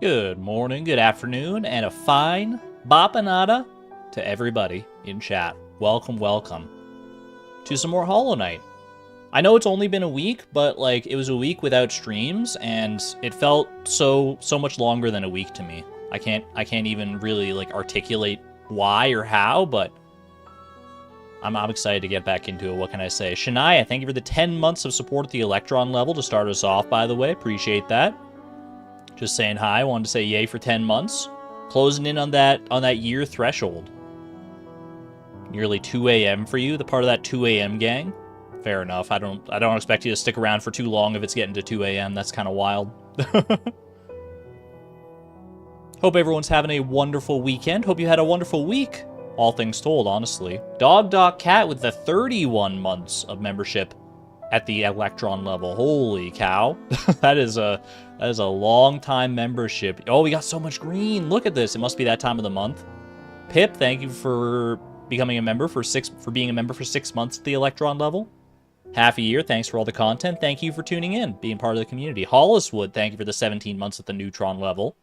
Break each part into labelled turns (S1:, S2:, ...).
S1: Good morning, good afternoon, and a fine bapanada to everybody in chat. Welcome, welcome to some more Hollow Knight. I know it's only been a week, but like it was a week without streams, and it felt so much longer than a week to me. I can't even really like articulate why or how, but I'm excited to get back into it. What can I say? Shania, thank you for the 10 months of support at the Electron level to start us off, by the way. Appreciate that. Just saying hi. Wanted to say yay for 10 months. Closing in on that year threshold. Nearly 2 a.m. for you, the part of that 2 a.m. gang. Fair enough. I don't expect you to stick around for too long if it's getting to 2 a.m. That's kind of wild. Hope everyone's having a wonderful weekend. Hope you had a wonderful week. All things told, honestly. Cat with the 31 months of membership at the Electron level. Holy cow. That is a long time membership. Oh, we got so much green. Look at this. It must be that time of the month. Pip, thank you for becoming a member for being a member for 6 months at the Electron level. Half a year. Thanks for all the content. Thank you for tuning in, being part of the community. Holliswood, thank you for the 17 months at the Neutron level.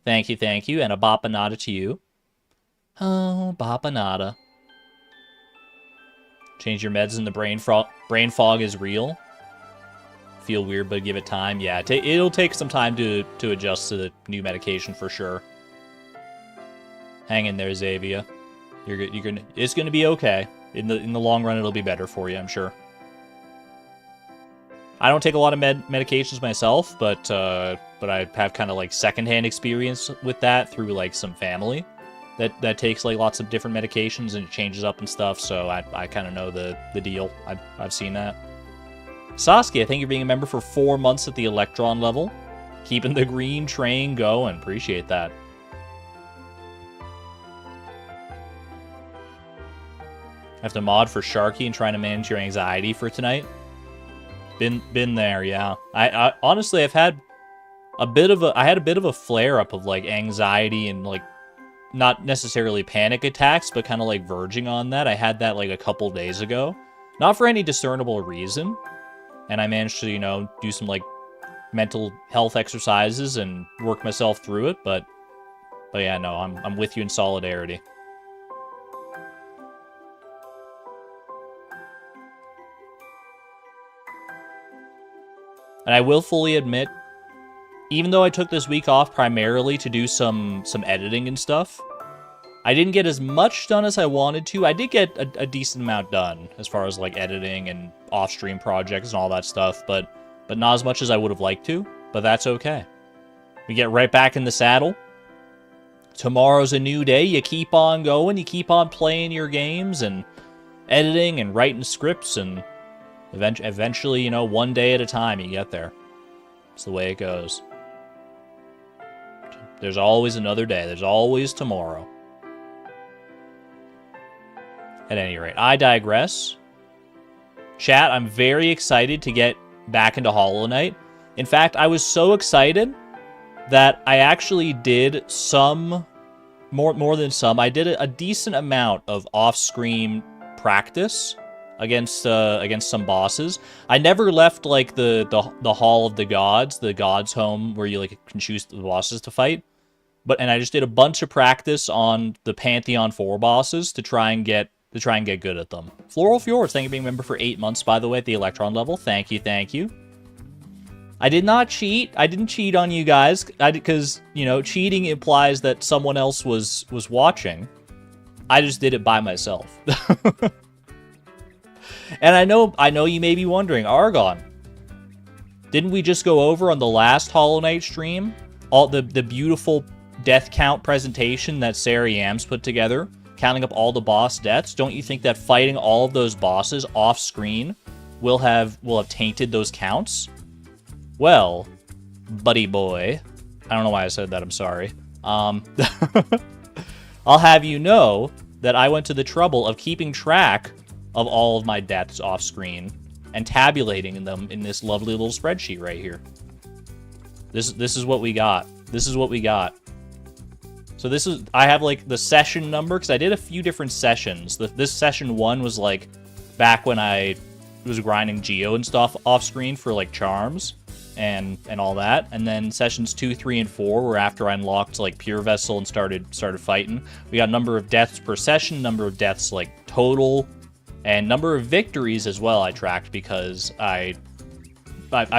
S1: Thank you, and a bapanada to you. Oh, bapanada. Change your meds and the brain fog is real. Feel weird, but give it time. Yeah, it'll take some time to adjust to the new medication for sure. Hang in there, Xavier. It's gonna be okay. In the long run, it'll be better for you, I'm sure. I don't take a lot of medications myself, but I have kind of like secondhand experience with that through like some family that takes like lots of different medications and it changes up and stuff. So I kind of know the deal. I've seen that. Saskia, thank you for being a member for 4 months at the Electron level. Keeping the green train going. Appreciate that. I have to mod for Sharky and trying to manage your anxiety for tonight. Been there, yeah. I honestly I've had a bit of a flare up of like anxiety and like not necessarily panic attacks, but kind of like verging on that. I had that like a couple days ago. Not for any discernible reason. And I managed to, you know, do some like mental health exercises and work myself through it, but yeah, no, I'm with you in solidarity. And I will fully admit, even though I took this week off primarily to do some editing and stuff, I didn't get as much done as I wanted to. I did get a decent amount done as far as like editing and off-stream projects and all that stuff, but not as much as I would have liked to, but that's okay. We get right back in the saddle. Tomorrow's a new day. You keep on going. You keep on playing your games and editing and writing scripts, and eventually, you know, one day at a time you get there. It's the way it goes. There's always another day. There's always tomorrow. At any rate, I digress. Chat, I'm very excited to get back into Hollow Knight. In fact, I was so excited that I actually did some, more than some, I did a decent amount of off-screen practice against some bosses. I never left like the Hall of the Gods home where you like can choose the bosses to fight. And I just did a bunch of practice on the Pantheon 4 bosses to try and get good at them. Floral Fjords, thank you for being a member for 8 months, by the way, at the Electron level. Thank you. I did not cheat. I didn't cheat on you guys, because, you know, cheating implies that someone else was watching. I just did it by myself. And I know you may be wondering, Argon, didn't we just go over on the last Hollow Knight stream all the beautiful death count presentation that Sarah Yams put together, counting up all the boss deaths? Don't you think that fighting all of those bosses off screen will have tainted those counts? Well, buddy boy, I don't know why I said that, I'm sorry. I'll have you know that I went to the trouble of keeping track of all of my deaths off screen and tabulating them in this lovely little spreadsheet right here. This is what we got. So I have like the session number, because I did a few different sessions. This session 1 was like back when I was grinding Geo and stuff off screen for like charms. and all that. And then sessions 2, 3, and 4 were after I unlocked like Pure Vessel and started fighting. We got number of deaths per session, number of deaths like total, and number of victories as well. I tracked because I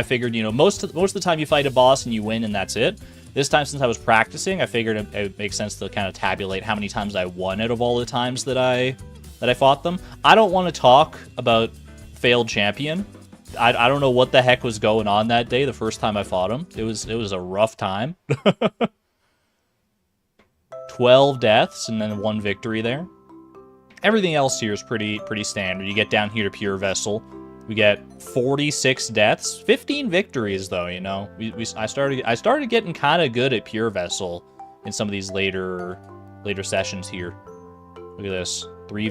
S1: figured, you know, most of the time you fight a boss and you win and that's it. This time, since I was practicing, I figured it would make sense to kind of tabulate how many times I won out of all the times that I fought them. I don't want to talk about failed champion. I don't know what the heck was going on that day, the first time I fought him. It was a rough time. 12 deaths and then 1 victory there. Everything else here is pretty standard. You get down here to Pure Vessel. We get 46 deaths, 15 victories though, you know. I started getting kind of good at Pure Vessel in some of these later sessions here. Look at this. 3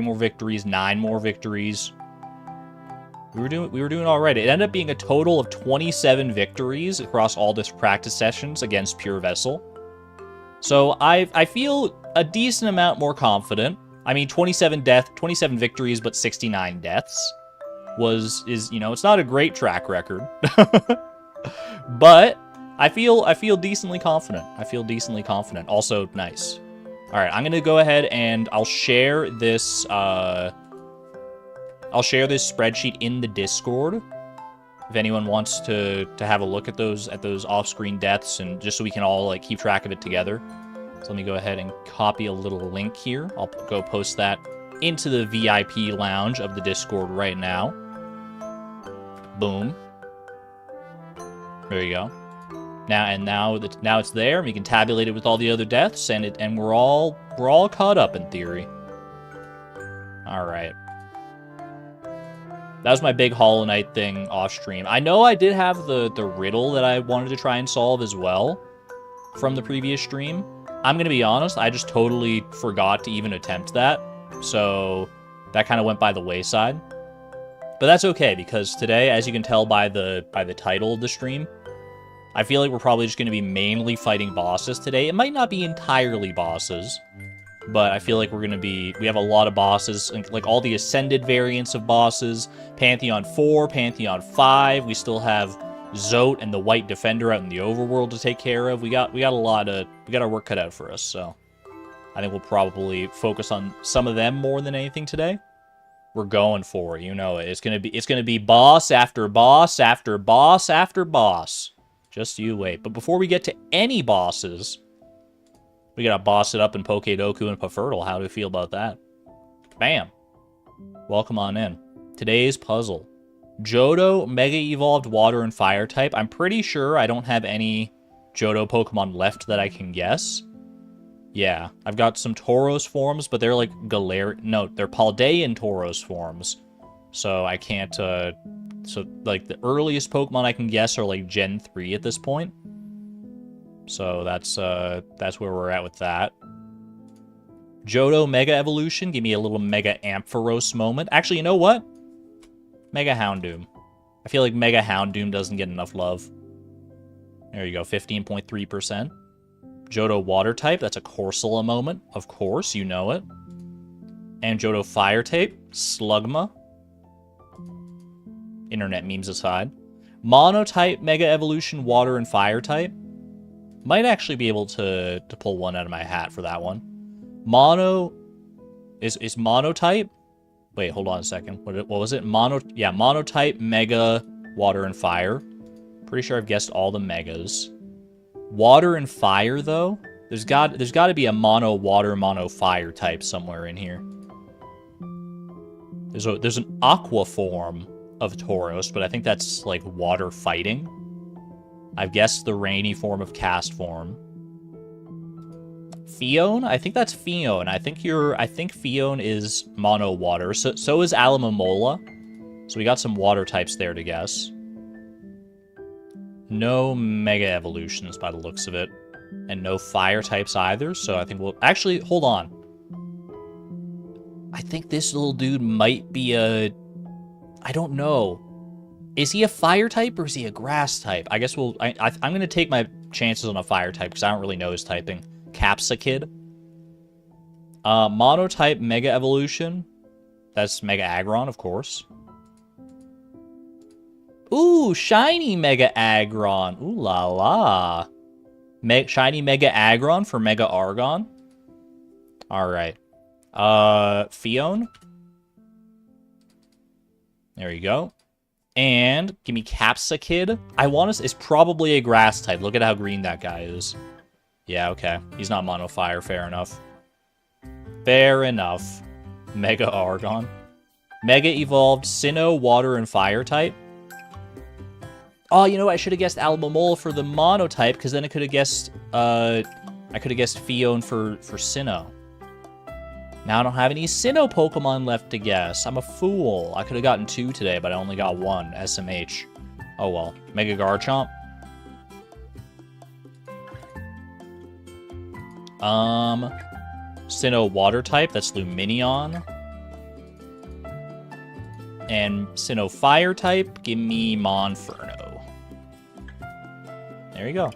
S1: more victories, 9 more victories. We were doing all right. It ended up being a total of 27 victories across all this practice sessions against Pure Vessel. So I feel a decent amount more confident. I mean, 27 victories, but 69 deaths is you know, it's not a great track record. But I feel decently confident. Also nice. All right, I'm gonna go ahead and I'll share this spreadsheet in the Discord if anyone wants to have a look at those off-screen deaths, and just so we can all like keep track of it together. So let me go ahead and copy a little link here. I'll go post that into the VIP lounge of the Discord right now. Boom. There you go. Now it's there, and we can tabulate it with all the other deaths, and we're all caught up in theory. All right. That was my big Hollow Knight thing off stream. I know I did have the riddle that I wanted to try and solve as well from the previous stream. I'm gonna be honest, I just totally forgot to even attempt that, so that kind of went by the wayside. But that's okay, because today, as you can tell by the title of the stream, I feel like we're probably just going to be mainly fighting bosses today. It might not be entirely bosses, but I feel like we have a lot of bosses, like all the Ascended variants of bosses, Pantheon 4, Pantheon 5, we still have Zote and the White Defender out in the overworld to take care of. We got our work cut out for us, so I think we'll probably focus on some of them more than anything today. We're going for it, you know it. It's gonna be boss after boss after boss after boss. Just you wait. But before we get to any bosses, we gotta boss it up in Pokedoku and Pafertile. How do you feel about that? Bam. Welcome on in. Today's puzzle. Johto, Mega Evolved Water and Fire type. I'm pretty sure I don't have any Johto Pokemon left that I can guess. Yeah, I've got some Tauros forms, but they're like they're Paldean Tauros forms. So I can't, so like the earliest Pokemon I can guess are like Gen 3 at this point. So that's where we're at with that. Johto Mega Evolution, give me a little Mega Ampharos moment. Actually, you know what? Mega Houndoom. I feel like Mega Houndoom doesn't get enough love. There you go, 15.3%. Johto Water type, that's a Corsola moment. Of course, you know it. And Johto Fire type, Slugma. Internet memes aside. Mono type, Mega Evolution, Water and Fire type. Might actually be able to pull one out of my hat for that one. Mono... Is Mono type? Wait, hold on a second. What was it? Yeah, Mono type, Mega, Water and Fire. Pretty sure I've guessed all the Megas. Water and Fire, though? There's got to be a Mono Water, Mono Fire type somewhere in here. There's an Aqua form of Tauros, but I think that's like water fighting. I've guessed the rainy form of Cast form. Fione? I think that's Fione. I think Fione is Mono Water. So is Alamomola. So we got some water types there to guess. No Mega Evolutions by the looks of it. And no Fire types either, so I think we'll... Actually, hold on. I think this little dude might be a... I don't know. Is he a Fire type or is he a Grass type? I guess we'll... I'm going to take my chances on a Fire type because I don't really know his typing. Capsakid. Monotype Mega Evolution. That's Mega Aggron, of course. Ooh, shiny Mega Aggron. Ooh la la. Shiny Mega Aggron for Mega Argon. Alright. Fion. There you go. And give me Capsakid. I want to... It's probably a grass type. Look at how green that guy is. Yeah, okay. He's not Mono Fire. Fair enough. Fair enough. Mega Argon. Mega Evolved Sinnoh, Water, and Fire type. Oh, you know what? I should have guessed Alabamole for the Mono type, because then I could have guessed... I could have guessed Fion for Sinnoh. Now I don't have any Sinnoh Pokemon left to guess. I'm a fool. I could have gotten 2 today, but I only got 1. SMH. Oh well. Mega Garchomp. Sinnoh Water type. That's Lumineon. And Sinnoh Fire type. Give me Monferno. There you go.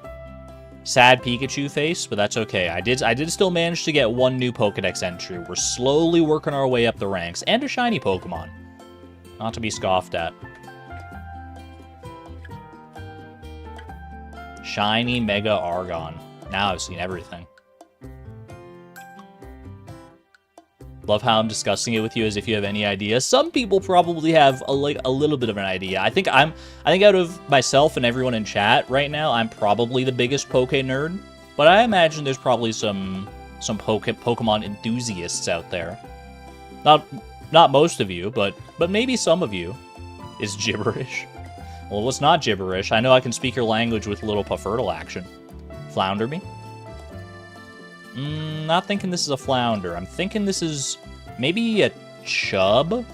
S1: Sad Pikachu face, but that's okay. I did still manage to get 1 new Pokedex entry. We're slowly working our way up the ranks. And a shiny Pokemon. Not to be scoffed at. Shiny Mega Argon. Now I've seen everything. Love how I'm discussing it with you as if you have any idea. Some people probably have a little bit of an idea. I think out of myself and everyone in chat right now, I'm probably the biggest Poke nerd. But I imagine there's probably some Pokemon enthusiasts out there. Not most of you, but maybe some of you. Is gibberish. Well, what's not gibberish? I know I can speak your language with a little Puffertle action. Flounder me? Not thinking this is a Flounder. I'm thinking this is maybe a Chub.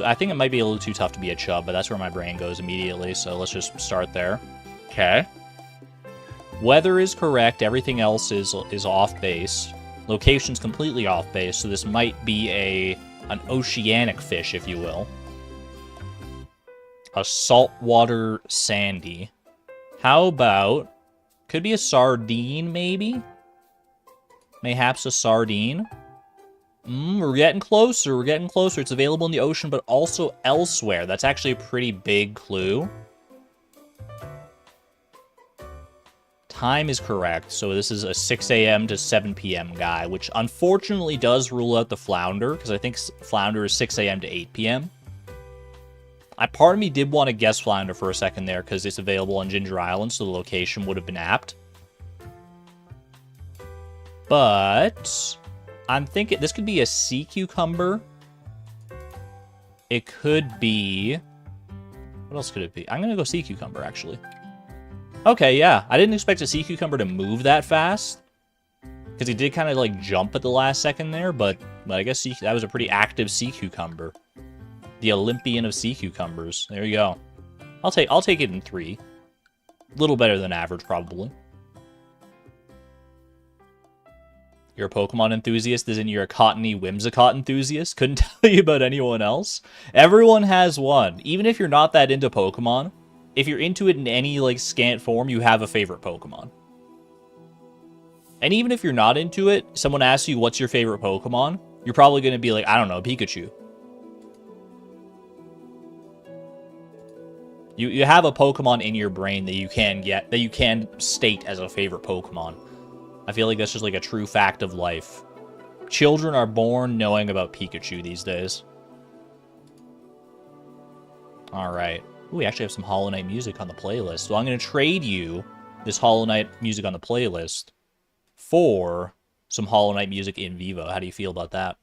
S1: I think it might be a little too tough to be a Chub, but that's where my brain goes immediately, so let's just start there. Okay. Weather is correct. Everything else is off base. Location's completely off base, so this might be an oceanic fish, if you will. A saltwater sandy. How about... Could be a sardine, maybe? Mayhaps a sardine. We're getting closer. We're getting closer. It's available in the ocean, but also elsewhere. That's actually a pretty big clue. Time is correct. So this is a 6 a.m. to 7 p.m. guy, which unfortunately does rule out the Flounder, because I think Flounder is 6 a.m. to 8 p.m. Part of me did want to guess Flounder for a second there, because it's available on Ginger Island, so the location would have been apt. But I'm thinking this could be a sea cucumber. It could be... What else could it be? I'm going to go sea cucumber, actually. Okay, yeah. I didn't expect a sea cucumber to move that fast. Because he did kind of, like, jump at the last second there, but I guess that was a pretty active sea cucumber. The Olympian of sea cucumbers. There you go. I'll take it in 3. A little better than average, probably. You're a Pokemon enthusiast, as in you're a cottony Whimsicott enthusiast? Couldn't tell you about anyone else. Everyone has one. Even if you're not that into Pokemon, if you're into it in any, like, scant form, you have a favorite Pokemon. And even if you're not into it, someone asks you, what's your favorite Pokemon? You're probably going to be like, I don't know, Pikachu. You have a Pokemon in your brain that you can state as a favorite Pokemon. I feel like that's just like a true fact of life. Children are born knowing about Pikachu these days. Alright. Ooh, we actually have some Hollow Knight music on the playlist. So I'm going to trade you this Hollow Knight music on the playlist for some Hollow Knight music in Vivo. How do you feel about that?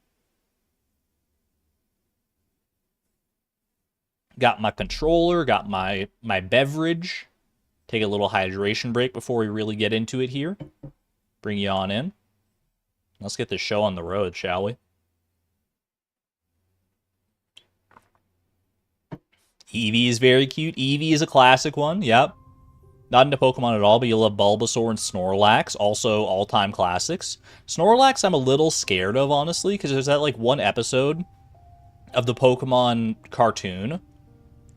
S1: Got my controller, got my beverage. Take a little hydration break before we really get into it here. Bring you on in. Let's get this show on the road, shall we? Eevee is very cute. Eevee is a classic one, yep. Not into Pokemon at all, but you'll love Bulbasaur and Snorlax, also all-time classics. Snorlax I'm a little scared of, honestly, because there's that, like, one episode of the Pokemon cartoon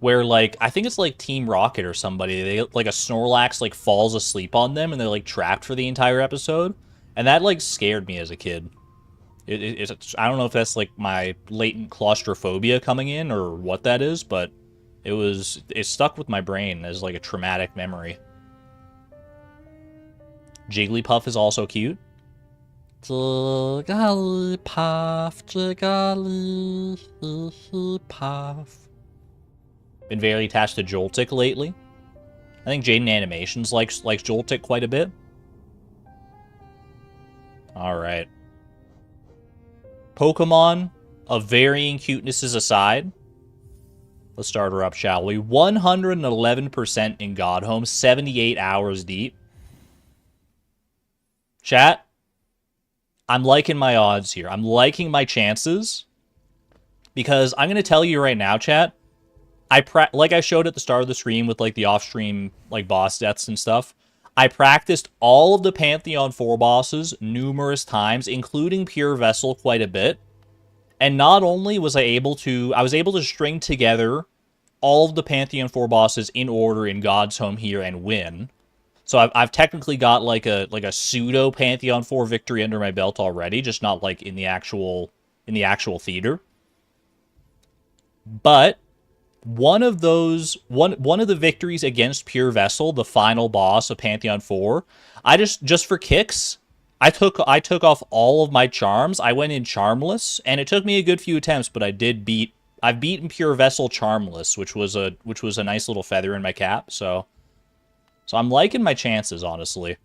S1: where, like, I think it's, like, Team Rocket or somebody, they, like, a Snorlax, like, falls asleep on them, and they're, like, trapped for the entire episode. And that, like, scared me as a kid. I don't know if that's, like, my latent claustrophobia coming in, or what that is, but It stuck with my brain as like a traumatic memory. Jigglypuff is also cute. Jigglypuff, Jigglypuff. Been very attached to Joltik lately. I think Jaden Animations likes Joltik quite a bit. Alright. Pokemon of varying cutenesses aside, let's start her up, shall we? 111% in Godhome, 78 hours deep. Chat, I'm liking my odds here. I'm liking my chances. Because I'm going to tell you right now, chat, like I showed at the start of the stream with like the off-stream like boss deaths and stuff, I practiced all of the Pantheon 4 bosses numerous times, including Pure Vessel quite a bit. And not only was I was able to string together all of the Pantheon 4 bosses in order in God's Home here and win. So I've technically got like a pseudo Pantheon 4 victory under my belt already, just not like in the actual theater. But one of the victories against Pure Vessel, the final boss of Pantheon 4, I just for kicks, I took off all of my charms. I went in charmless, and it took me a good few attempts, but I've beaten Pure Vessel charmless, which was a nice little feather in my cap. So I'm liking my chances, honestly.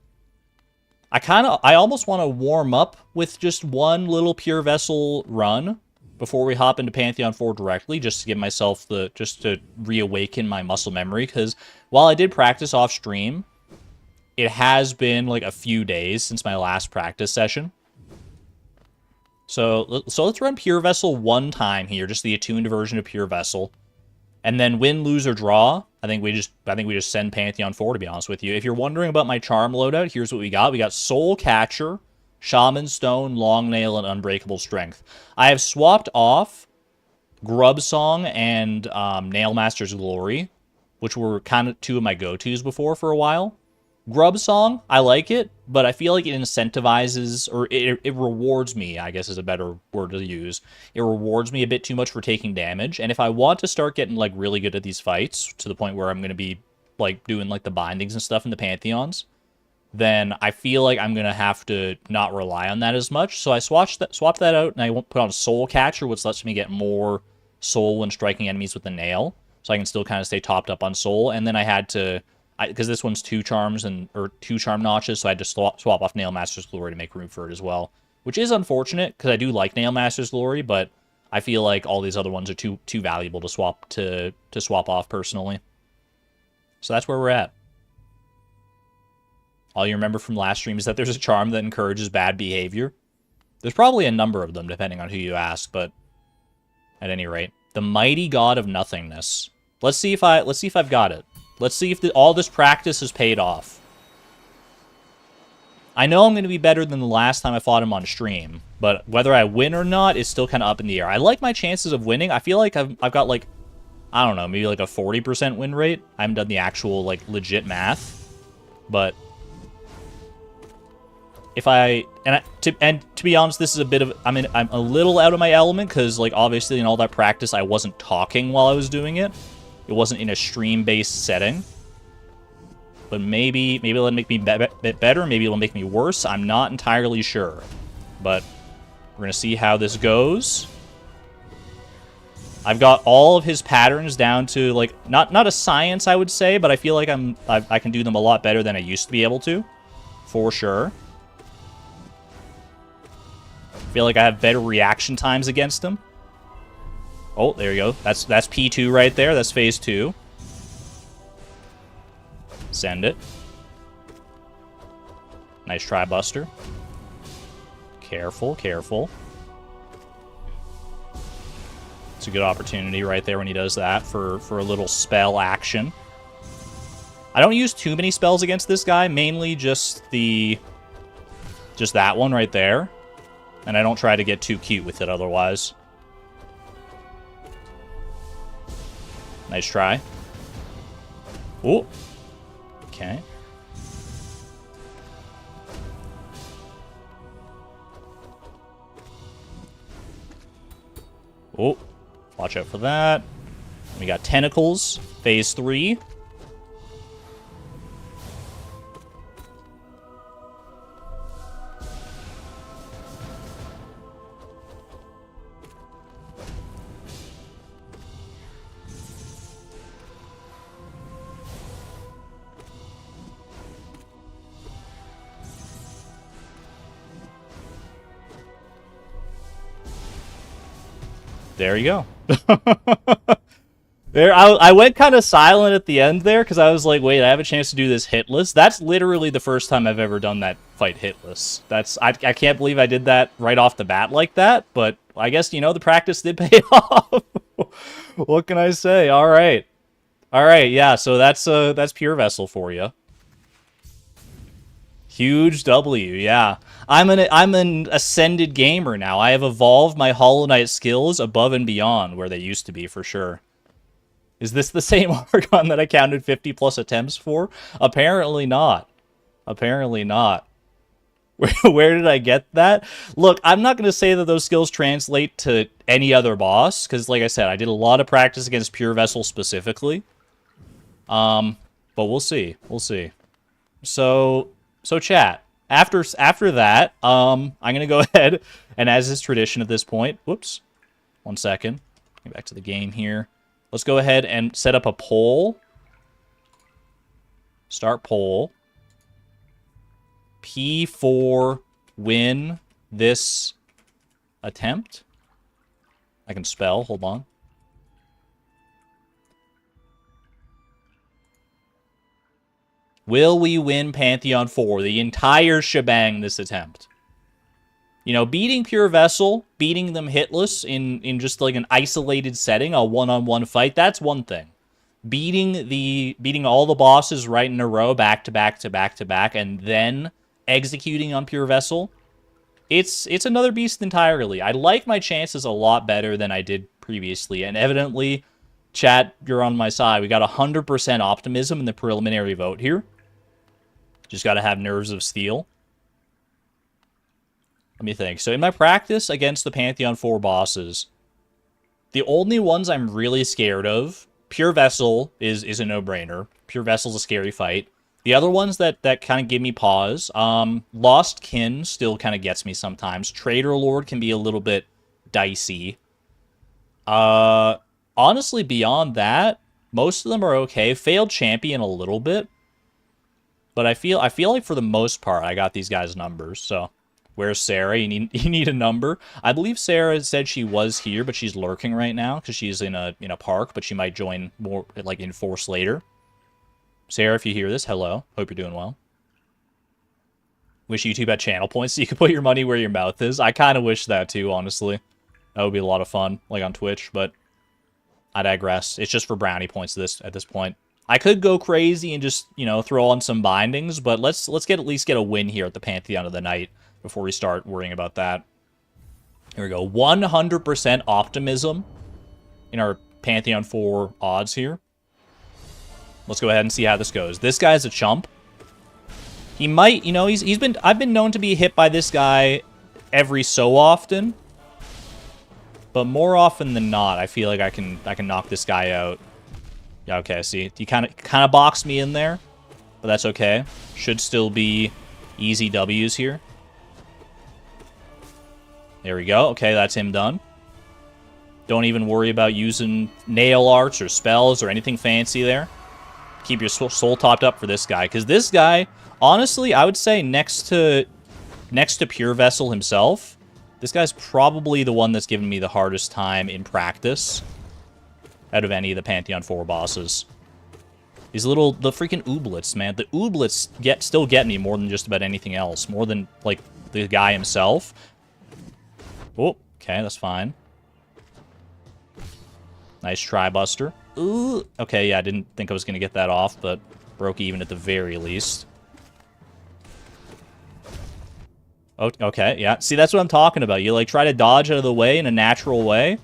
S1: I almost want to warm up with just one little Pure Vessel run before we hop into Pantheon 4 directly, just to give myself just to reawaken my muscle memory, because while I did practice off stream, it has been like a few days since my last practice session. So let's run Pure Vessel one time here, just the attuned version of Pure Vessel. And then win, lose, or draw, I think we just send Pantheon 4, to be honest with you. If you're wondering about my charm loadout, here's what we got. We got Soul Catcher, Shaman Stone, Long Nail, and Unbreakable Strength. I have swapped off Grub Song and Nail Master's Glory, which were kind of two of my go-tos before for a while. Grub Song, I like it, but I feel like it incentivizes, or it rewards me, I guess is a better word to use. It rewards me a bit too much for taking damage, and if I want to start getting like really good at these fights, to the point where I'm going to be like doing like the bindings and stuff in the Pantheons, then I feel like I'm going to have to not rely on that as much. So I swapped that out, and I put on Soul Catcher, which lets me get more soul when striking enemies with the nail, so I can still kind of stay topped up on soul. And then I had to, because this one's 2 charms or 2 charm notches, so I had to swap off Nail Master's Glory to make room for it as well, which is unfortunate because I do like Nail Master's Glory, but I feel like all these other ones are too valuable to swap off personally. So that's where we're at. All you remember from last stream is that there's a charm that encourages bad behavior. There's probably a number of them depending on who you ask, but at any rate, the Mighty God of Nothingness. Let's see if I've got it. Let's see if all this practice has paid off. I know I'm going to be better than the last time I fought him on stream, but whether I win or not is still kind of up in the air. I like my chances of winning. I feel like I've got like, I don't know, maybe like a 40% win rate. I haven't done the actual like legit math, but if to be honest, this is a bit of, I'm a little out of my element because like obviously in all that practice I wasn't talking while I was doing it. It wasn't in a stream-based setting. But maybe it'll make me bit better, maybe it'll make me worse. I'm not entirely sure. But we're going to see how this goes. I've got all of his patterns down to, like, not a science, I would say, but I feel like I can do them a lot better than I used to be able to. For sure. I feel like I have better reaction times against him. Oh, there you go. That's P2 right there. That's phase 2. Send it. Nice try, Buster. Careful, careful. It's a good opportunity right there when he does that for a little spell action. I don't use too many spells against this guy, mainly just that one right there. And I don't try to get too cute with it otherwise. Nice try. Oh. Okay. Oh. Watch out for that. We got tentacles, phase 3. There you go. There, I went kind of silent at the end there because I was like, wait, I have a chance to do this hitless. That's literally the first time I've ever done that fight hitless. I can't believe I did that right off the bat like that, but I guess, you know, the practice did pay off. What can I say? All right. All right, yeah, so that's Pure Vessel for you. Huge W, yeah. I'm an ascended gamer now. I have evolved my Hollow Knight skills above and beyond where they used to be, for sure. Is this the same Argon that I counted 50 plus attempts for? Apparently not. Apparently not. Where did I get that? Look, I'm not going to say that those skills translate to any other boss, because like I said, I did a lot of practice against Pure Vessel specifically. But we'll see. We'll see. So chat. After that, I'm gonna go ahead and, as is tradition at this point, whoops, 1 second. Get back to the game here. Let's go ahead and set up a poll. Start poll. P4 win this attempt. I can spell. Hold on. Will we win Pantheon 4, the entire shebang this attempt? You know, beating Pure Vessel, beating them hitless in just like an isolated setting, a one-on-one fight, that's one thing. Beating all the bosses right in a row, back to back to back to back, and then executing on Pure Vessel, it's another beast entirely. I like my chances a lot better than I did previously, and evidently, chat, you're on my side. We got 100% optimism in the preliminary vote here. Just got to have nerves of steel. Let me think. So in my practice against the Pantheon 4 bosses, the only ones I'm really scared of, Pure Vessel is a no-brainer. Pure Vessel's a scary fight. The other ones that kind of give me pause, Lost Kin still kind of gets me sometimes. Trader Lord can be a little bit dicey. Honestly, beyond that, most of them are okay. Failed Champion a little bit. But I feel like for the most part, I got these guys' numbers. So, where's Sarah? You need a number. I believe Sarah said she was here, but she's lurking right now because she's in a park. But she might join more like in force later. Sarah, if you hear this, hello. Hope you're doing well. Wish YouTube had channel points so you could put your money where your mouth is. I kind of wish that too, honestly. That would be a lot of fun, like on Twitch. But I digress. It's just for brownie points at this point. I could go crazy and just, you know, throw on some bindings, but let's at least get a win here at the Pantheon of the Night before we start worrying about that. Here we go. 100% optimism in our Pantheon 4 odds here. Let's go ahead and see how this goes. This guy's a chump. He might, you know, I've been known to be hit by this guy every so often, but more often than not, I feel like I can knock this guy out. Yeah, okay, see, he kind of boxed me in there, but that's okay. Should still be easy W's here. There we go. Okay, that's him done. Don't even worry about using nail arts or spells or anything fancy there. Keep your soul topped up for this guy, because this guy, honestly, I would say next to Pure Vessel himself, this guy's probably the one that's given me the hardest time in practice out of any of the Pantheon 4 bosses. The freaking ooblets, man. The ooblets still get me more than just about anything else. More than, like, the guy himself. Oh, okay, that's fine. Nice try, Buster. Ooh. Okay, yeah, I didn't think I was going to get that off, but broke even at the very least. Oh, okay, yeah. See, that's what I'm talking about. You, like, try to dodge out of the way in a natural way,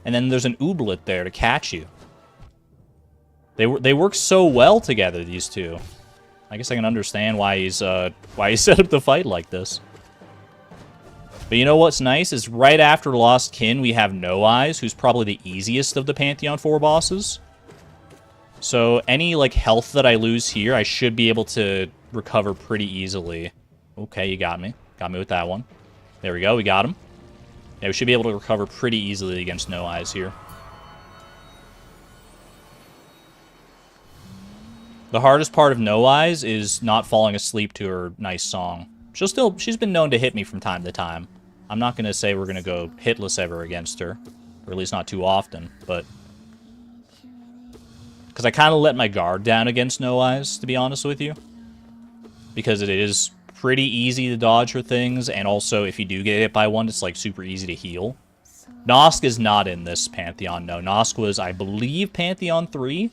S1: and then there's an ooblet there to catch you. They work so well together, these two. I guess I can understand why he's set up the fight like this. But you know what's nice is right after Lost Kin, we have No Eyes, who's probably the easiest of the Pantheon 4 bosses. So any, like, health that I lose here, I should be able to recover pretty easily. Okay, you got me. Got me with that one. There we go, we got him. Yeah, we should be able to recover pretty easily against No Eyes here. The hardest part of No Eyes is not falling asleep to her nice song. She's been known to hit me from time to time. I'm not going to say we're going to go hitless ever against her. Or at least not too often, but... Because I kind of let my guard down against No Eyes, to be honest with you. Because it is pretty easy to dodge her things, and also if you do get hit by one, it's like super easy to heal. Nosk is not in this Pantheon, no. Nosk was, I believe, Pantheon 3?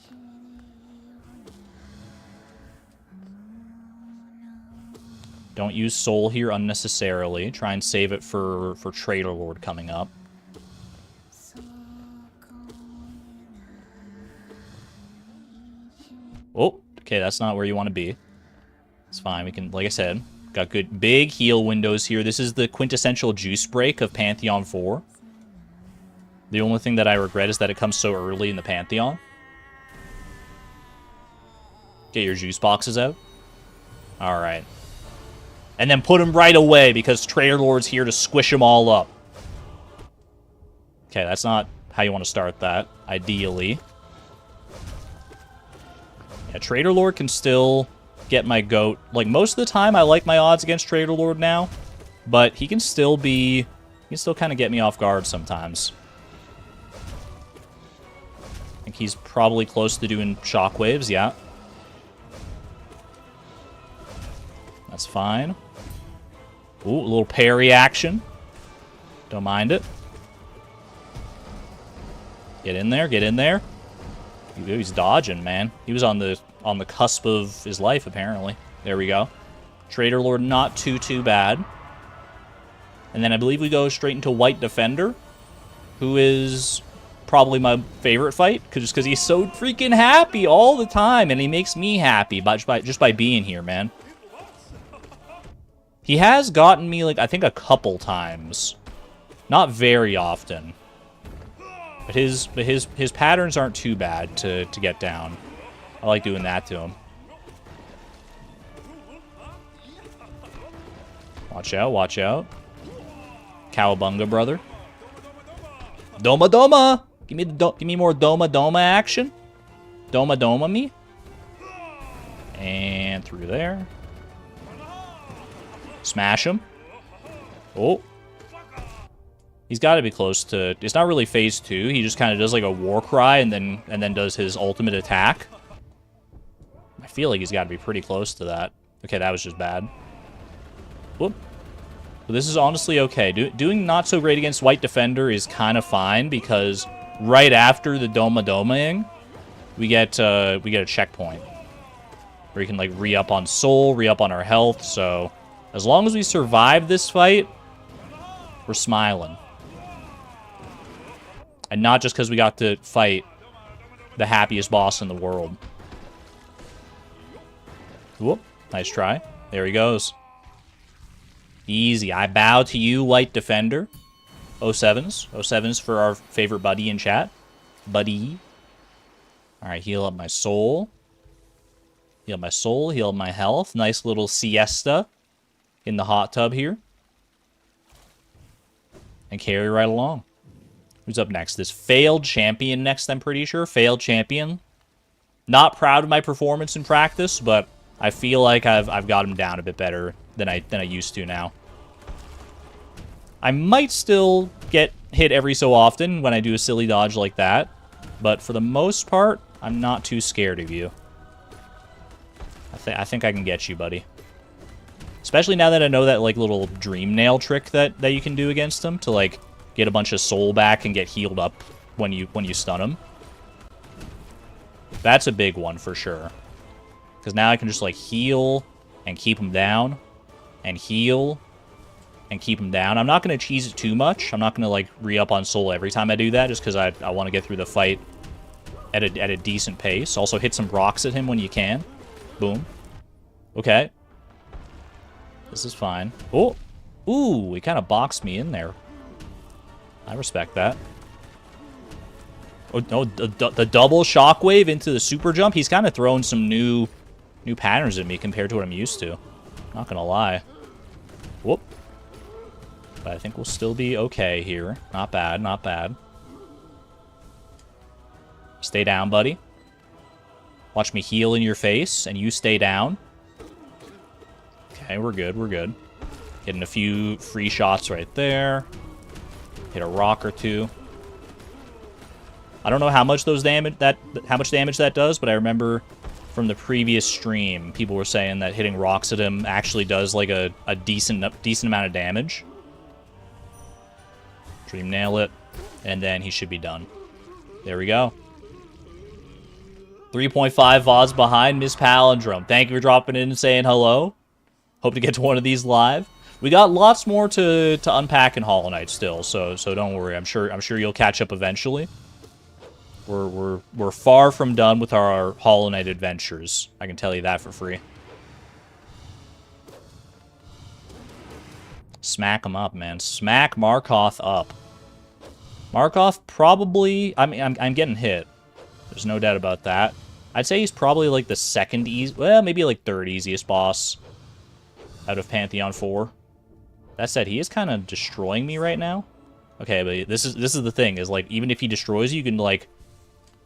S1: Don't use Soul here unnecessarily. Try and save it for Traitor Lord coming up. Oh, okay, that's not where you want to be. It's fine, we can, like I said, got good big heal windows here. This is the quintessential juice break of Pantheon 4. The only thing that I regret is that it comes so early in the Pantheon. Get your juice boxes out. Alright. And then put them right away, because Traitor Lord's here to squish them all up. Okay, that's not how you want to start that, ideally. Yeah, Traitor Lord can still get my goat. Like, most of the time, I like my odds against Traitor Lord now. But he can still be... He can still kind of get me off guard sometimes. I think he's probably close to doing shockwaves, yeah. That's fine. Ooh, a little parry action. Don't mind it. Get in there, get in there. He's dodging, man. He was on the cusp of his life, apparently. There we go. Traitor Lord not too bad. And then I believe we go straight into White Defender, who is probably my favorite fight, just because he's so freaking happy all the time, and he makes me happy just by being here, man. He has gotten me, like, I think a couple times. Not very often. But his patterns aren't too bad to get down. I like doing that to him. Watch out, watch out. Cowabunga, brother. Doma Doma! Give me more Doma Doma action. Doma Doma me. And through there. Smash him. Oh. He's got to be close to... It's not really phase 2. He just kind of does like a war cry and then does his ultimate attack. I feel like he's got to be pretty close to that. Okay, that was just bad. Whoop. But this is honestly okay. Doing not so great against White Defender is kind of fine because right after the Doma Domaing, we get a checkpoint where we can like re-up on soul, re-up on our health. So as long as we survive this fight, we're smiling. And not just because we got to fight the happiest boss in the world. Whoop. Nice try. There he goes. Easy. I bow to you, White Defender. 07s. 07s for our favorite buddy in chat. Buddy. Alright, heal up my soul. Heal my soul. Heal my health. Nice little siesta in the hot tub here. And carry right along. Who's up next? This failed champion next, I'm pretty sure. Failed champion. Not proud of my performance in practice, but I feel like I've got him down a bit better than I used to now. I might still get hit every so often when I do a silly dodge like that, but for the most part, I'm not too scared of you. I think I can get you, buddy. Especially now that I know that like little dream nail trick that you can do against him to like get a bunch of soul back and get healed up when you stun him. That's a big one for sure. Because now I can just like heal and keep him down and heal and keep him down. I'm not going to cheese it too much. I'm not going to like re-up on soul every time I do that just because I want to get through the fight at a decent pace. Also hit some rocks at him when you can. Boom. Okay. This is fine. Oh, Ooh, he kind of boxed me in there. I respect that. Oh, no, the double shockwave into the super jump. He's kind of throwing some new patterns at me compared to what I'm used to. Not gonna lie. Whoop. But I think we'll still be okay here. Not bad, not bad. Stay down, buddy. Watch me heal in your face, and you stay down. Okay, we're good, we're good. Getting a few free shots right there. Hit a rock or two. I don't know how much damage that does, but I remember from the previous stream, people were saying that hitting rocks at him actually does like a decent amount of damage. Dream nail it, and then he should be done. There we go. 3.5 VODs behind Miss Palindrome. Thank you for dropping in and saying hello. Hope to get to one of these live. We got lots more to unpack in Hollow Knight still, so don't worry. I'm sure you'll catch up eventually. We're far from done with our Hollow Knight adventures. I can tell you that for free. Smack him up, man. Smack Markoth up. Markoth probably... I mean, I'm getting hit. There's no doubt about that. I'd say he's probably like the second easiest... Well, maybe like third easiest boss out of Pantheon 4. That said, he is kind of destroying me right now. Okay, but this is the thing, is like, even if he destroys you, you can like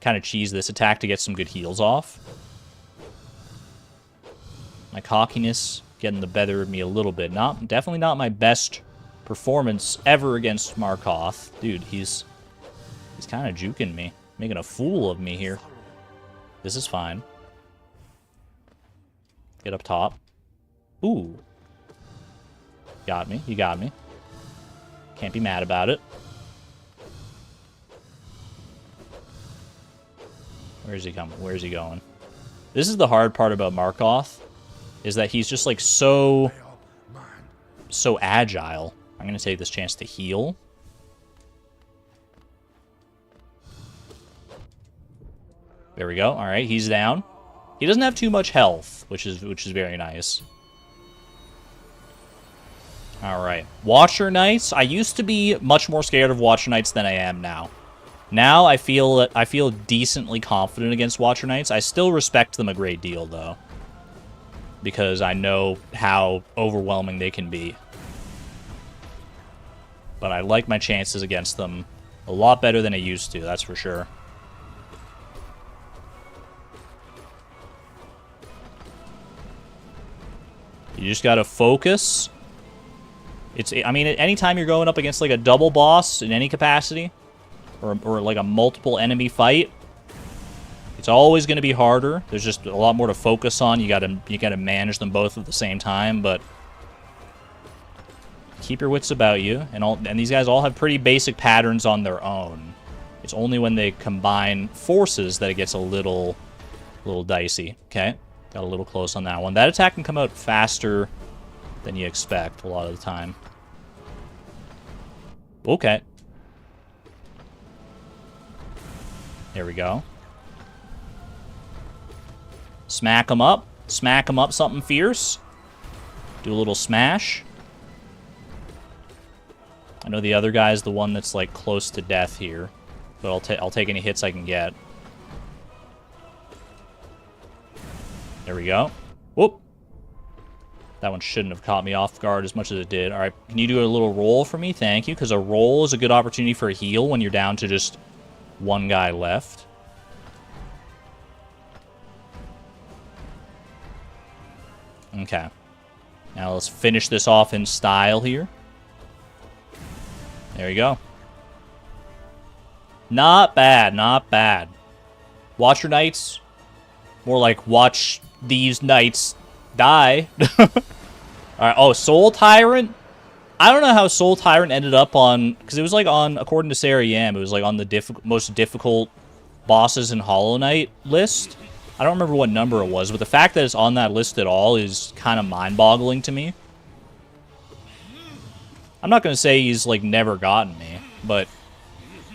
S1: kind of cheese this attack to get some good heals off. My cockiness getting the better of me a little bit. Definitely not my best performance ever against Markoth. Dude, he's kind of juking me, making a fool of me here. This is fine. Get up top. Ooh. Got me. You got me. Can't be mad about it. Where's he coming? Where's he going? This is the hard part about Markoth, is that he's just like so agile. I'm gonna take this chance to heal. There we go. All right, he's down. He doesn't have too much health, which is very nice. All right, Watcher Knights. I used to be much more scared of Watcher Knights than I am now. Now I feel decently confident against Watcher Knights. I still respect them a great deal, though, because I know how overwhelming they can be. But I like my chances against them a lot better than I used to, that's for sure. You just gotta focus. I mean, anytime you're going up against like a double boss in any capacity, or like a multiple enemy fight, it's always going to be harder. There's just a lot more to focus on. You gotta manage them both at the same time, but keep your wits about you. And these guys all have pretty basic patterns on their own. It's only when they combine forces that it gets a little dicey. Okay, got a little close on that one. That attack can come out faster than you expect a lot of the time. Okay. There we go. Smack him up. Smack him up something fierce. Do a little smash. I know the other guy is the one that's like close to death here, but I'll take any hits I can get. There we go. Whoop. That one shouldn't have caught me off guard as much as it did. All right, can you do a little roll for me? Thank you, because a roll is a good opportunity for a heal when you're down to just one guy left. Okay. Now let's finish this off in style here. There you go. Not bad, not bad. Watcher Knights. More like watch these knights die. Alright, oh, Soul Tyrant? I don't know how Soul Tyrant ended up on... Because it was like on, according to Sarah Yam, it was like on the most difficult bosses in Hollow Knight list. I don't remember what number it was, but the fact that it's on that list at all is kind of mind-boggling to me. I'm not going to say he's like never gotten me, but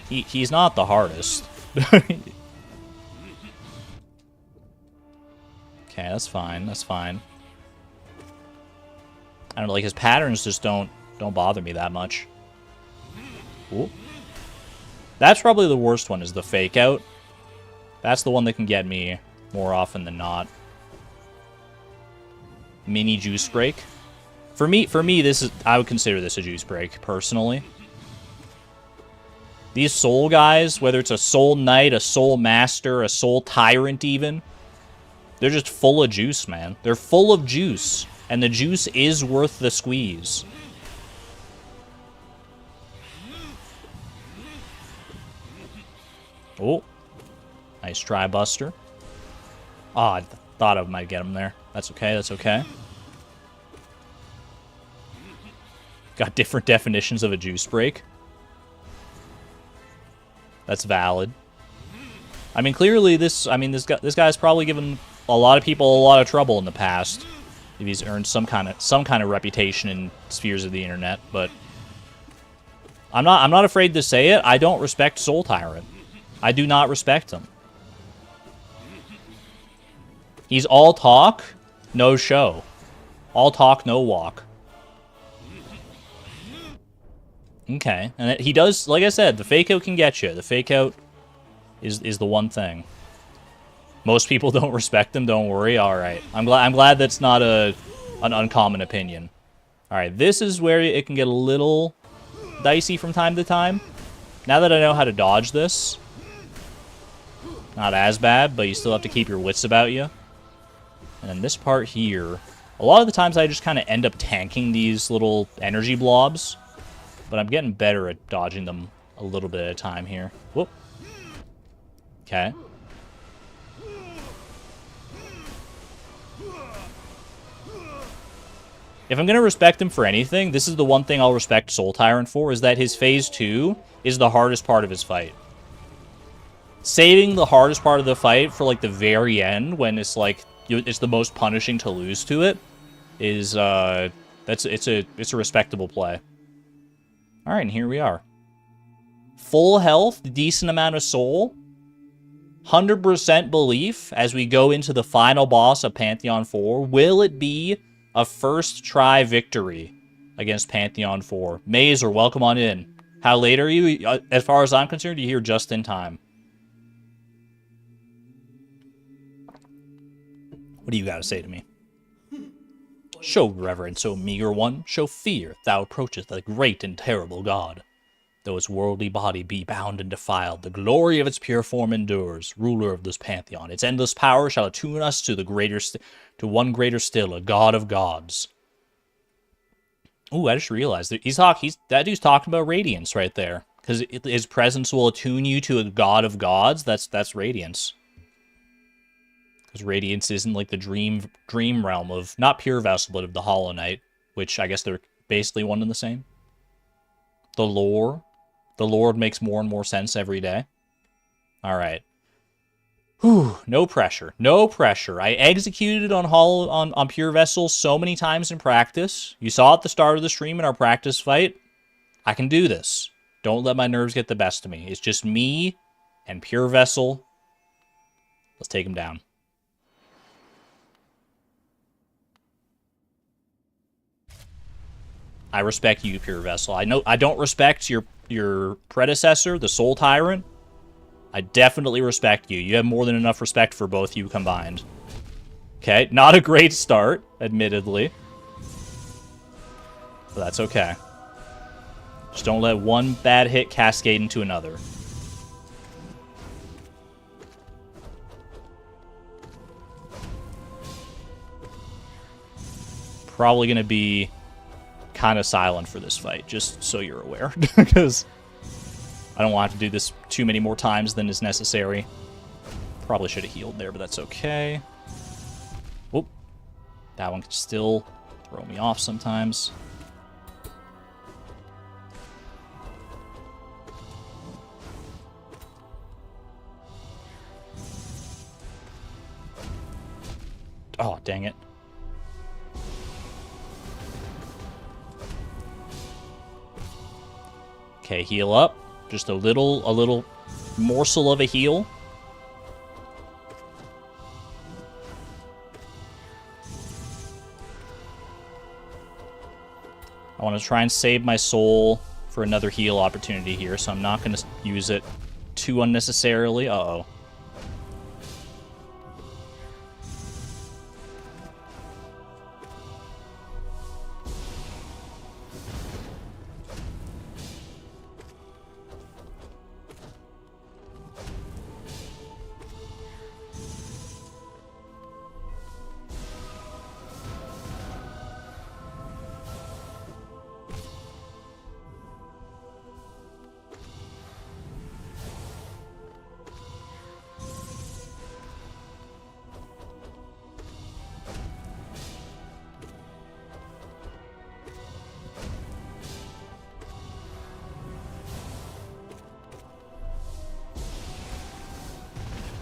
S1: he's not the hardest. Okay, that's fine. That's fine. I don't know, like his patterns just don't Don't bother me that much. Ooh. That's probably the worst one, is the fake out. That's the one that can get me more often than not. Mini juice break. For me, this is, I would consider this a juice break, personally. These soul guys, whether it's a soul knight, a soul master, a soul tyrant even, they're just full of juice, man. They're full of juice, and the juice is worth the squeeze. Oh, nice try, Buster. Oh, I thought I might get him there. That's okay, that's okay. Got different definitions of a juice break. That's valid. I mean, clearly this guy's probably given a lot of people a lot of trouble in the past. If he's earned some kind of reputation in spheres of the internet, but I'm not afraid to say it. I don't respect Soul Tyrant. I do not respect him. He's all talk, no show. All talk, no walk. Okay, and he does, like I said, the fake out can get you. The fake out is the one thing. Most people don't respect him, don't worry. Alright. I'm glad that's not an uncommon opinion. Alright, this is where it can get a little dicey from time to time. Now that I know how to dodge this, not as bad, but you still have to keep your wits about you. And then this part here, a lot of the times I just kind of end up tanking these little energy blobs. But I'm getting better at dodging them a little bit at a time here. Whoop. Okay. If I'm going to respect him for anything, this is the one thing I'll respect Soul Tyrant for, is that his phase 2 is the hardest part of his fight. Saving the hardest part of the fight for, like, the very end, when it's, like, it's the most punishing to lose to it, is, it's a respectable play. Alright, and here we are. Full health, decent amount of soul. 100% belief as we go into the final boss of Pantheon 4. Will it be a first try victory against Pantheon 4? Mazer, welcome on in. How late are you? As far as I'm concerned, you're here just in time. What do you got to say to me? Show reverence, O meager one. Show fear, thou approachest the great and terrible god. Though its worldly body be bound and defiled, the glory of its pure form endures. Ruler of this pantheon, its endless power shall attune us to to one greater still, a god of gods. Ooh, I just realized that that dude's talking about Radiance right there, because his presence will attune you to a god of gods. That's Radiance. Because Radiance isn't like the dream realm of, not Pure Vessel, but of the Hollow Knight, which I guess they're basically one and the same. The lore makes more and more sense every day. Alright. Whew, no pressure. No pressure. I executed on Pure Vessel so many times in practice. You saw at the start of the stream in our practice fight. I can do this. Don't let my nerves get the best of me. It's just me and Pure Vessel. Let's take him down. I respect you, Pure Vessel. I know I don't respect your predecessor, the Soul Tyrant. I definitely respect you. You have more than enough respect for both you combined. Okay, not a great start, admittedly. But that's okay. Just don't let one bad hit cascade into another. Probably going to be kind of silent for this fight, just so you're aware, because I don't want to do this too many more times than is necessary. Probably should have healed there, but that's okay. Whoop. That one can still throw me off sometimes. Oh, dang it. Okay, heal up. Just a little morsel of a heal. I want to try and save my soul for another heal opportunity here, so I'm not going to use it too unnecessarily. Uh-oh.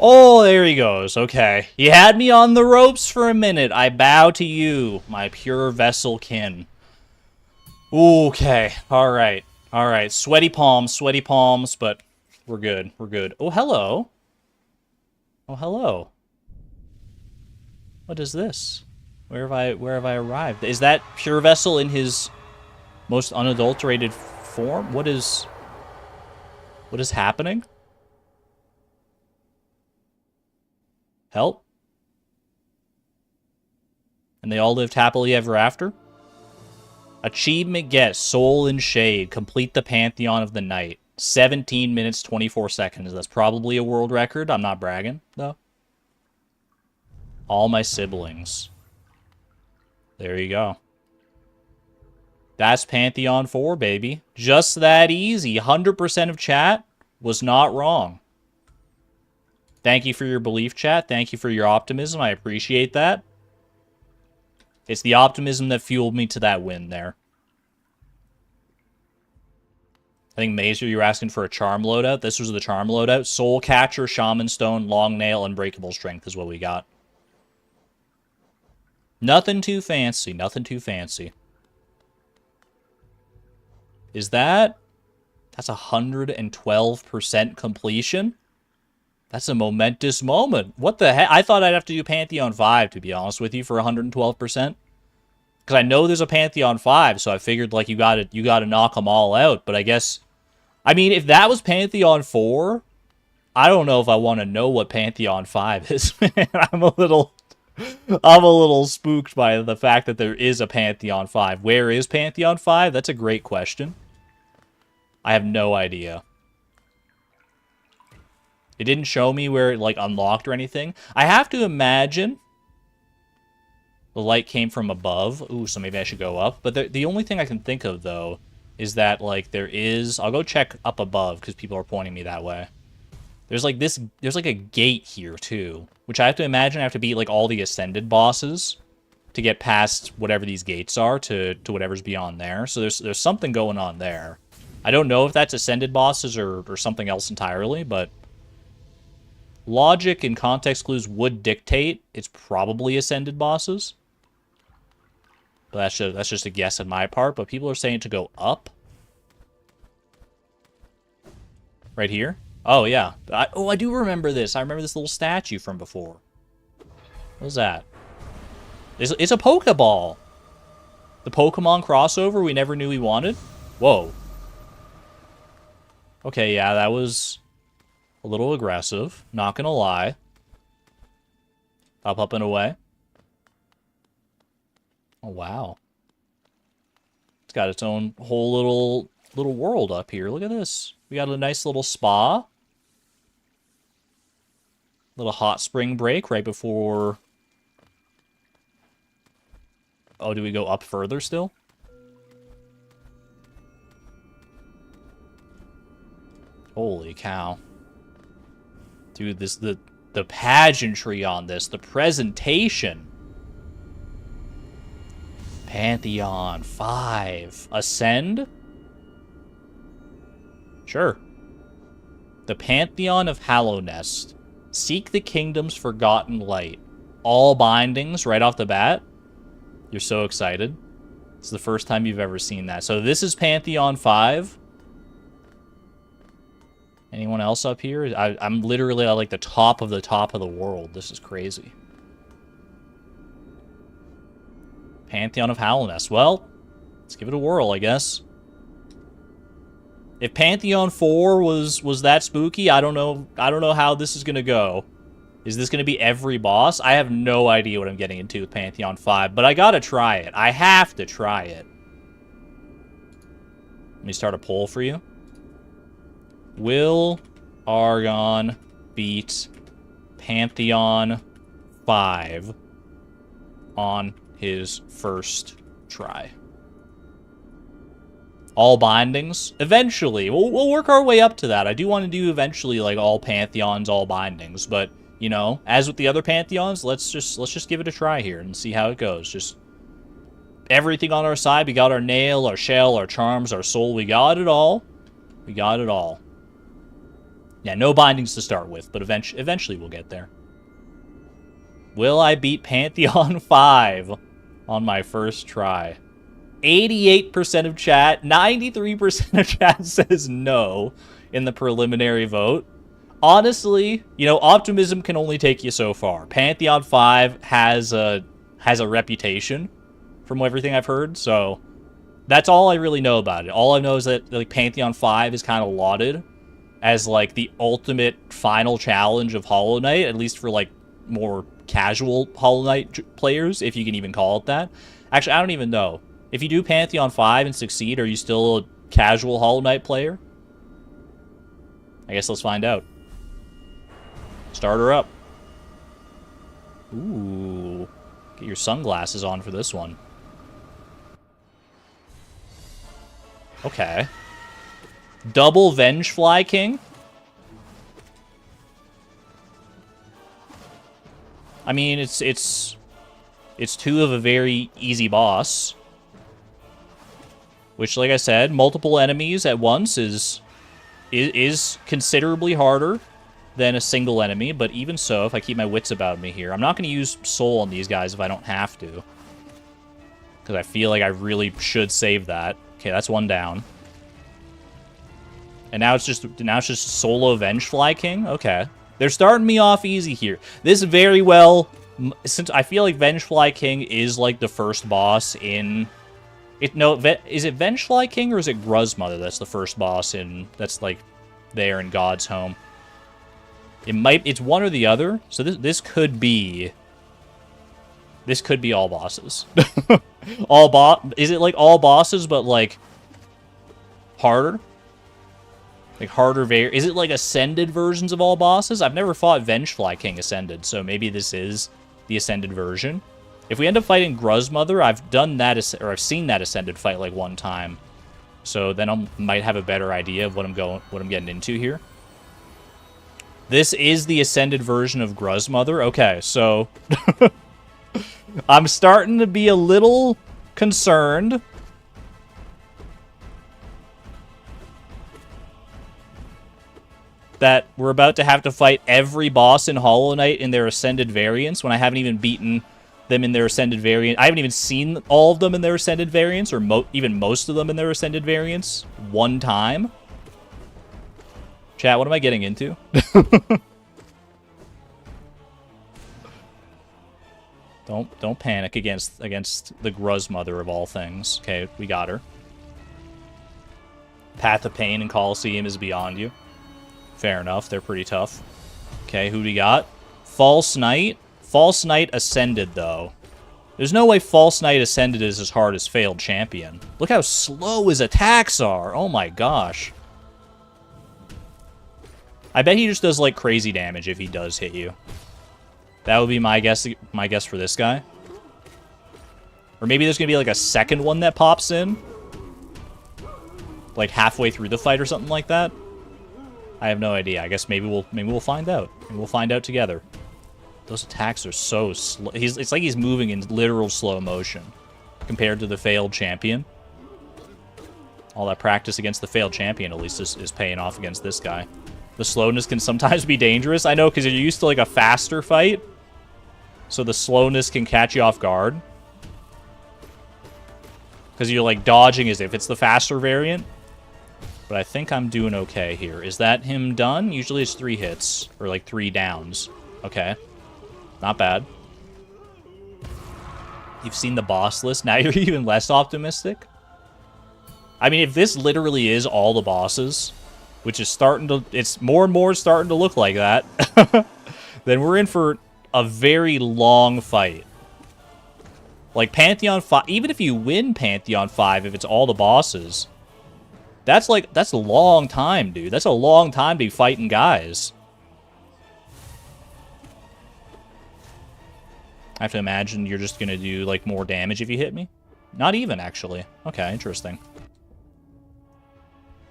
S1: Oh, there he goes. Okay. He had me on the ropes for a minute. I bow to you, my pure vessel kin. Okay. Alright. Alright. Sweaty palms, but we're good. We're good. Oh, hello. Oh, hello. What is this? Where have I arrived? Is that pure vessel in his most unadulterated form? What is happening? Help? And they all lived happily ever after? Achievement get Soul in Shade. Complete the Pantheon of the Night. 17 minutes, 24 seconds. That's probably a world record. I'm not bragging, though. All my siblings. There you go. That's Pantheon 4, baby. Just that easy. 100% of chat was not wrong. Thank you for your belief, chat. Thank you for your optimism. I appreciate that. It's the optimism that fueled me to that win there. I think, Mazer, you were asking for a charm loadout. This was the charm loadout. Soul Catcher, Shaman Stone, Long Nail, Unbreakable Strength is what we got. Nothing too fancy. Nothing too fancy. Is that... That's 112% completion? That's a momentous moment. What the heck? I thought I'd have to do Pantheon 5, to be honest with you, for 112%. Because I know there's a Pantheon 5, so I figured, like, you gotta knock them all out. But I guess... I mean, if that was Pantheon 4, I don't know if I want to know what Pantheon 5 is, man. I'm a little spooked by the fact that there is a Pantheon 5. Where is Pantheon 5? That's a great question. I have no idea. It didn't show me where it, like, unlocked or anything. I have to imagine the light came from above. Ooh, so maybe I should go up. But the only thing I can think of, though, is that, like, there is... I'll go check up above, because people are pointing me that way. There's, like, there's, like, a gate here, too. Which I have to imagine I have to beat, like, all the Ascended bosses to get past whatever these gates are to whatever's beyond there. So there's something going on there. I don't know if that's Ascended bosses or something else entirely, but... Logic and context clues would dictate it's probably Ascended bosses. But that's just a guess on my part. But people are saying to go up. Right here? Oh, yeah. I do remember this. I remember this little statue from before. What was that? It's a Pokeball. The Pokemon crossover we never knew we wanted. Whoa. Okay, yeah, that was... a little aggressive, not gonna lie. Up and away. Oh, wow. It's got its own whole little world up here. Look at this. We got a nice little spa. Little hot spring break right before... Oh, do we go up further still? Holy cow. Dude, the pageantry on this, the presentation. Pantheon 5. Ascend? Sure. The Pantheon of Hallownest. Seek the kingdom's forgotten light. All bindings right off the bat. You're so excited. It's the first time you've ever seen that. So this is Pantheon 5. Anyone else up here? I'm literally at, like, the top of the world. This is crazy. Pantheon of Hallownest. Well, Let's give it a whirl, I guess. If Pantheon 4 was that spooky, I don't know how this is gonna go. Is this gonna be every boss? I have no idea what I'm getting into with Pantheon 5, but I gotta try it. I have to try it. Let me start a poll for you. Will Argon beat Pantheon 5 on his first try? All bindings? Eventually. We'll work our way up to that. I do want to do eventually, like, all Pantheons, all bindings. But, you know, as with the other Pantheons, let's just give it a try here and see how it goes. Just everything on our side. We got our nail, our shell, our charms, our soul. We got it all. We got it all. Yeah, no bindings to start with, but eventually we'll get there. Will I beat Pantheon 5 on my first try? 88% of chat, 93% of chat says no in the preliminary vote. Honestly, you know, optimism can only take you so far. Pantheon 5 has a reputation from everything I've heard, so that's all I really know about it. All I know is that, like, Pantheon 5 is kind of lauded as, like, the ultimate final challenge of Hollow Knight, at least for, like, more casual Hollow Knight players, if you can even call it that. Actually, I don't even know. If you do Pantheon 5 and succeed, are you still a casual Hollow Knight player? I guess let's find out. Start her up. Ooh. Get your sunglasses on for this one. Okay. Double Vengefly King? I mean, it's two of a very easy boss. Which, like I said, multiple enemies at once is considerably harder than a single enemy, but even so, if I keep my wits about me here, I'm not going to use soul on these guys if I don't have to. Because I feel like I really should save that. Okay, that's one down. And now it's just solo Vengefly King? Okay. They're starting me off easy here. This very well, since I feel like Vengefly King is like the first boss in... is it Vengefly King or is it Gruzmother that's the first boss in... that's like there in God's home? It's one or the other. So this could be... this could be all bosses. Is it like all bosses but like harder? Like harder is it like ascended versions of all bosses? I've never fought Vengefly King ascended, so maybe this is the ascended version. If we end up fighting Gruzmother, I've done that, or I've seen that ascended fight like one time. So then I might have a better idea of what I'm getting into here. This is the ascended version of Gruzmother. Okay, so I'm starting to be a little concerned. That we're about to have to fight every boss in Hollow Knight in their ascended variants when I haven't even beaten them in their ascended variant. I haven't even seen all of them in their ascended variants, or even most of them in their ascended variants one time. Chat, what am I getting into? Don't panic against the Gruzmother of all things. Okay, we got her. Path of Pain and Colosseum is beyond you. Fair enough, they're pretty tough. Okay, who do we got? False Knight. False Knight Ascended, though. There's no way False Knight Ascended is as hard as Failed Champion. Look how slow his attacks are. Oh my gosh. I bet he just does, like, crazy damage if he does hit you. That would be my guess for this guy. Or maybe there's gonna be, like, a second one that pops in. Like, halfway through the fight or something like that. I have no idea. I guess maybe we'll find out. Maybe we'll find out together. Those attacks are so slow. It's like he's moving in literal slow motion compared to the Failed Champion. All that practice against the Failed Champion at least is paying off against this guy. The slowness can sometimes be dangerous. I know, because you're used to like a faster fight. So the slowness can catch you off guard. Because you're like dodging as if it's the faster variant. But I think I'm doing okay here. Is that him done? Usually it's 3 hits. Or like 3 downs. Okay. Not bad. You've seen the boss list. Now you're even less optimistic? I mean, if this literally is all the bosses, which is starting to, it's more and more starting to look like that, then we're in for a very long fight. Like, Pantheon 5, even if you win Pantheon 5, if it's all the bosses, that's a long time, dude. That's a long time to be fighting guys. I have to imagine you're just gonna do, like, more damage if you hit me. Not even, actually. Okay, interesting.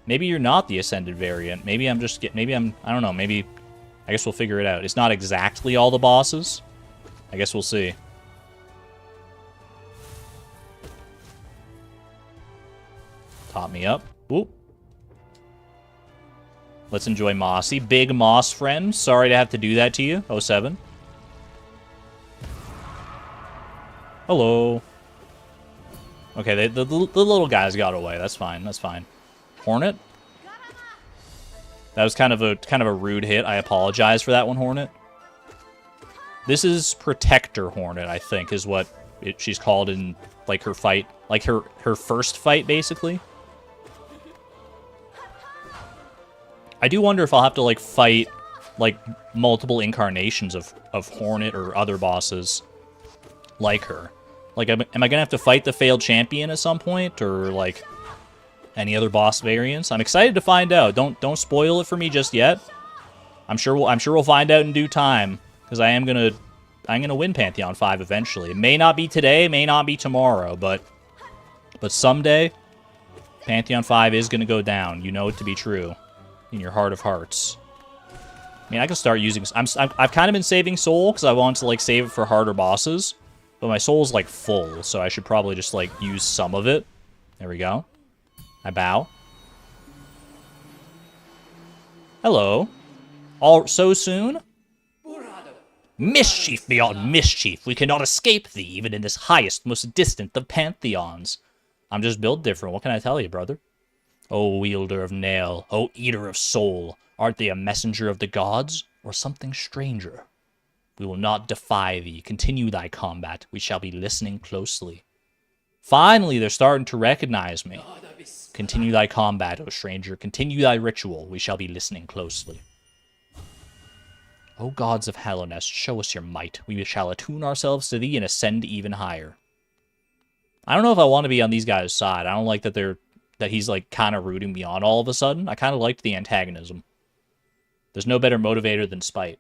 S1: Maybe you're not the Ascended variant. Maybe I'm just I don't know, maybe, I guess we'll figure it out. It's not exactly all the bosses. I guess we'll see. Top me up. Ooh. Let's enjoy Mossy. Big Moss friend. Sorry to have to do that to you, 07. Hello. Okay, the little guys got away. That's fine. That's fine. Hornet? That was kind of a rude hit. I apologize for that one, Hornet. This is Protector Hornet, I think, is what she's called in, like, her fight. Like, her first fight, basically. I do wonder if I'll have to, like, fight, like, multiple incarnations of Hornet or other bosses like her. Like, am I gonna have to fight the failed champion at some point, or, like, any other boss variants? I'm excited to find out. Don't spoil it for me just yet. I'm sure we'll find out in due time, because I'm gonna win Pantheon 5 eventually. It may not be today, it may not be tomorrow, but someday Pantheon 5 is gonna go down. You know it to be true in your heart of hearts. I mean, I can start using. I've kind of been saving soul because I want to, like, save it for harder bosses. But my soul's, like, full, so I should probably just, like, use some of it. There we go. I bow. Hello. All so soon? Mischief beyond mischief. We cannot escape thee, even in this highest, most distant of pantheons. I'm just built different. What can I tell you, brother? O wielder of nail, O eater of soul, art thee a messenger of the gods, or something stranger? We will not defy thee. Continue thy combat. We shall be listening closely. Finally, they're starting to recognize me. Continue thy combat, O stranger. Continue thy ritual. We shall be listening closely. O gods of Hallownest, show us your might. We shall attune ourselves to thee and ascend even higher. I don't know if I want to be on these guys' side. I don't like that he's, like, kind of rooting me on all of a sudden. I kind of liked the antagonism. There's no better motivator than spite.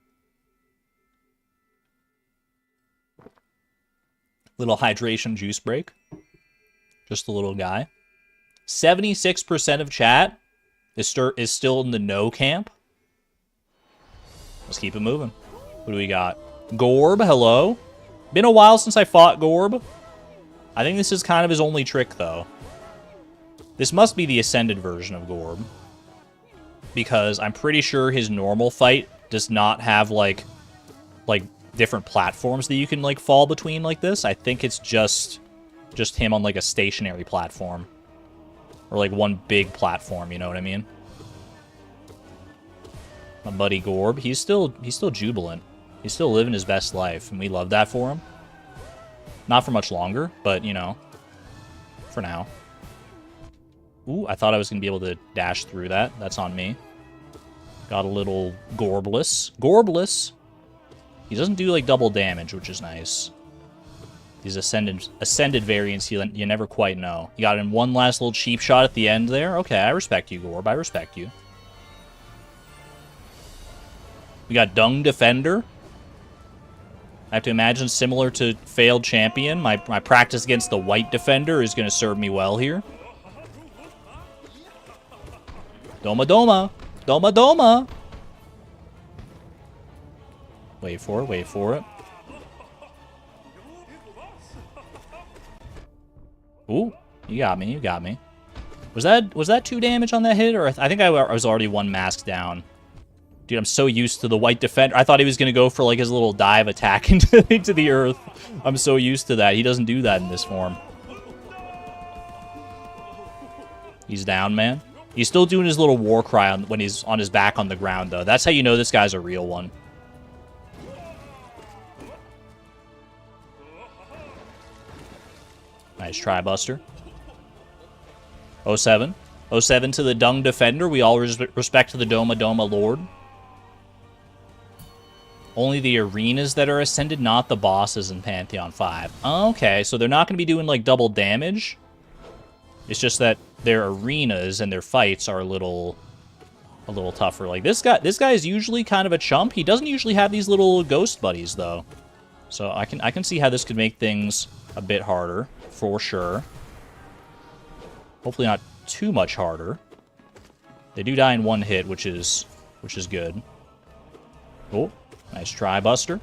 S1: Little hydration juice break. Just a little guy. 76% of chat is still in the no camp. Let's keep it moving. What do we got? Gorb, hello. Been a while since I fought Gorb. I think this is kind of his only trick, though. This must be the Ascended version of Gorb. Because I'm pretty sure his normal fight does not have, like different platforms that you can, like, fall between like this. I think it's just him on, like, a stationary platform. Or, like, one big platform, you know what I mean? My buddy Gorb, he's still jubilant. He's still living his best life, and we love that for him. Not for much longer, but, you know, for now. Ooh, I thought I was going to be able to dash through that. That's on me. Got a little Gorbless. Gorbless! He doesn't do, like, double damage, which is nice. These ascended variants, you never quite know. You got in one last little cheap shot at the end there. Okay, I respect you, Gorb. I respect you. We got Dung Defender. I have to imagine similar to Failed Champion. My practice against the White Defender is going to serve me well here. Doma Doma! Doma Doma! Wait for it, wait for it. Ooh, you got me, you got me. Was that 2 damage on that hit, or I think I was already 1 mask down? Dude, I'm so used to the White Defender. I thought he was gonna go for, like, his little dive attack into the earth. I'm so used to that. He doesn't do that in this form. He's down, man. He's still doing his little war cry when he's on his back on the ground, though. That's how you know this guy's a real one. Nice try, Buster. 07. 07 to the Dung Defender. We all respect the Doma Doma Lord. Only the arenas that are ascended, not the bosses in Pantheon 5. Okay, so they're not going to be doing, like, double damage. It's just that their arenas and their fights are a little tougher. Like, this guy is usually kind of a chump. He doesn't usually have these little ghost buddies, though. So I can see how this could make things a bit harder, for sure. Hopefully not too much harder. They do die in one hit, which is good. Oh. Nice try, Buster.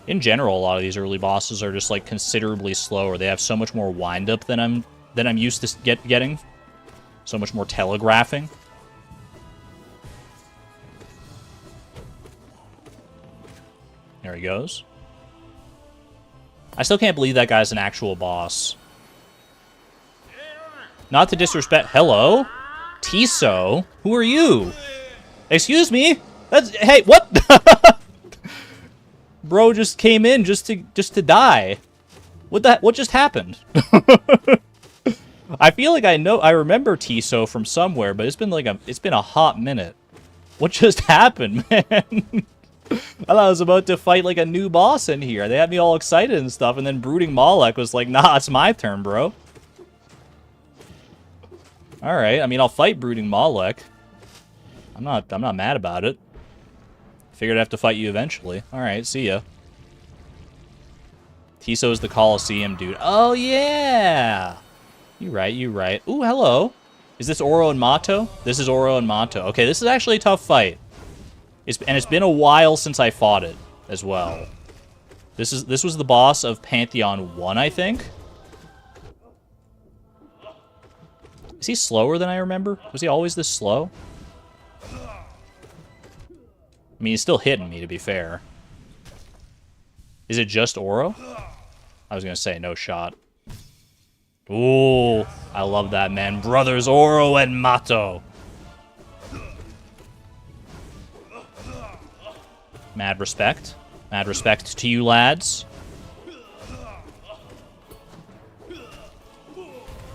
S1: In general, a lot of these early bosses are just like considerably slower. They have so much more wind-up than I'm used to getting. So much more telegraphing. There he goes. I still can't believe that guy's an actual boss. Not to disrespect... Hello? Tiso? Who are you? Excuse me? Hey, what? Bro just came in just to die. What just happened? I feel like I remember Tiso from somewhere, but it's been a hot minute. What just happened, man? I thought I was about to fight like a new boss in here. They had me all excited and stuff, and then Brooding Malek was like, "Nah, it's my turn, bro." Alright, I mean, I'll fight Brooding Malek. I'm not mad about it. Figured I'd have to fight you eventually. Alright, see ya. Tiso's the Colosseum dude. Oh, yeah! You right. Ooh, hello. Is this Oro and Mato? This is Oro and Mato. Okay, this is actually a tough fight. And it's been a while since I fought it, as well. This was the boss of Pantheon 1, I think? Is he slower than I remember? Was he always this slow? I mean, he's still hitting me, to be fair. Is it just Oro? I was going to say, no shot. Ooh, I love that, man. Brothers Oro and Mato. Mad respect. Mad respect to you, lads.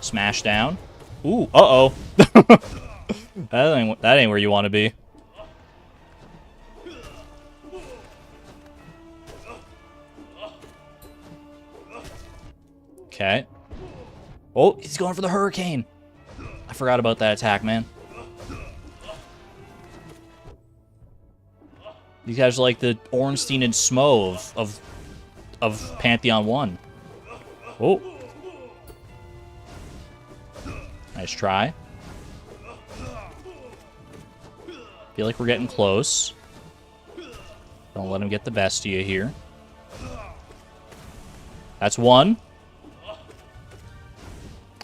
S1: Smash down. Ooh, uh-oh. that ain't where you want to be. Okay. Oh, he's going for the hurricane. I forgot about that attack, man. These guys are like the Ornstein and Smo of Pantheon 1. Oh. Nice try. Feel like we're getting close. Don't let him get the best of you here. That's one.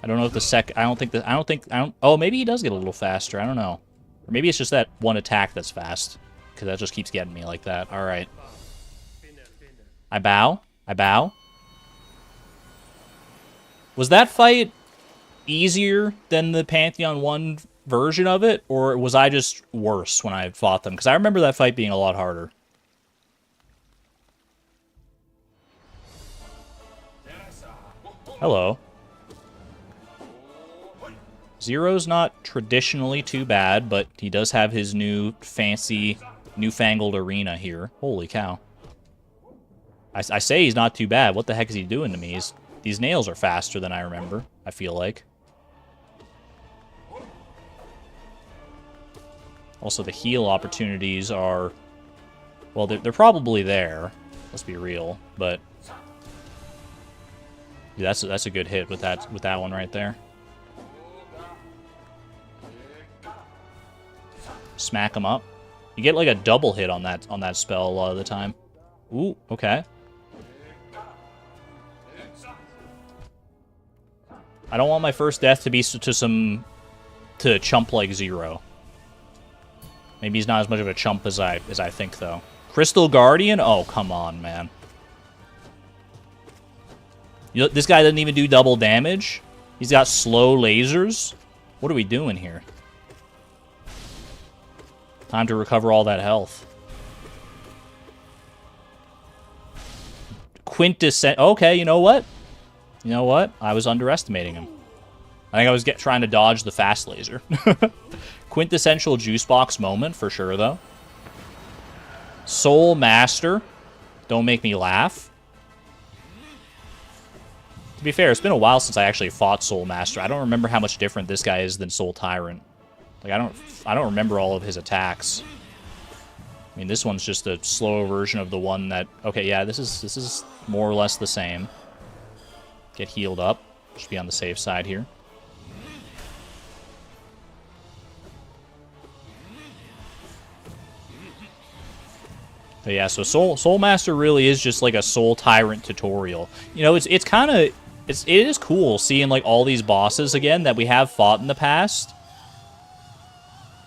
S1: I don't know if the oh, maybe he does get a little faster. I don't know. Or maybe it's just that one attack that's fast. Because that just keeps getting me like that. Alright. I bow. I bow. Was that fight easier than the Pantheon 1 version of it? Or was I just worse when I fought them? Because I remember that fight being a lot harder. Hello. Zero's not traditionally too bad, but he does have his new fancy, newfangled arena here. Holy cow. I say he's not too bad. What the heck is he doing to me? These nails are faster than I remember, I feel like. Also, the heal opportunities are... Well, they're probably there. Let's be real, but... Yeah, that's a good hit with that one right there. Smack him up. You get like a double hit on that spell a lot of the time. Ooh, okay. I don't want my first death to be to chump like Zero. Maybe he's not as much of a chump as I think though. Crystal Guardian? Oh, come on, man. You know, this guy doesn't even do double damage. He's got slow lasers. What are we doing here? Time to recover all that health. Quintessent. Okay, you know what? You know what? I was underestimating him. I think I was trying to dodge the fast laser. Quintessential juice box moment for sure, though. Soul Master. Don't make me laugh. To be fair, it's been a while since I actually fought Soul Master. I don't remember how much different this guy is than Soul Tyrant. Like, I don't remember all of his attacks. I mean, this one's just a slower version of the one that... Okay, yeah, this is more or less the same. Get healed up. Should be on the safe side here. But yeah, so Soul Master really is just like a Soul Tyrant tutorial. You know, it's kind of... It is cool seeing like all these bosses again that we have fought in the past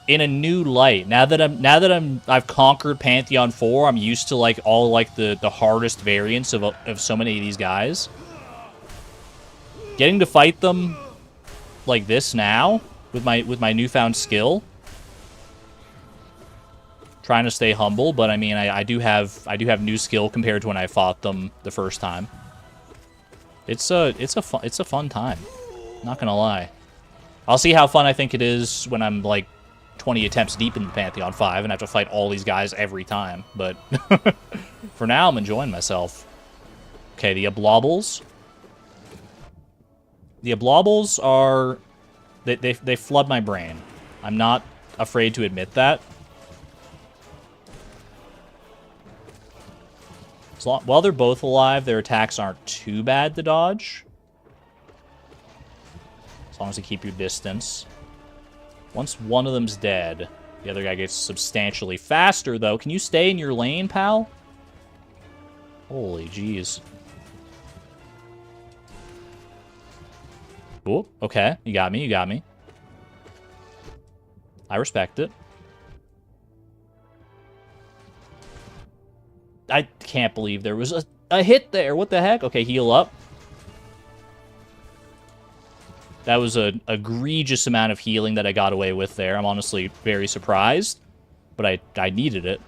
S1: in a new light. Now that I've conquered Pantheon 4, I'm used to like all like the hardest variants of so many of these guys. Getting to fight them like this now with my newfound skill. Trying to stay humble, but I mean I do have new skill compared to when I fought them the first time. It's a fun time. Not gonna lie. I'll see how fun I think it is when I'm like 20 attempts deep in the Pantheon 5 and have to fight all these guys every time. But for now, I'm enjoying myself. Okay, the Oblobbles. The Oblobbles are... They flood my brain. I'm not afraid to admit that. While they're both alive, their attacks aren't too bad to dodge. As long as you keep your distance. Once one of them's dead, the other guy gets substantially faster, though. Can you stay in your lane, pal? Holy jeez. Oh, okay. You got me, you got me. I respect it. I can't believe there was a hit there. What the heck? Okay, heal up. That was an egregious amount of healing that I got away with there. I'm honestly very surprised. But I needed it.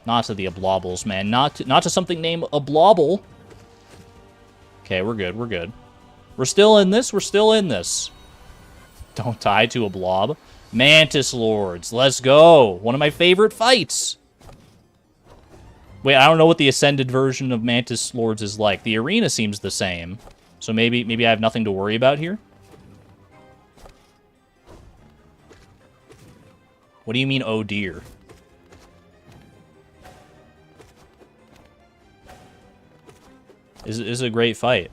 S1: Not to the Oblobbles, man. Not to something named Oblobble. Okay, we're good, we're good. We're still in this, we're still in this. Don't die to a blob. Mantis Lords, let's go. One of my favorite fights. Wait, I don't know what the Ascended version of Mantis Lords is like. The arena seems the same. So maybe I have nothing to worry about here? What do you mean, oh dear? This is a great fight.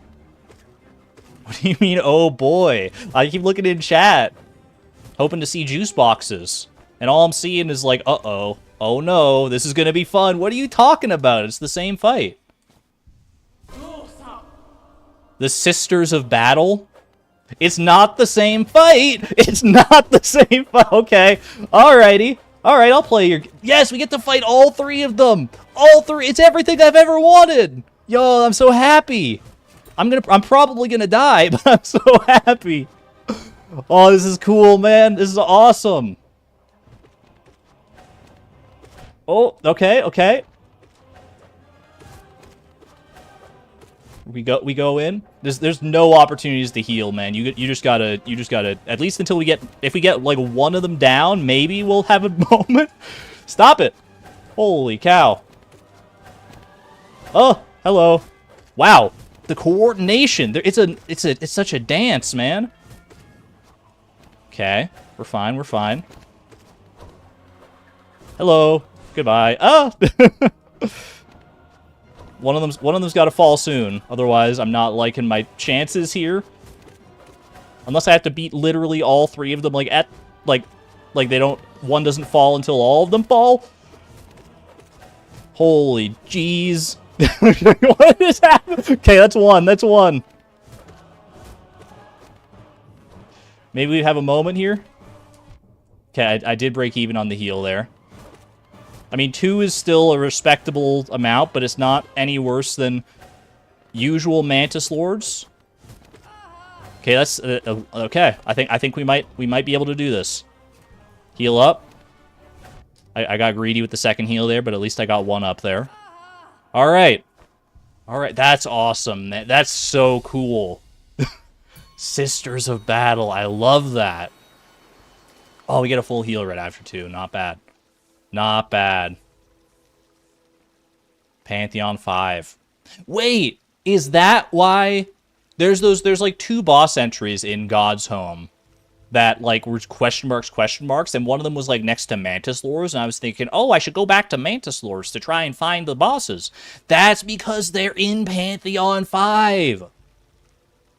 S1: What do you mean, oh boy? I keep looking in chat, hoping to see juice boxes. And all I'm seeing is like, uh-oh. Oh no, this is gonna be fun. What are you talking about? It's the same fight. The Sisters of Battle? It's not the same fight! It's not the same fight! Okay, alrighty. Alright, I'll play your... Yes, we get to fight all three of them! All three! It's everything I've ever wanted! Yo, I'm so happy! I'm probably gonna die, but I'm so happy! Oh, this is cool, man! This is awesome! Oh, okay, okay. We go in. There's no opportunities to heal, man. You just gotta at least until we get, if we get like one of them down, maybe we'll have a moment. Stop it. Holy cow. Oh, hello. Wow. The coordination. It's such a dance, man. Okay. We're fine, we're fine. Hello. Goodbye. Ah! One of them's got to fall soon. Otherwise, I'm not liking my chances here. Unless I have to beat literally all three of them, like they don't. One doesn't fall until all of them fall. Holy jeez! What is happening? Okay, that's one. That's one. Maybe we have a moment here. Okay, I did break even on the heal there. I mean, 2 is still a respectable amount, but it's not any worse than usual Mantis Lords. Okay, that's okay. I think we might be able to do this. Heal up. I got greedy with the second heal there, but at least I got one up there. All right. All right, that's awesome. That's so cool. Sisters of Battle. I love that. Oh, we get a full heal right after, too. Not bad. Not bad. Pantheon 5. Wait, is that why there's like 2 boss entries in God's Home that like were question marks, and one of them was like next to Mantis Lures, and I was thinking, oh, I should go back to Mantis Lures to try and find the bosses. That's because they're in Pantheon 5.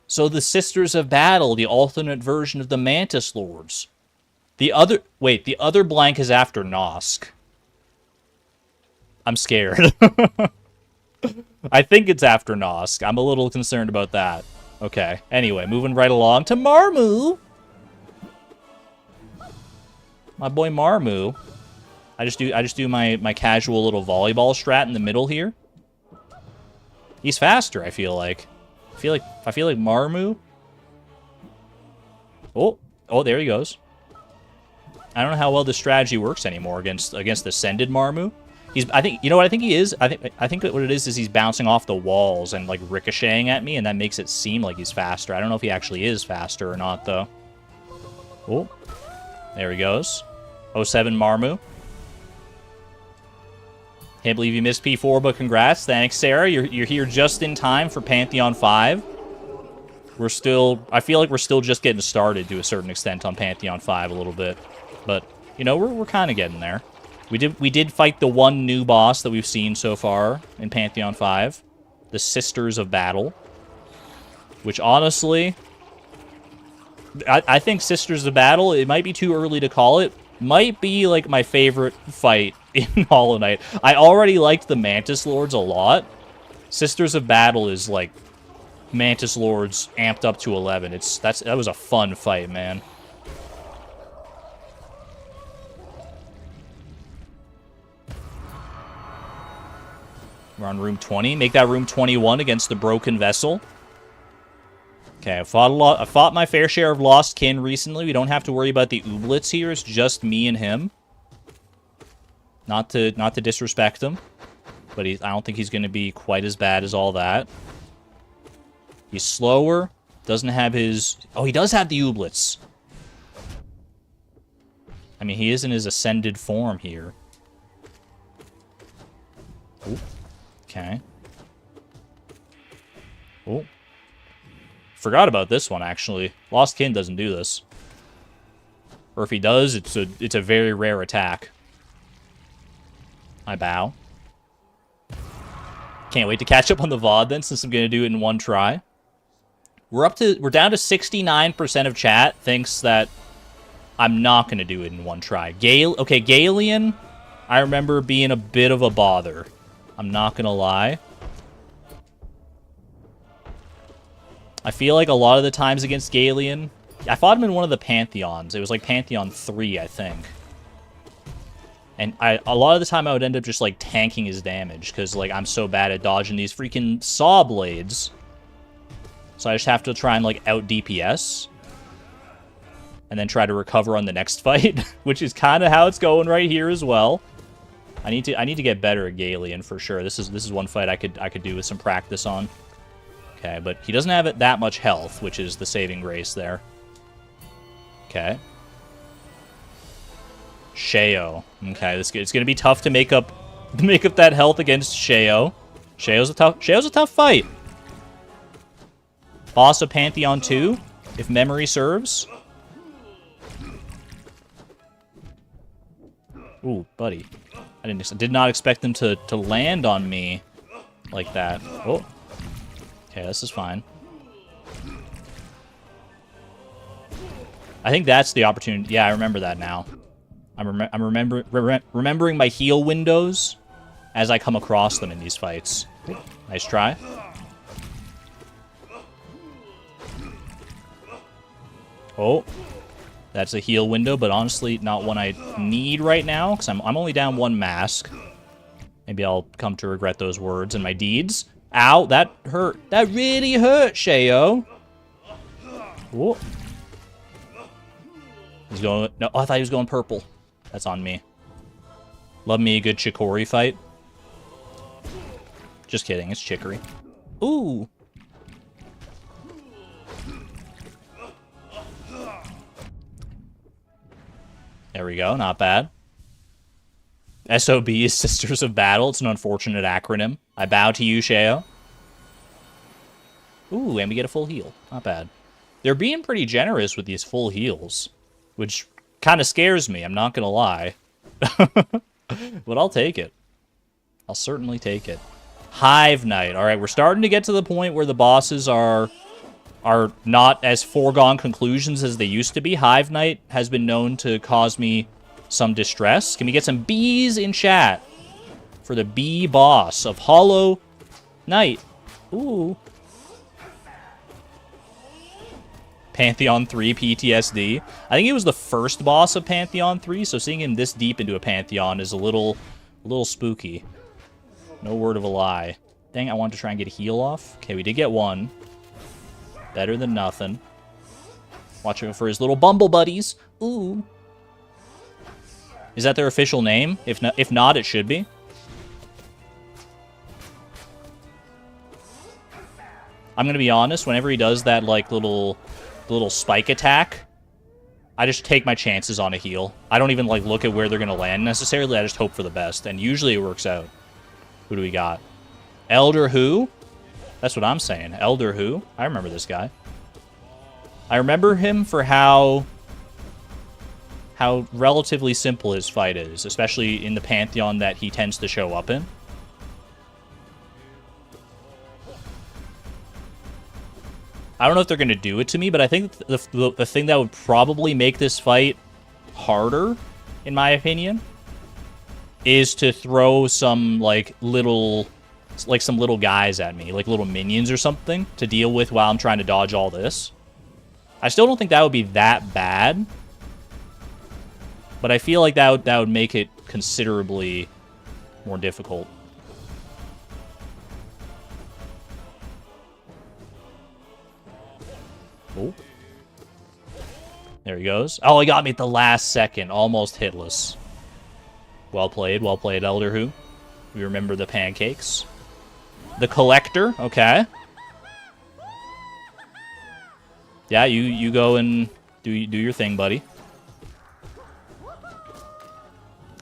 S1: So the Sisters of Battle, the alternate version of the Mantis Lords. The other blank is after Nosk. I'm scared. I think it's after Nosk. I'm a little concerned about that. Okay. Anyway, moving right along to Marmu. My boy Marmu. I just do my casual little volleyball strat in the middle here. He's faster, I feel like. I feel like Marmu. Oh, there he goes. I don't know how well this strategy works anymore against Ascended Marmu. I think he is. I think what it is he's bouncing off the walls and like ricocheting at me, and that makes it seem like he's faster. I don't know if he actually is faster or not, though. Oh, there he goes. 07 Marmu. Can't believe you missed P4, but congrats. Thanks, Sarah. You're here just in time for Pantheon 5. I feel like we're still just getting started to a certain extent on Pantheon 5 a little bit. But, you know, we're kind of getting there. We did fight the one new boss that we've seen so far in Pantheon 5. The Sisters of Battle. Which, honestly, I think Sisters of Battle, it might be too early to call it, might be, like, my favorite fight in Hollow Knight. I already liked the Mantis Lords a lot. Sisters of Battle is, like, Mantis Lords amped up to 11. That was a fun fight, man. We're on room 20. Make that room 21 against the Broken Vessel. Okay, I fought my fair share of Lost Kin recently. We don't have to worry about the Ooblets here. It's just me and him. Not to disrespect him, but I don't think he's going to be quite as bad as all that. He's slower. Doesn't have his... Oh, he does have the Ooblets. I mean, he is in his ascended form here. Ooh. Okay. Oh. Forgot about this one, actually. Lost Kin doesn't do this. Or if he does, it's a very rare attack. I bow. Can't wait to catch up on the VOD then, since I'm going to do it in one try. We're down to 69% of chat thinks that I'm not going to do it in one try. Okay, Galeon, I remember being a bit of a bother. I'm not gonna lie. I feel like a lot of the times against Galeon, I fought him in one of the Pantheons. It was like Pantheon 3, I think. And a lot of the time I would end up just like tanking his damage because like I'm so bad at dodging these freaking saw blades. So I just have to try and like out DPS. And then try to recover on the next fight, which is kind of how it's going right here as well. I need to get better at Galeon for sure. This is one fight I could do with some practice on. Okay, but he doesn't have that much health, which is the saving grace there. Okay. Sheo. Okay, it's gonna be tough to make up that health against Sheo. Sheo's a tough fight. Boss of Pantheon 2, if memory serves. Ooh, buddy. I did not expect them to land on me like that. Oh. Okay, this is fine. I think that's the opportunity. Yeah, I remember that now. I'm remembering my heal windows as I come across them in these fights. Nice try. Oh. That's a heal window, but honestly, not one I need right now, because I'm only down one mask. Maybe I'll come to regret those words and my deeds. Ow, that hurt. That really hurt, Sheo. Whoa. He's going... No, I thought he was going purple. That's on me. Love me a good Chicory fight. Just kidding, it's Chicory. Ooh. There we go, not bad. SOB is Sisters of Battle. It's an unfortunate acronym. I bow to you, Sheo. Ooh, and we get a full heal. Not bad. They're being pretty generous with these full heals, which kind of scares me, I'm not gonna lie. But I'll take it. I'll certainly take it. Hive Knight. Alright, we're starting to get to the point where the bosses are not as foregone conclusions as they used to be. Hive Knight has been known to cause me some distress. Can we get some bees in chat for the bee boss of Hollow Knight? Ooh. Pantheon 3 PTSD. I think he was the first boss of Pantheon 3, so seeing him this deep into a Pantheon is a little spooky. No word of a lie. Dang, I wanted to try and get a heal off. Okay, we did get one. Better than nothing. Watching for his little bumble buddies. Ooh. Is that their official name? If not, it should be. I'm gonna be honest, whenever he does that, like, little spike attack, I just take my chances on a heal. I don't even, like, look at where they're gonna land necessarily, I just hope for the best, and usually it works out. Who do we got? Elder who? That's what I'm saying. Elder who? I remember this guy. I remember him for how relatively simple his fight is, especially in the Pantheon that he tends to show up in. I don't know if they're going to do it to me, but I think the thing that would probably make this fight harder, in my opinion, is to throw some, like, some little guys at me, like little minions or something, to deal with while I'm trying to dodge all this. I still don't think that would be that bad, but I feel like that would make it considerably more difficult. Oh. There he goes. Oh, he got me at the last second. Almost hitless. Well played, Elder Who. We remember the pancakes. The Collector, okay. Yeah, you go and do your thing, buddy.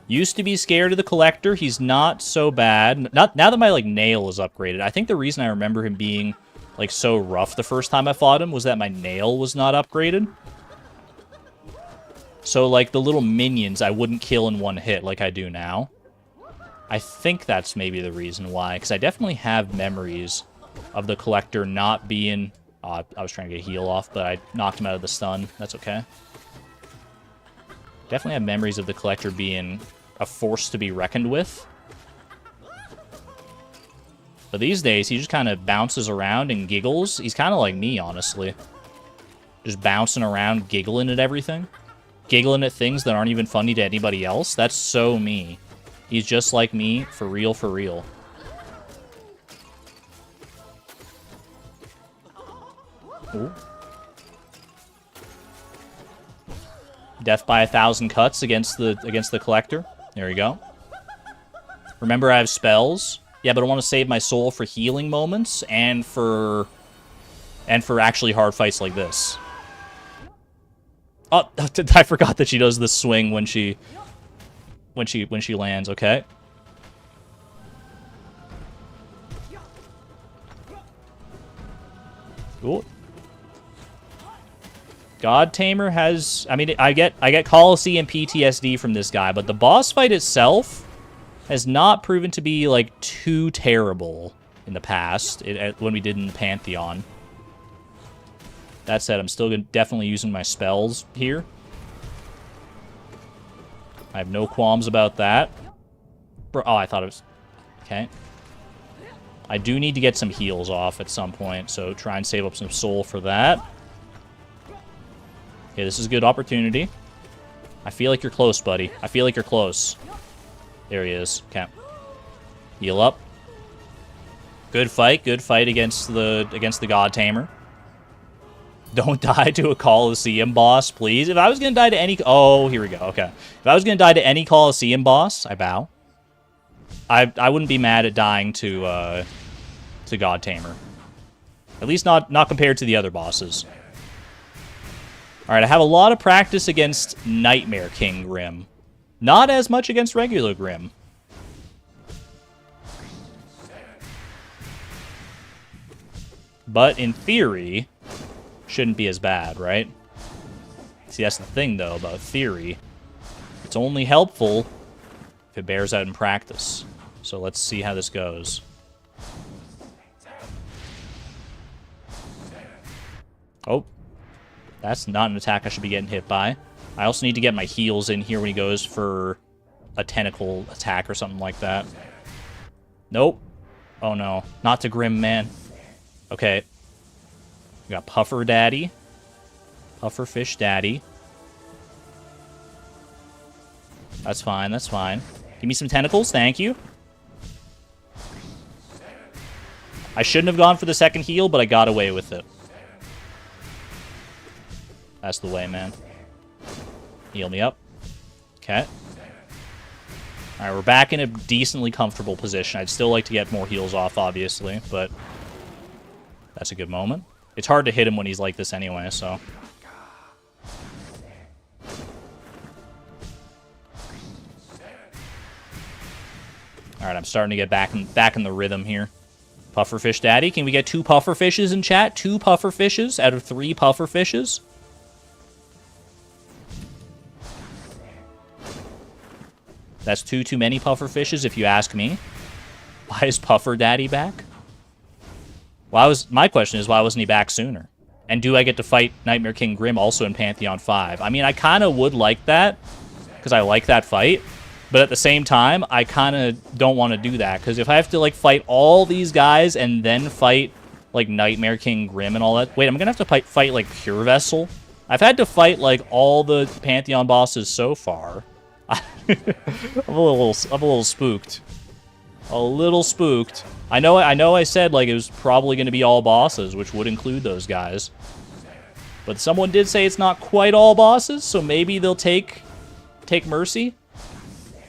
S1: Used to be scared of the Collector. He's not so bad. Now that my, like, nail is upgraded. I think the reason I remember him being, like, so rough the first time I fought him was that my nail was not upgraded. So, like, the little minions I wouldn't kill in one hit like I do now. I think that's maybe the reason why, because I definitely have memories of the Collector not being... I was trying to get a heal off, but I knocked him out of the stun. That's okay. Definitely have memories of the Collector being a force to be reckoned with. But these days, he just kind of bounces around and giggles. He's kind of like me, honestly. Just bouncing around, giggling at everything. Giggling at things that aren't even funny to anybody else. That's so me. He's just like me, for real, for real. Ooh. Death by 1,000 cuts against the Collector. There we go. Remember, I have spells. Yeah, but I want to save my soul for healing moments and for actually hard fights like this. Oh, I forgot that she does the swing when she lands. Okay. Cool. God Tamer has... I mean, I get Colosseum PTSD from this guy, but the boss fight itself has not proven to be, like, too terrible in the past, when we did in the Pantheon. That said, I'm still definitely using my spells here. I have no qualms about that. Oh, I thought it was... Okay. I do need to get some heals off at some point, so try and save up some soul for that. Okay, this is a good opportunity. I feel like you're close, buddy. I feel like you're close. There he is. Okay. Heal up. Good fight against the God Tamer. Don't die to a Colosseum boss, please. If I was gonna die to any... Oh, here we go. Okay. If I was gonna die to any Colosseum boss, I bow. I wouldn't be mad at dying to God Tamer. At least not compared to the other bosses. Alright, I have a lot of practice against Nightmare King Grim. Not as much against regular Grim. But in theory, shouldn't be as bad, right? See, that's the thing, though, about theory. It's only helpful if it bears out in practice. So let's see how this goes. Oh. That's not an attack I should be getting hit by. I also need to get my heals in here when he goes for a tentacle attack or something like that. Nope. Oh, no. Not to Grim, man. Okay. We got Puffer Daddy. Puffer Fish Daddy. That's fine, that's fine. Give me some tentacles, thank you. I shouldn't have gone for the second heal, but I got away with it. That's the way, man. Heal me up. Okay. Alright, we're back in a decently comfortable position. I'd still like to get more heals off, obviously, but that's a good moment. It's hard to hit him when he's like this anyway, so. Alright, I'm starting to get back in the rhythm here. Pufferfish Daddy. Can we get 2 pufferfishes in chat? 2 pufferfishes out of 3 pufferfishes? That's too many pufferfishes, if you ask me. Why is Puffer Daddy back? My question is, why wasn't he back sooner? And do I get to fight Nightmare King Grim also in Pantheon 5? I mean, I kind of would like that, because I like that fight. But at the same time, I kind of don't want to do that, because if I have to, like, fight all these guys and then fight, like, Nightmare King Grim and all that... Wait, I'm going to have to fight, like, Pure Vessel? I've had to fight, like, all the Pantheon bosses so far. I'm a little spooked. A little spooked. I know I said, like, it was probably going to be all bosses, which would include those guys. But someone did say it's not quite all bosses, so maybe they'll take mercy.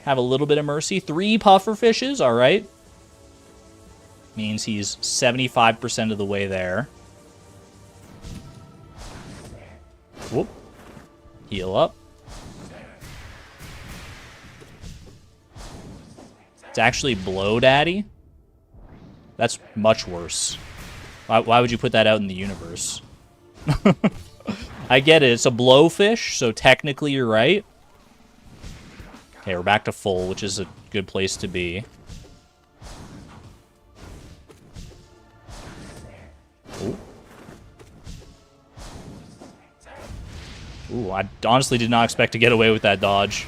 S1: Have a little bit of mercy. 3 pufferfishes, alright. Means he's 75% of the way there. Whoop. Heal up. It's actually Blow Daddy. That's much worse. Why would you put that out in the universe? I get it. It's a blowfish, so technically you're right. Okay, we're back to full, which is a good place to be. Ooh. Ooh, I honestly did not expect to get away with that dodge.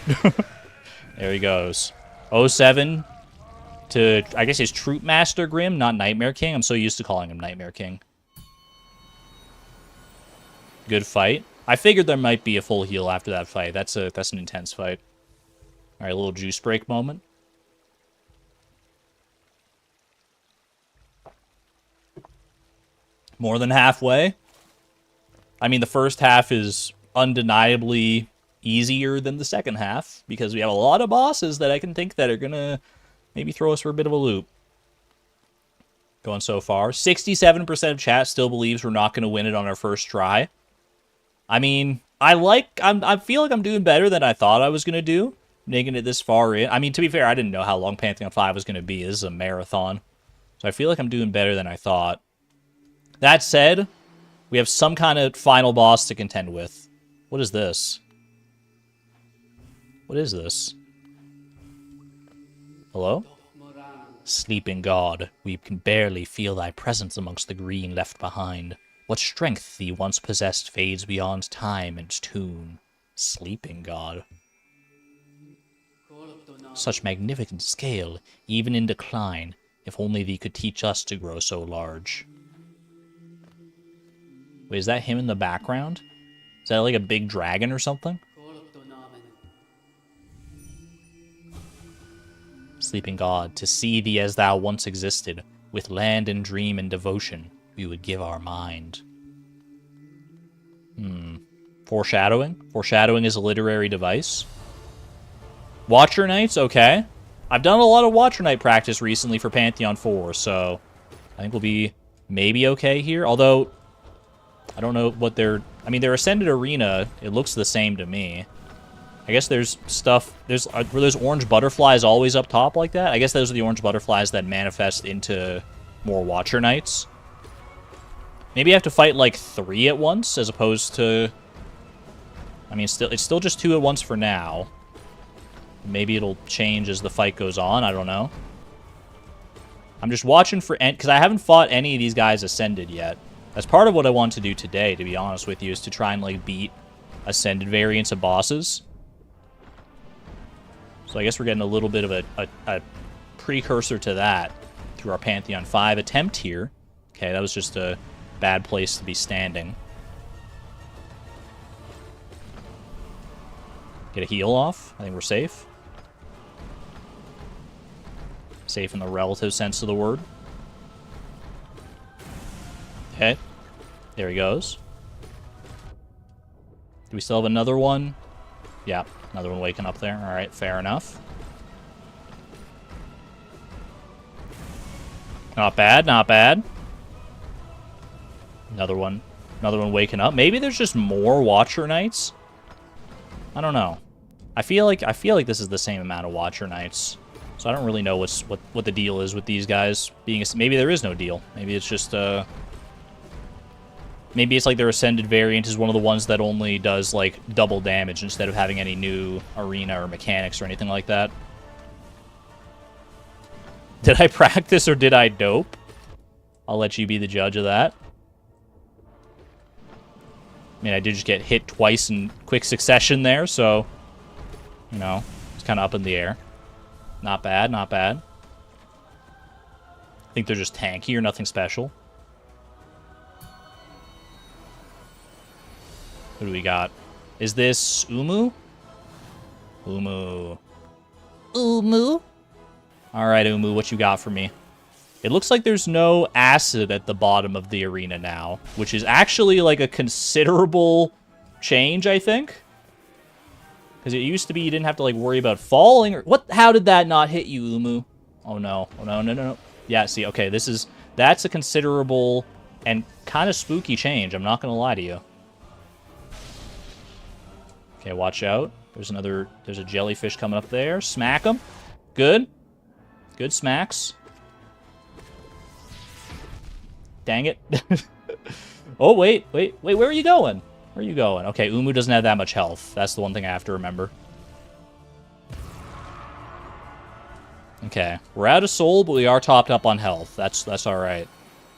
S1: There he goes. 07 to, I guess he's Troop Master Grim, not Nightmare King. I'm so used to calling him Nightmare King. Good fight. I figured there might be a full heal after that fight. That's an intense fight. Alright, a little juice break moment. More than halfway. I mean, the first half is undeniably easier than the second half, because we have a lot of bosses that I can think that are gonna maybe throw us for a bit of a loop. Going so far. 67% of chat still believes we're not gonna win it on our first try. I mean, I feel like I'm doing better than I thought I was gonna do, making it this far in. I mean, to be fair, I didn't know how long Pantheon 5 was gonna be. This is a marathon. So I feel like I'm doing better than I thought. That said, we have some kind of final boss to contend with. What is this? What is this? Hello? Sleeping God, we can barely feel thy presence amongst the green left behind. What strength thee once possessed fades beyond time and tune. Sleeping God. Such magnificent scale, even in decline, if only thee could teach us to grow so large. Wait, is that him in the background? Is that like a big dragon or something? Sleeping God, to see thee as thou once existed, with land and dream and devotion, we would give our mind. Foreshadowing? Foreshadowing is a literary device. Watcher Knights? Okay. I've done a lot of Watcher Knight practice recently for Pantheon 4, so I think we'll be maybe okay here. Although, I don't know what they're... I mean, their Ascended Arena, it looks the same to me. I guess there's stuff... Were those orange butterflies always up top like that? I guess those are the orange butterflies that manifest into more Watcher Knights. Maybe I have to fight, like, 3 at once, as opposed to... I mean, it's still just 2 at once for now. Maybe it'll change as the fight goes on. I don't know. I'm just watching for... Because I haven't fought any of these guys Ascended yet. That's part of what I want to do today, to be honest with you, is to try and, like, beat Ascended variants of bosses. So I guess we're getting a little bit of a precursor to that through our Pantheon 5 attempt here. Okay, that was just a bad place to be standing. Get a heal off. I think we're safe. Safe in the relative sense of the word. Okay. There he goes. Do we still have another one? Yeah, another one waking up there. Alright, fair enough. Not bad, not bad. Another one waking up. Maybe there's just more Watcher Knights? I don't know. I feel like this is the same amount of Watcher Knights. So I don't really know what the deal is with these guys being... Maybe there is no deal. Maybe it's just, maybe it's like their Ascended variant is one of the ones that only does, like, double damage instead of having any new arena or mechanics or anything like that. Did I practice or did I dope? I'll let you be the judge of that. I mean, I did just get hit twice in quick succession there, so... You know, it's kind of up in the air. Not bad, not bad. I think they're just tanky or nothing special. Who do we got? Is this Umu? Umu. Umu? Alright, Umu, what you got for me? It looks like there's no acid at the bottom of the arena now, which is actually like a considerable change, I think. Because it used to be you didn't have to, like, worry about falling or... What? How did that not hit you, Umu? Oh, no. Oh, no, no, no, no. Yeah, see, okay, that's a considerable and kind of spooky change. I'm not going to lie to you. Okay, watch out. There's a jellyfish coming up there. Smack him. Good. Good smacks. Dang it. Oh, wait. Where are you going? Where are you going? Okay, Umu doesn't have that much health. That's the one thing I have to remember. Okay, we're out of soul, but we are topped up on health. That's all right.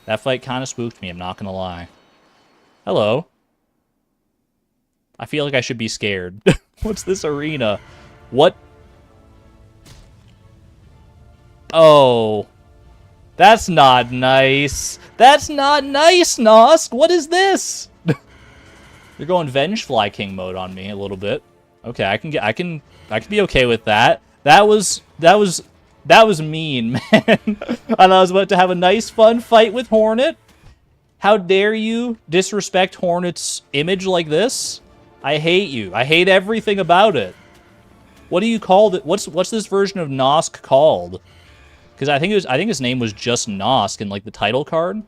S1: That fight kind of spooked me, I'm not gonna lie. Hello. I feel like I should be scared. What's this arena? What? Oh. That's not nice. That's not nice, Nosk. What is this? You're going Vengefly King mode on me a little bit. Okay, I can be okay with that. That was mean, man. And I was about to have a nice fun fight with Hornet. How dare you disrespect Hornet's image like this? I hate you. I hate everything about it. What do you call it? What's this version of Nosk called? Because I think his name was just Nosk in like the title card.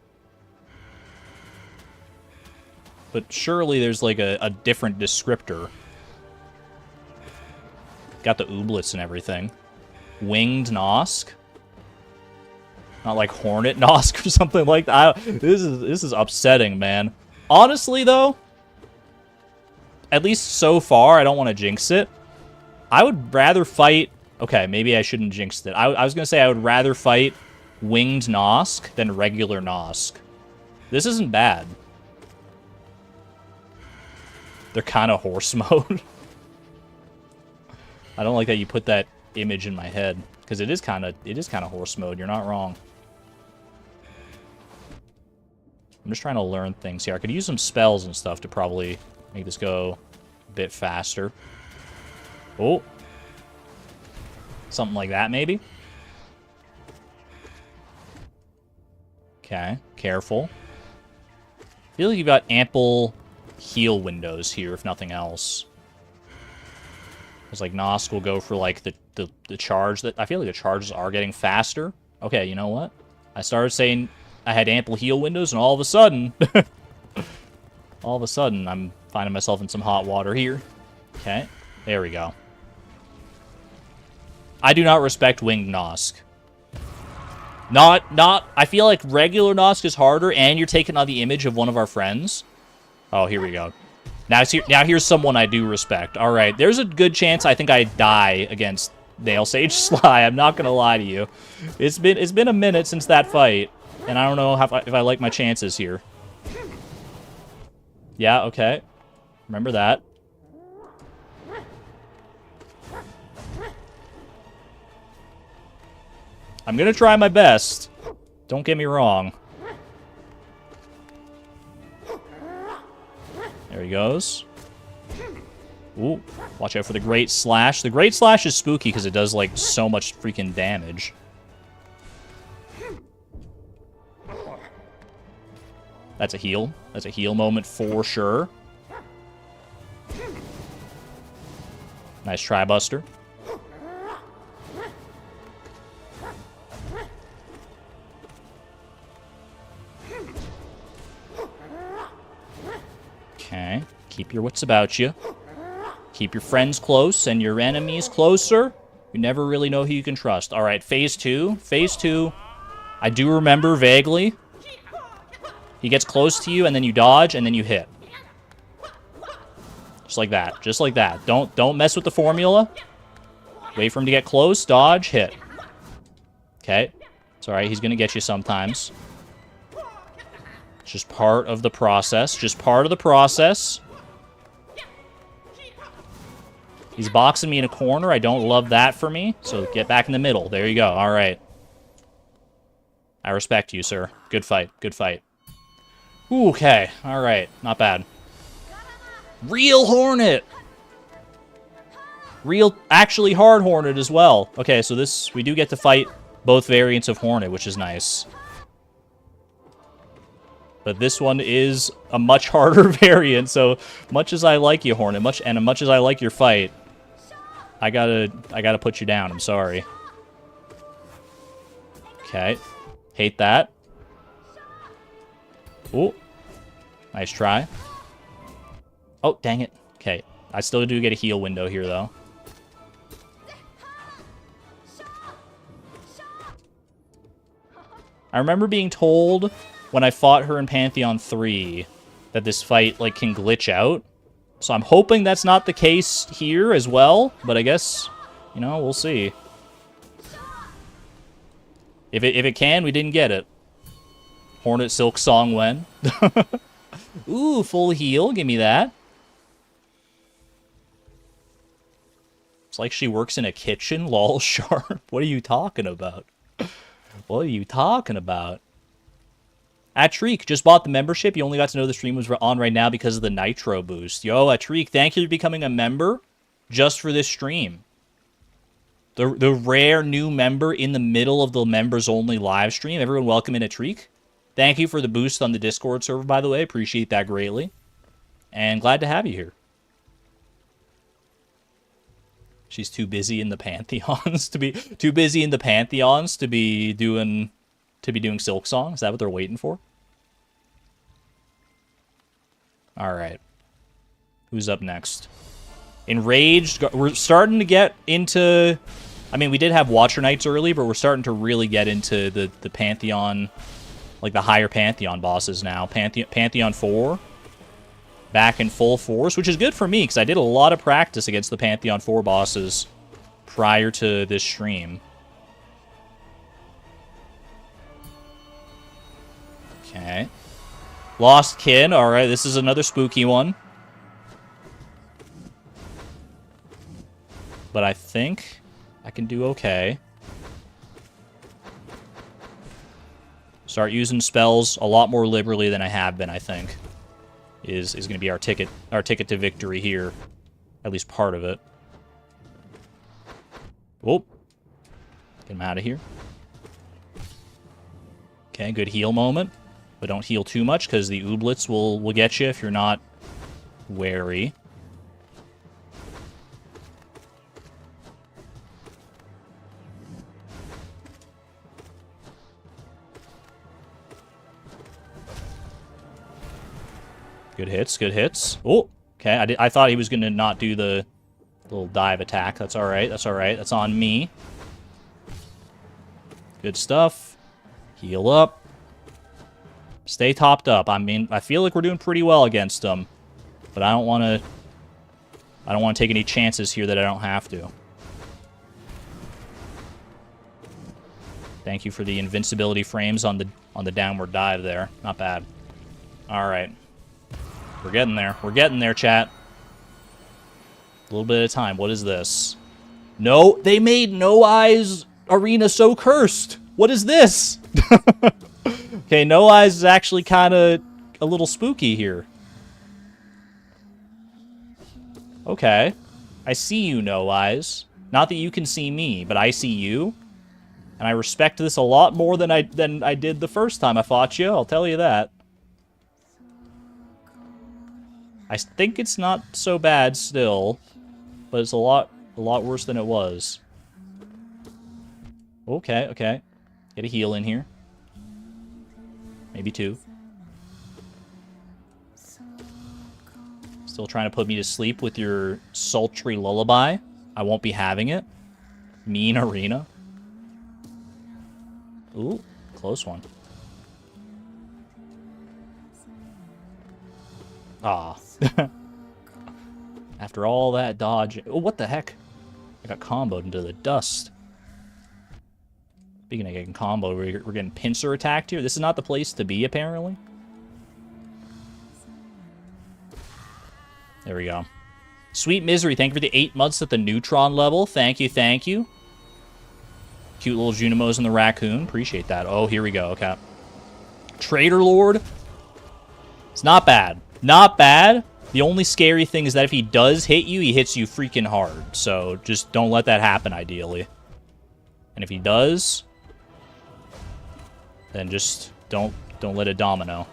S1: But surely there's like a different descriptor. Got the ooblets and everything. Winged Nosk. Not like Hornet Nosk or something like that. This is upsetting, man. Honestly, though, at least so far, I don't want to jinx it. I would rather fight... Okay, maybe I shouldn't jinx it. I was going to say I would rather fight Winged Nosk than regular Nosk. This isn't bad. They're kind of horse mode. I don't like that you put that image in my head, because it is kind of horse mode. You're not wrong. I'm just trying to learn things here. I could use some spells and stuff to probably make this go a bit faster. Oh. Something like that, maybe. Okay, careful. I feel like you've got ample heal windows here, if nothing else. It's like Nosk will go for like the charge that I feel like the charges are getting faster. Okay, you know what? I started saying I had ample heal windows, and all of a sudden, I'm finding myself in some hot water here. Okay, there we go. I do not respect winged Nosk. I feel like regular Nosk is harder, and you're taking on the image of one of our friends. Oh, here we go. Now here's someone I do respect. All right, there's a good chance I think I die against Nail Sage Sly. I'm not gonna lie to you. It's been a minute since that fight, and I don't know if I like my chances here. Yeah, okay. Remember that. I'm gonna try my best. Don't get me wrong. There he goes. Ooh, watch out for the Great Slash. The Great Slash is spooky because it does, like, so much freaking damage. That's a heal. That's a heal moment for sure. Nice try, Buster. Okay. Keep your wits about you. Keep your friends close and your enemies closer. You never really know who you can trust. All right, phase 2. Phase 2. I do remember vaguely. He gets close to you, and then you dodge, and then you hit. Just like that. Just like that. Don't mess with the formula. Wait for him to get close. Dodge. Hit. Okay. It's all right. He's going to get you sometimes. It's just part of the process. Just part of the process. He's boxing me in a corner. I don't love that for me. So get back in the middle. There you go. All right. I respect you, sir. Good fight. Good fight. Ooh, okay. All right. Not bad. Real Hornet. Real, actually hard Hornet as well. Okay, so this, we do get to fight both variants of Hornet, which is nice. But this one is a much harder variant, so much as I like you, Hornet, much as I like your fight, I gotta put you down. I'm sorry. Okay. Hate that. Ooh. Nice try. Oh, dang it. Okay. I still do get a heal window here, though. I remember being told when I fought her in Pantheon 3 that this fight, like, can glitch out. So I'm hoping that's not the case here as well, but I guess, you know, we'll see. If it can, we didn't get it. Hornet Silk Song Wen. Ooh, full heal. Give me that. It's like she works in a kitchen. Lol, sharp. What are you talking about? What are you talking about? Atreek just bought the membership. You only got to know the stream was on right now because of the Nitro boost. Yo, Atreek, thank you for becoming a member just for this stream. The rare new member in the middle of the members-only live stream. Everyone welcome in Atreek. Thank you for the boost on the Discord server, by the way. Appreciate that greatly. And glad to have you here. She's too busy in the Pantheons to be doing Silk Song. Is that what they're waiting for? All right. Who's up next? Enraged. We're starting to get into... I mean, we did have Watcher Knights early, but we're starting to really get into the Pantheon, like the higher Pantheon bosses now. Pantheon 4. Back in full force, which is good for me, because I did a lot of practice against the Pantheon 4 bosses prior to this stream. Okay. Lost Kin. Alright, this is another spooky one. But I think I can do okay. Start using spells a lot more liberally than I have been, I think. Is going to be our ticket to victory here. At least part of it. Whoop. Get him out of here. Okay, good heal moment. But don't heal too much, because the Ooblets will get you if you're not wary. Good hits, good hits. Oh, okay. I thought he was going to not do the little dive attack. That's all right. That's all right. That's on me. Good stuff. Heal up. Stay topped up. I mean, I feel like we're doing pretty well against them, but I don't want to take any chances here that I don't have to. Thank you for the invincibility frames on the downward dive there. Not bad. All right. We're getting there. We're getting there, chat. A little bit of time. What is this? No, they made No Eyes Arena so cursed. What is this? Okay, No Eyes is actually kind of a little spooky here. Okay. I see you, No Eyes. Not that you can see me, but I see you. And I respect this a lot more than I did the first time I fought you, I'll tell you that. I think it's not so bad still, but it's a lot worse than it was. Okay, okay. Get a heal in here. Maybe two. Still trying to put me to sleep with your sultry lullaby. I won't be having it. Mean arena. Ooh, close one. Ah. After all that dodge... Oh, what the heck? I got comboed into the dust. Speaking of getting comboed, we're getting pincer attacked here. This is not the place to be, apparently. There we go. Sweet Misery, thank you for the 8 months at the Neutron level. Thank you, thank you. Cute little Junimos and the raccoon. Appreciate that. Oh, here we go. Okay. Trader Lord. It's not bad. Not bad. The only scary thing is that if he does hit you, he hits you freaking hard. So just don't let that happen, ideally. And if he does, then just don't let it domino.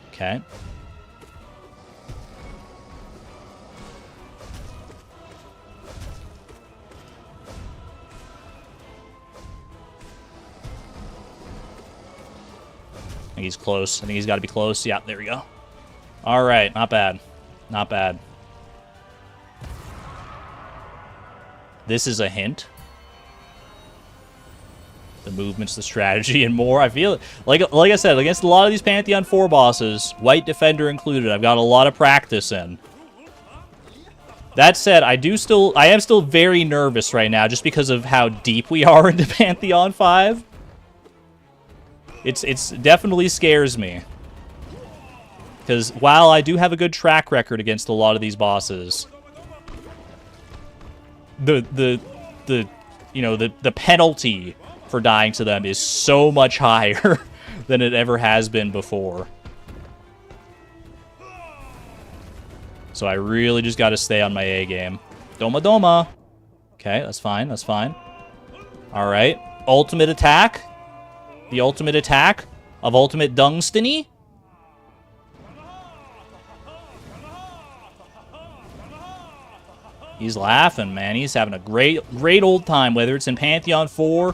S1: Okay. I think he's close. I think he's got to be close. Yeah, there we go. All right, not bad. Not bad. This is a hint. The movements, the strategy, and more. I feel like I said, against a lot of these Pantheon 4 bosses, White Defender included, I've got a lot of practice in. That said, I am still very nervous right now just because of how deep we are into Pantheon 5. It's definitely scares me. Because while I do have a good track record against a lot of these bosses, the penalty for dying to them is so much higher than it ever has been before. So I really just got to stay on my A game. Doma Doma. Okay, that's fine, that's fine. All right, ultimate attack. The ultimate attack of Ultimate Dungstony. He's laughing, man. He's having a great old time, whether it's in Pantheon 4,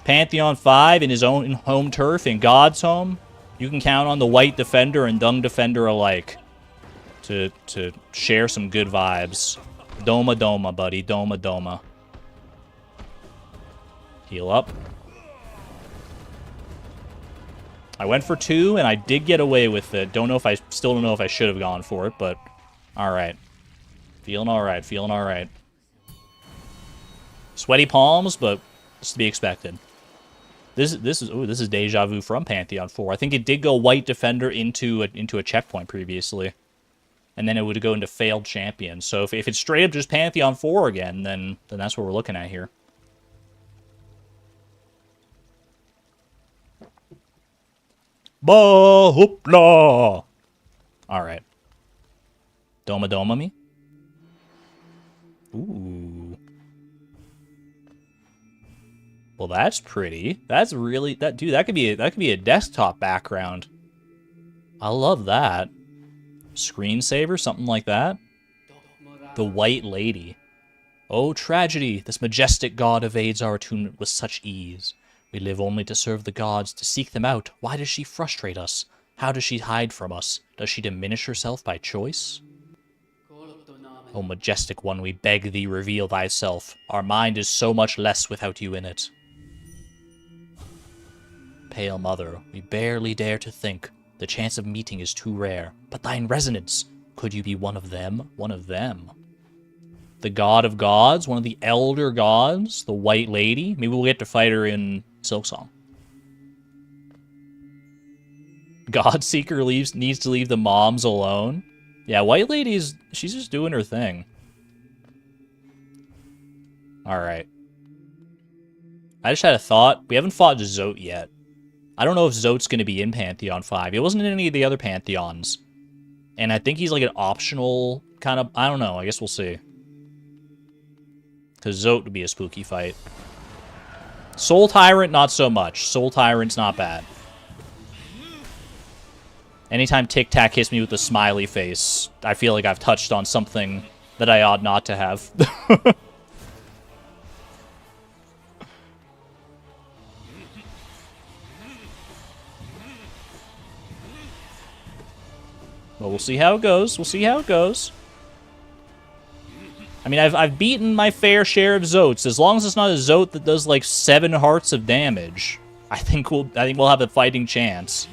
S1: Pantheon 5, in his own home turf, in God's home. You can count on the White Defender and Dung Defender alike to share some good vibes. Doma Doma, buddy. Doma Doma. Heal up. I went for 2, and I did get away with it. Still don't know if I should have gone for it, but all right. Feeling all right, feeling all right. Sweaty palms, but it's to be expected. This is deja vu from Pantheon 4. I think it did go White Defender into a checkpoint previously, and then it would go into failed champion. So if it's straight up just Pantheon 4 again, then that's what we're looking at here. Ba hoopla. All right. Doma Doma me. Ooh. Well, that's pretty. That's really dude. That could be a desktop background. I love that. Screensaver, something like that. The White Lady. Oh, tragedy! This majestic god evades our attunement with such ease. We live only to serve the gods, to seek them out. Why does she frustrate us? How does she hide from us? Does she diminish herself by choice? O majestic one, we beg thee, reveal thyself. Our mind is so much less without you in it. Pale mother, we barely dare to think. The chance of meeting is too rare. But thine resonance, could you be one of them? One of them? The god of gods? One of the elder gods? The white lady? Maybe we'll get to fight her in Silksong. Godseeker needs to leave the moms alone. Yeah, white lady's... she's just doing her thing. Alright. I just had a thought. We haven't fought Zote yet. I don't know if Zote's going to be in Pantheon 5. He wasn't in any of the other Pantheons. And I think he's like an optional kind of... I don't know. I guess we'll see. Because Zote would be a spooky fight. Soul Tyrant, not so much. Soul Tyrant's not bad. Anytime Tic Tac hits me with a smiley face, I feel like I've touched on something that I ought not to have. But we'll see how it goes. We'll see how it goes. I mean, I've beaten my fair share of Zotes. As long as it's not a Zote that does like 7 hearts of damage, I think we'll have a fighting chance.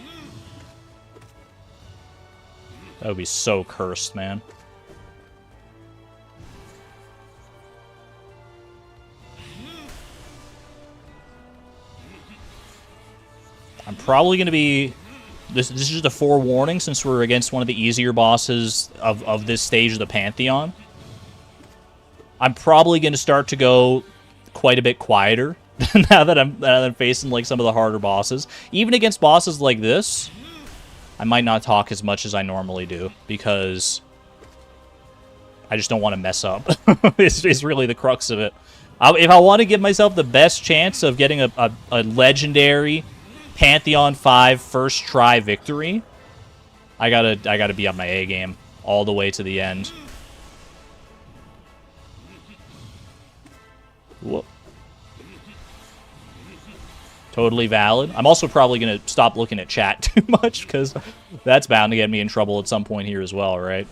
S1: That would be so cursed, man. I'm probably going to be... This is just a forewarning since we're against one of the easier bosses of this stage of the Pantheon. I'm probably going to start to go quite a bit quieter now that I'm facing like some of the harder bosses. Even against bosses like this, I might not talk as much as I normally do because I just don't want to mess up. It's really the crux of it. If I want to give myself the best chance of getting a legendary Pantheon 5 first try victory, I gotta be on my A game all the way to the end. Whoop. Totally valid. I'm also probably going to stop looking at chat too much, because that's bound to get me in trouble at some point here as well, right?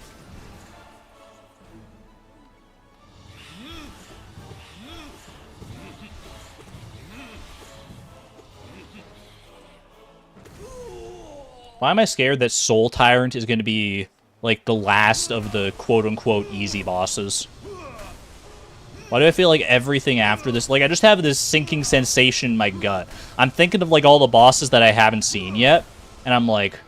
S1: Why am I scared that Soul Tyrant is going to be, like, the last of the quote-unquote easy bosses? Why do I feel like everything after this... Like, I just have this sinking sensation in my gut. I'm thinking of, like, all the bosses that I haven't seen yet. And I'm like...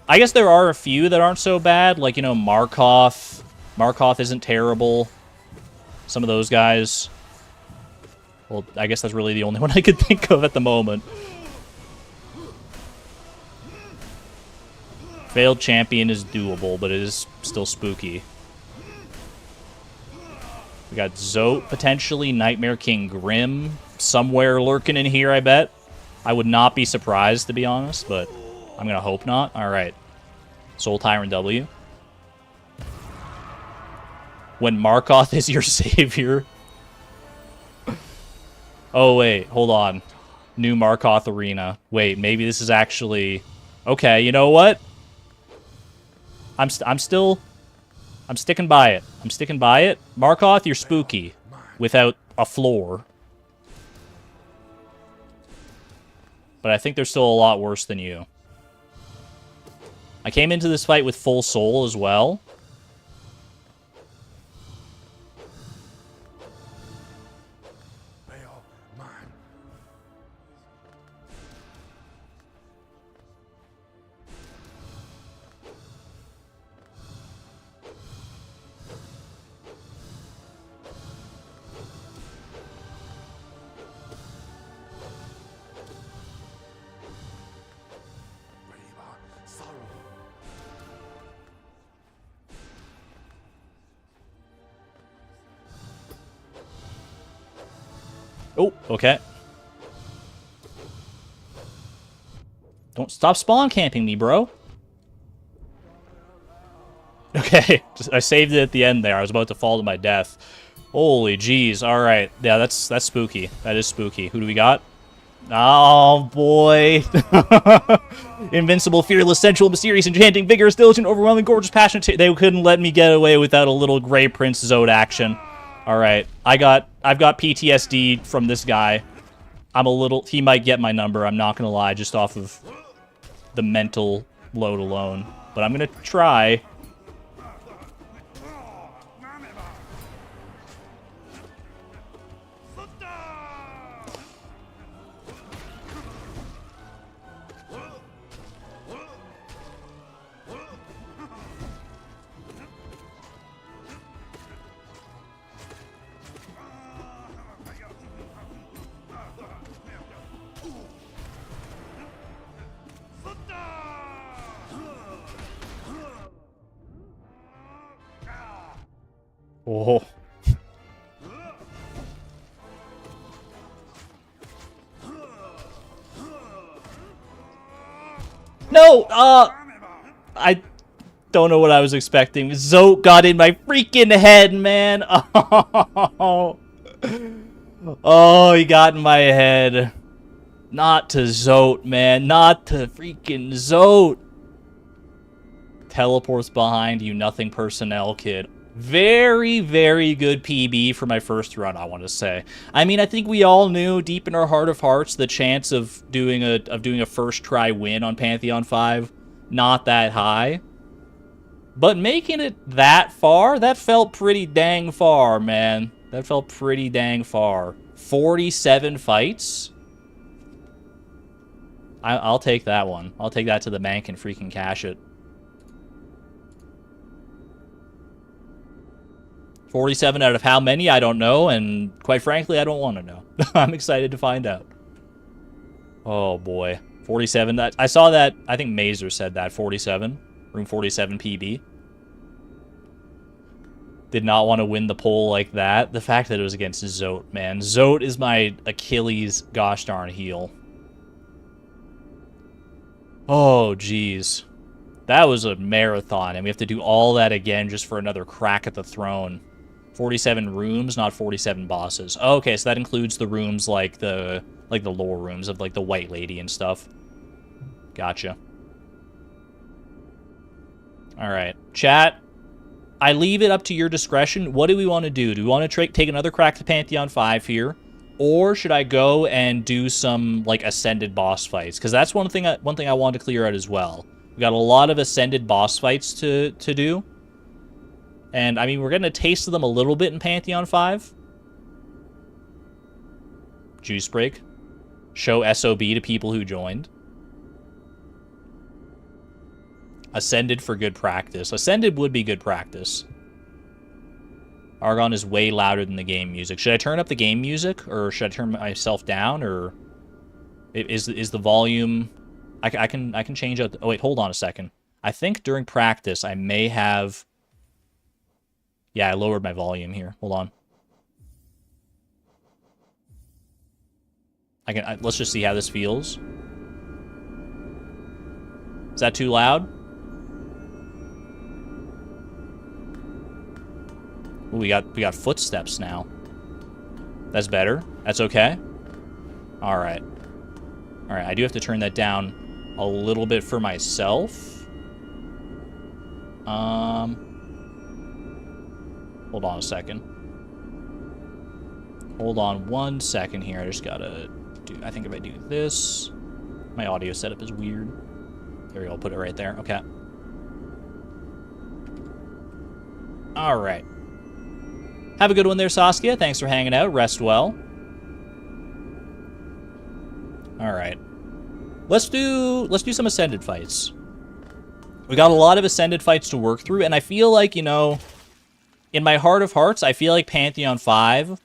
S1: I guess there are a few that aren't so bad. Like, you know, Markoth. Markoth isn't terrible. Some of those guys. Well, I guess that's really the only one I could think of at the moment. Failed Champion is doable, but it is still spooky. We got Zote, potentially. Nightmare King Grim. Somewhere lurking in here, I bet. I would not be surprised, to be honest, but I'm going to hope not. Alright. Soul Tyrant W. When Markoth is your savior. Oh, wait. Hold on. New Markoth Arena. Wait, maybe this is actually... Okay, you know what? I'm sticking by it. I'm sticking by it. Markoth, you're spooky. Without a floor. But I think they're still a lot worse than you. I came into this fight with full soul as well. Oh, okay. Don't stop spawn camping me, bro. Okay, I saved it at the end there. I was about to fall to my death. Holy jeez. All right. Yeah, that's spooky. That is spooky. Who do we got? Oh, boy. Invincible, fearless, sensual, mysterious, enchanting, vigorous, diligent, overwhelming, gorgeous, passionate. They couldn't let me get away without a little Grey Prince Zode action. All right. I've got PTSD from this guy. He might get my number, I'm not going to lie, just off of the mental load alone. But I'm going to try. Oh. No! I don't know what I was expecting. Zote got in my freaking head, man! Oh. Oh, he got in my head. Not to Zote, man. Not to freaking Zote. Teleports behind you, nothing personnel, kid. Very, very good PB for my first run, I want to say. I mean, I think we all knew deep in our heart of hearts the chance of doing a first try win on Pantheon 5 not that high. But making it that far, that felt pretty dang far, man. That felt pretty dang far. 47 fights? I'll take that one. I'll take that to the bank and freaking cash it. 47 out of how many, I don't know, and quite frankly, I don't want to know. I'm excited to find out. Oh, boy. 47, I saw that, I think Mazer said that, 47. Room 47 PB. Did not want to win the poll like that. The fact that it was against Zote, man. Zote is my Achilles gosh darn heel. Oh, jeez. That was a marathon, and we have to do all that again just for another crack at the throne. 47 rooms, not 47 bosses. Oh, okay, so that includes the rooms like the lore rooms of like the White Lady and stuff. Gotcha. All right, chat. I leave it up to your discretion. What do we want to do? Do we want to take another crack to Pantheon 5 here, or should I go and do some like ascended boss fights? Because that's one thing I want to clear out as well. We got a lot of ascended boss fights to do. And, I mean, we're getting a taste of them a little bit in Pantheon 5. Juice break. Show SOB to people who joined. Ascended for good practice. Ascended would be good practice. Argon is way louder than the game music. Should I turn up the game music? Or should I turn myself down? Or is the volume... I can change out... Oh, wait, hold on a second. I think during practice I may have... Yeah, I lowered my volume here. Hold on. Let's just see how this feels. Is that too loud? Ooh, we got footsteps now. That's better. That's okay. All right. All right, I do have to turn that down a little bit for myself. Hold on a second. Hold on 1 second here. I just gotta do... I think if I do this... My audio setup is weird. There we go. I'll put it right there. Okay. Alright. Have a good one there, Saskia. Thanks for hanging out. Rest well. Alright. Let's do some Ascended fights. We got a lot of Ascended fights to work through, and I feel like, you know... In my heart of hearts, I feel like Pantheon 5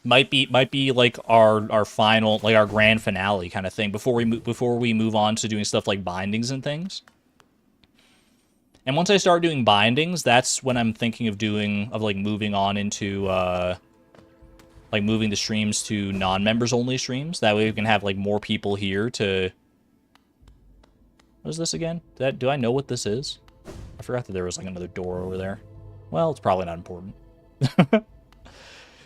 S1: might be like our final, like our grand finale kind of thing before we move on to doing stuff like bindings and things. And once I start doing bindings, that's when I'm thinking of moving on into like moving the streams to non-members only streams. That way we can have like more people here to... What is this again? Do I know what this is? I forgot that there was like another door over there. Well, it's probably not important.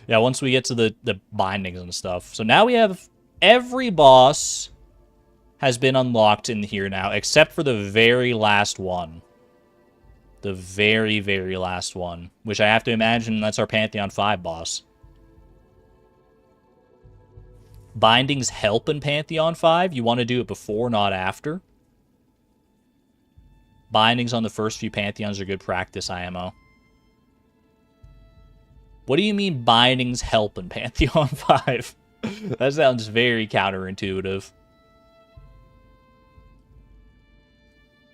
S1: Yeah, once we get to the bindings and stuff. So now we have every boss has been unlocked in here now, except for the very last one. The very, very last one, which I have to imagine that's our Pantheon 5 boss. Bindings help in Pantheon 5. You want to do it before, not after. Bindings on the first few Pantheons are good practice, IMO. What do you mean bindings help in Pantheon 5? That sounds very counterintuitive.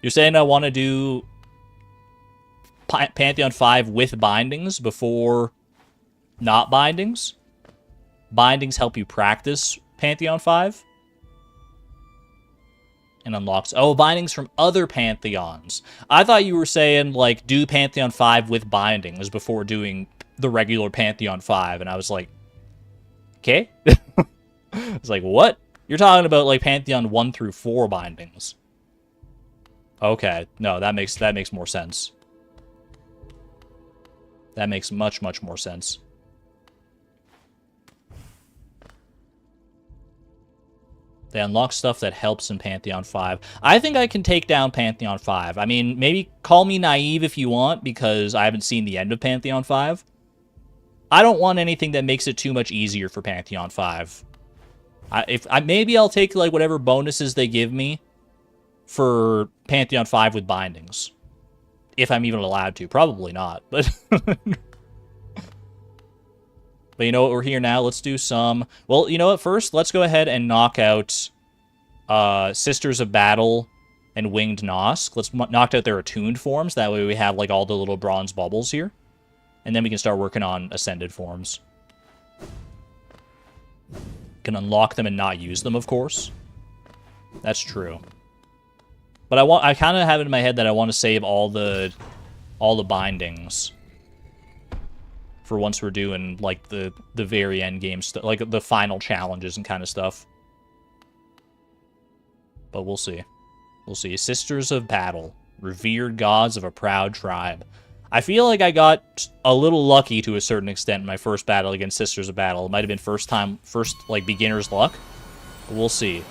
S1: You're saying I want to do Pantheon 5 with bindings before not bindings? Bindings help you practice Pantheon 5? And unlocks... Oh, bindings from other Pantheons. I thought you were saying, like, do Pantheon 5 with bindings before doing the regular Pantheon 5. And I was like, okay? I was like, what? You're talking about, like, Pantheon 1 through 4 bindings. Okay. No, that makes more sense. That makes much, much more sense. They unlock stuff that helps in Pantheon 5. I think I can take down Pantheon 5. I mean, maybe call me naive if you want, because I haven't seen the end of Pantheon 5. I don't want anything that makes it too much easier for Pantheon 5. Maybe I'll take, like, whatever bonuses they give me for Pantheon 5 with bindings. If I'm even allowed to. Probably not, but... But you know what, we're here now. Let's do some... Well, you know what, first, let's go ahead and knock out Sisters of Battle and Winged Nosk. Let's knock out their attuned forms. That way we have, like, all the little bronze bubbles here. And then we can start working on ascended forms. Can unlock them and not use them, of course. That's true. But I kind of have it in my head that I want to save all the bindings for once we're doing, like, the very end game stuff, like the final challenges and kind of stuff. But we'll see. We'll see. Sisters of Battle, revered gods of a proud tribe. I feel like I got a little lucky to a certain extent in my first battle against Sisters of Battle. It might have been first, like, beginner's luck. But we'll see.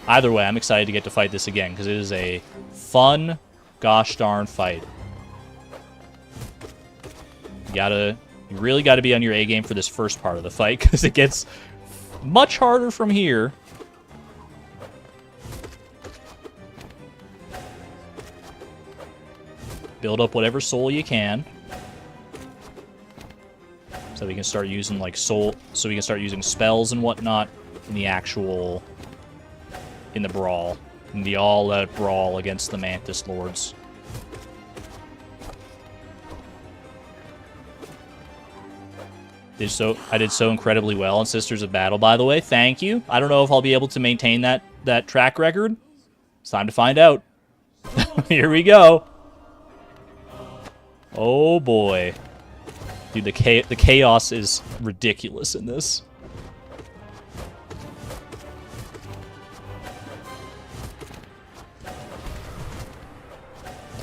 S1: Either way, I'm excited to get to fight this again, because it is a fun, gosh darn fight. You really got to be on your A game for this first part of the fight, because it gets much harder from here. Build up whatever soul you can. So we can start using, like, so we can start using spells and whatnot in the actual... in the brawl. In the all-out brawl against the Mantis Lords. I did so incredibly well in Sisters of Battle, by the way. Thank you. I don't know if I'll be able to maintain that track record. It's time to find out. Here we go. Oh, boy. Dude, the chaos is ridiculous in this.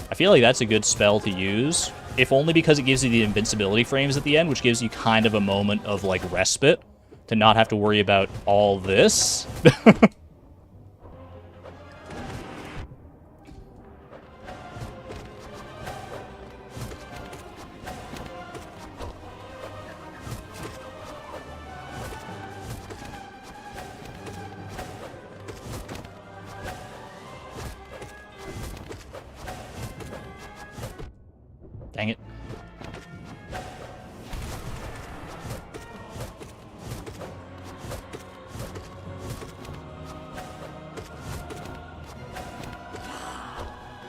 S1: I feel like that's a good spell to use, if only because it gives you the invincibility frames at the end, which gives you kind of a moment of, like, respite to not have to worry about all this. Dang it.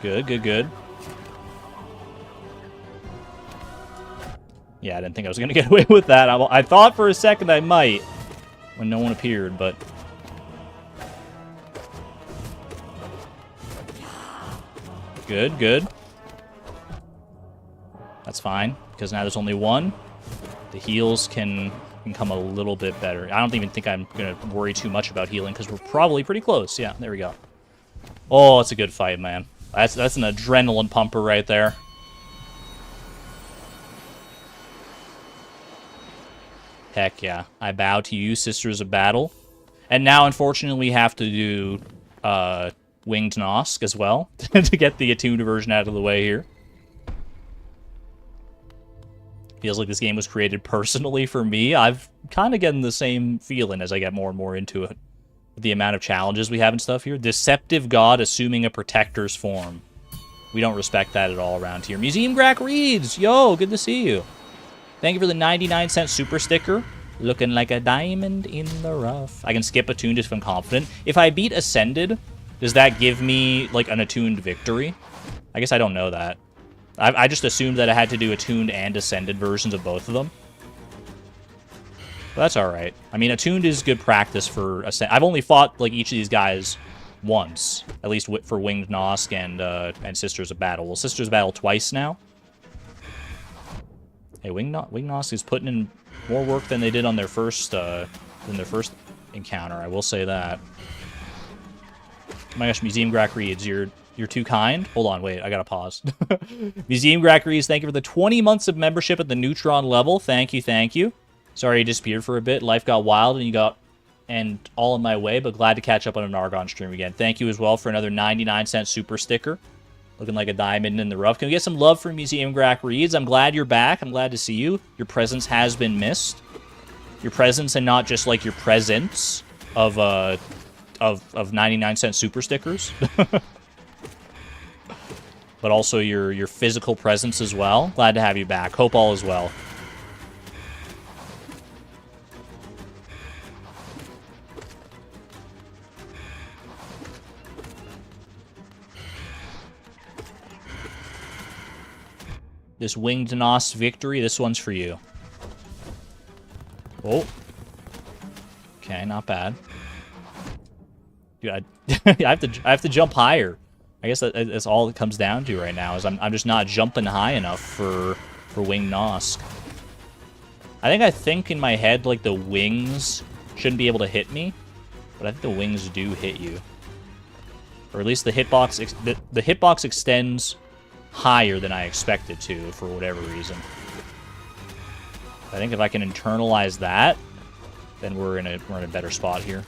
S1: Good, good, good. Yeah, I didn't think I was going to get away with that. I thought for a second I might when no one appeared, but... Good, good. That's fine, because now there's only one. The heals can come a little bit better. I don't even think I'm going to worry too much about healing, because we're probably pretty close. Yeah, there we go. Oh, it's a good fight, man. That's an adrenaline pumper right there. Heck yeah. I bow to you, Sisters of Battle. And now, unfortunately, we have to do Winged Nosk as well to get the attuned version out of the way here. Feels like this game was created personally for me. I've kind of getting the same feeling as I get more and more into it. With the amount of challenges we have and stuff here. Deceptive God assuming a protector's form. We don't respect that at all around here. Museum Grack reads! Yo, good to see you. Thank you for the 99-cent super sticker. Looking like a diamond in the rough. I can skip attuned if I'm confident. If I beat Ascended, does that give me, like, an attuned victory? I guess I don't know that. I just assumed that I had to do attuned and Ascended versions of both of them. But that's alright. I mean, attuned is good practice for Ascended. I've only fought, like, each of these guys once. At least for Winged Nosk and Sisters of Battle. Well, Sisters of Battle twice now. Hey, Winged Nosk is putting in more work than they did on their first encounter. I will say that. Oh my gosh, Museum Grack reads, you're too kind. Hold on, wait, I gotta pause. Museum Grack reads, thank you for the 20 months of membership at the Neutron level. Thank you, thank you. Sorry you disappeared for a bit. Life got wild and all in my way, but glad to catch up on an Argon stream again. Thank you as well for another 99-cent super sticker. Looking like a diamond in the rough. Can we get some love for Museum Grack reads? I'm glad you're back. I'm glad to see you. Your presence has been missed. Your presence and not just like your presence of 99-cent super stickers. But also your physical presence as well. Glad to have you back. Hope all is well. This Winged Nos victory, this one's for you. Oh. Okay, not bad. Dude, I have to jump higher. I guess that's all it comes down to right now, is I'm just not jumping high enough for Winged Nosk. I think in my head, like, the wings shouldn't be able to hit me, but I think the wings do hit you. Or at least the hitbox extends higher than I expected to, for whatever reason. I think if I can internalize that, then we're in a better spot here.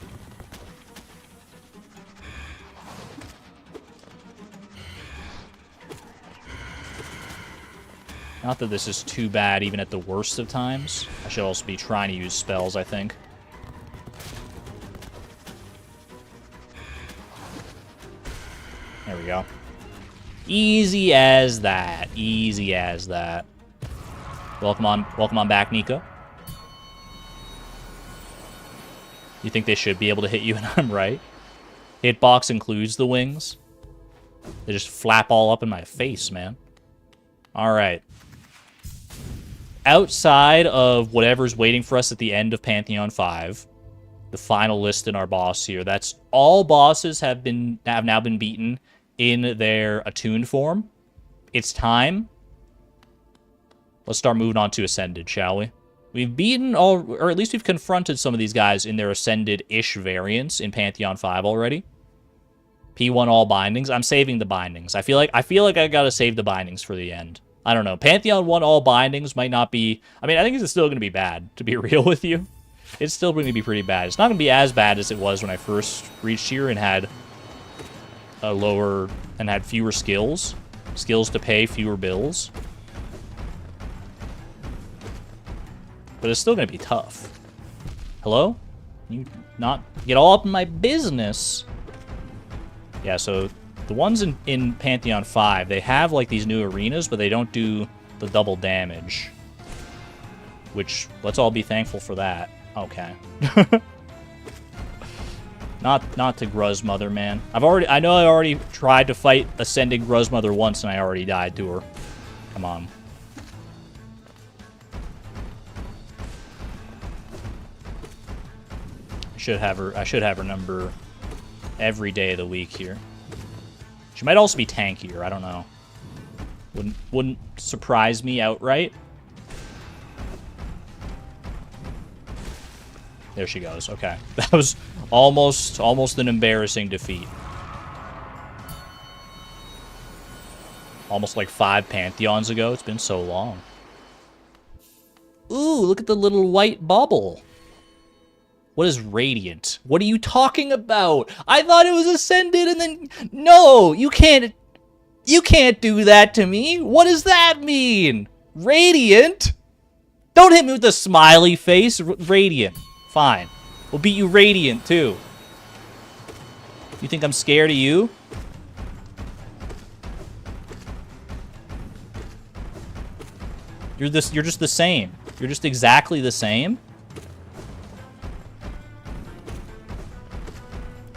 S1: Not that this is too bad, even at the worst of times. I should also be trying to use spells, I think. There we go. Easy as that. Easy as that. Welcome on back, Nico. You think they should be able to hit you, and I'm right. Hitbox includes the wings. They just flap all up in my face, man. Alright. Outside of whatever's waiting for us at the end of Pantheon 5, the final list in our boss here, that's all bosses have now been beaten in their attuned form. It's time. Let's start moving on to Ascended, shall we? We've beaten or at least we've confronted some of these guys in their Ascended-ish variants in Pantheon 5 already. P1 all bindings. I'm saving the bindings. I feel like I gotta save the bindings for the end. I don't know. Pantheon 1 all bindings might not be... I mean, I think it's still going to be bad, to be real with you. It's still going to be pretty bad. It's not going to be as bad as it was when I first reached here and had a lower... and had fewer skills. Skills to pay fewer bills. But it's still going to be tough. Hello? You not get all up in my business. Yeah, so... the ones in Pantheon 5, they have, like, these new arenas, but they don't do the double damage. Which, let's all be thankful for that. Okay. Not to Gruzmother, man. I know I already tried to fight Ascending Gruzmother once, and I already died to her. Come on. I should have her number every day of the week here. She might also be tankier, I don't know. Wouldn't surprise me outright. There she goes, okay. That was almost an embarrassing defeat. Almost like 5 Pantheons ago, it's been so long. Ooh, look at the little white bubble. What is radiant? What are you talking about? I thought it was ascended and then... No, you can't do that to me. What does that mean? Radiant? Don't hit me with the smiley face. Radiant. Fine. We'll beat you radiant, too. You think I'm scared of you? You're just the same. You're just exactly the same.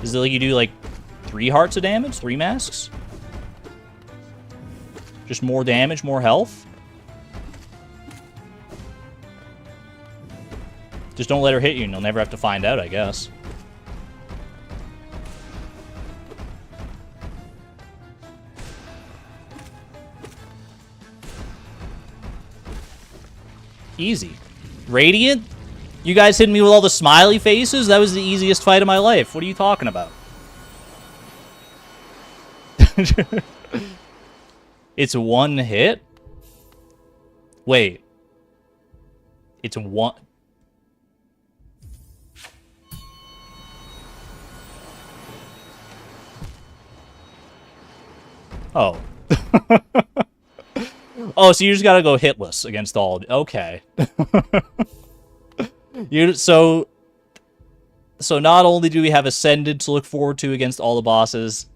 S1: Is it like you do like 3 hearts of damage? 3 masks? Just more damage, more health? Just don't let her hit you and you'll never have to find out, I guess. Easy. Radiant? You guys hitting me with all the smiley faces? That was the easiest fight of my life. What are you talking about? It's 1 hit? Wait. It's 1... Oh. Oh, so you just gotta go hitless against all... Okay. So not only do we have Ascended to look forward to against all the bosses,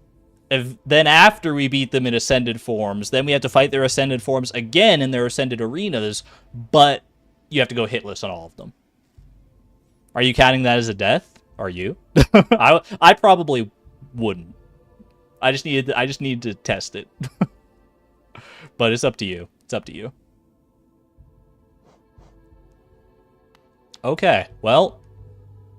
S1: then after we beat them in Ascended forms, then we have to fight their Ascended forms again in their Ascended arenas, but you have to go hitless on all of them. Are you counting that as a death? Are you? I probably wouldn't. I just need to test it. But it's up to you. It's up to you. Okay, well,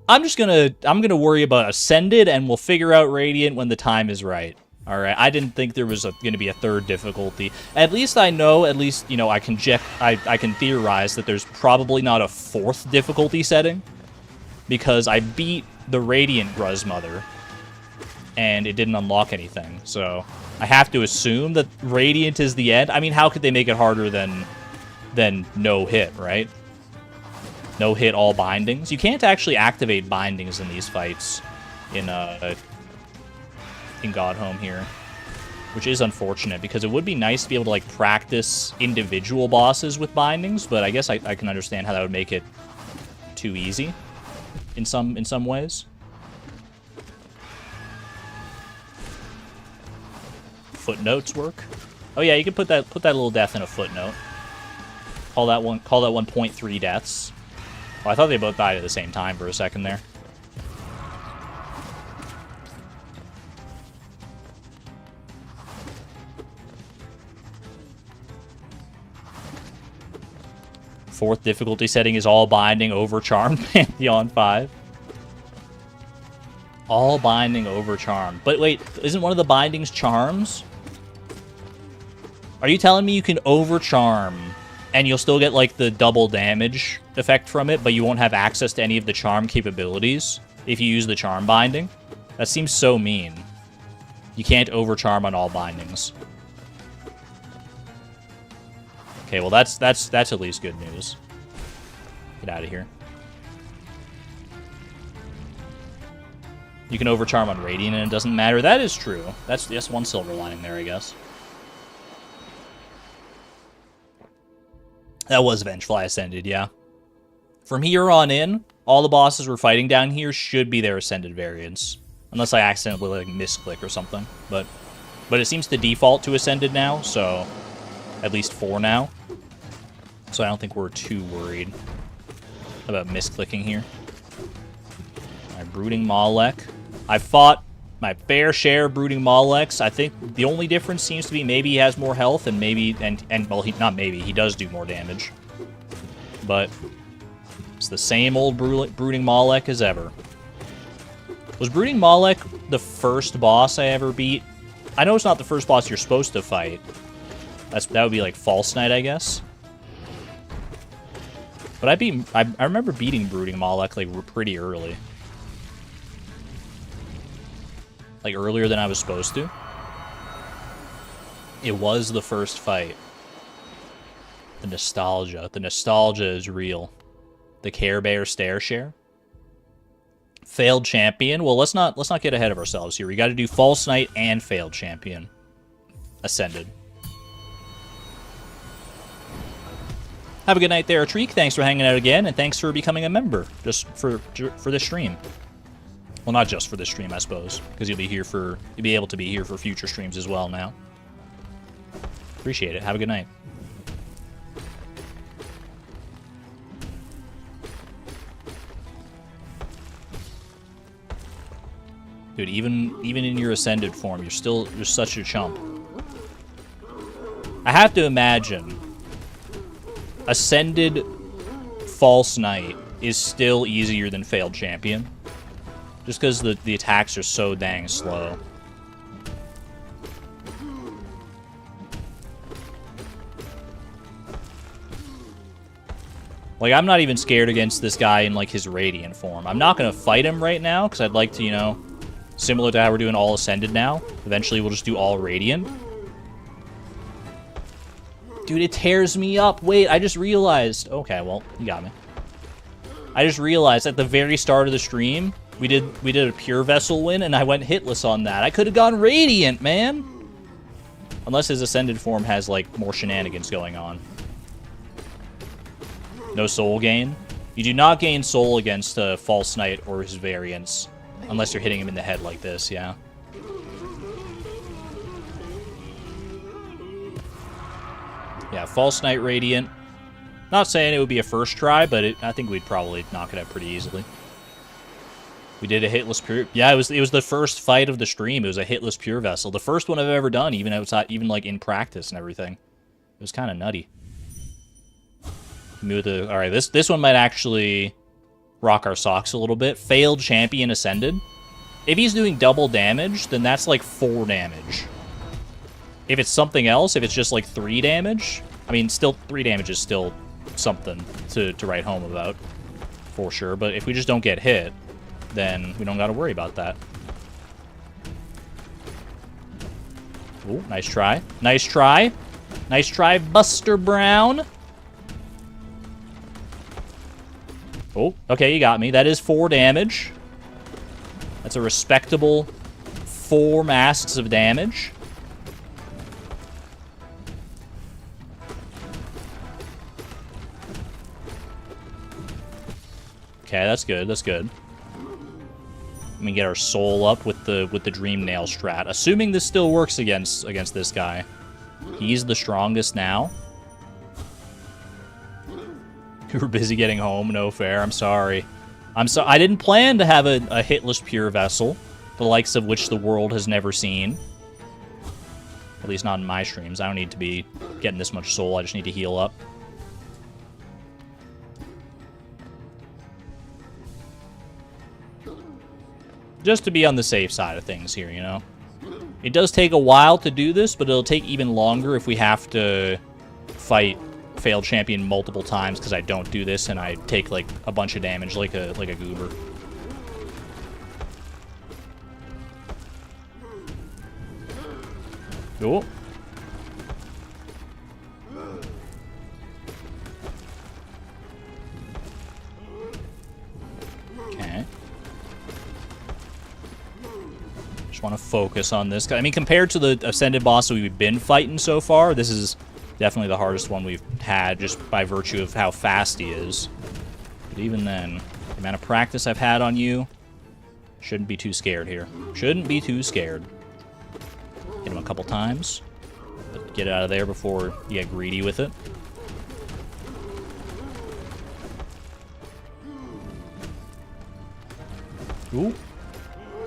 S1: I'm gonna worry about Ascended, and we'll figure out Radiant when the time is right. All right, I didn't think there was gonna be a 3rd difficulty. At least I know. At least you know I can theorize that there's probably not a 4th difficulty setting, because I beat the Radiant Gruzmother, and it didn't unlock anything. So I have to assume that Radiant is the end. I mean, how could they make it harder than no hit, right? No hit all bindings. You can't actually activate bindings in these fights in Godhome here, which is unfortunate because it would be nice to be able to like practice individual bosses with bindings, but I guess I can understand how that would make it too easy in some ways. Footnotes work. Oh yeah, you can put that little death in a footnote. Call that 1.3 deaths. Oh, I thought they both died at the same time for a second there. Fourth difficulty setting is all binding over charm. Pantheon 5. All binding over charm. But wait, isn't one of the bindings charms? Are you telling me you can overcharm and you'll still get like the double damage effect from it, but you won't have access to any of the charm capabilities if you use the charm binding? That seems so mean. You can't overcharm on all bindings. Okay, well that's at least good news. Get out of here. You can overcharm on Radiant and it doesn't matter. That is true. That's just one silver lining there, I guess. That was Vengefly Ascended, yeah. From here on in, all the bosses we're fighting down here should be their Ascended variants. Unless I accidentally like misclick or something. But it seems to default to Ascended now, so at least 4 now. So I don't think we're too worried about misclicking here. Alright, Brooding Malek. I've fought my fair share of Brooding Maleks. I think the only difference seems to be maybe he has more health and maybe, well, he does do more damage. But it's the same old Brooding Malek as ever. Was Brooding Malek the first boss I ever beat? I know it's not the first boss you're supposed to fight. That would be like False Knight, I guess. But I remember beating Brooding Malek like pretty early. Like earlier than I was supposed to. It was the first fight. The nostalgia. The nostalgia is real. The Care Bear Stare Share. Failed champion. Well, let's not get ahead of ourselves here. We got to do false knight and failed champion. Ascended. Have a good night there, Treek. Thanks for hanging out again, and thanks for becoming a member just for this stream. Well, not just for this stream, I suppose, because you'll be able to be here for future streams as well now. Appreciate it. Have a good night. Dude, even in your ascended form, you're such a chump. I have to imagine ascended false knight is still easier than failed champion. Just because the attacks are so dang slow. Like, I'm not even scared against this guy in, like, his Radiant form. I'm not going to fight him right now, because I'd like to, you know, similar to how we're doing all Ascended now. Eventually, we'll just do all Radiant. Dude, it tears me up. Wait, I just realized. Okay, well, you got me. I just realized at the very start of the stream, we did a Pure Vessel win, and I went hitless on that. I could have gone Radiant, man. Unless his Ascended form has, like, more shenanigans going on. No soul gain. You do not gain soul against a False Knight or his variants, unless you're hitting him in the head like this, yeah. Yeah, False Knight Radiant. Not saying it would be a first try, but I think we'd probably knock it out pretty easily. We did a hitless pure. Yeah, it was the first fight of the stream. It was a hitless Pure Vessel, the first one I've ever done, even outside, even like in practice and everything. It was kind of nutty. All right, this one might actually rock our socks a little bit. Failed champion ascended. If he's doing double damage, then that's like 4 damage. If it's something else, if it's just like 3 damage, I mean, still 3 damage is still something to write home about, for sure. But if we just don't get hit, then we don't got to worry about that. Ooh, nice try. Nice try. Nice try, Buster Brown. Oh, okay, you got me. That is 4 damage. That's a respectable 4 masks of damage. Okay, that's good. That's good. Let me get our soul up with the Dream Nail strat. Assuming this still works against this guy. He's the strongest now. You were busy getting home. No fair. I'm sorry. I didn't plan to have a hitless Pure Vessel, the likes of which the world has never seen. At least not in my streams. I don't need to be getting this much soul. I just need to heal up. Just to be on the safe side of things here, you know? It does take a while to do this, but it'll take even longer if we have to fight failed champion multiple times because I don't do this and I take like a bunch of damage like a goober. Oh. Okay. Just want to focus on this guy. I mean, compared to the Ascended boss that we've been fighting so far, this is definitely the hardest one we've had, just by virtue of how fast he is. But even then, the amount of practice I've had on you, shouldn't be too scared here. Shouldn't be too scared. Hit him a couple times, but get it out of there before you get greedy with it. Ooh.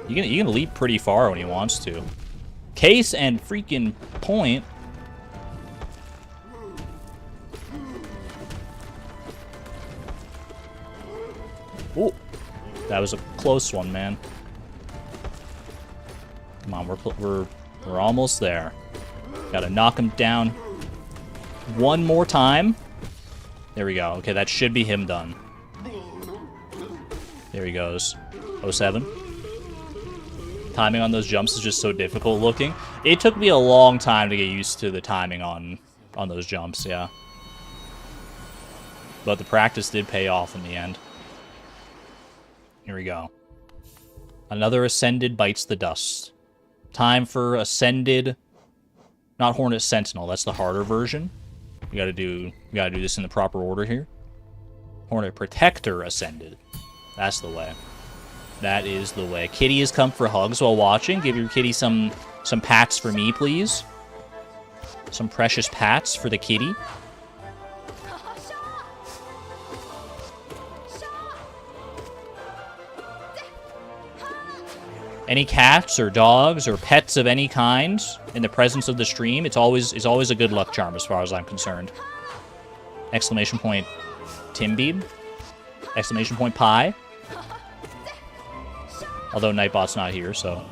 S1: You can leap pretty far when he wants to. Case and freaking point. Ooh, that was a close one, man. Come on, we're almost there. Gotta knock him down one more time. There we go. Okay, that should be him done. There he goes. 07. Timing on those jumps is just so difficult looking. It took me a long time to get used to the timing on those jumps, yeah. But the practice did pay off in the end. Here we go. Another Ascended bites the dust. Time for Ascended... Not Hornet Sentinel, that's the harder version. We gotta do this in the proper order here. Hornet Protector Ascended. That's the way. That is the way. Kitty has come for hugs while watching. Give your kitty some pats for me, please. Some precious pats for the kitty. Any cats or dogs or pets of any kind in the presence of the stream, it's always a good luck charm as far as I'm concerned. Exclamation point Timbeeb. Exclamation point Pie. Although Nightbot's not here, so.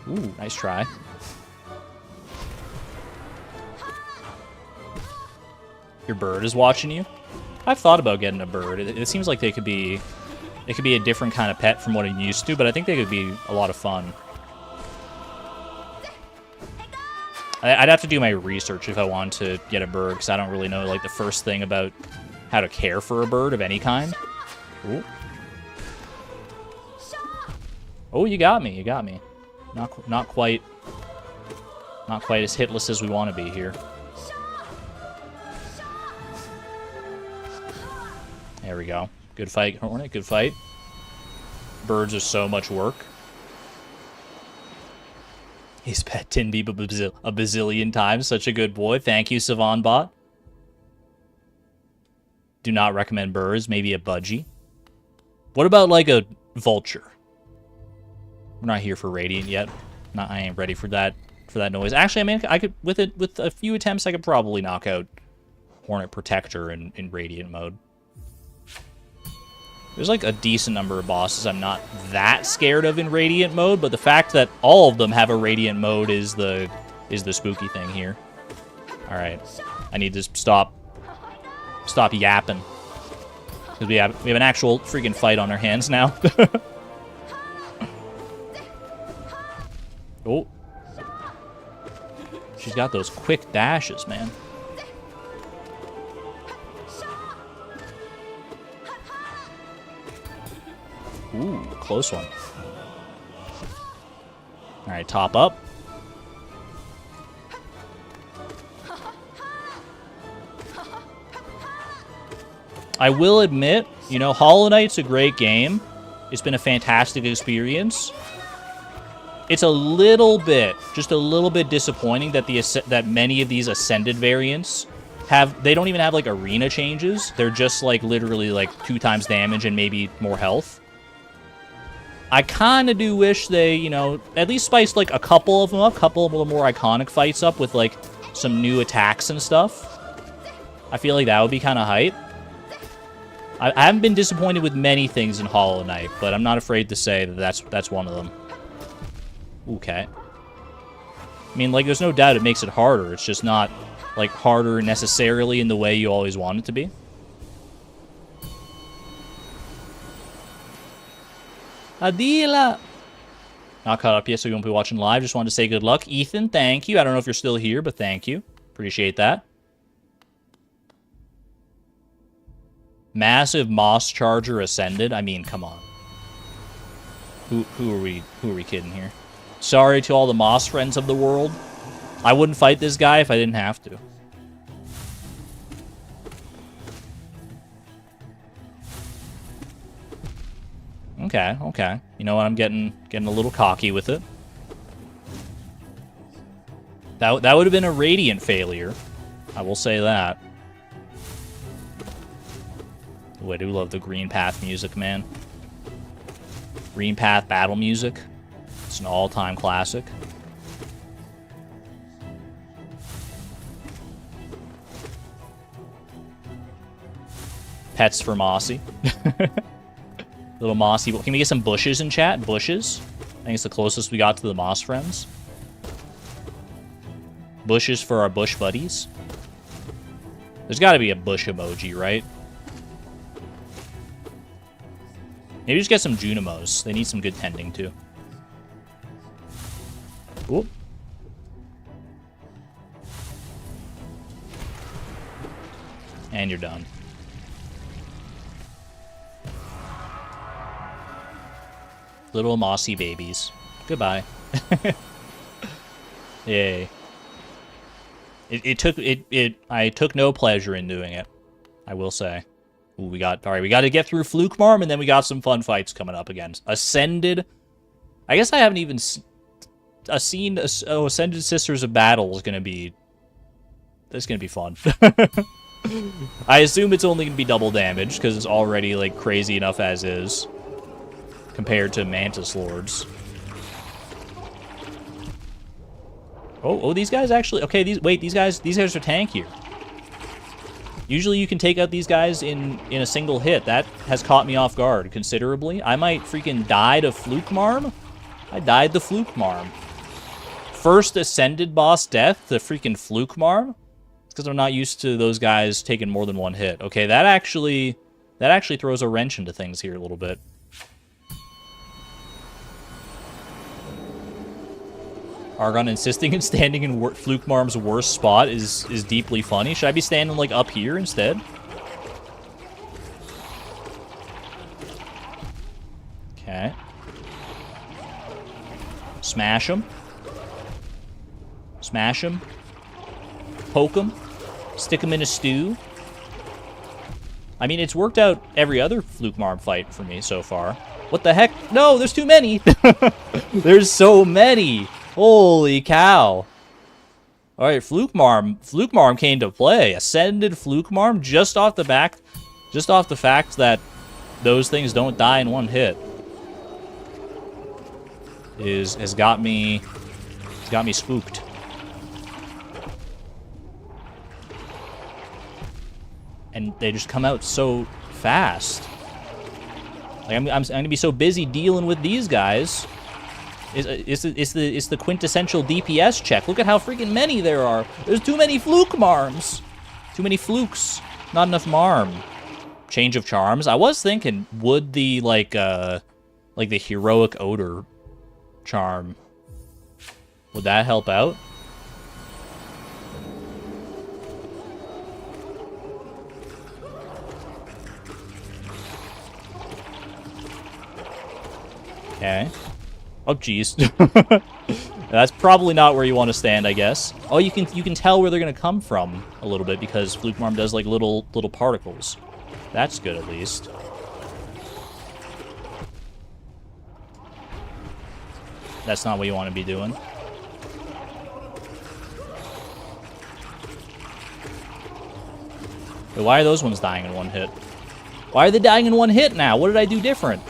S1: Ooh, nice try. Your bird is watching you? I've thought about getting a bird. It seems like they could be a different kind of pet from what I'm used to, but I think they could be a lot of fun. I'd have to do my research if I want to get a bird, because I don't really know, like, the first thing about how to care for a bird of any kind. Ooh. Oh, you got me, you got me. Not quite as hitless as we want to be here. There we go. Good fight, Hornet, good fight. Birds are so much work. He's pet Tinbeeb a bazillion times. Such a good boy. Thank you, Savonbot. Do not recommend birds. Maybe a budgie. What about, like, a vulture? We're not here for Radiant yet. I ain't ready for that noise. Actually, I mean, I could, with a few attempts, I could probably knock out Hornet Protector in Radiant mode. There's like a decent number of bosses I'm not that scared of in Radiant mode, but the fact that all of them have a Radiant mode is the spooky thing here. All right, I need to stop yapping, because we have an actual freaking fight on our hands now. Oh, she's got those quick dashes, man. Ooh, close one. All right, top up. I will admit, you know, Hollow Knight's a great game. It's been a fantastic experience. It's a little bit, just a little bit disappointing that that many of these Ascended variants they don't even have like arena changes. They're just like literally like 2 times damage and maybe more health. I kind of do wish they, you know, at least spiced, like, a couple of them up, a couple of the more iconic fights up with, like, some new attacks and stuff. I feel like that would be kind of hype. I haven't been disappointed with many things in Hollow Knight, but I'm not afraid to say that that's one of them. Okay. I mean, like, there's no doubt it makes it harder. It's just not, like, harder necessarily in the way you always want it to be. Adila! Not caught up yet, so you won't be watching live. Just wanted to say good luck. Ethan, thank you. I don't know if you're still here, but thank you. Appreciate that. Massive Moss Charger Ascended. I mean, come on. Who are we kidding here? Sorry to all the Moss friends of the world. I wouldn't fight this guy if I didn't have to. Okay, okay. You know what? I'm getting a little cocky with it. That would have been a Radiant failure. I will say that. Ooh, I do love the Green Path music, man. Green Path battle music. It's an all-time classic. Pets for Mossy. Little Mossy. Can we get some bushes in chat? Bushes? I think it's the closest we got to the Moss friends. Bushes for our bush buddies. There's got to be a bush emoji, right? Maybe just get some Junimos. They need some good tending, too. Whoop. And you're done. Little mossy babies. Goodbye. Yay. I took no pleasure in doing it, I will say. Ooh, we got to get through Fluke Marm, and then we got some fun fights coming up again. Ascended. I guess I haven't even seen Ascended Sisters of Battle is gonna be. That's gonna be fun. I assume it's only gonna be double damage because it's already like crazy enough as is compared to Mantis Lords. Oh, these guys actually... Okay, these guys are tankier. Usually you can take out these guys in a single hit. That has caught me off guard considerably. I might freaking die to Fluke Marm. I died to Fluke Marm. First Ascended boss death to freaking Fluke Marm. It's because I'm not used to those guys taking more than one hit. Okay, that actually throws a wrench into things here a little bit. Argon insisting on standing in Fluke Marm's worst spot is deeply funny. Should I be standing, like, up here instead? Okay. Smash him. Smash him. Poke him. Stick him in a stew. I mean, it's worked out every other Fluke Marm fight for me so far. What the heck? No, there's too many! There's so many! Holy cow. Alright, Fluke Marm came to play. Ascended Fluke Marm just off the fact that those things don't die in one hit. Has got me spooked. And they just come out so fast. Like I'm gonna be so busy dealing with these guys. It's the quintessential DPS check. Look at how freaking many there are. There's too many Fluke Marms. Too many Flukes. Not enough Marm. Change of Charms. I was thinking, would the like the Heroic Odor charm, would that help out? Okay. Oh, jeez. That's probably not where you want to stand, I guess. Oh, you can tell where they're gonna come from a little bit because Fluke Marm does like little particles. That's good at least. That's not what you want to be doing. Wait, why are those ones dying in one hit? Why are they dying in one hit now? What did I do different?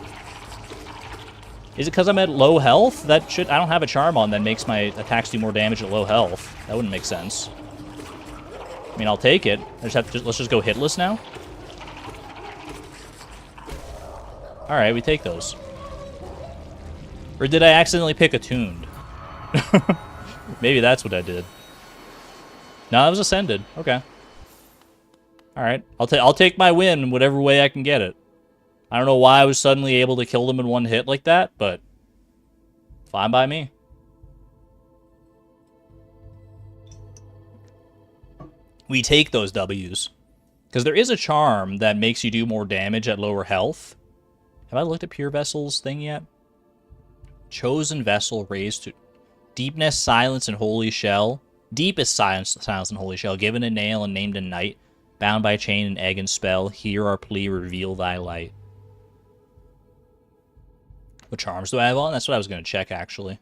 S1: Is it because I'm at low health? I don't have a charm on that makes my attacks do more damage at low health. That wouldn't make sense. I mean, I'll take it. Let's just go hitless now. Alright, we take those. Or did I accidentally pick Attuned? Maybe that's what I did. No, that was Ascended. Okay. Alright. I'll take my win whatever way I can get it. I don't know why I was suddenly able to kill them in one hit like that, but fine by me. We take those W's. Because there is a charm that makes you do more damage at lower health. Have I looked at Pure Vessel's thing yet? Chosen Vessel raised to Deepness, Silence, and Holy Shell. Deepest Silence, and Holy Shell. Given a nail and named a knight. Bound by chain and egg and spell. Hear our plea, reveal thy light. What charms do I have on? That's what I was going to check, actually.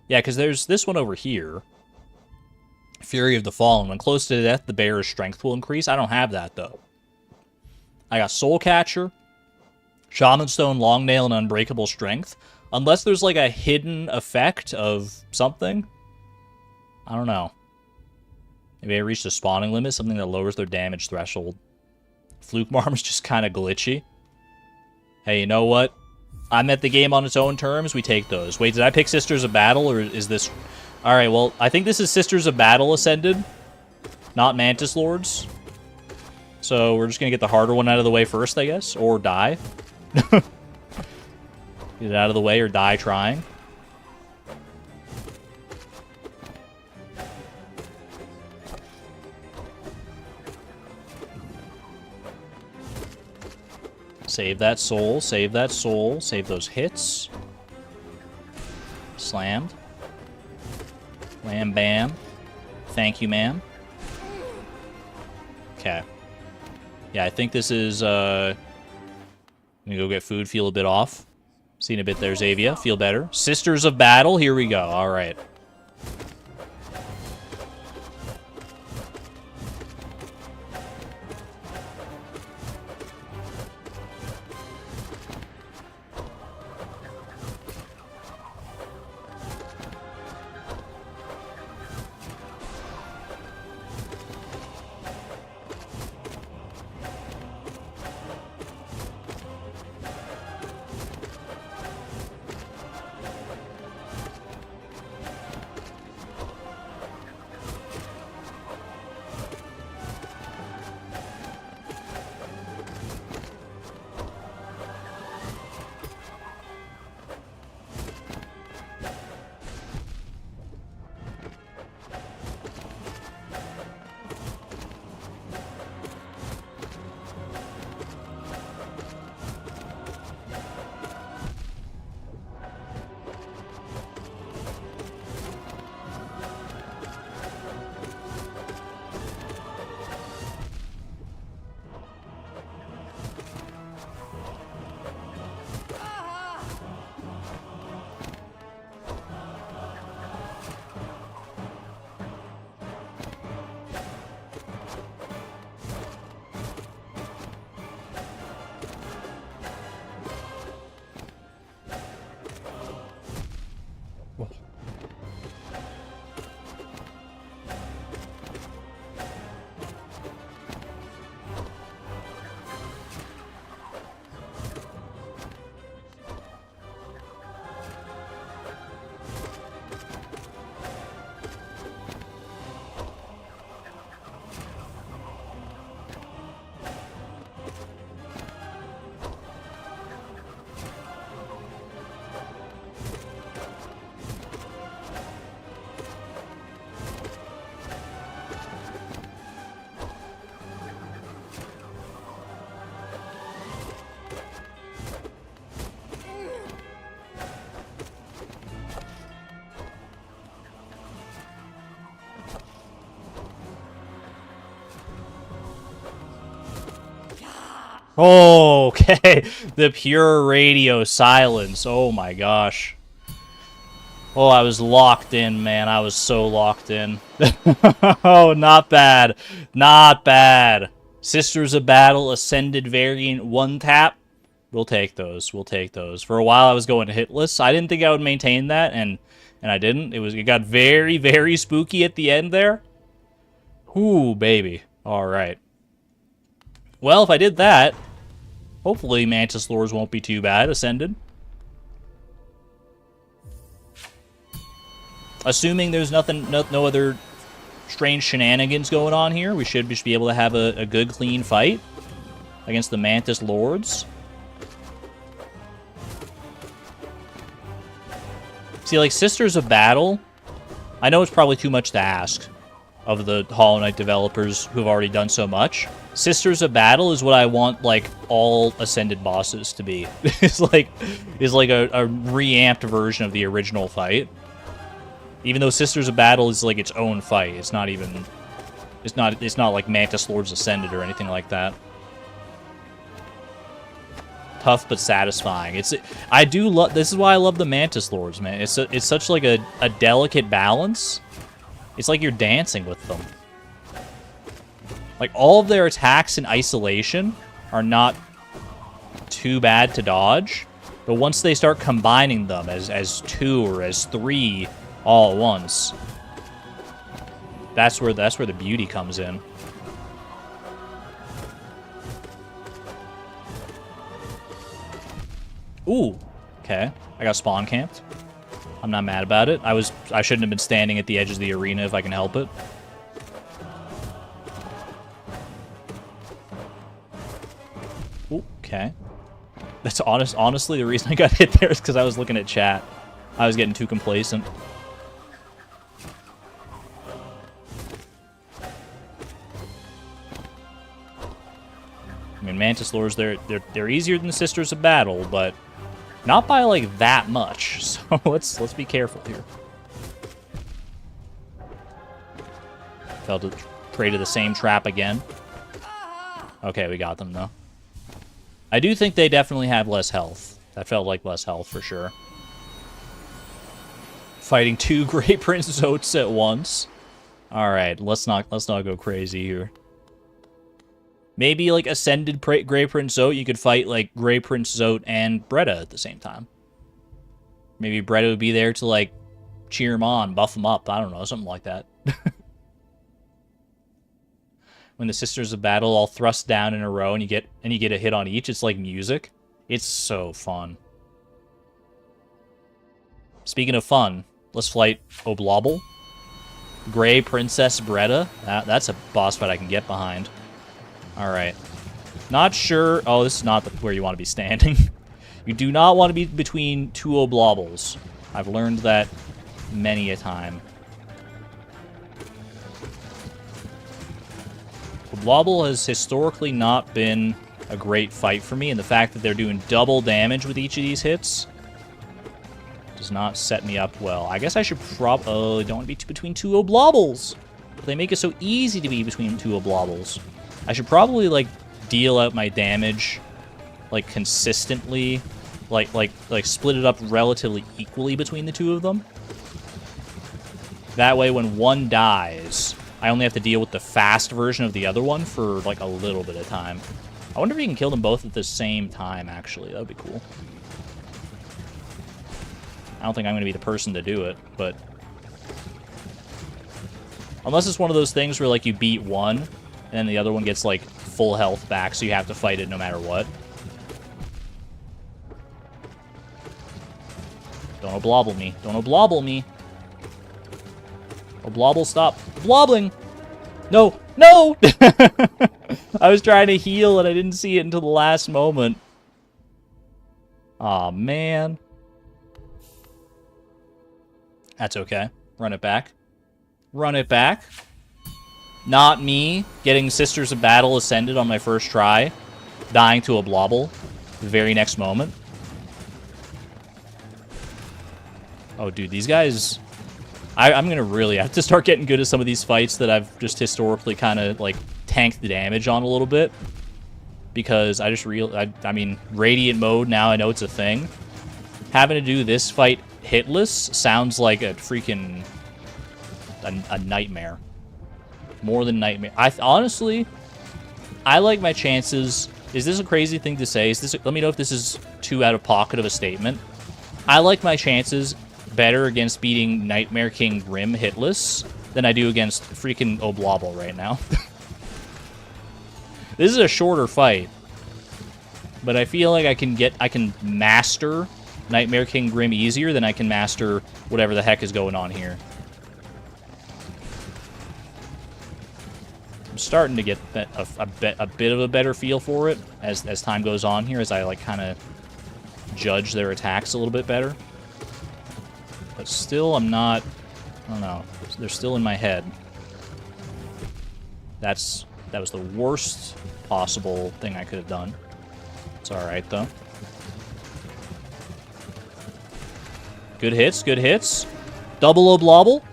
S1: Yeah, because there's this one over here. Fury of the Fallen. When close to death, the bearer's strength will increase. I don't have that, though. I got Soul Catcher, Shaman Stone, Long Nail, and Unbreakable Strength. Unless there's, like, a hidden effect of something. I don't know. Maybe I reached a spawning limit, something that lowers their damage threshold. Fluke Marm's just kind of glitchy. Hey, you know what? I met the game on its own terms. We take those. Wait, did I pick Sisters of Battle, or is this... Alright, well, I think this is Sisters of Battle Ascended, not Mantis Lords. So we're just going to get the harder one out of the way first, I guess, or die. Get it out of the way or die trying. Save that soul, save that soul, save those hits. slammed. Wham bam. Thank you, ma'am. Okay. Yeah, I think this is, let me go get food, feel a bit off. Seen a bit there, Xavier. Feel better. Sisters of Battle, here we go. All right. Oh, okay. The pure radio silence. Oh my gosh. Oh, I was locked in, man. I was so locked in. Oh, not bad. Not bad. Sisters of Battle, Ascended Variant, 1-tap. We'll take those. We'll take those. For a while, I was going hitless. I didn't think I would maintain that, and I didn't. It got very, very spooky at the end there. Ooh, baby. All right. Well, if I did that, hopefully Mantis Lords won't be too bad. Ascended. Assuming there's nothing, no other strange shenanigans going on here, we should just be able to have a good, clean fight against the Mantis Lords. See, like, Sisters of Battle, I know it's probably too much to ask of the Hollow Knight developers who have already done so much. Sisters of Battle is what I want, like, all Ascended bosses to be. It's like a reamped version of the original fight. Even though Sisters of Battle is like its own fight, it's not even, it's not like Mantis Lords Ascended or anything like that. Tough but satisfying. I do love. This is why I love the Mantis Lords, man. It's such like a delicate balance. It's like you're dancing with them. Like, all of their attacks in isolation are not too bad to dodge, but once they start combining them as 2 or as 3 all at once, that's where the beauty comes in. Ooh, okay. I got spawn camped. I'm not mad about it. I shouldn't have been standing at the edges of the arena if I can help it. Ooh, okay. That's honestly the reason I got hit there is because I was looking at chat. I was getting too complacent. I mean, Mantis Lords, they're easier than the Sisters of Battle, but Not by, like, that much. So let's be careful here. Fell to prey to the same trap again. Okay, we got them, though. I do think they definitely have less health. That felt like less health, for sure. Fighting 2 Grey Prince Zotes at once. Alright, let's not go crazy here. Maybe, like, Ascended Grey Prince Zote, you could fight, like, Grey Prince Zote and Bretta at the same time. Maybe Bretta would be there to, like, cheer him on, buff him up. I don't know, something like that. When the Sisters of Battle all thrust down in a row and you get a hit on each, it's like music. It's so fun. Speaking of fun, let's fight Oblobble. Grey Princess Bretta. That's a boss fight I can get behind. Alright. Not sure... Oh, this is not where you want to be standing. You do not want to be between 2 Oblobbles. I've learned that many a time. Oblobble has historically not been a great fight for me, and the fact that they're doing double damage with each of these hits does not set me up well. I guess I should Oh, I don't want to be between 2 Oblobbles. But they make it so easy to be between 2 Oblobbles. I should probably, like, deal out my damage, like, consistently. Like, split it up relatively equally between the 2 of them. That way, when one dies, I only have to deal with the fast version of the other one for, like, a little bit of time. I wonder if you can kill them both at the same time, actually. That would be cool. I don't think I'm going to be the person to do it, but... Unless it's one of those things where, like, you beat one, and then the other one gets, like, full health back, so you have to fight it no matter what. Don't oblobble me. Don't oblobble me. Oblobble, stop. Blobbling! No! No! I was trying to heal and I didn't see it until the last moment. Aw, man. That's okay. Run it back. Run it back. Not me getting Sisters of Battle Ascended on my first try. Dying to a Blobble the very next moment. Oh, dude, these guys... I'm going to really have to start getting good at some of these fights that I've just historically kind of, like, tanked the damage on a little bit. Because I just I mean, Radiant mode, now I know it's a thing. Having to do this fight hitless sounds like a freaking... a nightmare. More than nightmare. Honestly, I like my chances... Is this a crazy thing to say? Let me know if this is too out of pocket of a statement. I like my chances better against beating Nightmare King Grim hitless than I do against freaking Oblobble right now. This is a shorter fight, but I feel like I can master Nightmare King Grim easier than I can master whatever the heck is going on here. I'm starting to get a bit of a better feel for it as time goes on here, as I like kind of judge their attacks a little bit better. But still, I'm not... I don't know. They're still in my head. That was the worst possible thing I could have done. It's alright, though. Good hits, good hits. Double Oblobble.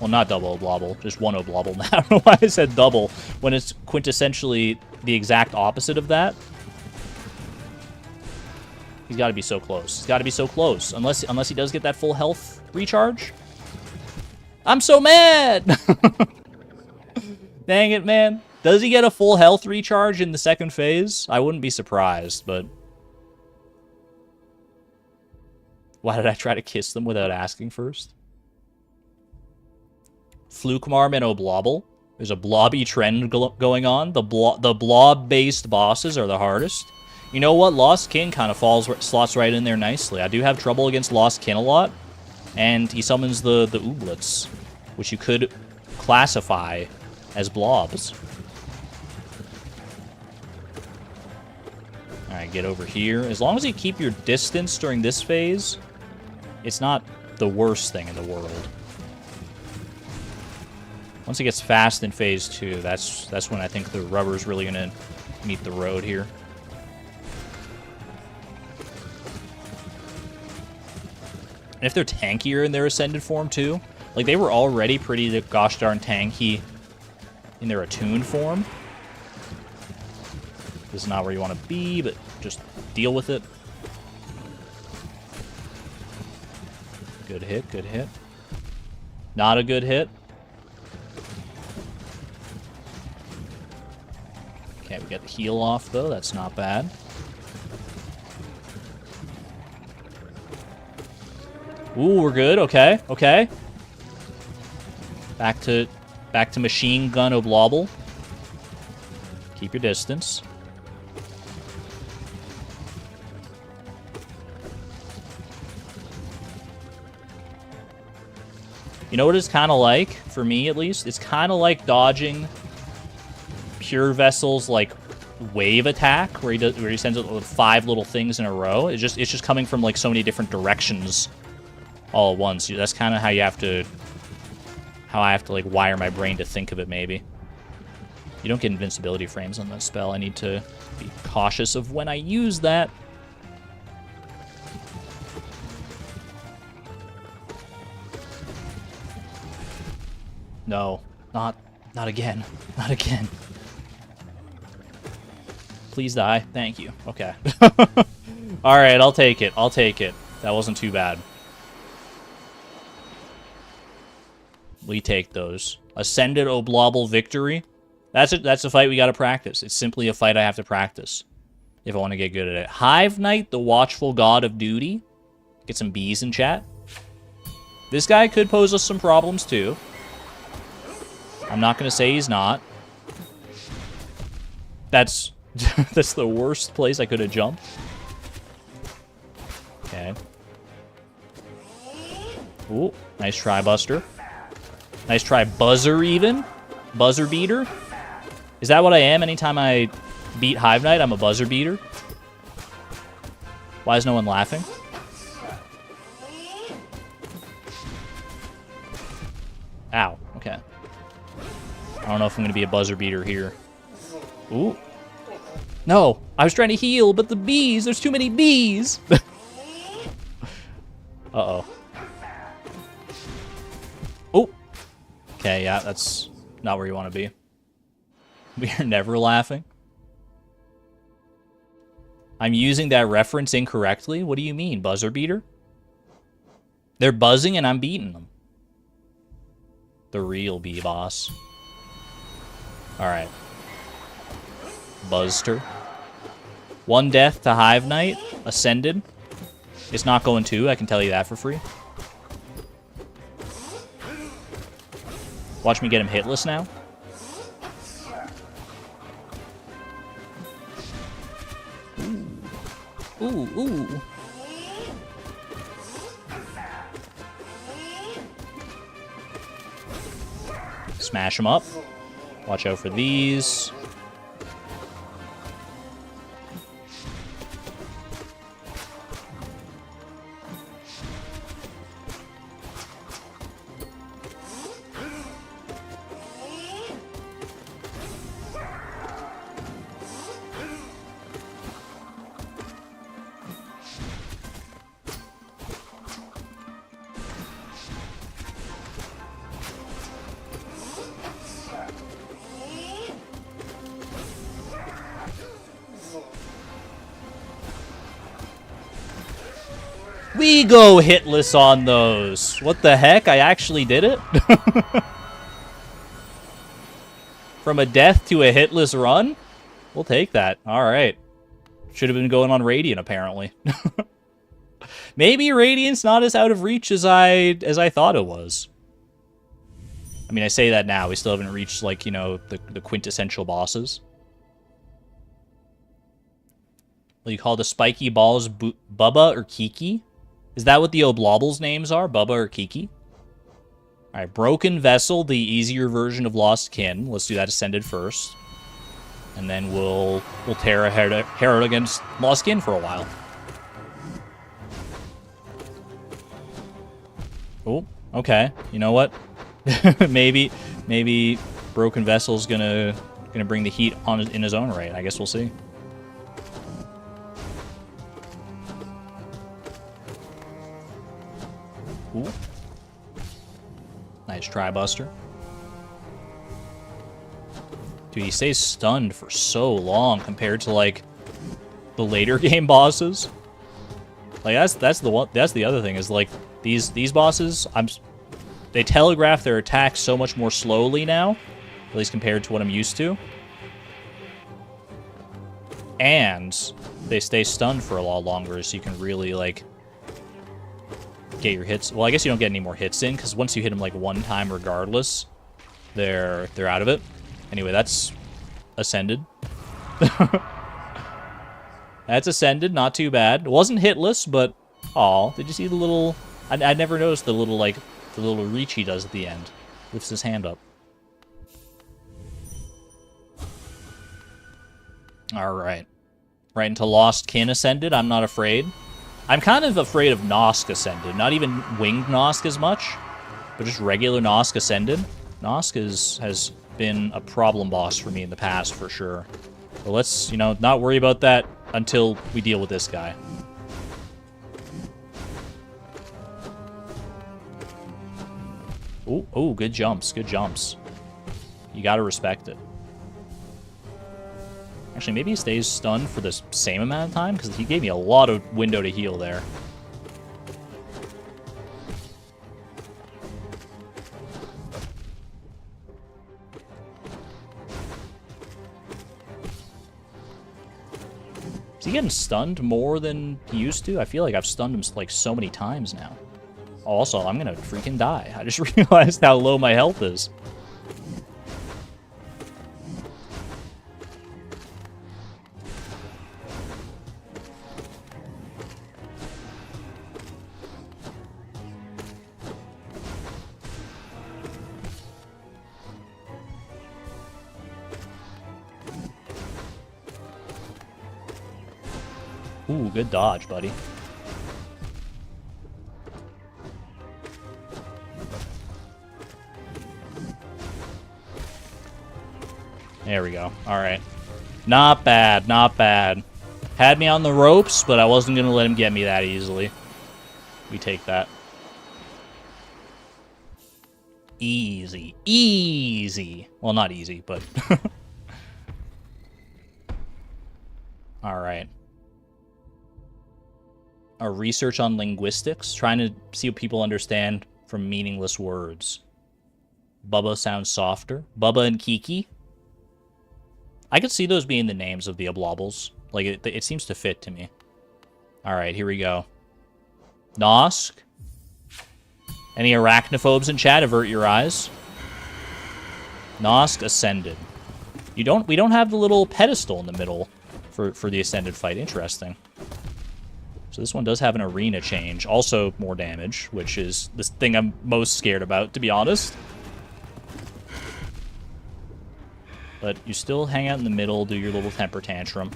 S1: Well, not double Oblobble. Just one Oblobble. I don't know why I said double, when it's quintessentially the exact opposite of that. He's got to be so close. He's got to be so close. Unless he does get that full health recharge. I'm so mad! Dang it, man. Does he get a full health recharge in the second phase? I wouldn't be surprised, but... Why did I try to kiss them without asking first? Flukemarm and Oblobble. There's a blobby trend going on. The blob-based bosses are the hardest. You know what? Lost Kin kind of slots right in there nicely. I do have trouble against Lost Kin a lot, and he summons the Ooblets, which you could classify as blobs. Alright, get over here. As long as you keep your distance during this phase, it's not the worst thing in the world. Once it gets fast in phase 2, that's when I think the rubber's really going to meet the road here. And if they're tankier in their Ascended form, too, like, they were already pretty gosh darn tanky in their attuned form. This is not where you want to be, but just deal with it. Good hit, good hit. Not a good hit. Okay, we got the heal off, though. That's not bad. Ooh, we're good. Okay, okay. Back to machine gun oblobble. Keep your distance. You know what it's kind of like, for me at least? It's kind of like dodging Pure Vessel's, like, wave attack, where he sends out 5 little things in a row. It's just coming from, like, so many different directions all at once. That's kind of how I have to, like, wire my brain to think of it, maybe. You don't get invincibility frames on that spell. I need to be cautious of when I use that. No, not again. Not again. Please die. Thank you. Okay. Alright, I'll take it. I'll take it. That wasn't too bad. We take those. Ascended Oblobble victory. That's a fight we gotta practice. It's simply a fight I have to practice if I want to get good at it. Hive Knight, the watchful god of duty. Get some bees in chat. This guy could pose us some problems too. I'm not gonna say he's not. That's that's the worst place I could have jumped. Okay. Ooh, nice try, Buster. Nice try, Buzzer even. Buzzer beater. Is that what I am anytime I beat Hive Knight? I'm a buzzer beater. Why is no one laughing? Ow. Okay. I don't know if I'm going to be a buzzer beater here. Ooh. No, I was trying to heal, but the bees, there's too many bees. Uh-oh. Oh. Okay, yeah, that's not where you want to be. We are never laughing. I'm using that reference incorrectly? What do you mean, buzzer beater? They're buzzing and I'm beating them. The real bee boss. Alright. Buzzter. 1 death to Hive Knight. Ascended. It's not going to, I can tell you that for free. Watch me get him hitless now. Ooh, ooh. Smash him up. Watch out for these. We go hitless on those. What the heck? I actually did it? From a death to a hitless run? We'll take that. Alright. Should have been going on Radiant, apparently. Maybe Radiant's not as out of reach as I thought it was. I mean, I say that now. We still haven't reached, like, you know, the quintessential bosses. Well, you call the spiky balls Bubba or Kiki? Is that what the Oblobbles' names are? Bubba or Kiki? Alright, Broken Vessel, the easier version of Lost Kin. Let's do that Ascended first. And then we'll tear a hair against Lost Kin for a while. Oh, okay. You know what? maybe Broken Vessel's gonna bring the heat on in his own right. I guess we'll see. Nice try, Buster. Dude, he stays stunned for so long compared to, like, the later game bosses. Like, that's the other thing, is, like, these bosses, they telegraph their attacks so much more slowly now, at least compared to what I'm used to. And they stay stunned for a lot longer, so you can really, like, get your hits. Well, I guess you don't get any more hits in, because once you hit them, like, one time regardless, they're out of it. Anyway, that's Ascended. That's Ascended, not too bad. It wasn't hitless, but, aw, did you see the little... I never noticed the little, like, the little reach he does at the end. Lifts his hand up. Alright. Right into Lost Kin Ascended, I'm not afraid. I'm kind of afraid of Nosk Ascended. Not even Winged Nosk as much, but just regular Nosk Ascended. Nosk has been a problem boss for me in the past, for sure. But let's, you know, not worry about that until we deal with this guy. Ooh, good jumps, good jumps. You gotta respect it. Actually, maybe he stays stunned for the same amount of time, because he gave me a lot of window to heal there. Is he getting stunned more than he used to? I feel like I've stunned him, like, so many times now. Also, I'm gonna freaking die. I just realized how low my health is. Ooh, good dodge, buddy. There we go. Alright. Not bad, not bad. Had me on the ropes, but I wasn't going to let him get me that easily. We take that. Easy. Easy. Well, not easy, but... Alright. Our research on linguistics, trying to see what people understand from meaningless words. Bubba sounds softer. Bubba and Kiki. I could see those being the names of the oblobbles. Like, it seems to fit to me. Alright, here we go. Nosk. Any arachnophobes in chat? Avert your eyes. Nosk Ascended. We don't have the little pedestal in the middle for the Ascended fight. Interesting. So this one does have an arena change. Also more damage, which is the thing I'm most scared about, to be honest. But you still hang out in the middle, do your little temper tantrum.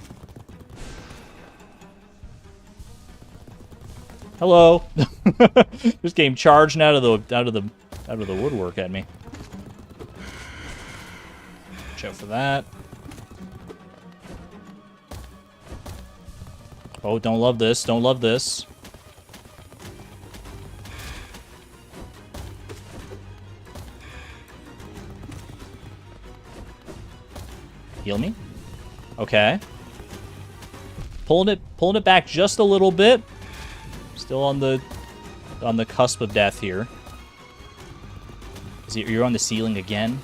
S1: Hello. Just came charging out of the woodwork at me. Watch out for that. Oh, don't love this. Don't love this. Heal me. Okay. Pulling it back just a little bit. Still on the cusp of death here. You're on the ceiling again.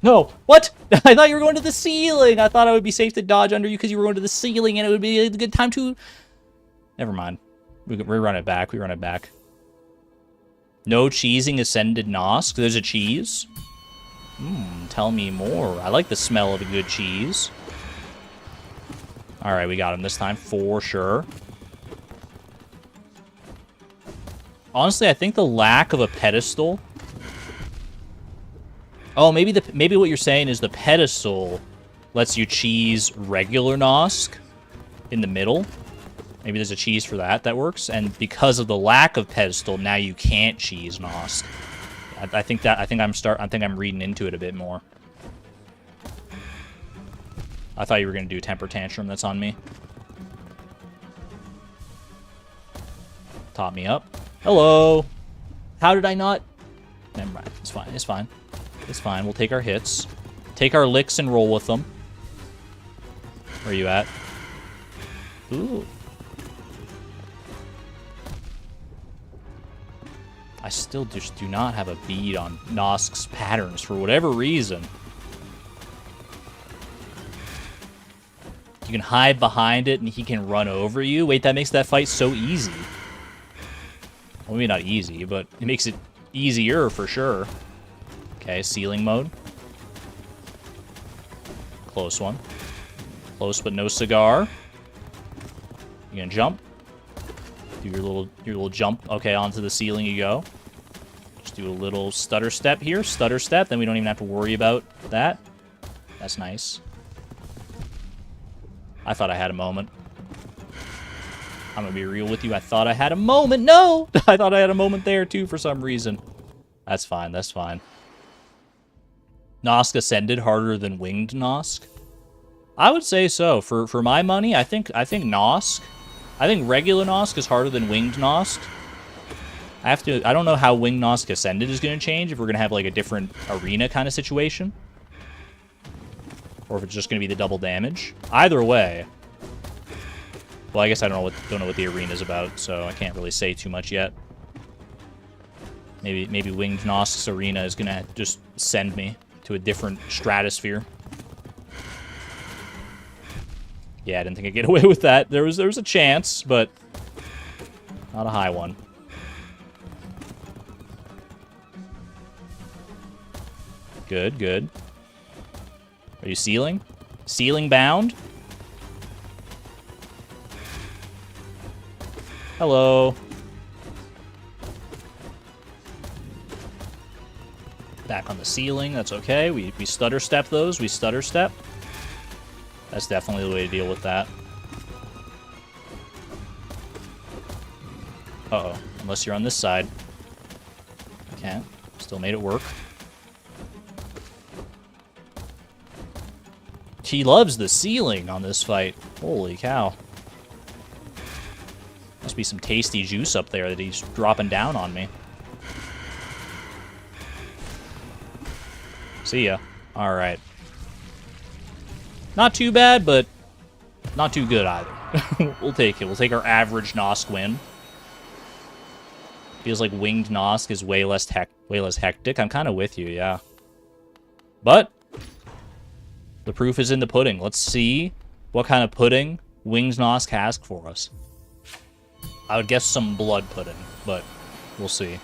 S1: No! What? I thought you were going to the ceiling! I thought I would be safe to dodge under you because you were going to the ceiling and it would be a good time to... Never mind. We run it back. We run it back. No cheesing Ascended Nosk. There's a cheese. Tell me more. I like the smell of a good cheese. Alright, we got him this time for sure. Honestly, I think the lack of a pedestal... Oh, maybe what you're saying is the pedestal lets you cheese regular Nosk in the middle. Maybe there's a cheese for that works. And because of the lack of pedestal, now you can't cheese Nosk. I think I'm reading into it a bit more. I thought you were going to do a temper tantrum. That's on me. Top me up. Hello. How did I not? Never mind. It's fine. It's fine. It's fine. We'll take our hits. Take our licks and roll with them. Where are you at? Ooh. I still just do not have a bead on Nosk's patterns for whatever reason. You can hide behind it and he can run over you. Wait, that makes that fight so easy. Well, maybe not easy, but it makes it easier for sure. Okay, ceiling mode. Close one. Close but no cigar. You gonna jump? Do your little jump. Okay, onto the ceiling you go. Just do a little stutter step here. Stutter step, then we don't even have to worry about that. That's nice. I thought I had a moment. I'm gonna be real with you. I thought I had a moment. No! I thought I had a moment there, too, for some reason. That's fine. That's fine. Nosk ascended harder than winged Nosk? I would say so. For my money, I think Nosk... I think regular Nosk is harder than winged Nosk. I don't know how winged Nosk ascended is going to change, if we're going to have, like, a different arena kind of situation. Or if it's just going to be the double damage. Either way. Well, I guess I don't know what the arena is about, so I can't really say too much yet. Maybe winged Nosk's arena is going to just send me to a different stratosphere. Yeah, I didn't think I'd get away with that. There was a chance, but not a high one. Good, good. Are you sealing? Sealing bound? Hello. Back on the ceiling, that's okay. We stutter step those, we stutter step. That's definitely the way to deal with that. Uh-oh. Unless you're on this side. Can't. Still made it work. He loves the ceiling on this fight. Holy cow. Must be some tasty juice up there that he's dropping down on me. See ya. Alright. Not too bad, but not too good either. We'll take it. We'll take our average Nosk win. Feels like winged Nosk is way less hectic. I'm kind of with you, yeah. But the proof is in the pudding. Let's see what kind of pudding winged Nosk has for us. I would guess some blood pudding, but we'll see.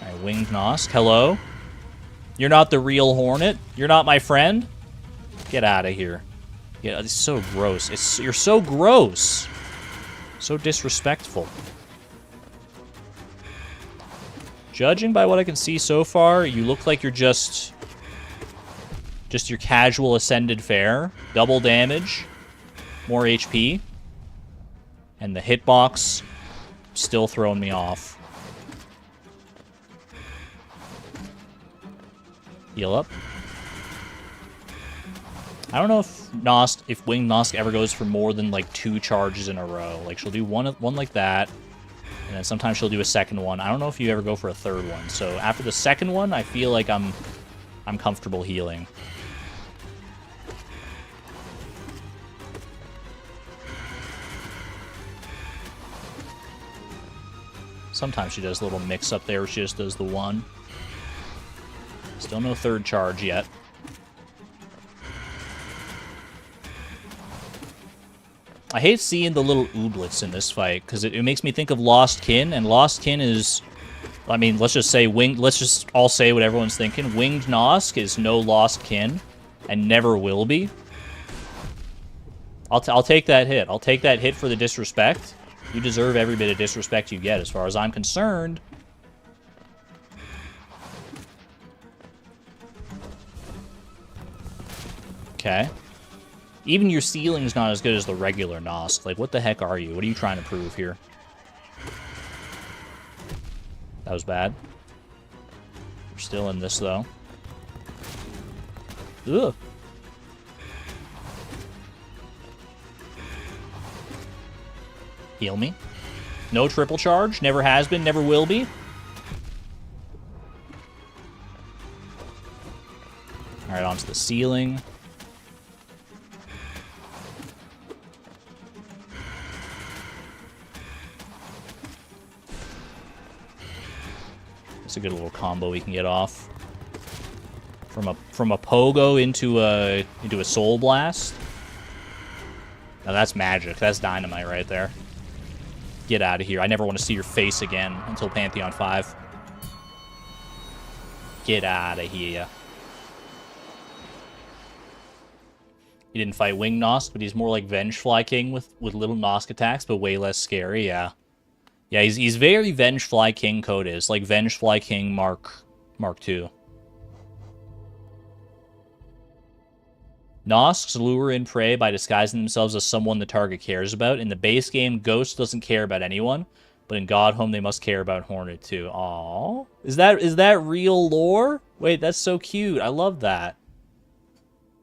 S1: Alright, winged Nosk. Hello? You're not the real Hornet? You're not my friend? Get out of here. Yeah, it's so gross. You're so gross. So disrespectful. Judging by what I can see so far, you look like you're just your casual ascended fare. Double damage. More HP. And the hitbox still throwing me off. Heal up. I don't know if winged Nosk ever goes for more than like 2 charges in a row. Like she'll do one like that, and then sometimes she'll do a second one. I don't know if you ever go for a third one. So after the second one, I feel like I'm comfortable healing. Sometimes she does a little mix up there where she just does the one. Still no third charge yet. I hate seeing the little ooblets in this fight, because it makes me think of Lost Kin, and Lost Kin is... I mean, let's just say let's just all say what everyone's thinking. Winged Nosk is no Lost Kin, and never will be. I'll take that hit. I'll take that hit for the disrespect. You deserve every bit of disrespect you get, as far as I'm concerned. Okay. Even your ceiling's not as good as the regular Nosk. Like, what the heck are you? What are you trying to prove here? That was bad. We're still in this, though. Ugh. Heal me. No triple charge. Never has been, never will be. Alright, onto the ceiling. It's a good little combo we can get off. From a pogo into a soul blast. Now that's magic. That's dynamite right there. Get out of here. I never want to see your face again until Pantheon 5. Get out of here. He didn't fight Wing Nosk, but he's more like Vengefly King with little Nosk attacks, but way less scary, yeah. Yeah, he's very Vengefly King code is, like Vengefly King Mark II. Nosks lure in prey by disguising themselves as someone the target cares about. In the base game, Ghost doesn't care about anyone, but in Godhome, they must care about Hornet too. Aww. Is that real lore? Wait, that's so cute. I love that.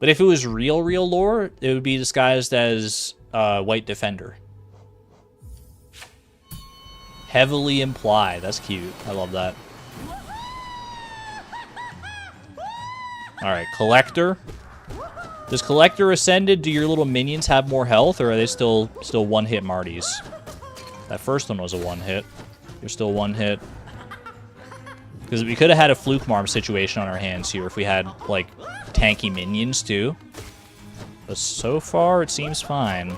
S1: But if it was real lore, it would be disguised as White Defender. Heavily implied. That's cute. I love that. Alright, Collector. Does Collector Ascended, do your little minions have more health, or are they still one-hit Martys? That first one was a one-hit. They're still one-hit. Because we could have had a Fluke Marm situation on our hands here if we had, like, tanky minions, too. But so far, it seems fine.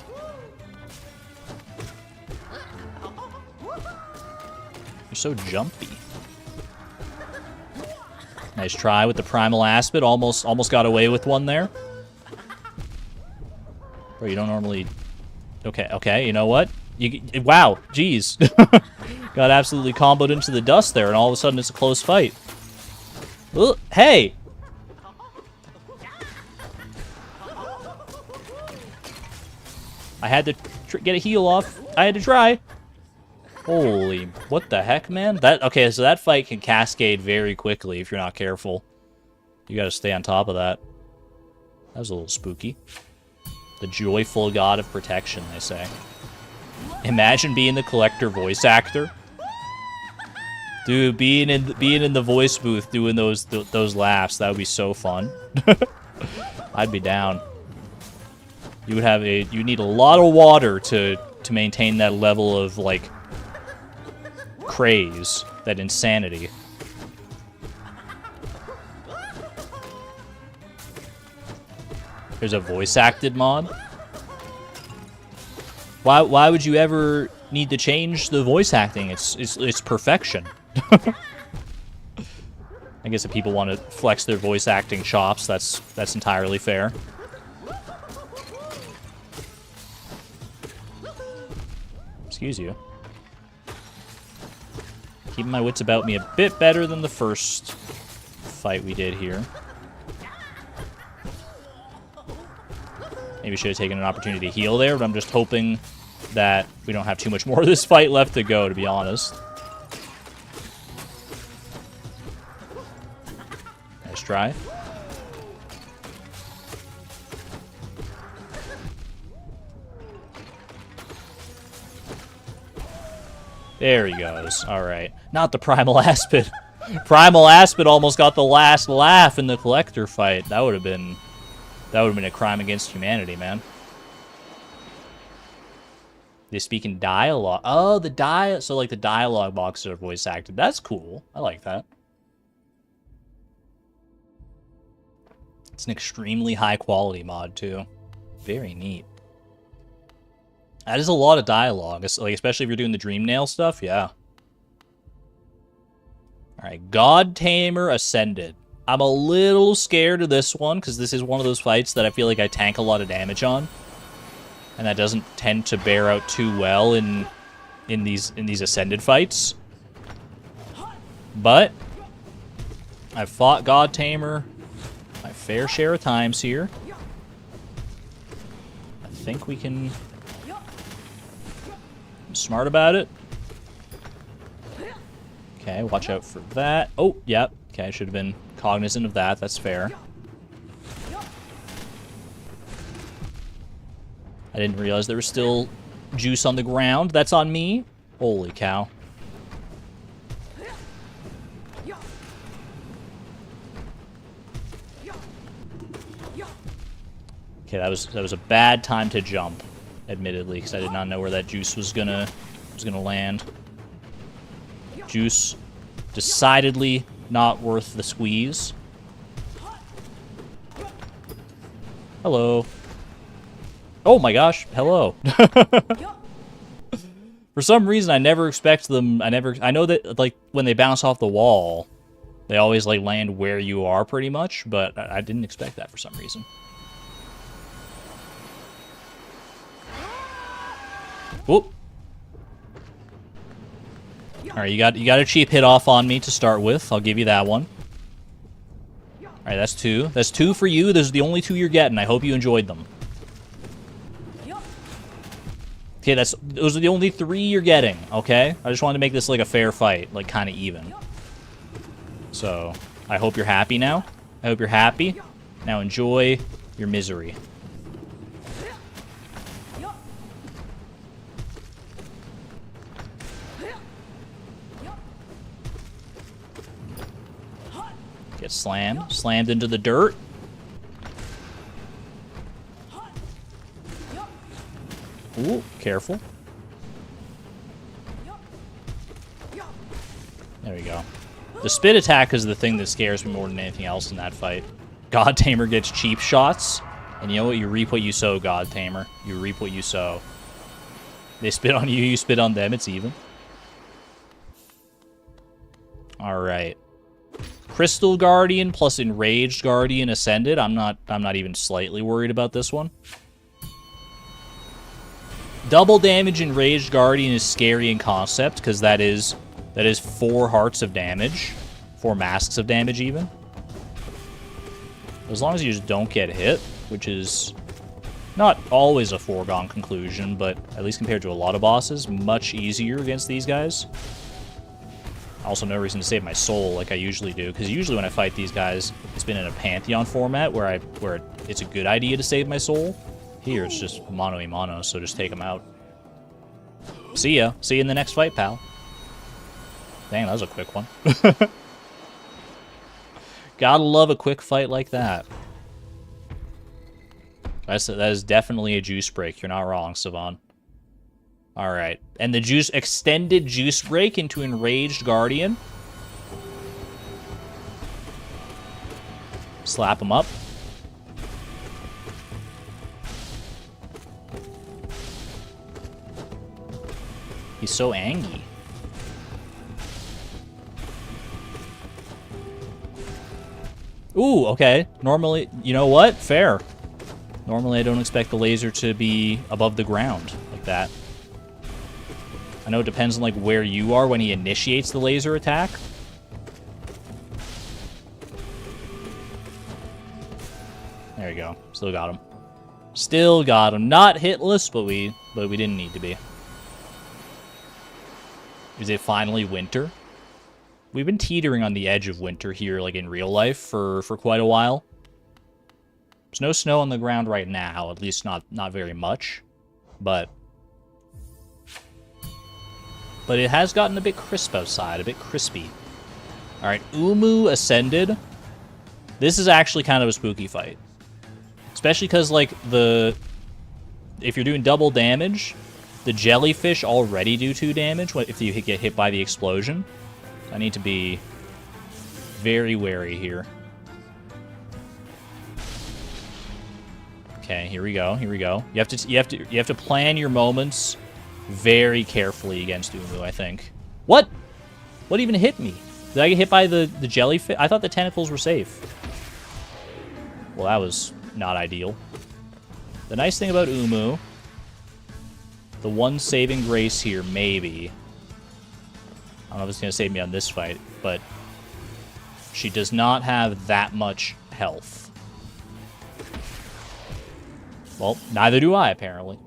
S1: You're so jumpy. Nice try with the Primal Aspid. Almost got away with one there. Bro, you don't normally... Okay, you know what? Wow, jeez. Got absolutely comboed into the dust there, and all of a sudden it's a close fight. Ugh, hey! I had to get a heal off. I had to try. Holy, what the heck, man? Okay, so that fight can cascade very quickly if you're not careful. You gotta stay on top of that. That was a little spooky. The joyful god of protection, they say. Imagine being the Collector voice actor. Dude, being in the voice booth doing those laughs, that would be so fun. I'd be down. You need a lot of water to maintain that level of, like, craze, that insanity. There's a voice-acted mod? Why would you ever need to change the voice acting? It's perfection. I guess if people want to flex their voice acting chops, that's entirely fair. Excuse you. Keeping my wits about me a bit better than the first fight we did here. Maybe should have taken an opportunity to heal there, but I'm just hoping that we don't have too much more of this fight left to go, to be honest. Nice try. There he goes. Alright. Not the Primal Aspid. Primal Aspid almost got the last laugh in the Collector fight. That would have been a crime against humanity, man. They speak in dialogue. Oh, so like the dialogue boxes are voice acted. That's cool. I like that. It's an extremely high quality mod too. Very neat. That is a lot of dialogue, like especially if you're doing the Dream Nail stuff. Yeah. All right, God Tamer Ascended. I'm a little scared of this one because this is one of those fights that I feel like I tank a lot of damage on, and that doesn't tend to bear out too well in these Ascended fights. But I've fought God Tamer my fair share of times here. I think we can. I'm smart about it. Okay, watch out for that. Oh, yep. Okay, I should have been cognizant of that. That's fair. I didn't realize there was still juice on the ground. That's on me. Holy cow. Okay, that was a bad time to jump, admittedly, because I did not know where that juice was gonna land. Juice, decidedly not worth the squeeze. Hello. Oh my gosh, hello. For some reason, I never expect them. I know that like when they bounce off the wall, they always like land where you are pretty much, but I didn't expect that for some reason. Whoop. Alright, you got a cheap hit off on me to start with. I'll give you that one. Alright, that's two. That's two for you. Those are the only two you're getting. I hope you enjoyed them. Okay, those are the only three you're getting, okay? I just wanted to make this like a fair fight, like kind of even. So, I hope you're happy now. I hope you're happy. Now enjoy your misery. Get slammed. Slammed into the dirt. Ooh, careful. There we go. The spit attack is the thing that scares me more than anything else in that fight. God Tamer gets cheap shots. And you know what? You reap what you sow, God Tamer. You reap what you sow. They spit on you, you spit on them. It's even. Alright. Crystal Guardian plus Enraged Guardian Ascended. I'm not even slightly worried about this one. Double damage Enraged Guardian is scary in concept, because that is 4 hearts of damage. 4 masks of damage, even. As long as you just don't get hit, which is not always a foregone conclusion, but at least compared to a lot of bosses, much easier against these guys. Also, no reason to save my soul like I usually do, because usually when I fight these guys, it's been in a Pantheon format where it's a good idea to save my soul. Here, it's just mono y mono, so just take them out. See ya. See you in the next fight, pal. Dang, that was a quick one. Gotta love a quick fight like that. That is definitely a juice break. You're not wrong, Savon. Alright. And the juice extended juice break into Enraged Guardian. Slap him up. He's so angry. Ooh, okay. Normally, you know what? Fair. Normally I don't expect the laser to be above the ground like that. I know it depends on like where you are when he initiates the laser attack. There you go. Still got him. Still got him. Not hitless, but we didn't need to be. Is it finally winter? We've been teetering on the edge of winter here, like in real life, for quite a while. There's no snow on the ground right now, at least not very much, but it has gotten a bit crisp outside, a bit crispy. All right, Umu Ascended. This is actually kind of a spooky fight, especially because like if you're doing double damage, the jellyfish already do 2 damage if you get hit by the explosion. I need to be very wary here. Okay, here we go. Here we go. You have to plan your moments very carefully against Umu, I think. What? What even hit me? Did I get hit by the jellyfish? I thought the tentacles were safe. Well, that was not ideal. The nice thing about Umu, the one saving grace here, maybe. I don't know if it's going to save me on this fight, but she does not have that much health. Well, neither do I, apparently.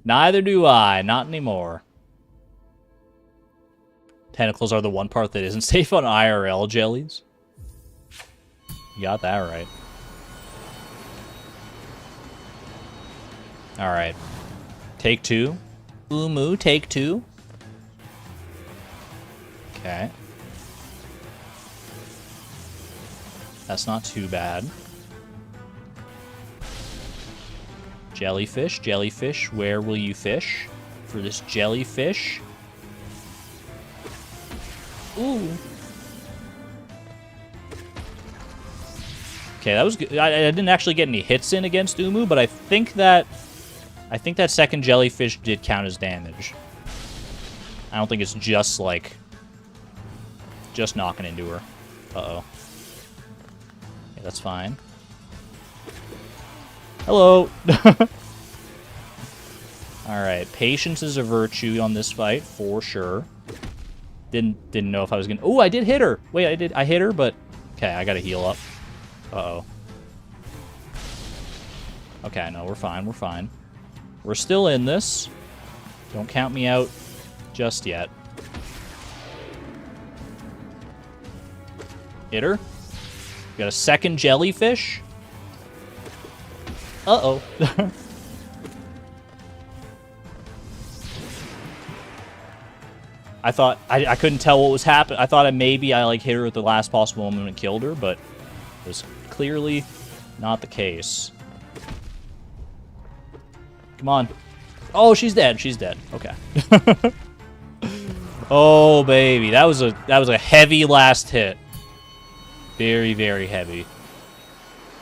S1: Neither do I. Not anymore. Tentacles are the one part that isn't safe on IRL jellies. You got that right. Alright. Take two. Umu, take two. Okay. That's not too bad. Jellyfish, jellyfish, where will you fish? For this jellyfish. Ooh. Okay, that was good. I didn't actually get any hits in against Umu, but I think that second jellyfish did count as damage. I don't think it's just like just knocking into her. Uh-oh. Yeah, that's fine. Hello. Alright, patience is a virtue on this fight, for sure. Didn't know if I was gonna... Oh, I did hit her! Wait, I hit her, but... Okay, I gotta heal up. Uh-oh. Okay, no, we're fine, we're fine. We're still in this. Don't count me out just yet. Hit her. Got a second jellyfish. Uh-oh. I thought... I couldn't tell what was happening. I thought maybe I like hit her at the last possible moment and killed her, but it was clearly not the case. Come on. Oh, she's dead. She's dead. Okay. Oh, baby. That was a heavy last hit. Very, very heavy.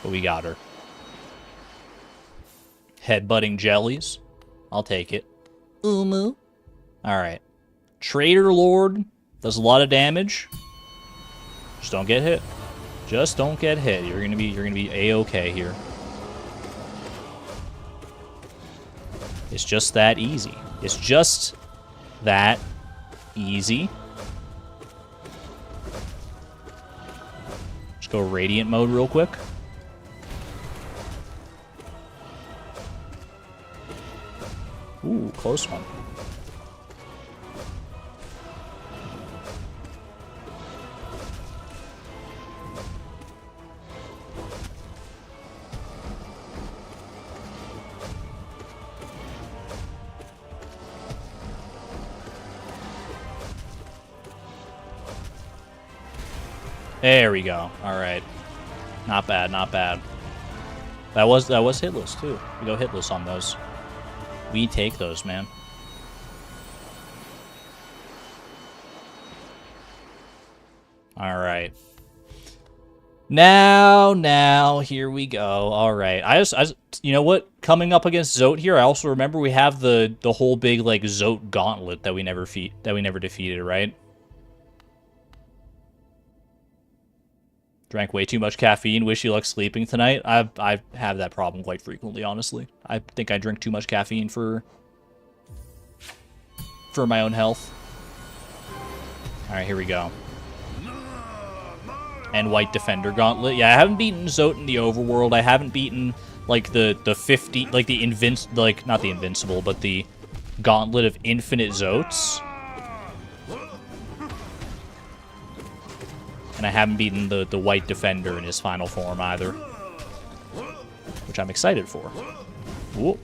S1: But we got her. Headbutting jellies. I'll take it. Umu. Alright. Traitor Lord does a lot of damage. Just don't get hit. Just don't get hit. You're gonna be A-okay here. It's just that easy. It's just that easy. Just go Radiant mode real quick. Ooh, close one. There we go. All right. Not bad, not bad. That was hitless too. We go hitless on those. We take those, man. All right. Now, here we go. All right. I just, you know what? Coming up against Zote here, I also remember we have the whole big like Zote gauntlet that we never defeated, right? Drank way too much caffeine. Wish you luck sleeping tonight. I have that problem quite frequently, honestly. I think I drink too much caffeine for my own health. All right, here we go. And White Defender Gauntlet. Yeah, I haven't beaten Zote in the overworld. I haven't beaten like the 50, like the not the invincible, but the Gauntlet of Infinite Zotes. And I haven't beaten the White Defender in his final form either. Which I'm excited for. Ooh.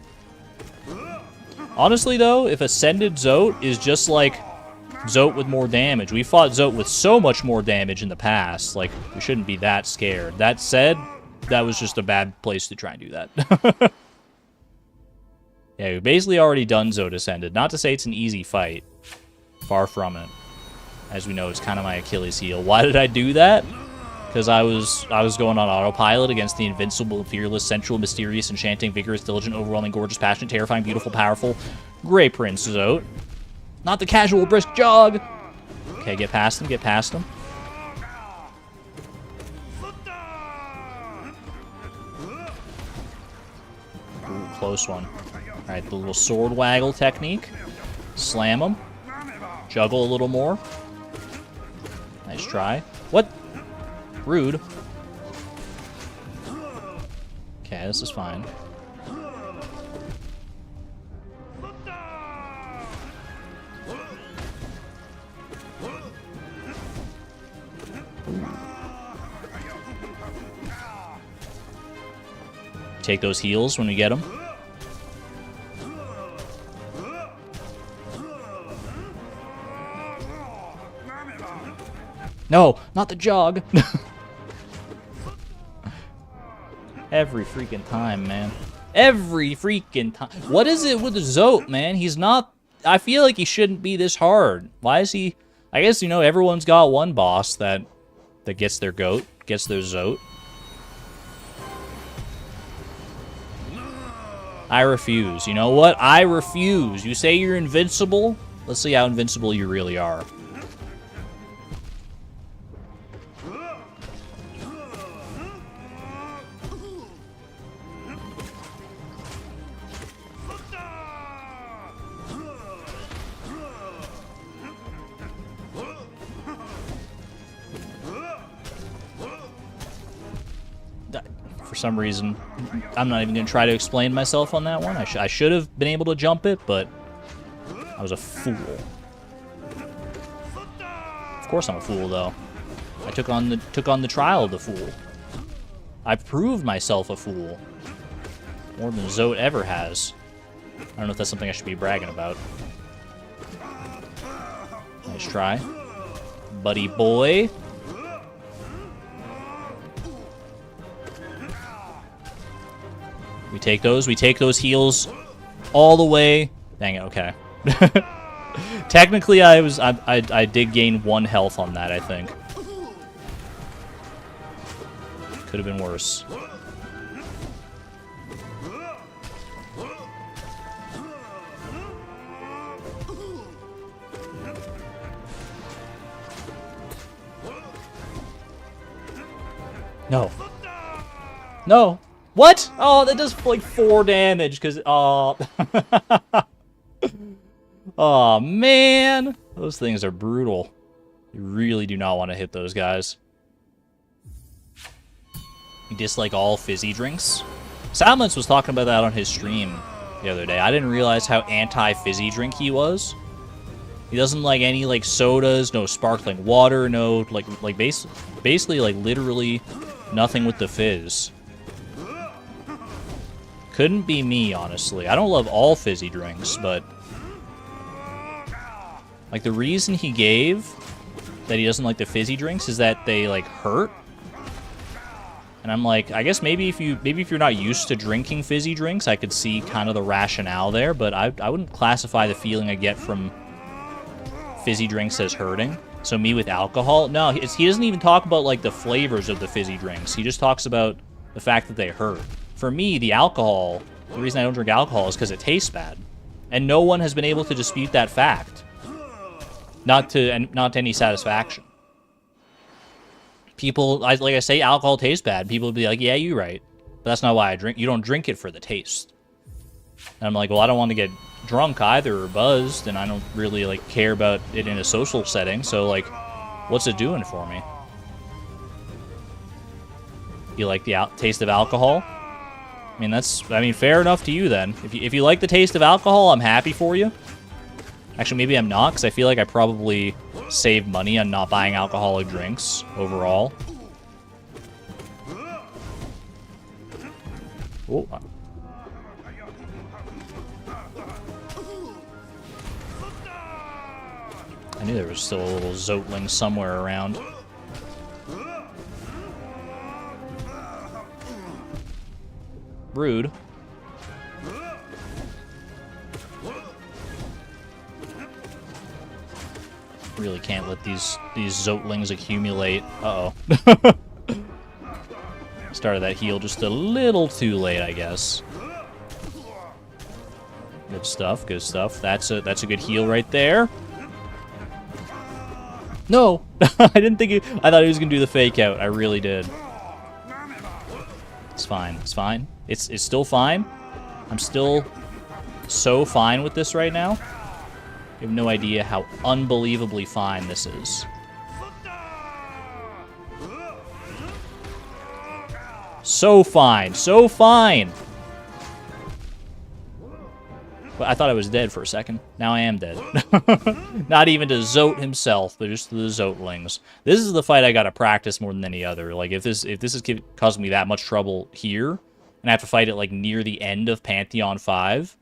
S1: Honestly, though, if Ascended Zote is just like Zote with more damage. We fought Zote with so much more damage in the past. Like, we shouldn't be that scared. That said, that was just a bad place to try and do that. Yeah, we've basically already done Zote Ascended. Not to say it's an easy fight. Far from it. As we know, it's kind of my Achilles heel. Why did I do that? Because I was going on autopilot against the invincible, fearless, sensual, mysterious, enchanting, vigorous, diligent, overwhelming, gorgeous, passionate, terrifying, beautiful, powerful, Grey Prince Zote. Not the casual, brisk jog! Okay, get past him, get past him. Ooh, close one. Alright, the little sword waggle technique. Slam him. Juggle a little more. Nice try. What? Rude. Okay, this is fine. Take those heals when we get them. No, not the jog. Every freaking time, man. Every freaking time. What is it with Zote, man? He's not... I feel like he shouldn't be this hard. Why is he... I guess, you know, everyone's got one boss that gets their goat, gets their Zote. I refuse. You know what? I refuse. You say you're invincible? Let's see how invincible you really are. For some reason, I'm not even going to try to explain myself on that one. I should have been able to jump it, but I was a fool. Of course I'm a fool, though. I took on the trial of the fool. I proved myself a fool. More than Zote ever has. I don't know if that's something I should be bragging about. Nice try. Buddy boy. We take those heals all the way. Dang it, okay. Technically, I did gain 1 health on that, I think. Could have been worse. No. No. What? Oh, that does like 4 damage because oh. Oh man, those things are brutal. You really do not want to hit those guys. You dislike all fizzy drinks? Silence was talking about that on his stream the other day. I didn't realize how anti-fizzy drink he was. He doesn't like any like sodas, no sparkling water, no like basically like literally nothing with the fizz. Couldn't be me, honestly. I don't love all fizzy drinks, but like the reason he gave that he doesn't like the fizzy drinks is that they like hurt. And I'm like, I guess maybe if you're not used to drinking fizzy drinks, I could see kind of the rationale there, but I wouldn't classify the feeling I get from fizzy drinks as hurting. So me with alcohol, no, he doesn't even talk about like the flavors of the fizzy drinks. He just talks about the fact that they hurt. For me, the reason I don't drink alcohol is because it tastes bad. And no one has been able to dispute that fact. Not to any satisfaction. People, like I say, alcohol tastes bad. People would be like, yeah, you're right. But that's not why I drink. You don't drink it for the taste. And I'm like, well, I don't want to get drunk either or buzzed, and I don't really like care about it in a social setting. So like, what's it doing for me? You like the taste of alcohol? I mean, fair enough to you then. If you like the taste of alcohol, I'm happy for you. Actually, maybe I'm not, because I feel like I probably save money on not buying alcoholic drinks overall. Oh. I knew there was still a little Zotling somewhere around. Rude. Really can't let these Zotlings accumulate. Uh-oh. Started that heal just a little too late, I guess. Good stuff, good stuff. That's a good heal right there. No! I didn't think I thought he was gonna do the fake out. I really did. It's fine. It's fine. It's still fine. I'm still so fine with this right now. You have no idea how unbelievably fine this is. So fine. So fine. But I thought I was dead for a second. Now I am dead. Not even to Zote himself, but just to the Zotlings. This is the fight I gotta practice more than any other. Like, if this is causing me that much trouble here, and I have to fight it, like, near the end of Pantheon 5...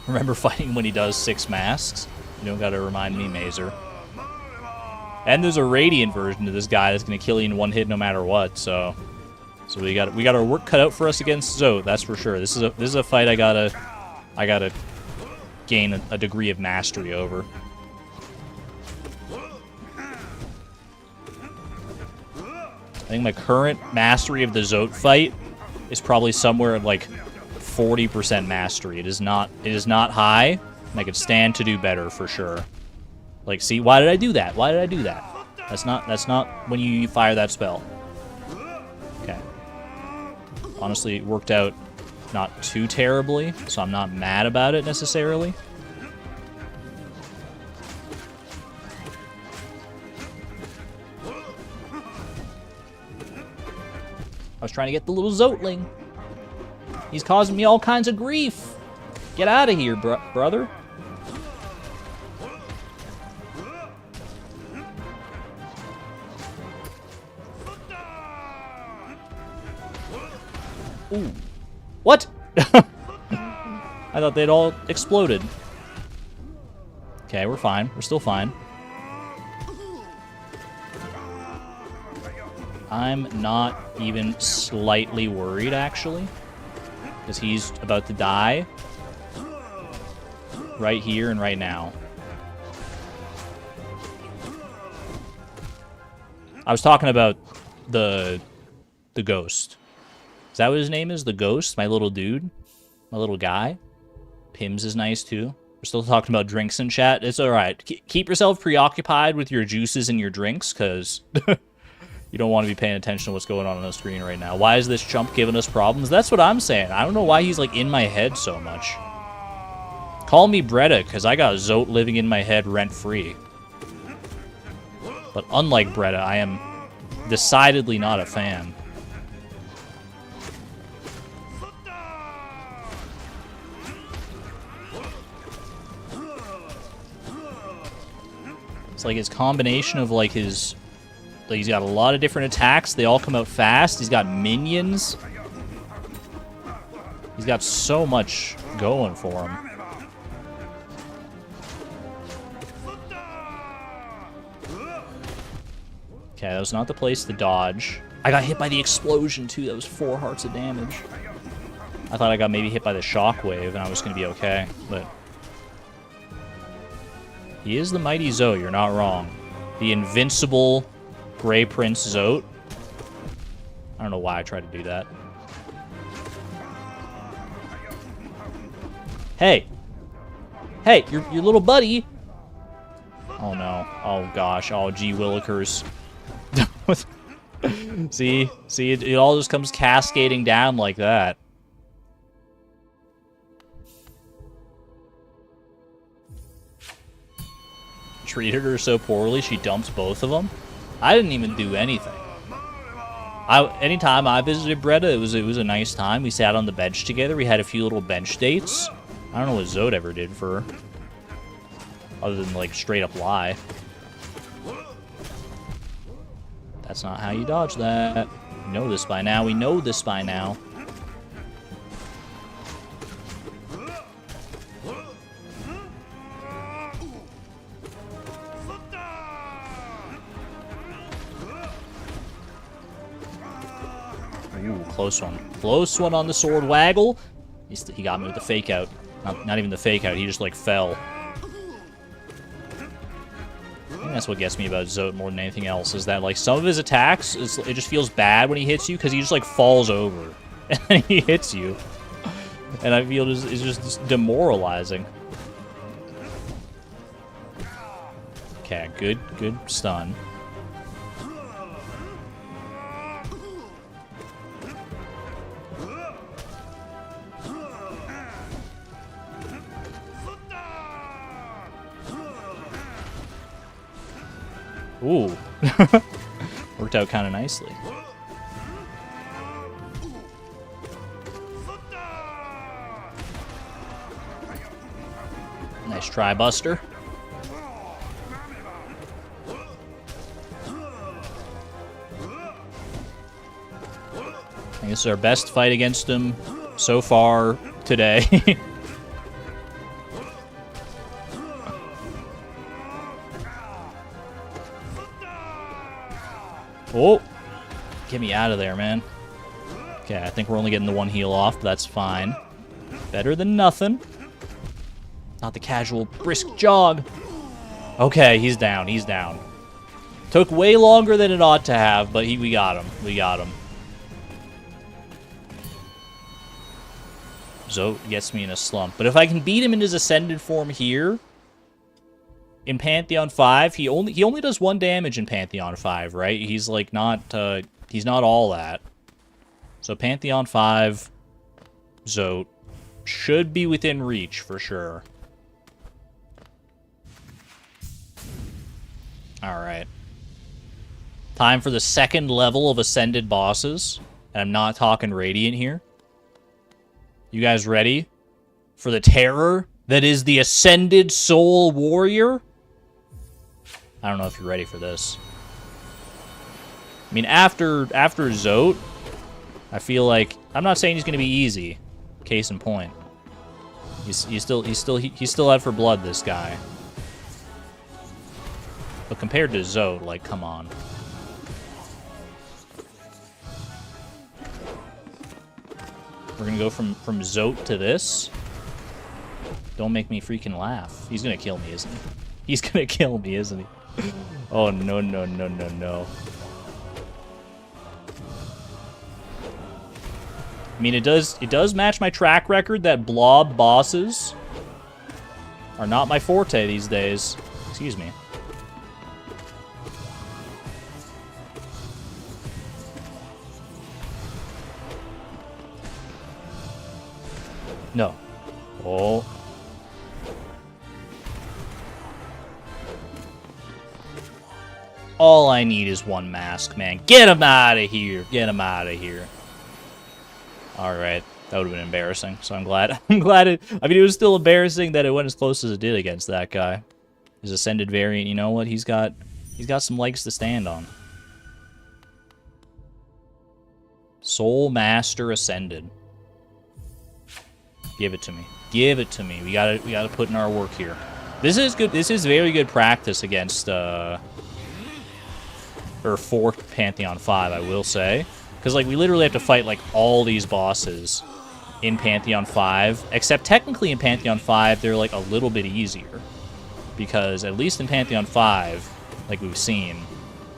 S1: Remember fighting when he does 6 masks? You don't gotta remind me, Mazer. And there's a radiant version of this guy that's gonna kill you in one hit no matter what. So we got our work cut out for us against Zote. That's for sure. This is a fight I gotta gain a degree of mastery over. I think my current mastery of the Zote fight is probably somewhere at like 40% mastery. It is not high, and I could stand to do better for sure. Like, see, why did I do that? Why did I do that? That's not when you fire that spell. Okay. Honestly, it worked out not too terribly, so I'm not mad about it necessarily. I was trying to get the little Zotling. He's causing me all kinds of grief. Get out of here, brother. Ooh. What? I thought they'd all exploded. Okay, we're fine. We're still fine. I'm not even slightly worried, actually. Because he's about to die. Right here and right now. I was talking about the ghost. Is that what his name is? The ghost? My little dude? My little guy? Pims is nice, too. We're still talking about drinks in chat. It's alright. Keep yourself preoccupied with your juices and your drinks, because you don't want to be paying attention to what's going on the screen right now. Why is this chump giving us problems? That's what I'm saying. I don't know why he's, like, in my head so much. Call me Bretta, because I got Zote living in my head rent-free. But unlike Bretta, I am decidedly not a fan. It's like his combination of like his... Like he's got a lot of different attacks. They all come out fast. He's got minions. He's got so much going for him. Okay, that was not the place to dodge. I got hit by the explosion too. That was 4 hearts of damage. I thought I got maybe hit by the shockwave and I was going to be okay, but... He is the mighty Zote, you're not wrong. The invincible Grey Prince Zote. I don't know why I tried to do that. Hey! Hey, your little buddy! Oh no. Oh gosh. Oh gee willikers. See, it all just comes cascading down like that. Treated her so poorly, she dumps both of them. I didn't even do anything. Anytime I visited Bretta, it was a nice time. We sat on the bench together. We had a few little bench dates. I don't know what Zote ever did for her, other than like straight up lie. That's not how you dodge that. We know this by now. We know this by now. Ooh, close one. Close one on the sword waggle. He got me with the fake out. Not even the fake out. He just like fell. I think that's what gets me about Zote more than anything else, is that like some of his attacks, it just feels bad when he hits you because he just like falls over and then he hits you, and I feel it's just demoralizing. Okay, good stun. Ooh. Worked out kind of nicely. Nice try, Buster. I think this is our best fight against him so far today. Oh! Get me out of there, man. Okay, I think we're only getting the one heal off, but that's fine. Better than nothing. Not the casual brisk jog. Okay, he's down. He's down. Took way longer than it ought to have, but we got him. We got him. Zote gets me in a slump. But if I can beat him in his ascended form here, in Pantheon 5, he only does 1 damage in Pantheon 5, right? He's like not he's not all that. So Pantheon 5, Zote should be within reach for sure. All right. Time for the 2nd level of Ascended bosses. And I'm not talking Radiant here. You guys ready for the terror that is the Ascended Soul Warrior? I don't know if you're ready for this. I mean, after Zote, I feel like... I'm not saying he's going to be easy. Case in point. He's still out for blood, this guy. But compared to Zote, like, come on. We're gonna go from Zote to this. Don't make me freaking laugh. He's gonna kill me, isn't he? He's gonna kill me, isn't he? Oh, no, no, no, no, no. I mean, it does match my track record that blob bosses are not my forte these days. Excuse me. No. Oh. All I need is 1 mask, man. Get him out of here. Get him out of here. Alright. That would have been embarrassing, so I'm glad. I'm glad it... I mean, it was still embarrassing that it went as close as it did against that guy. His Ascended variant, you know what? He's got some legs to stand on. Soul Master Ascended. Give it to me. Give it to me. We gotta put in our work here. This is good. This is very good practice against or for Pantheon 5, I will say. Because like we literally have to fight like all these bosses in Pantheon 5. Except technically in Pantheon 5 they're like a little bit easier. Because at least in Pantheon 5, like we've seen,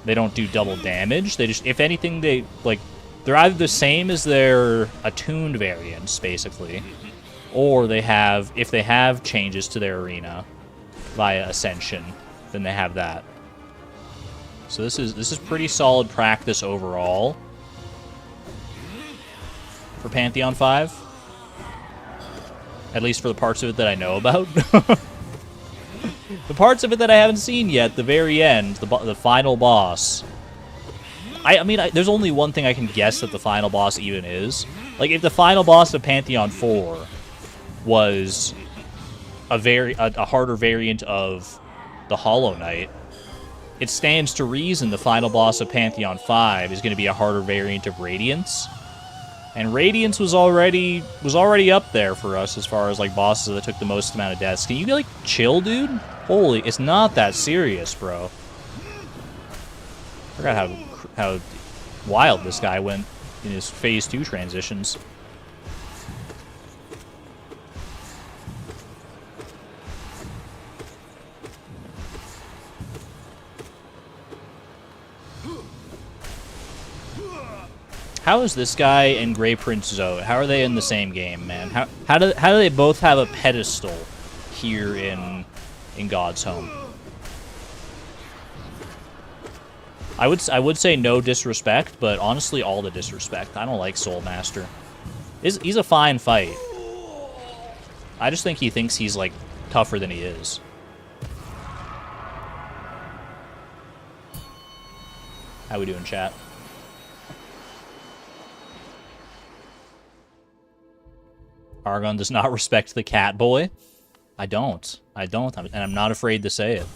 S1: they don't do double damage. They just, if anything, they like they're either the same as their attuned variants, basically. Or they have, if they have changes to their arena via Ascension, then they have that. So this is pretty solid practice overall for Pantheon 5. At least for the parts of it that I know about. The parts of it that I haven't seen yet, the very end, the final boss. I mean, there's only one thing I can guess that the final boss even is. Like, if the final boss of Pantheon 4 was a harder variant of the Hollow Knight, it stands to reason the final boss of Pantheon 5 is going to be a harder variant of Radiance. And Radiance was already up there for us as far as like bosses that took the most amount of deaths. Can you like chill, dude? Holy, it's not that serious, bro. I forgot how wild this guy went in his Phase 2 transitions. How is this guy and Grey Prince Zote? How are they in the same game, man? How do they both have a pedestal here in God's Home? I would say no disrespect, but honestly, all the disrespect. I don't like Soul Master. He's a fine fight. I just think he thinks he's like tougher than he is. How we doing, chat? Argon does not respect the cat boy. I don't, and I'm not afraid to say it.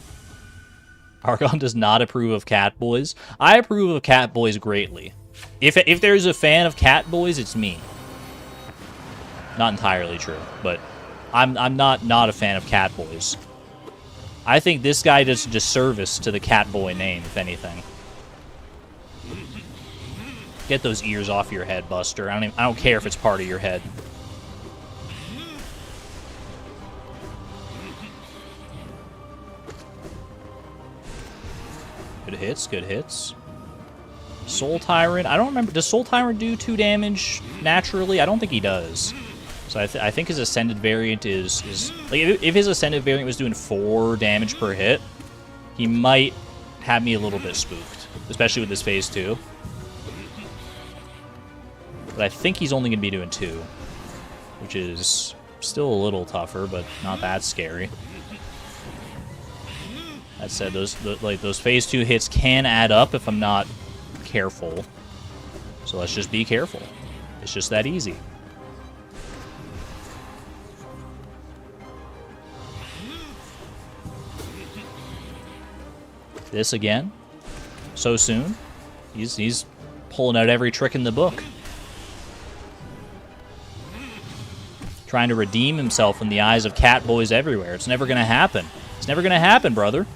S1: Argon does not approve of cat boys. I approve of cat boys greatly. If there's a fan of cat boys, it's me. Not entirely true, but I'm not a fan of cat boys. I think this guy does a disservice to the cat boy name, if anything. Get those ears off your head, Buster. I don't care if it's part of your head. Good hits, good hits. Soul Tyrant. I don't remember. Does Soul Tyrant do 2 damage naturally? I don't think he does. So I think his Ascended variant is like, if his Ascended variant was doing 4 damage per hit, he might have me a little bit spooked, especially with this phase 2. But I think he's only going to be doing 2, which is still a little tougher, but not that scary. That said, those phase 2 hits can add up if I'm not careful. So let's just be careful. It's just that easy. This again? So soon? He's pulling out every trick in the book. Trying to redeem himself in the eyes of cat boys everywhere. It's never gonna happen. It's never gonna happen, brother.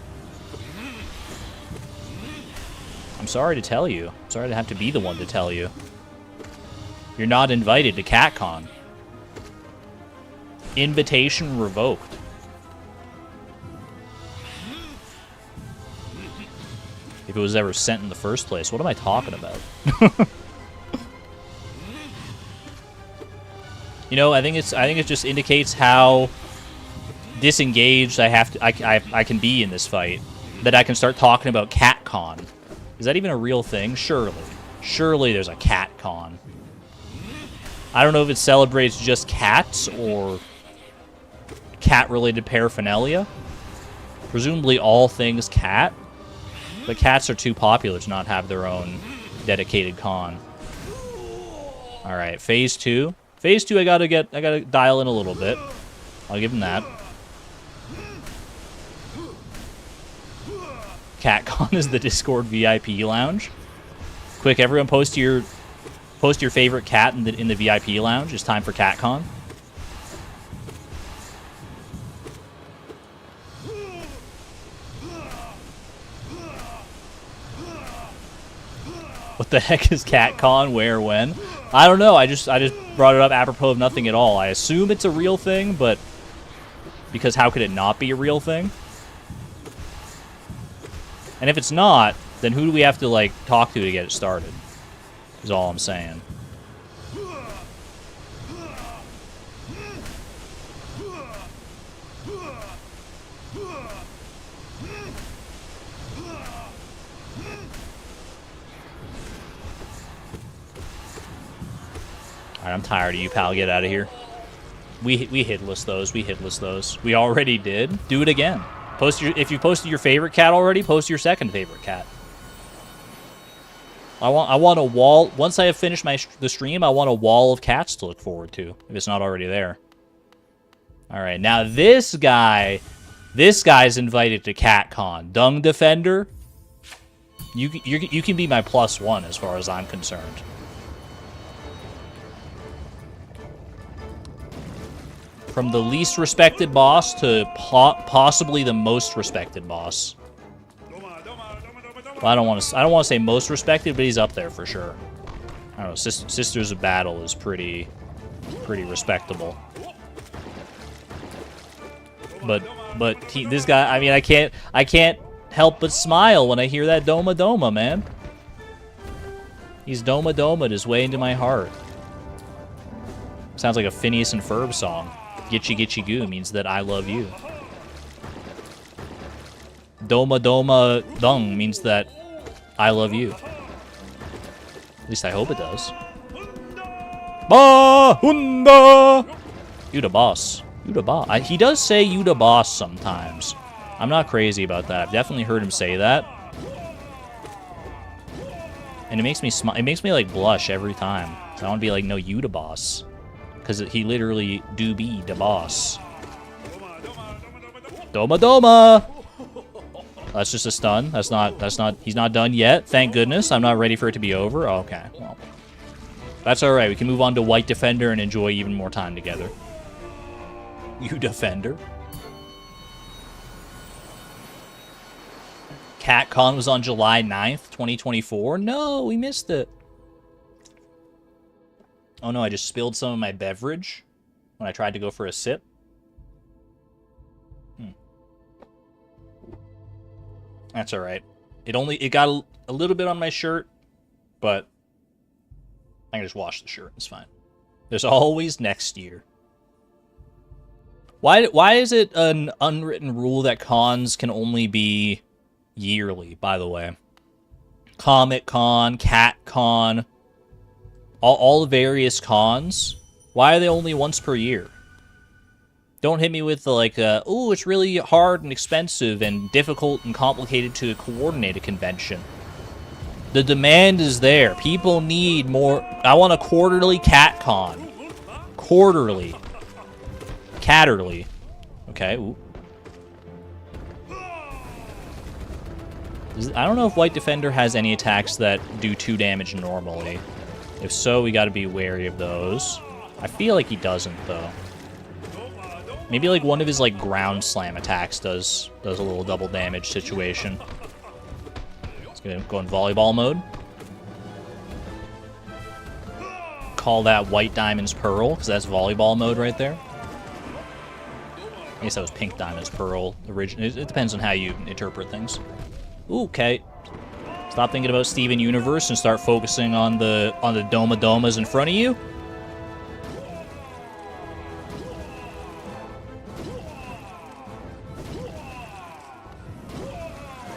S1: I'm sorry to tell you. I'm sorry to have to be the one to tell you. You're not invited to CatCon. Invitation revoked. If it was ever sent in the first place, what am I talking about? You know, I think it just indicates how disengaged I can be in this fight. That I can start talking about CatCon. Is that even a real thing? Surely. Surely there's a CatCon. I don't know if it celebrates just cats or cat-related paraphernalia. Presumably all things cat. But cats are too popular to not have their own dedicated con. Alright, phase 2. Phase 2 I gotta dial in a little bit. I'll give him that. CatCon is the Discord VIP lounge. Quick, everyone post your favorite cat in the VIP lounge. It's time for CatCon. What the heck is CatCon? Where? When? I don't know. I just brought it up apropos of nothing at all. I assume it's a real thing, but because how could it not be a real thing? And if it's not, then who do we have to, like, talk to get it started? Is all I'm saying. Alright, I'm tired of you, pal. Get out of here. We hitless those. We hitless those. We already did. Do it again. If you posted your favorite cat already, post your second favorite cat. I want a wall. Once I have finished the stream, I want a wall of cats to look forward to, if it's not already there. All right, now this guy's invited to CatCon. Dung Defender. You can be my +1 as far as I'm concerned. From the least respected boss to possibly the most respected boss. Well, I don't want to say most respected, but he's up there for sure. I don't know. Sisters of Battle is pretty respectable. But this guy, I mean, I can't help but smile when I hear that Doma Doma, man. He's Doma Doma'd his way into my heart. Sounds like a Phineas and Ferb song. Gitchy Gitchy Goo means that I love you. Doma Doma Dung means that I love you. At least I hope it does. Ba Hunda! You the boss. You the boss. He does say you the boss sometimes. I'm not crazy about that. I've definitely heard him say that. And it makes me smile. It makes me like blush every time. So I want to be like, no, you the boss. Because he literally do be the boss. Doma Doma! That's just a stun. That's not, he's not done yet. Thank goodness. I'm not ready for it to be over. Oh, okay, well. That's alright. We can move on to White Defender and enjoy even more time together. You Defender. CatCon was on July 9th, 2024. No, we missed it. Oh no, I just spilled some of my beverage when I tried to go for a sip. That's alright. It got a little bit on my shirt, but I can just wash the shirt. It's fine. There's always next year. Why is it an unwritten rule that cons can only be yearly, by the way? Comic Con, Cat Con, all the various cons. Why are they only once per year? Don't hit me with the, like, oh, it's really hard and expensive and difficult and complicated to coordinate a convention. The demand is there. People need more. I want a quarterly Cat Con. Quarterly. Catterly. Okay, ooh. I don't know if White Defender has any attacks that do 2 damage normally. If so, we gotta be wary of those. I feel like he doesn't, though. Maybe, like, one of his, like, ground slam attacks does a little double damage situation. Let's go in volleyball mode. Call that White Diamond's Pearl, because that's volleyball mode right there. I guess that was Pink Diamond's Pearl. It depends on how you interpret things. Ooh, okay. Stop thinking about Steven Universe and start focusing on the Doma Domas in front of you.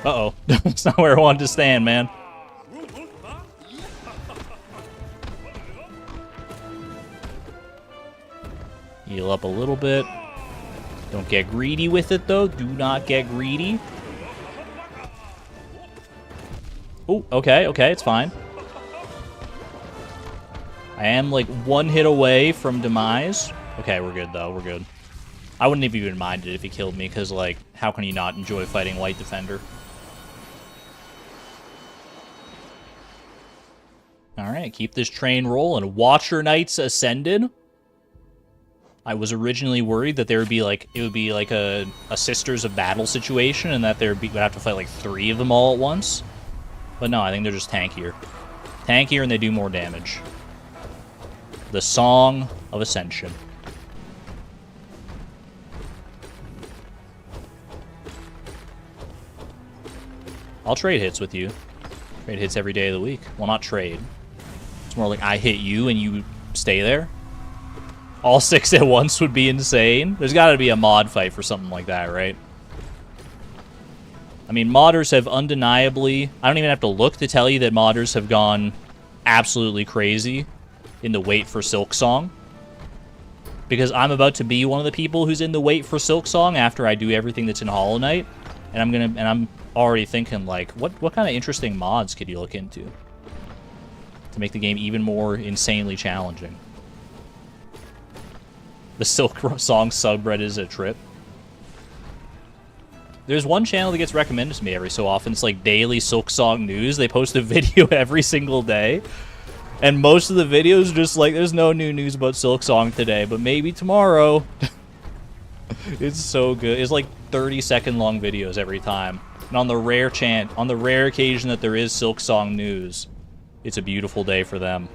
S1: Uh-oh. That's not where I wanted to stand, man. Heal up a little bit. Don't get greedy with it, though. Do not get greedy. Oh, okay, it's fine. I am, like, 1 hit away from demise. Okay, we're good, though. We're good. I wouldn't have even minded if he killed me, because, like, how can you not enjoy fighting White Defender? Alright, keep this train rolling. Watcher Knights Ascended. I was originally worried that there would be, like, it would be, like, a Sisters of Battle situation, and that we'd have to fight, like, 3 of them all at once. But no, I think they're just tankier. Tankier, and they do more damage. The Song of Ascension. I'll trade hits with you. Trade hits every day of the week. Well, not trade. It's more like I hit you and you stay there. All 6 at once would be insane. There's got to be a mod fight for something like that, right? I mean, modders have undeniably... I don't even have to look to tell you that modders have gone absolutely crazy in the wait for Silksong. Because I'm about to be one of the people who's in the wait for Silksong after I do everything that's in Hollow Knight. And I'm already thinking, like, what kind of interesting mods could you look into to make the game even more insanely challenging? The Silksong subreddit is a trip. There's one channel that gets recommended to me every so often. It's like daily Silksong news. They post a video every single day. And most of the videos are just like, there's no new news about Silksong today, but maybe tomorrow. It's so good. It's like 30-second long videos every time. And on the rare occasion that there is Silksong news, it's a beautiful day for them.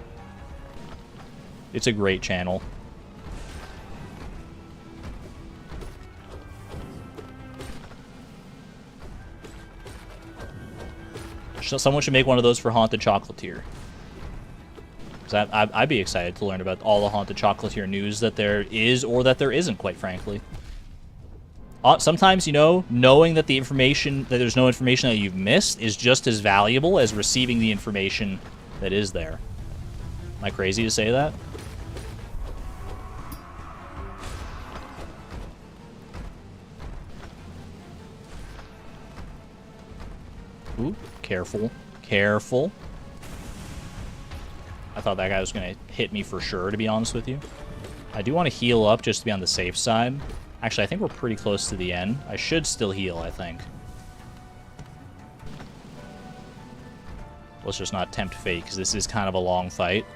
S1: It's a great channel. Someone should make one of those for Haunted Chocolatier. I'd be excited to learn about all the Haunted Chocolatier news that there is or that there isn't, quite frankly. Sometimes, you know, knowing that there's no information that you've missed is just as valuable as receiving the information that is there. Am I crazy to say that? Ooh, careful. Careful. I thought that guy was going to hit me for sure, to be honest with you. I do want to heal up just to be on the safe side. Actually, I think we're pretty close to the end. I should still heal, I think. Let's just not tempt fate, because this is kind of a long fight.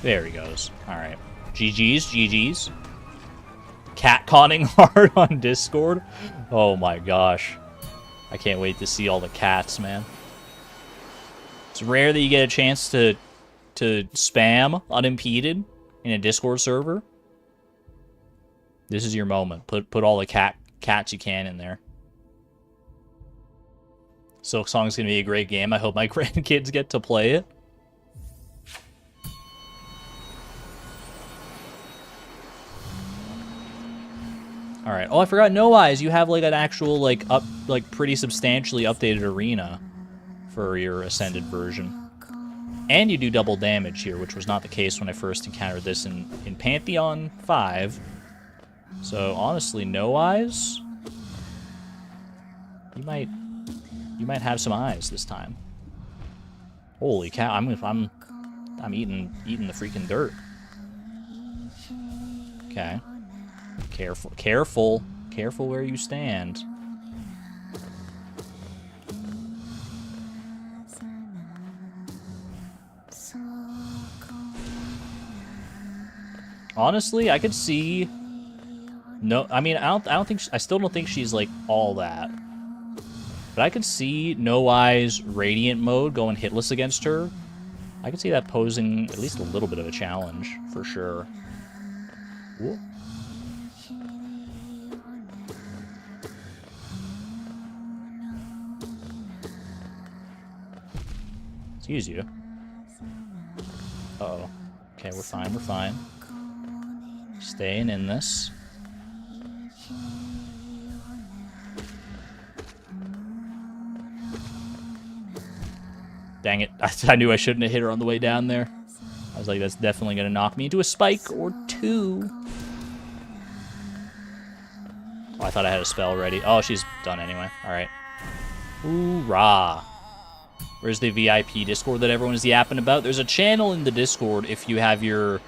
S1: There he goes. Alright. GG's, GG's. cat-conning hard on Discord. Oh my gosh. I can't wait to see all the cats, man. It's rare that you get a chance to spam unimpeded in a Discord server. This is your moment. Put all the cats you can in there. Silksong's gonna be a great game. I hope my grandkids get to play it. All right. Oh, I forgot. No Eyes. You have like an actual like pretty substantially updated arena for your ascended version, and you do double damage here, which was not the case when I first encountered this in Pantheon 5. So honestly, No Eyes, you might have some eyes this time. Holy cow! I'm eating the freaking dirt. Okay. Careful where you stand. Honestly, I could see. No, I mean, I still don't think she's like all that. But I could see No Eyes Radiant mode going hitless against her. I could see that posing at least a little bit of a challenge for sure. Ooh. Excuse you. Uh-oh. Okay, we're fine. Staying in this. Dang it. I knew I shouldn't have hit her on the way down there. I was like, that's definitely going to knock me into a spike or two. Oh, I thought I had a spell ready. Oh, she's done anyway. All right. Hoorah. Where's the VIP Discord that everyone is yapping about? There's a channel in the Discord if you have your...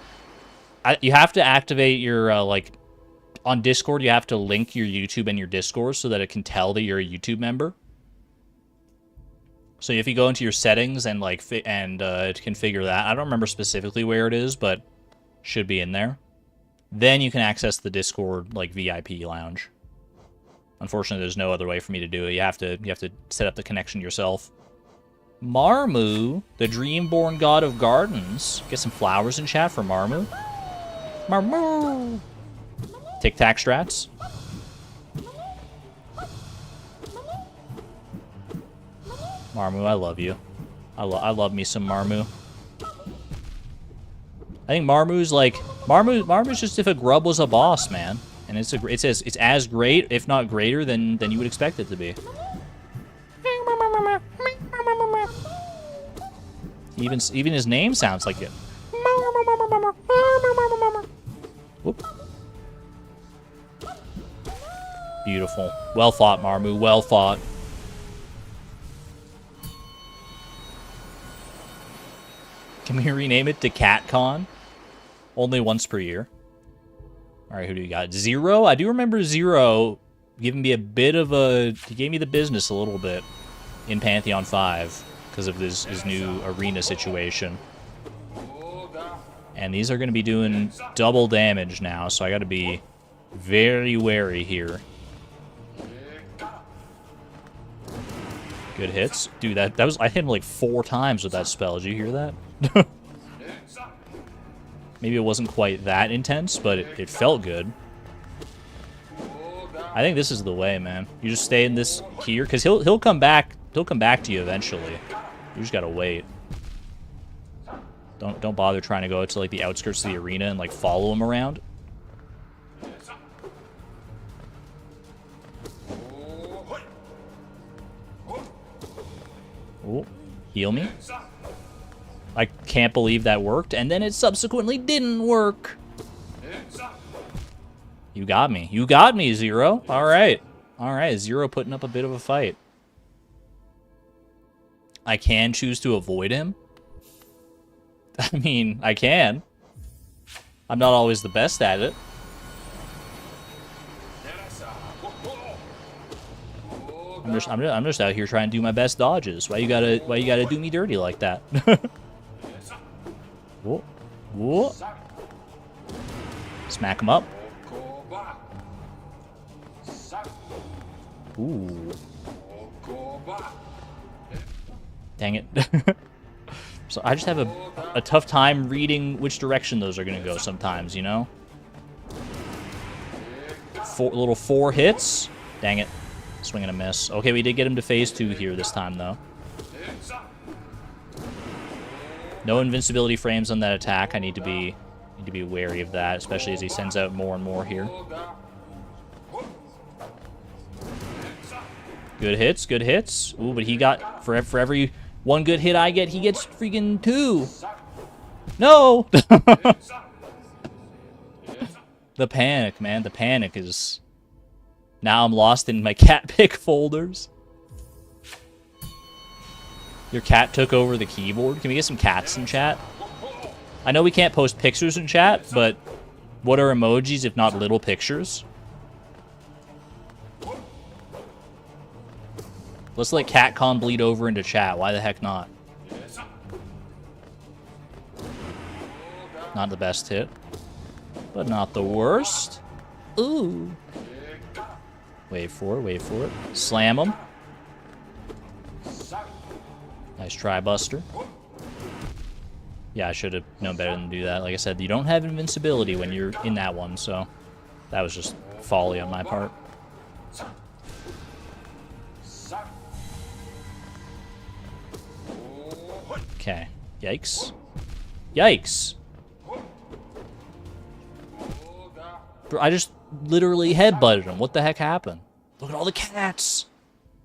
S1: You have to activate your, like... On Discord, you have to link your YouTube and your Discord so that it can tell that you're a YouTube member. So if you go into your settings and, like, configure that... I don't remember specifically where it is, but should be in there. Then you can access the Discord, like, VIP lounge. Unfortunately, there's no other way for me to do it. You have to set up the connection yourself. Marmu, the Dreamborn God of Gardens. Get some flowers in chat for Marmu. Marmu! Tic-tac strats. Marmu, I love you. I love me some Marmu. I think Marmu's like... Marmu's just if a grub was a boss, man. And it's as great, if not greater, than you would expect it to be. Even his name sounds like it. Whoop. Beautiful. Well fought, Marmu. Well fought. Can we rename it to CatCon? Only once per year. Alright, who do you got? Zero? I do remember Zero giving me a bit of a... He gave me the business a little bit in Pantheon 5 because of his new arena situation. And these are going to be doing double damage now, so I got to be very wary here. Good hits. Dude, that was... I hit him like 4 times with that spell. Did you hear that? Maybe it wasn't quite that intense, but it felt good. I think this is the way, man. You just stay in this here, because he'll come back. He'll come back to you eventually. You just gotta wait. Don't bother trying to go to like the outskirts of the arena and like follow him around. Oh, heal me. I can't believe that worked, and then it subsequently didn't work. You got me. You got me, Zero. All right. All right, Zero putting up a bit of a fight. I can choose to avoid him. I mean, I can. I'm not always the best at it. I'm just out here trying to do my best dodges. Why you gotta do me dirty like that? Whoa. Whoa. Smack him up. Ooh. Dang it. So I just have a tough time reading which direction those are going to go sometimes, you know? Little 4 hits. Dang it. Swing and a miss. Okay, we did get him to phase 2 here this time, though. No invincibility frames on that attack. I need to be wary of that, especially as he sends out more and more here. Good hits, good hits. Ooh, but he got, for every 1 good hit I get, he gets freaking 2. No! The panic, man. The panic is... Now I'm lost in my cat pick folders. Your cat took over the keyboard. Can we get some cats in chat? I know we can't post pictures in chat, but what are emojis if not little pictures? Let's let CatCon bleed over into chat. Why the heck not? Not the best hit, but not the worst. Ooh. Wait for it, wait for it. Slam him. Nice try, Buster. Yeah, I should have known better than to do that. Like I said, you don't have invincibility when you're in that one, so that was just folly on my part. Okay. Yikes. Yikes! Bro, I just literally headbutted him. What the heck happened? Look at all the cats!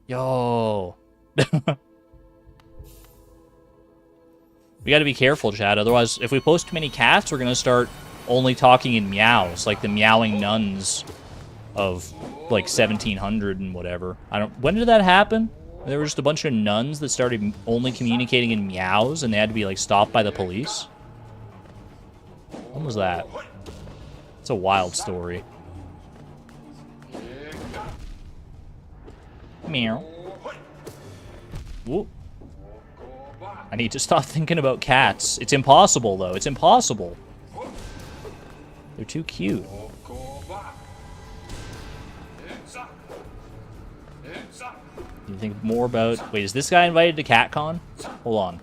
S1: Yo! We gotta be careful, chat. Otherwise, if we post too many cats, we're gonna start only talking in meows, like the meowing nuns of, like, 1700 and whatever. When did that happen? There were just a bunch of nuns that started only communicating in meows, and they had to be, like, stopped by the police? When was that? It's a wild story. Meow. Whoop. I need to stop thinking about cats. It's impossible, though. It's impossible. They're too cute. You think more about... Wait, is this guy invited to CatCon? Hold on.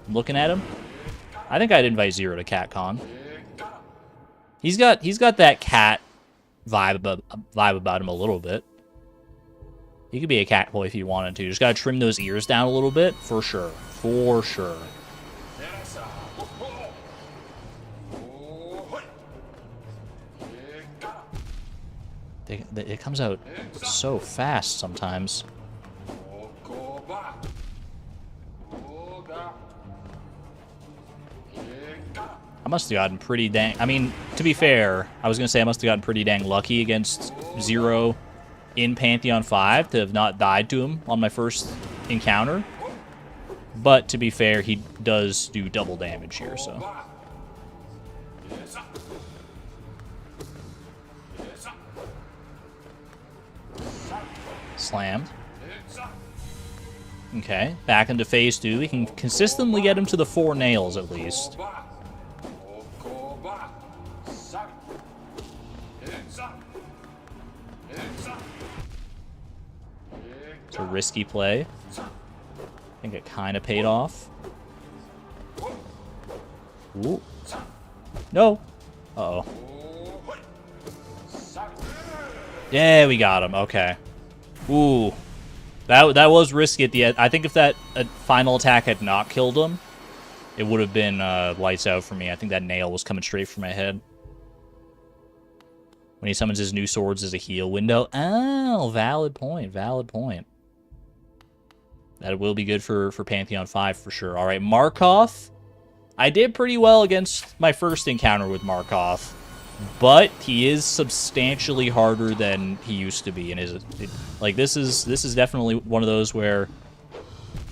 S1: I'm looking at him. I think I'd invite Zero to CatCon. He's got that cat vibe about him a little bit. He could be a cat boy if he wanted to. Just gotta trim those ears down a little bit, for sure. For sure. It comes out so fast sometimes. I must have gotten pretty dang... I mean, to be fair, I was going to say I must have gotten pretty dang lucky against Zero in Pantheon 5 to have not died to him on my first encounter. But to be fair, he does do double damage here, so... Slammed. Okay, back into phase 2. We can consistently get him to the 4 nails, at least. It's a risky play. I think it kind of paid off. Ooh. No. Uh-oh. Yeah, we got him. Okay. Ooh. That was risky at the end. I think if that final attack had not killed him, it would have been lights out for me. I think that nail was coming straight for my head. When he summons his new swords as a heal window. Oh, valid point. Valid point. That will be good for Pantheon 5 for sure. All right, Markov. I did pretty well against my first encounter with Markov, but he is substantially harder than he used to be. And this is definitely one of those where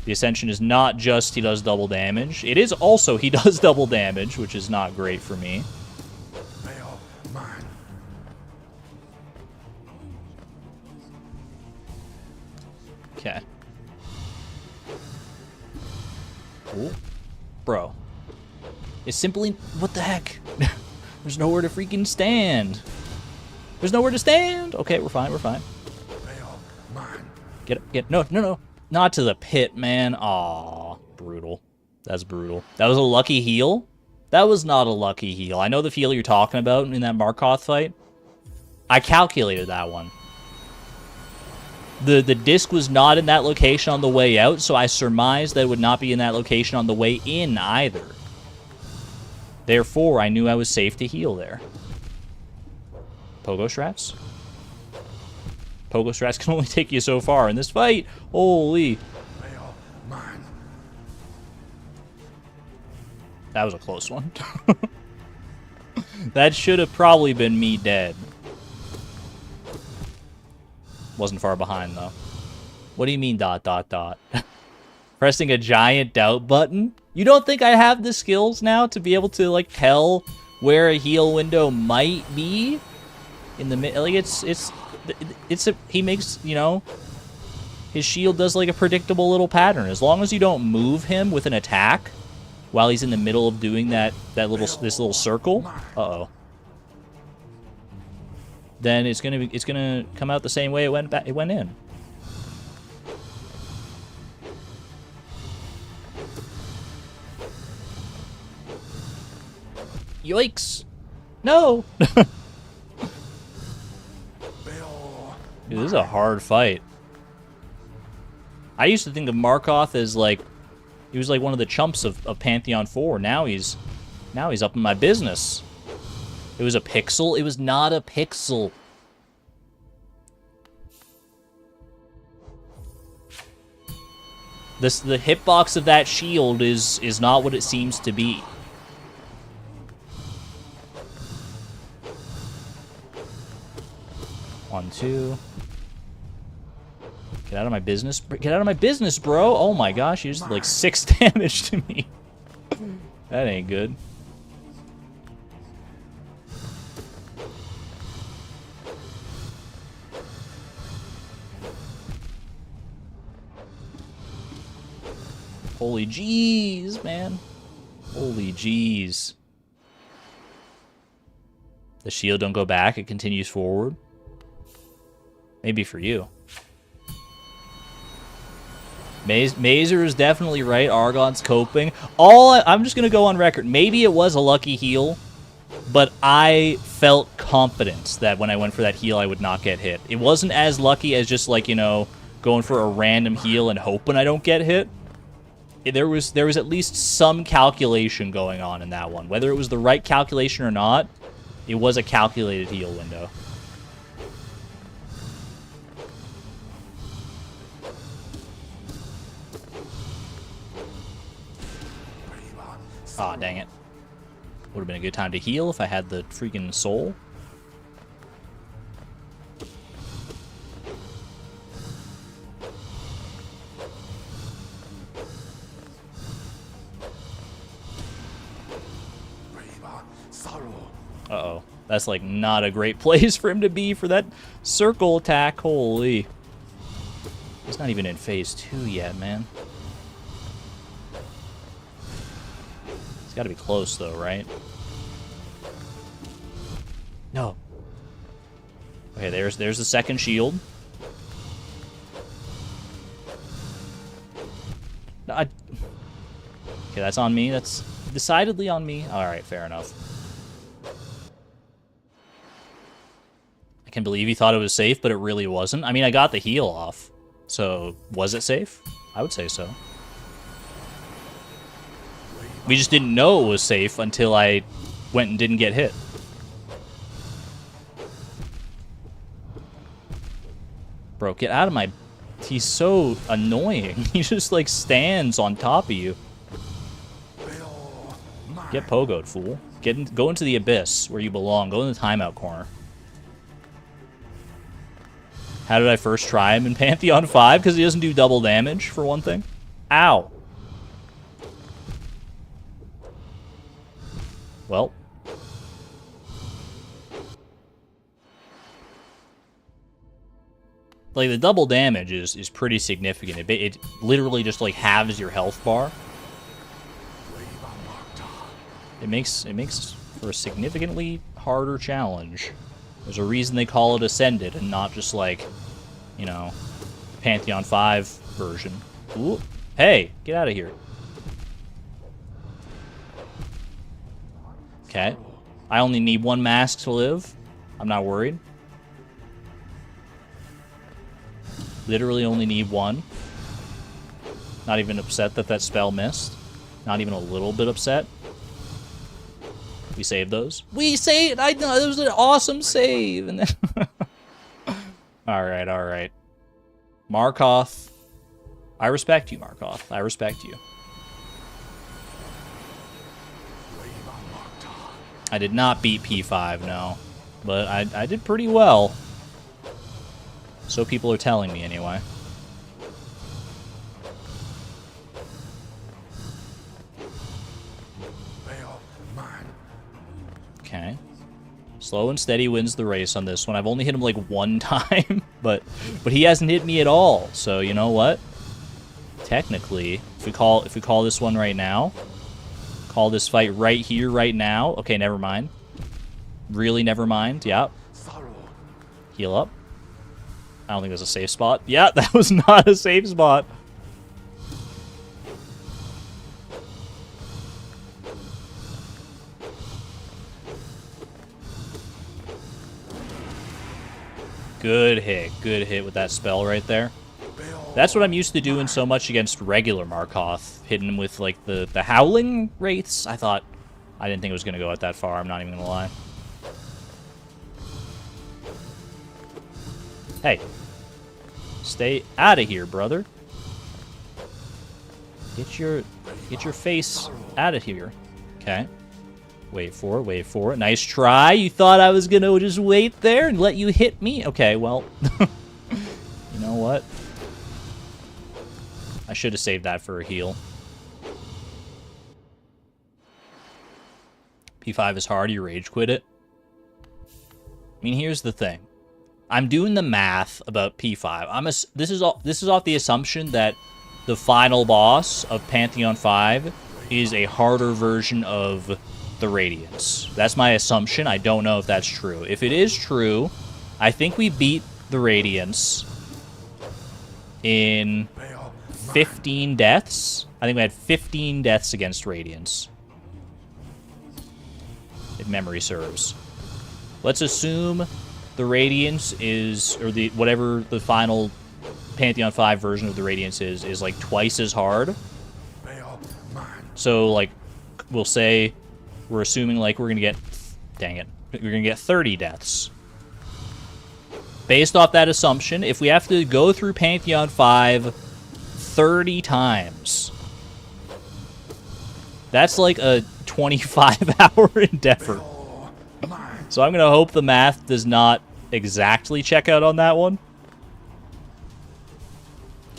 S1: the Ascension is not just he does double damage. It is also he does double damage, which is not great for me. Okay. Ooh. Bro. It's simply... What the heck? There's nowhere to freaking stand. There's nowhere to stand! Okay, we're fine, we're fine. Get, no, no, no. Not to the pit, man. Aw, brutal. That's brutal. That was a lucky heal? That was not a lucky heal. I know the heal you're talking about in that Markoth fight. I calculated that one. The disc was not in that location on the way out, so I surmised that it would not be in that location on the way in either. Therefore, I knew I was safe to heal there. Pogo strats? Pogo strats can only take you so far in this fight. Holy. That was a close one. That should have probably been me dead. Wasn't far behind, though. What do you mean, ... Pressing a giant doubt button? You don't think I have the skills now to be able to, like, tell where a heal window might be? In the mid... Like, he makes, you know... His shield does, like, a predictable little pattern. As long as you don't move him with an attack while he's in the middle of doing this little circle... Uh-oh. Then it's gonna come out the same way it went in. Yikes! No. Dude, this is a hard fight. I used to think of Markoth as like he was like one of the chumps of Pantheon 4. Now he's up in my business. It was a pixel? It was not a pixel. The hitbox of that shield is not what it seems to be. One, two. Get out of my business. Get out of my business, bro. Oh my gosh, you just did like 6 damage to me. That ain't good. Holy jeez, man. Holy jeez. The shield don't go back, it continues forward. Maybe for you. Mazer is definitely right. Argon's coping. I'm just going to go on record. Maybe it was a lucky heal, but I felt confident that when I went for that heal, I would not get hit. It wasn't as lucky as just like, you know, going for a random heal and hoping I don't get hit. There was at least some calculation going on in that one. Whether it was the right calculation or not, it was a calculated heal window. Aw, dang it. Would have been a good time to heal if I had the freaking soul. Uh-oh. That's, like, not a great place for him to be for that circle attack. Holy. He's not even in phase 2 yet, man. It's gotta be close, though, right? No. Okay, there's the second shield. Okay, that's on me. That's decidedly on me. Alright, fair enough. I can believe he thought it was safe, but it really wasn't. I mean, I got the heal off. So, was it safe? I would say so. We just didn't know it was safe until I went and didn't get hit. Bro, get out of my... He's so annoying. He just, like, stands on top of you. Get pogoed, fool. Go into the abyss where you belong. Go in the timeout corner. How did I first try him in Pantheon 5? Because he doesn't do double damage, for one thing. Ow. Well. Like, the double damage is pretty significant. It literally just, like, halves your health bar. It makes for a significantly harder challenge. There's a reason they call it Ascended and not just, like, you know, Pantheon 5 version. Ooh. Hey, get out of here. Okay. I only need one mask to live. I'm not worried. Literally only need one. Not even upset that that spell missed. Not even a little bit upset. We saved those. We saved! I know, it was an awesome save! And then Alright, alright. Markoth. I respect you, Markoth. I respect you. I did not beat P5, no. But I did pretty well. So people are telling me, anyway. Okay. Slow and steady wins the race on this one. I've only hit him like one time, but he hasn't hit me at all. So you know what? Technically, if we call this one right now, call this fight right here, right now. Okay, never mind. Really, never mind. Yep. Heal up. I don't think there's a safe spot. Yeah, that was not a safe spot. Good hit with that spell right there. That's what I'm used to doing so much against regular Markoth, hitting him with like the howling wraiths. I didn't think it was gonna go out that far, I'm not even gonna lie. Hey. Stay out of here, brother. Get your face out of here. Okay. Wait for it. Nice try. You thought I was gonna just wait there and let you hit me? Okay, well. You know what? I should have saved that for a heal. P5 is hard, you rage quit it. I mean, here's the thing. I'm doing the math about P5. This is off the assumption that the final boss of Pantheon 5 is a harder version of the Radiance. That's my assumption. I don't know if that's true. If it is true, I think we beat the Radiance in 15 deaths. I think we had 15 deaths against Radiance, if memory serves. Let's assume the Radiance is, or the whatever the final Pantheon 5 version of the Radiance is like twice as hard. So like, we'll say we're assuming like we're gonna get, dang it, we're gonna get 30 deaths. Based off that assumption, if we have to go through Pantheon 5 30 times, that's like a 25-hour endeavor. So I'm gonna hope the math does not exactly check out on that one.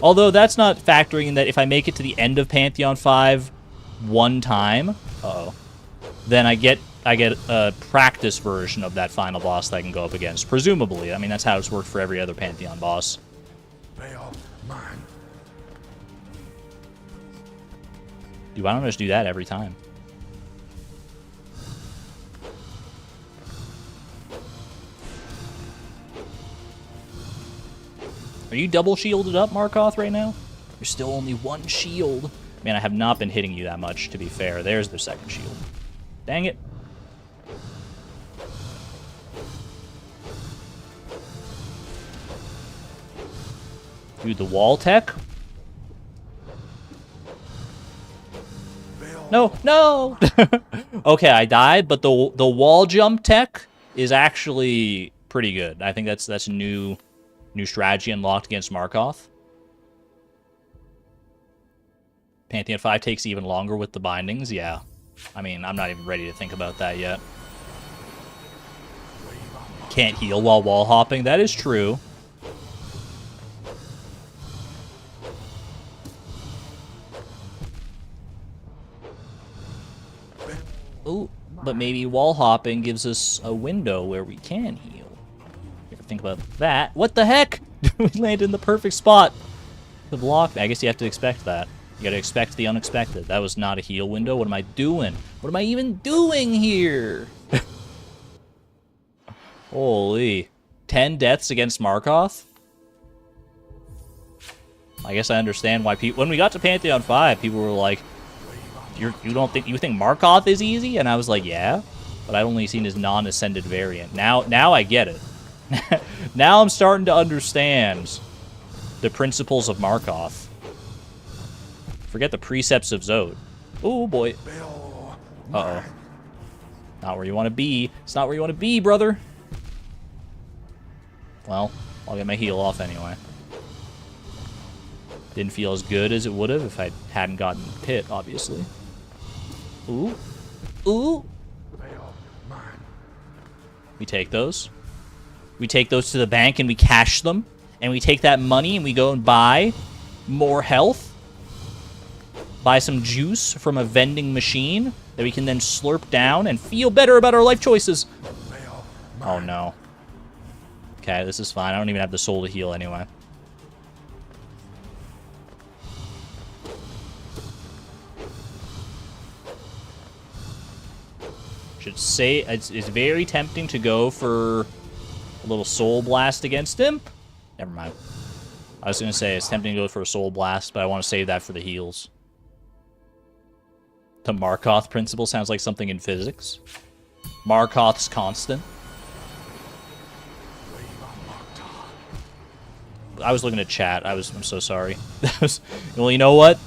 S1: Although that's not factoring in that if I make it to the end of Pantheon 5 one time, then I get a practice version of that final boss that I can go up against. Presumably. I mean, that's how it's worked for every other Pantheon boss. Dude, why don't I just do that every time? Are you double shielded up, Markoth, right now? There's still only one shield. Man, I have not been hitting you that much, to be fair. There's the second shield. Dang it. Dude, the wall tech? No, no! Okay, I died, but the wall jump tech is actually pretty good. I think that's a new strategy unlocked against Markoth. Pantheon 5 takes even longer with the bindings, yeah. I mean, I'm not even ready to think about that yet. Can't heal while wall hopping, that is true. Ooh, but maybe wall hopping gives us a window where we can heal. You ever think about that? What the heck? We landed in the perfect spot. The block. I guess you have to expect that. You gotta expect the unexpected. That was not a heal window. What am I doing? What am I even doing here? Holy. 10 deaths against Markoth? I guess I understand why people... When we got to Pantheon 5, people were like, you think Markov is easy? And I was like, yeah. But I'd only seen his non-ascended variant. Now I get it. Now I'm starting to understand the principles of Markov. Forget the precepts of Zod. Oh, boy. Uh-oh. Not where you want to be. It's not where you want to be, brother. Well, I'll get my heal off anyway. Didn't feel as good as it would have if I hadn't gotten hit, obviously. Ooh. Ooh. We take those. We take those to the bank and we cash them. And we take that money and we go and buy more health. Buy some juice from a vending machine that we can then slurp down and feel better about our life choices. Oh, no. Okay, this is fine. I don't even have the soul to heal anyway. Should say it's very tempting to go for a little soul blast against him. Never mind. I was going to say it's tempting to go for a soul blast, but I want to save that for the heals. The Markov principle sounds like something in physics. Markov's constant. I was looking at chat. I'm so sorry. Well, you know what?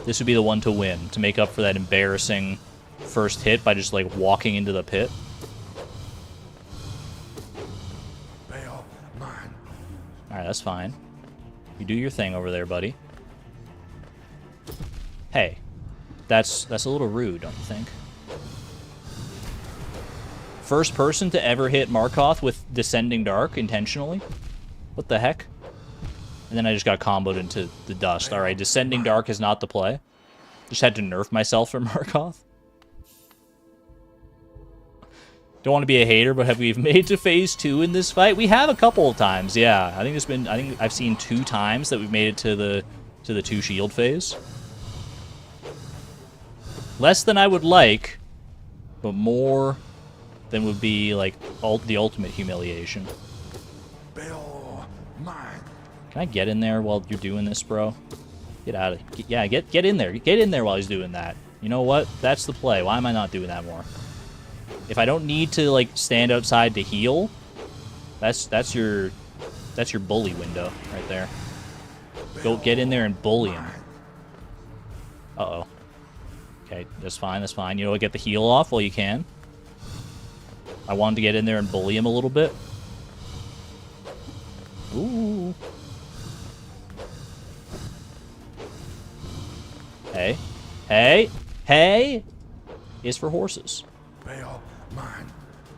S1: This would be the one to win, to make up for that embarrassing first hit by just, like, walking into the pit. Alright, that's fine. You do your thing over there, buddy. Hey. That's a little rude, don't you think? First person to ever hit Markov with Descending Dark intentionally? What the heck? And then I just got comboed into the dust. Alright, Descending Dark is not the play. Just had to nerf myself for Markov. Don't want to be a hater, but have we made to phase 2 in this fight? We have a couple of times, yeah. I think I've seen 2 times that we've made it to the 2 shield phase. Less than I would like, but more than would be like the ultimate humiliation. Can I get in there while you're doing this, bro? Get out of it. Yeah, get in there. Get in there while he's doing that. You know what? That's the play. Why am I not doing that more? If I don't need to like stand outside to heal, that's your bully window right there. Go get in there and bully him. Uh-oh. Okay, that's fine, that's fine. You know what, get the heal off while you can. I wanted to get in there and bully him a little bit. Ooh. Hey. Hey. Hey! Is for horses.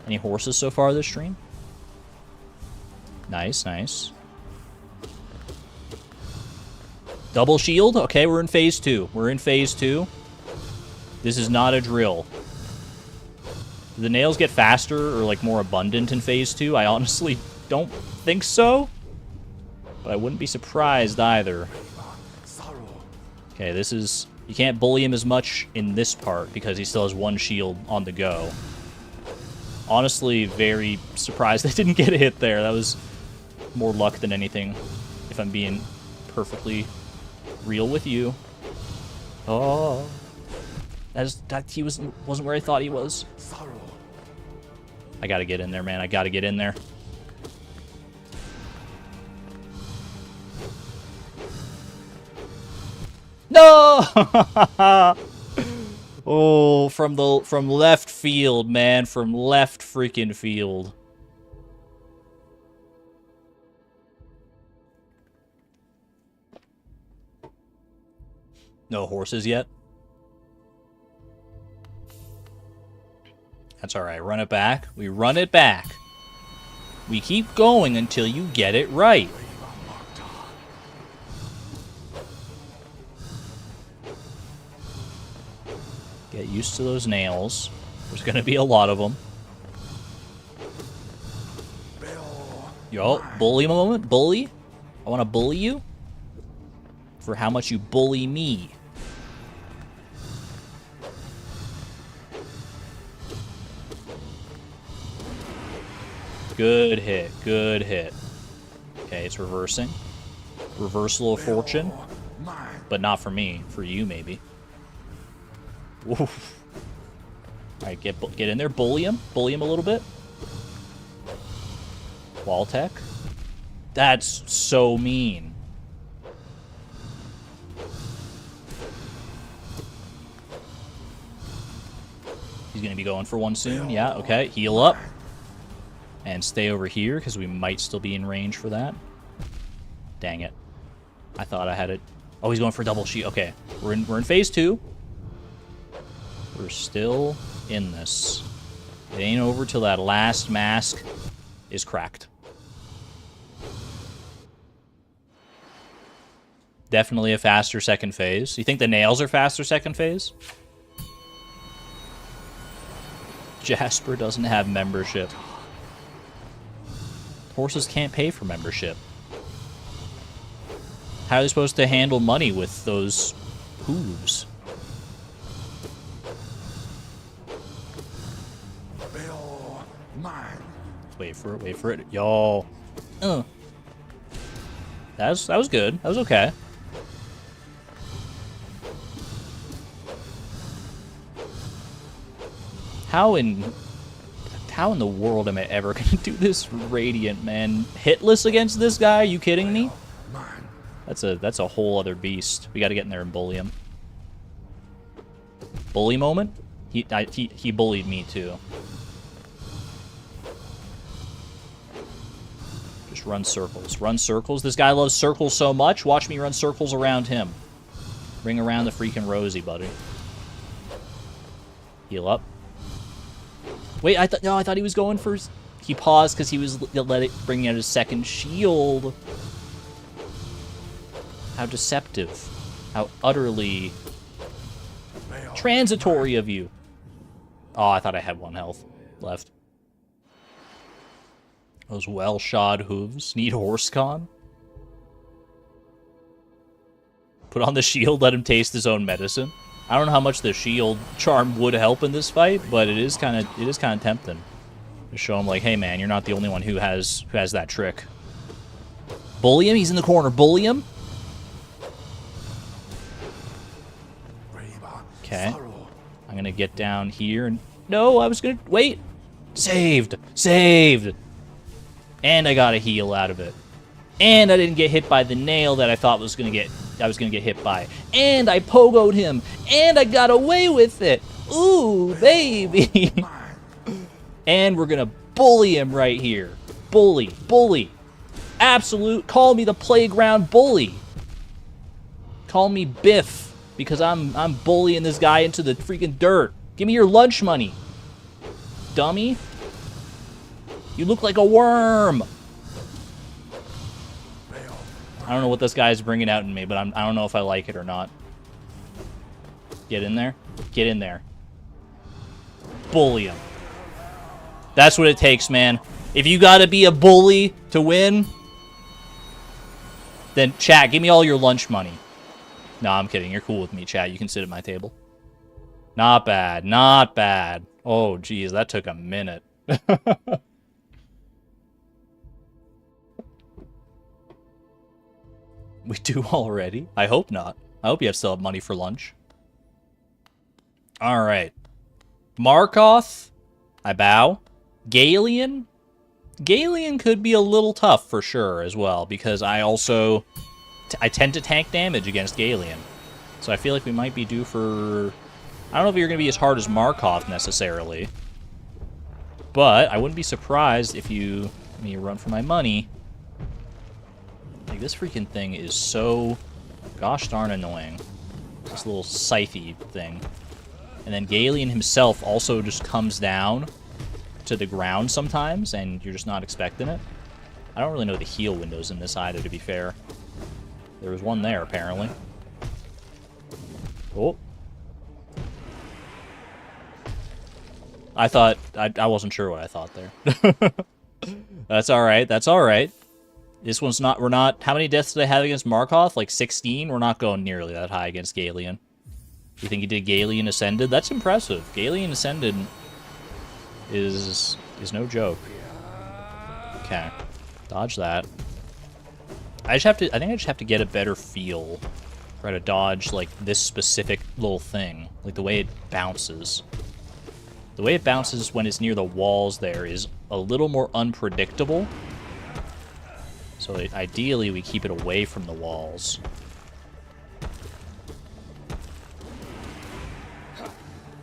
S1: Any horses so far this stream? Nice, nice. Double shield? Okay, we're in phase 2. We're in phase 2. This is not a drill. Do the nails get faster or, like, more abundant in phase 2? I honestly don't think so. But I wouldn't be surprised either. Okay, this is... You can't bully him as much in this part because he still has 1 shield on the go. Honestly, very surprised I didn't get a hit there. That was more luck than anything, if I'm being perfectly real with you. Oh... He wasn't where I thought he was. I gotta get in there, man. I gotta get in there. No! Oh, from left field, man. From left freaking field. No horses yet? That's alright. Run it back. We run it back. We keep going until you get it right. Get used to those nails. There's going to be a lot of them. Yo, bully him a moment. Bully. I want to bully you. For how much you bully me. Good hit. Good hit. Okay, it's reversing. Reversal of fortune. But not for me. For you, maybe. Oof. Alright, get in there. Bully him. Bully him a little bit. Wall tech. That's so mean. He's going to be going for one soon. Yeah, okay. Heal up. And stay over here, because we might still be in range for that. Dang it. I thought I had it. Oh, he's going for double shield. Okay. We're in phase 2. We're still in this. It ain't over till that last mask is cracked. Definitely a faster second phase. You think the nails are faster second phase? Jasper doesn't have membership. Horses can't pay for membership. How are they supposed to handle money with those hooves? Wait for it, wait for it. Yo. That was good. That was okay. How in the world am I ever gonna do this Radiant, man? Hitless against this guy? Are you kidding me? That's a whole other beast. We gotta get in there and bully him. Bully moment? He bullied me too. Just run circles. Run circles. This guy loves circles so much. Watch me run circles around him. Bring around the freaking Rosie, buddy. Heal up. Wait, I thought he was going for... He paused because he was bringing out his second shield. How deceptive. How utterly transitory of you. Oh, I thought I had 1 health left. Those well-shod hooves need horse con. Put on the shield, let him taste his own medicine. I don't know how much the shield charm would help in this fight, but it is kind of tempting to show him like, hey man, you're not the only one who has that trick. Bully him. He's in the corner. Bully him. Okay. I'm gonna get down here and no, I was gonna wait. Saved. Saved. And I got a heal out of it. And I didn't get hit by the nail that I thought I was gonna get hit by. And I pogoed him. And I got away with it. Ooh, baby. And we're gonna bully him right here. Bully. Bully. Absolute. Call me the playground bully. Call me Biff. Because I'm bullying this guy into the freaking dirt. Give me your lunch money. Dummy. You look like a worm. I don't know what this guy's bringing out in me, but I don't know if I like it or not. Get in there. Get in there. Bully him. That's what it takes, man. If you gotta be a bully to win, then chat, give me all your lunch money. No, I'm kidding. You're cool with me, chat. You can sit at my table. Not bad. Not bad. Oh, geez. That took a minute. We do already? I hope not. I hope you still have money for lunch. Alright. Markoth. I bow. Galeon. Galeon could be a little tough for sure as well, because I also... I tend to tank damage against Galeon. So I feel like we might be due for... I don't know if you're going to be as hard as Markoth necessarily. But I wouldn't be surprised if you... Let me run for my money. Like, this freaking thing is so gosh darn annoying. This little scythe thing. And then Galeon himself also just comes down to the ground sometimes, and you're just not expecting it. I don't really know the heal windows in this either, to be fair. There was one there, apparently. Oh. I thought... I wasn't sure what I thought there. That's alright, that's alright. This one's not... We're not... How many deaths did I have against Markoth? Like 16? We're not going nearly that high against Galeon. You think he did Galeon Ascended? That's impressive. Galeon Ascended is no joke. Okay. Dodge that. I think I just have to get a better feel for how to dodge, like, this specific little thing. Like, the way it bounces. The way it bounces when it's near the walls there is a little more unpredictable. So ideally, we keep it away from the walls.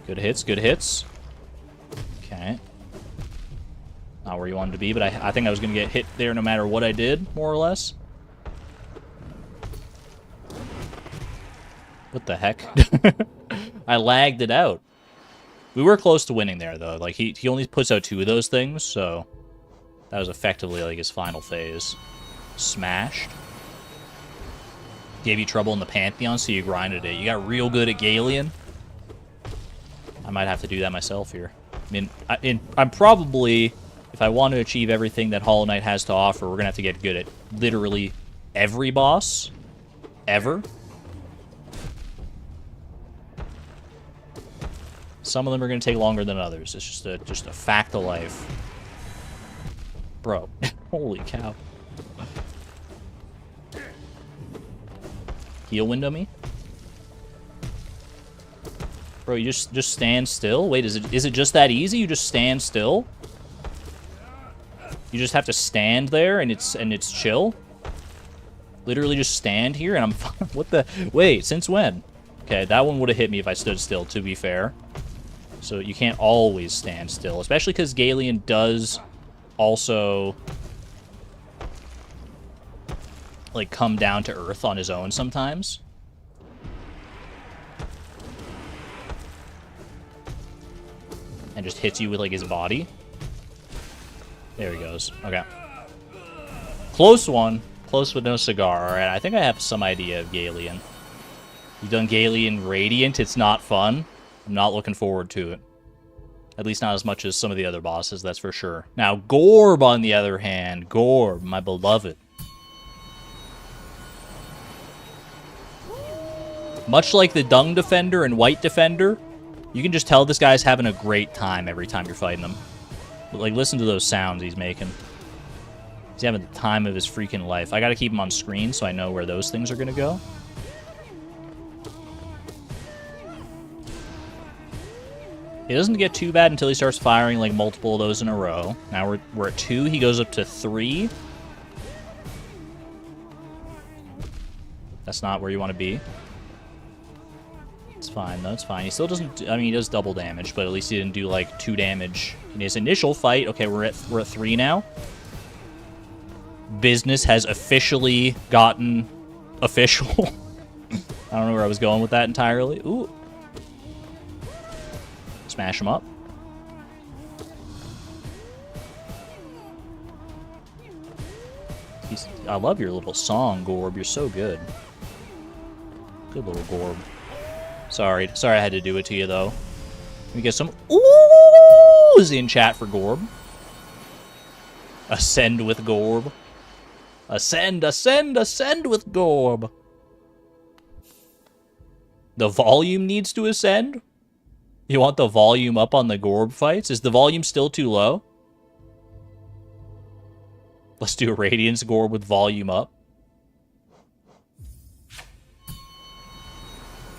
S1: Good hits, good hits. Okay. Not where you wanted to be, but I think I was going to get hit there no matter what I did, more or less. What the heck? I lagged it out. We were close to winning there, though. Like, he only puts out 2 of those things, so that was effectively, like, his final phase. Smashed. Gave you trouble in the Pantheon, so you grinded it. You got real good at Galeon. I might have to do that myself here. I mean, I'm probably, if I want to achieve everything that Hollow Knight has to offer, we're going to have to get good at literally every boss. Ever. Some of them are going to take longer than others. It's just a fact of life. Bro. Holy cow. Heal window me? Bro, you just stand still? Wait, is it just that easy? You just stand still? You just have to stand there and it's chill? Literally just stand here and I'm what the wait, since when? Okay, that one would have hit me if I stood still, to be fair. So you can't always stand still, especially because Galeon does also like come down to earth on his own sometimes. And just hits you with, like, his body. There he goes. Okay. Close one. Close with no cigar. Alright, I think I have some idea of Galeon. You've done Galeon Radiant. It's not fun. I'm not looking forward to it. At least not as much as some of the other bosses, that's for sure. Now, Gorb, on the other hand. Gorb, my beloved. Much like the Dung Defender and White Defender, you can just tell this guy's having a great time every time you're fighting him. But, like, listen to those sounds he's making. He's having the time of his freaking life. I gotta keep him on screen so I know where those things are gonna go. It doesn't get too bad until he starts firing, like, multiple of those in a row. Now we're at 2. He goes up to 3. That's not where you want to be. It's fine, though. It's fine. He still doesn't... I mean, he does double damage, but at least he didn't do, like, 2 damage in his initial fight. Okay, we're at 3 now. Business has officially gotten official. I don't know where I was going with that entirely. Ooh. Smash him up. I love your little song, Gorb. You're so good. Good little Gorb. Sorry I had to do it to you, though. Let me get some oohs in chat for Gorb. Ascend with Gorb. Ascend, ascend, ascend with Gorb. The volume needs to ascend? You want the volume up on the Gorb fights? Is the volume still too low? Let's do a Radiance Gorb with volume up.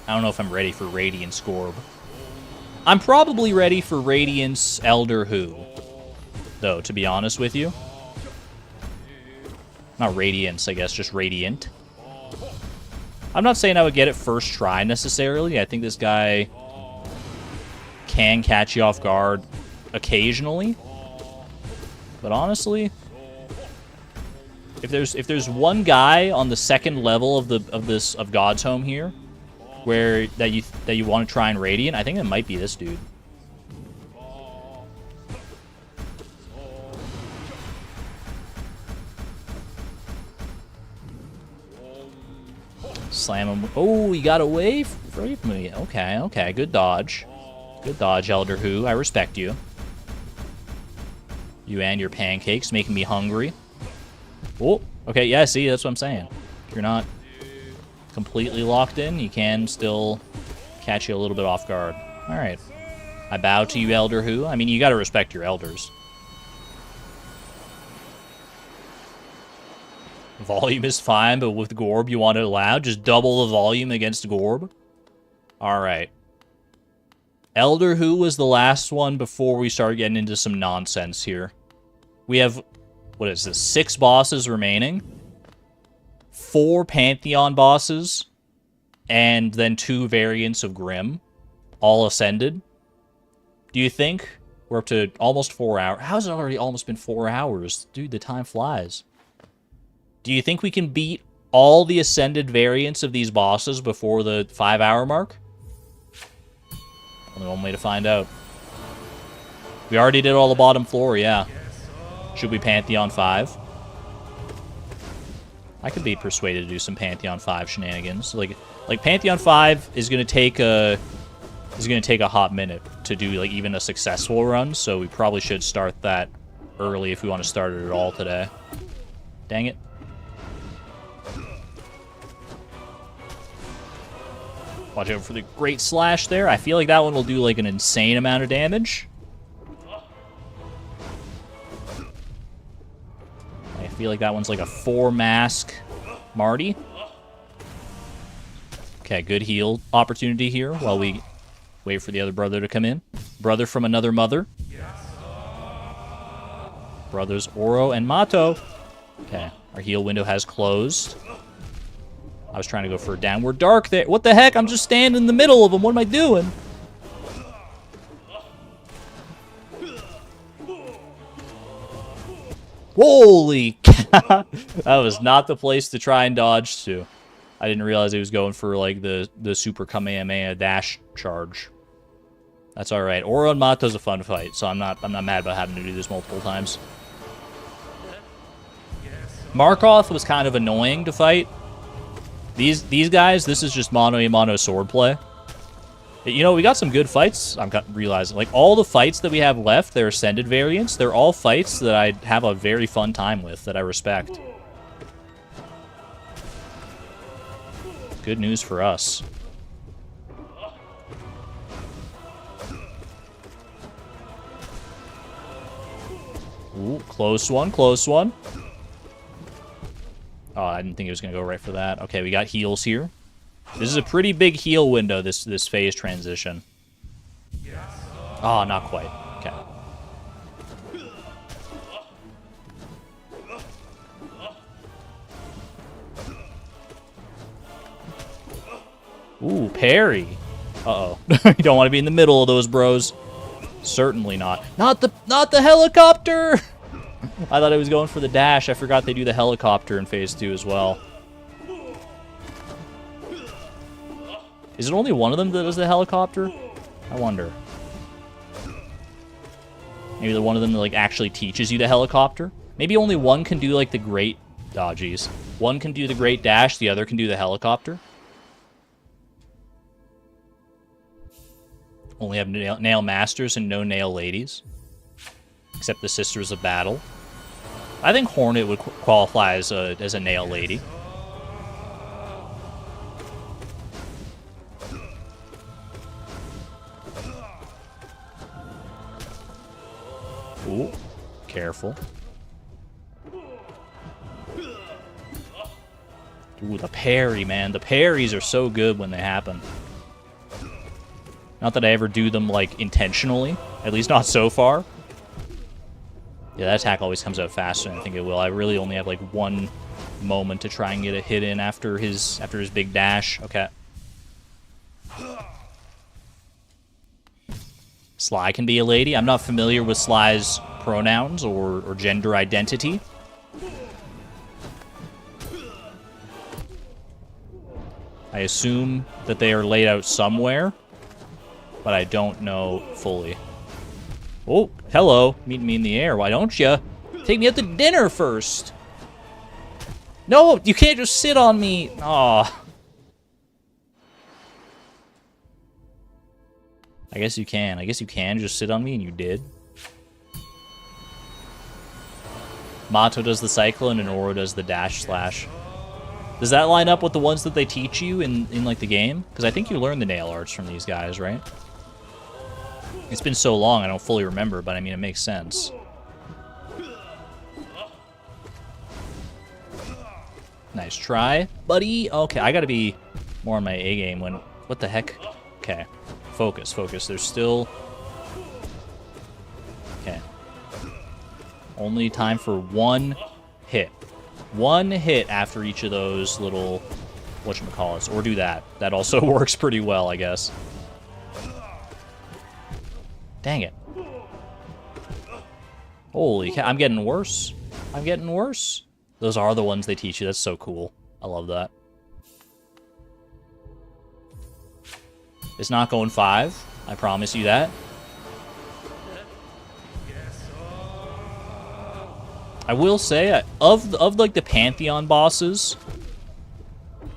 S1: I don't know if I'm ready for Radiance Gorb. I'm probably ready for Radiance Elder Who, though, to be honest with you. Not Radiance, I guess, just Radiant. I'm not saying I would get it first try, necessarily. I think this guy can catch you off guard occasionally. But honestly, if there's one guy on the second level of God's Home here, where that you want to try and Radiant, I think it might be this dude. Slam him. Oh, he got away from me. Okay, okay, good dodge. Good dodge, Elder Who. I respect you. You and your pancakes making me hungry. Oh, okay, yeah, see, that's what I'm saying. If you're not completely locked in, you can still catch you a little bit off guard. Alright. I bow to you, Elder Who. I mean, you gotta respect your elders. Volume is fine, but with Gorb, you want it loud? Just double the volume against Gorb? Alright. Elder Who was the last one before we start getting into some nonsense here. We have, what is this, 6 bosses remaining? 4 Pantheon bosses, and then 2 variants of Grim, all ascended. Do you think we're up to almost 4 hours? How's it already almost been 4 hours? Dude, the time flies. Do you think we can beat all the ascended variants of these bosses before the 5-hour mark? Only one way to find out. We already did all the bottom floor, yeah. Should we Pantheon 5? I could be persuaded to do some Pantheon 5 shenanigans. Like Pantheon 5 is gonna take a hot minute to do like even a successful run, so we probably should start that early if we want to start it at all today. Dang it. Watch out for the great slash there. I feel like that one will do like an insane amount of damage. I feel like that one's like a 4-mask Marty. Okay, good heal opportunity here while we wait for the other brother to come in. Brother from another mother. Brothers Oro and Mato. Okay, our heal window has closed. I was trying to go for a downward dark there. What the heck? I'm just standing in the middle of them. What am I doing? Holy cow. That was not the place to try and dodge to. I didn't realize he was going for like the super Kamehameha dash charge. That's alright. Oro and Mato's a fun fight, so I'm not mad about having to do this multiple times. Markoth was kind of annoying to fight. These guys, this is just mono-a-mono swordplay. You know, we got some good fights, I'm realizing. Like, all the fights that we have left, they're Ascended variants. They're all fights that I have a very fun time with, that I respect. Good news for us. Ooh, close one, close one. Oh, I didn't think it was going to go right for that. Okay, we got heals here. This is a pretty big heal window, this phase transition. Oh, not quite. Okay. Ooh, parry. Uh-oh. You don't want to be in the middle of those bros. Certainly not. Not the helicopter! I thought I was going for the dash. I forgot they do the helicopter in phase 2 as well. Is it only one of them that does the helicopter? I wonder. Maybe the one of them that like actually teaches you the helicopter? Maybe only one can do like the great... Oh, geez. One can do the great dash, the other can do the helicopter. Only have nail masters and no nail ladies. Except the Sisters of Battle. I think Hornet would qualify as a nail lady. Ooh, careful. Ooh, the parry, man. The parries are so good when they happen. Not that I ever do them, like, intentionally. At least not so far. Yeah, that attack always comes out faster than I think it will. I really only have, like, one moment to try and get a hit in after his big dash. Okay. Sly can be a lady. I'm not familiar with Sly's pronouns or gender identity. I assume that they are laid out somewhere, but I don't know fully. Oh, hello. Meet me in the air. Why don't you? Take me out to dinner first. No, you can't just sit on me. Aw. I guess you can. I guess you can just sit on me, and you did. Mato does the cyclone, and Oro does the dash slash. Does that line up with the ones that they teach you in like, the game? Because I think you learn the nail arts from these guys, right? It's been so long, I don't fully remember, but I mean, it makes sense. Nice try, buddy. Okay, I gotta be more on my A game when... What the heck? Okay. Focus, focus. There's still... Okay. Only time for one hit. One hit after each of those little... whatchamacallits. Or do that. That also works pretty well, I guess. Dang it. Holy cow, I'm getting worse. I'm getting worse. Those are the ones they teach you. That's so cool. I love that. It's not going 5. I promise you that. I will say, of like the Pantheon bosses,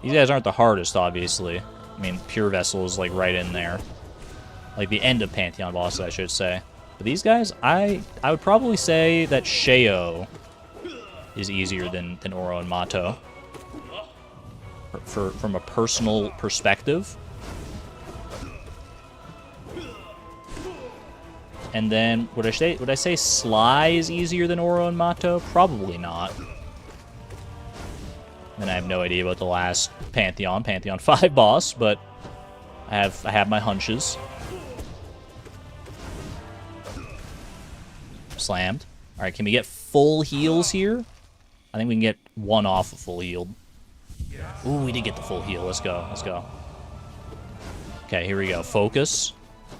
S1: these guys aren't the hardest, obviously. I mean, Pure Vessel is like right in there. Like the end of Pantheon bosses, I should say. But these guys, I would probably say that Sheo is easier than Oro and Mato. From a personal perspective. And then, would I say Sly is easier than Oro and Mato? Probably not. And I have no idea about the last Pantheon 5 boss, but I have my hunches. Slammed. Alright, can we get full heals here? I think we can get one off of full healed. Ooh, we did get the full heal. Let's go. Let's go. Okay, here we go. Focus.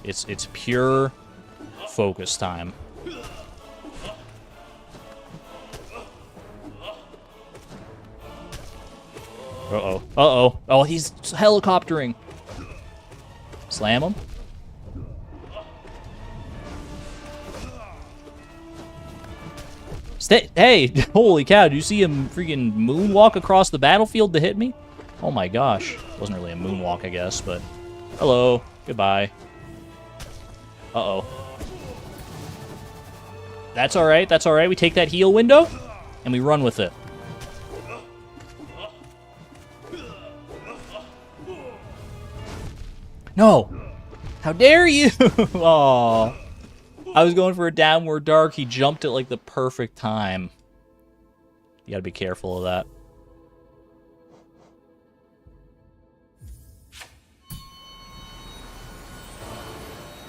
S1: It's pure focus time. Uh-oh. Uh-oh. Oh, he's helicoptering. Slam him. Hey, holy cow, do you see him freaking moonwalk across the battlefield to hit me? Oh my gosh. Wasn't really a moonwalk, I guess, but... Hello. Goodbye. Uh-oh. That's alright, that's alright. We take that heal window, and we run with it. No! How dare you! Aww. I was going for a downward dark. He jumped at, like, the perfect time. You gotta be careful of that.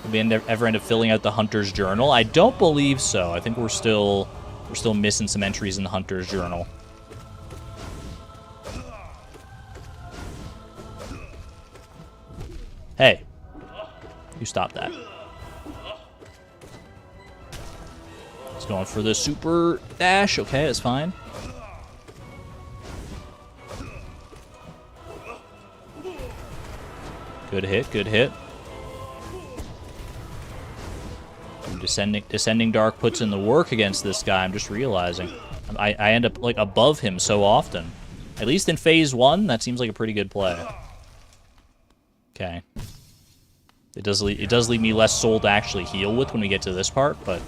S1: Did we ever end up filling out the Hunter's Journal? I don't believe so. I think we're still missing some entries in the Hunter's Journal. Hey. You stop that. He's going for the super dash. Okay, that's fine. Good hit, good hit. Descending Dark puts in the work against this guy, I'm just realizing. I end up, like, above him so often. At least in Phase 1, that seems like a pretty good play. Okay. It does leave me less soul to actually heal with when we get to this part, but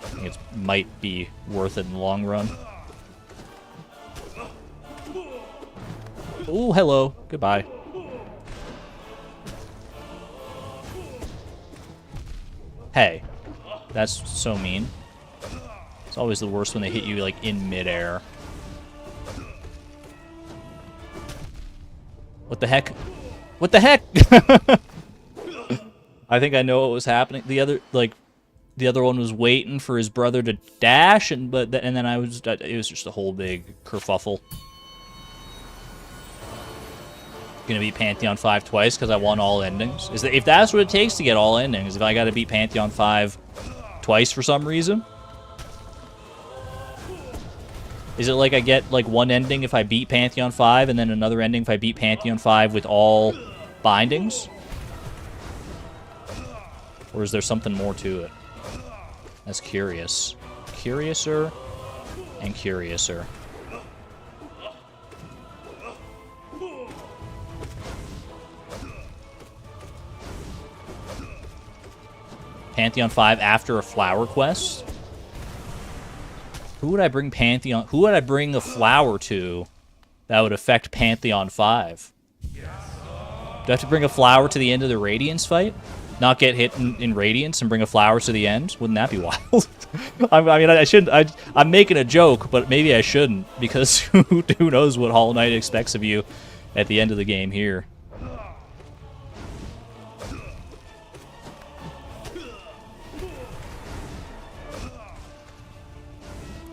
S1: I think it might be worth it in the long run. Ooh, hello. Goodbye. Hey. That's so mean. It's always the worst when they hit you, like, in midair. What the heck? What the heck? I think I know what was happening. The other one was waiting for his brother to dash, and then it was just a whole big kerfuffle. Gonna beat Pantheon 5 twice because I won all endings. If that's what it takes to get all endings, if I gotta beat Pantheon 5 twice for some reason? Is it like I get like one ending if I beat Pantheon 5 and then another ending if I beat Pantheon 5 with all bindings? Or is there something more to it? That's curious. Curiouser and curiouser. Pantheon 5 after a flower quest? Who would I bring Who would I bring a flower to that would affect Pantheon 5? Do I have to bring a flower to the end of the Radiance fight? not get hit in Radiance and bring a flower to the end? Wouldn't that be wild? I mean, I shouldn't. I'm making a joke, but maybe I shouldn't, because who knows what Hollow Knight expects of you at the end of the game here.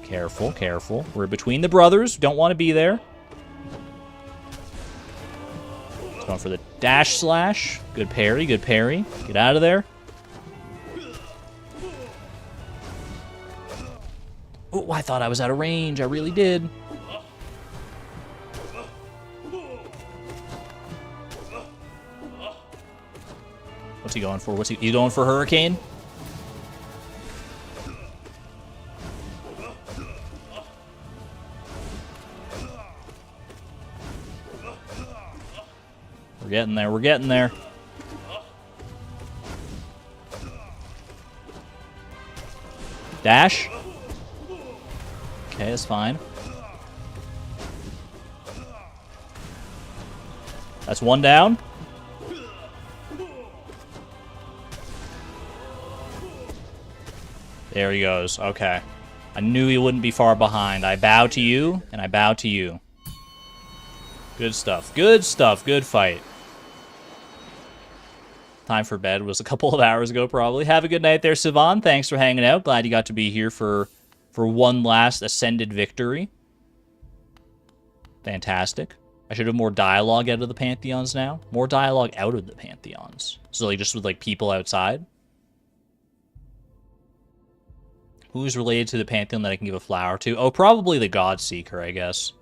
S1: Careful, careful. We're between the brothers. Don't want to be there. Going for the dash slash. Good parry, good parry. Get out of there. Oh, I thought I was out of range. I really did. What's he going for? What's he going for? Hurricane? We're getting there. We're getting there. Dash. Okay, that's fine. That's one down. There he goes. Okay. I knew he wouldn't be far behind. I bow to you, and I bow to you. Good stuff. Good stuff. Good fight. Time for bed was a couple of hours ago, probably. Have a good night there, Sivan. Thanks for hanging out. Glad you got to be here for one last Ascended victory. Fantastic. I should have more dialogue out of the Pantheons now. More dialogue out of the Pantheons. So, like, just with, like, people outside. Who's related to the Pantheon that I can give a flower to? Oh, probably the God Seeker, I guess.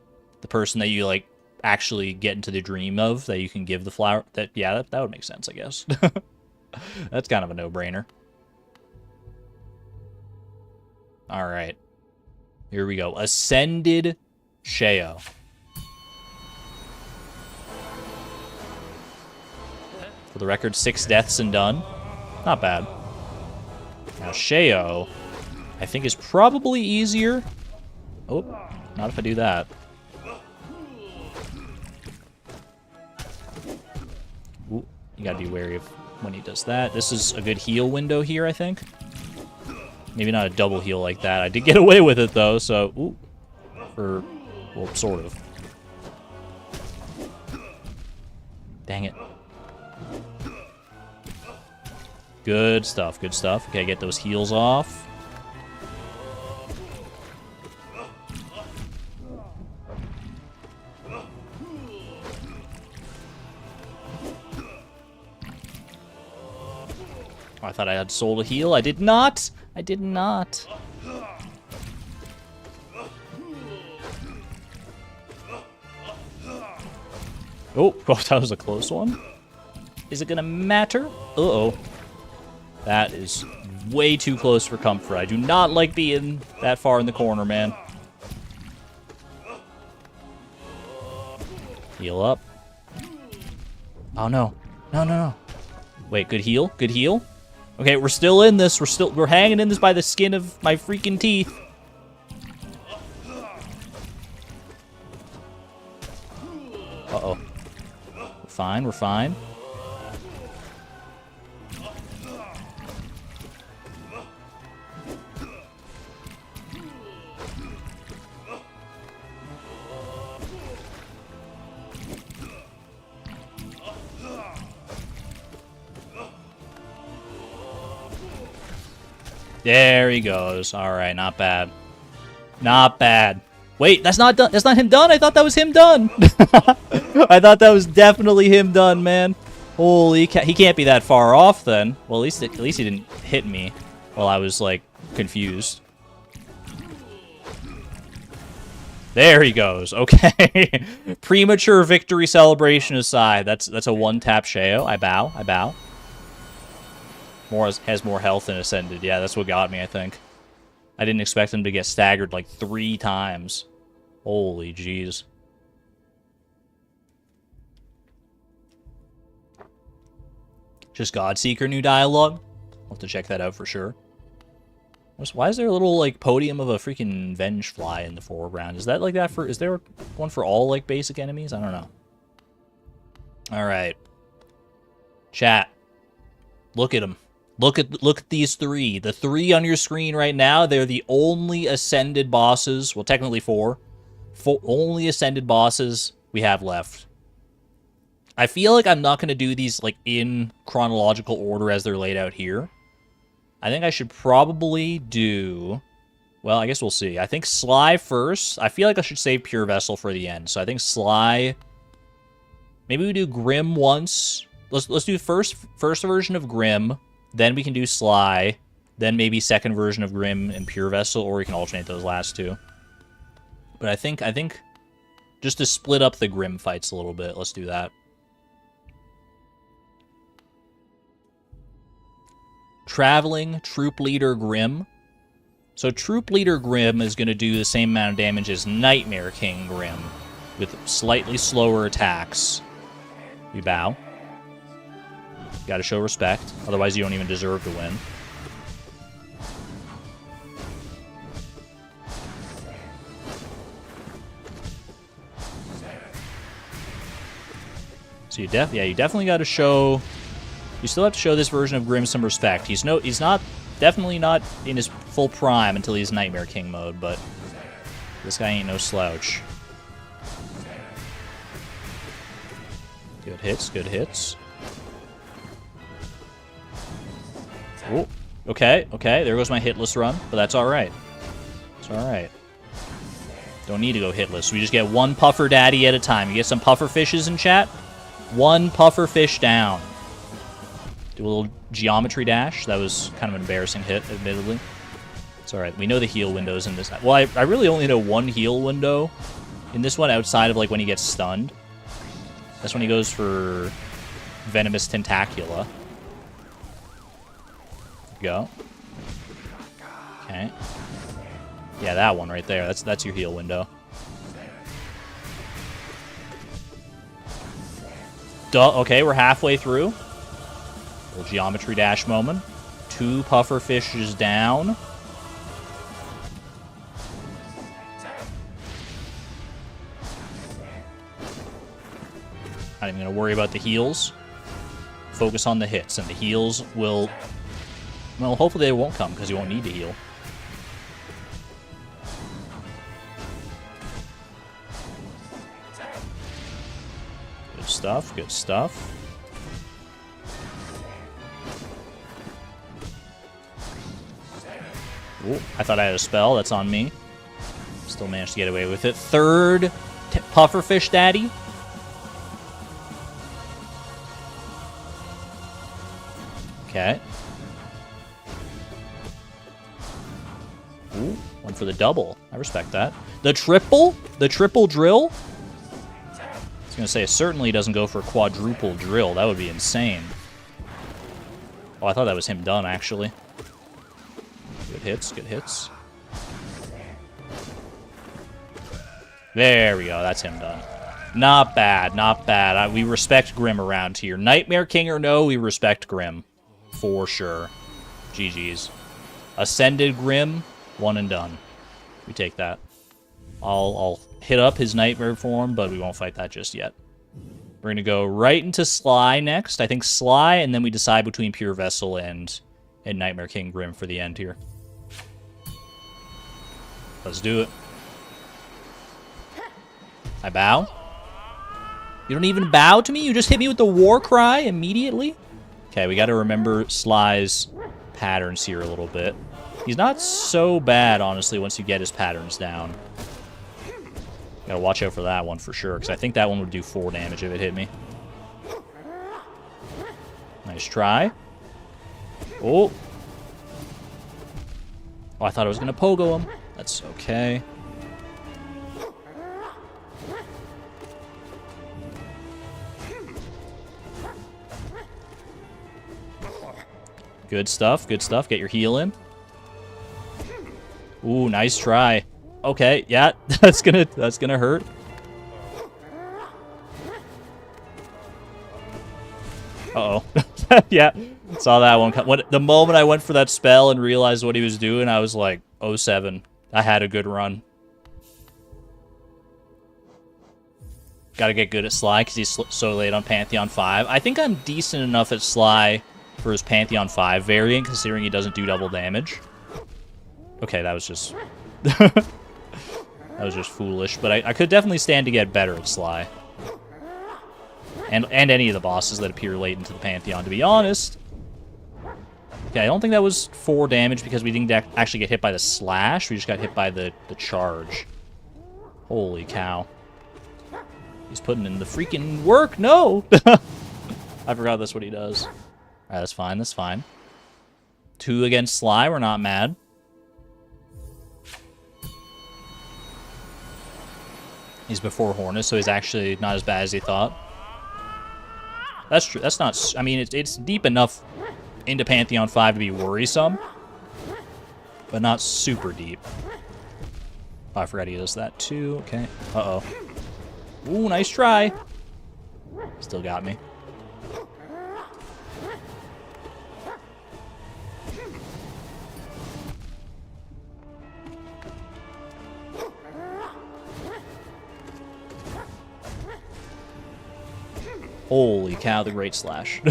S1: The person that you, like, actually get into the dream of, that you can give the flower. Yeah, that would make sense, I guess. That's kind of a no-brainer. Alright. Here we go. Ascended Sheo. For the record, 6 deaths and done. Not bad. Now, Sheo, I think, is probably easier. Oh, not if I do that. Ooh, you gotta be wary of when he does that. This is a good heal window here, I think. Maybe not a double heal like that. I did get away with it, though, so... Ooh. Well, sort of. Dang it. Good stuff, good stuff. Okay, get those heals off. Oh, I thought I had soul to heal. I did not. I did not. Oh, that was a close one. Is it gonna matter? Uh-oh. That is way too close for comfort. I do not like being that far in the corner, man. Heal up. Oh, no. No, no, no. Wait, good heal? Good heal? Okay, we're still in this. We're hanging in this by the skin of my freaking teeth. Uh-oh. We're fine, we're fine. There he goes. All right, not bad. Not bad. Wait, that's not done. That's not him done. I thought that was him done. I thought that was definitely him done, man. Holy cow. He can't be that far off then. Well, at least he didn't hit me while I was like confused. There he goes. Okay. Premature victory celebration aside. That's a one-tap Sheo. I bow. I bow. Has more health than Ascended. Yeah, that's what got me, I think. I didn't expect him to get staggered like 3 times. Holy jeez. Just Godseeker new dialogue? I'll have to check that out for sure. Why is there a little like podium of a freaking Venge Fly in the foreground? Is that like that for... Is there one for all like basic enemies? I don't know. Alright. Chat. Look at them. Look at these three. The three on your screen right now, they're the only ascended bosses. Well, technically four. Only ascended bosses we have left. I feel like I'm not going to do these like in chronological order as they're laid out here. I think I should probably do... Well, I guess we'll see. I think Sly first. I feel like I should save Pure Vessel for the end. So I think Sly... Maybe we do Grim once. Let's do first version of Grim. Then we can do Sly. Then maybe second version of Grim and Pure Vessel. Or we can alternate those last two. But I think just to split up the Grim fights a little bit, let's do that. Traveling Troop Leader Grim. So Troop Leader Grim is going to do the same amount of damage as Nightmare King Grim, with slightly slower attacks. We bow. Gotta show respect, otherwise you don't even deserve to win. So you definitely got to show. You still have to show this version of Grim some respect. He's definitely not in his full prime until he's Nightmare King mode, but this guy ain't no slouch. Good hits, good hits. Oh, okay, there goes my hitless run, but that's alright. It's alright. Don't need to go hitless. We just get one puffer daddy at a time. You get some puffer fishes in chat? One puffer fish down. Do a little geometry dash. That was kind of an embarrassing hit, admittedly. It's alright. We know the heal windows in this. Well, I really only know one heal window in this one outside of like when he gets stunned. That's when he goes for Venomous Tentacula. Go. Okay. Yeah, that one right there. That's your heal window. Duh. Okay, we're halfway through. Little geometry dash moment. Two puffer fishes down. Not even going to worry about the heals. Focus on the hits, and the heals will... Well, hopefully they won't come, because you won't need to heal. Good stuff, good stuff. Ooh, I thought I had a spell. That's on me. Still managed to get away with it. Third pufferfish daddy. Okay. Ooh, one for the double. I respect that. The triple? The triple drill? I was going to say, it certainly doesn't go for a quadruple drill. That would be insane. Oh, I thought that was him done, actually. Good hits, good hits. There we go, that's him done. Not bad, not bad. We respect Grim around here. Nightmare King or no, we respect Grim. For sure. GG's. Ascended Grim, one and done. We take that. I'll hit up his Nightmare form, but we won't fight that just yet. We're going to go right into Sly next. I think Sly, and then we decide between Pure Vessel and Nightmare King Grim for the end here. Let's do it. I bow. You don't even bow to me? You just hit me with the war cry immediately? Okay, we got to remember Sly's patterns here a little bit. He's not so bad, honestly, once you get his patterns down. Gotta watch out for that one for sure, because I think that one would do 4 damage if it hit me. Nice try. Oh. Oh, I thought I was going to pogo him. That's okay. Good stuff, good stuff. Get your heal in. Ooh, nice try. Okay, yeah, that's gonna hurt. Uh-oh. Yeah, saw that one come. The moment I went for that spell and realized what he was doing, I was like, 07. I had a good run. Gotta get good at Sly, because he's so late on Pantheon 5. I think I'm decent enough at Sly for his Pantheon 5 variant, considering he doesn't do double damage. Okay, that was just... that was just foolish, but I could definitely stand to get better at Sly. And any of the bosses that appear late into the Pantheon, to be honest. Okay, I don't think that was 4 damage because we didn't actually get hit by the slash. We just got hit by the charge. Holy cow. He's putting in the freaking work. No! I forgot that's what he does. Alright, that's fine. That's fine. 2 against Sly. We're not mad. He's before Hornus, so he's actually not as bad as he thought. That's true. That's not... I mean, it's deep enough into Pantheon 5 to be worrisome, but not super deep. Oh, I forgot he does that too. Okay. Uh-oh. Ooh, nice try. Still got me. Holy cow, the Great Slash.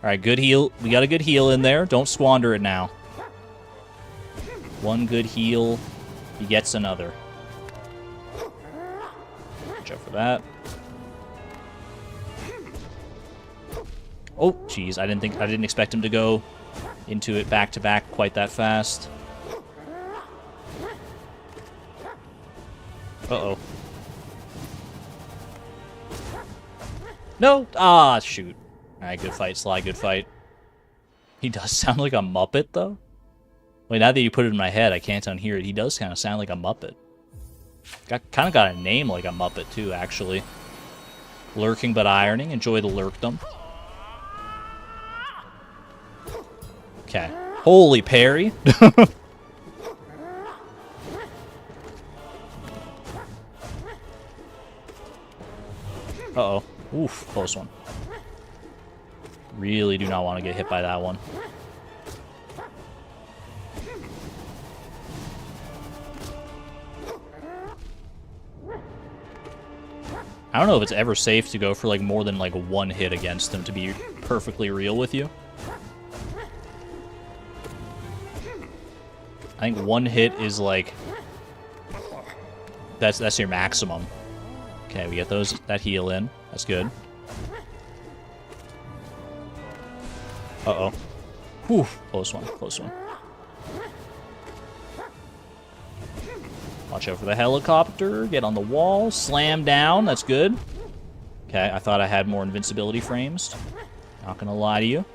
S1: Alright, good heal. We got a good heal in there. Don't squander it now. One good heal, he gets another. Watch out for that. Oh, jeez, I didn't expect him to go into it back to back quite that fast. Uh-oh. No! Ah, shoot. Alright, good fight, Sly, good fight. He does sound like a Muppet, though. Wait, now that you put it in my head, I can't unhear it. He does kind of sound like a Muppet. Kind of got a name like a Muppet, too, actually. Lurking but ironing. Enjoy the lurkdom. Okay. Holy parry. Uh-oh. Oof, close one. Really do not want to get hit by that one. I don't know if it's ever safe to go for like more than like 1 hit against them, to be perfectly real with you. I think 1 hit is like... That's your maximum. Okay, we get that heal in. That's good. Uh-oh. Whew. Close one. Close one. Watch out for the helicopter. Get on the wall. Slam down. That's good. Okay, I thought I had more invincibility frames. Not gonna lie to you.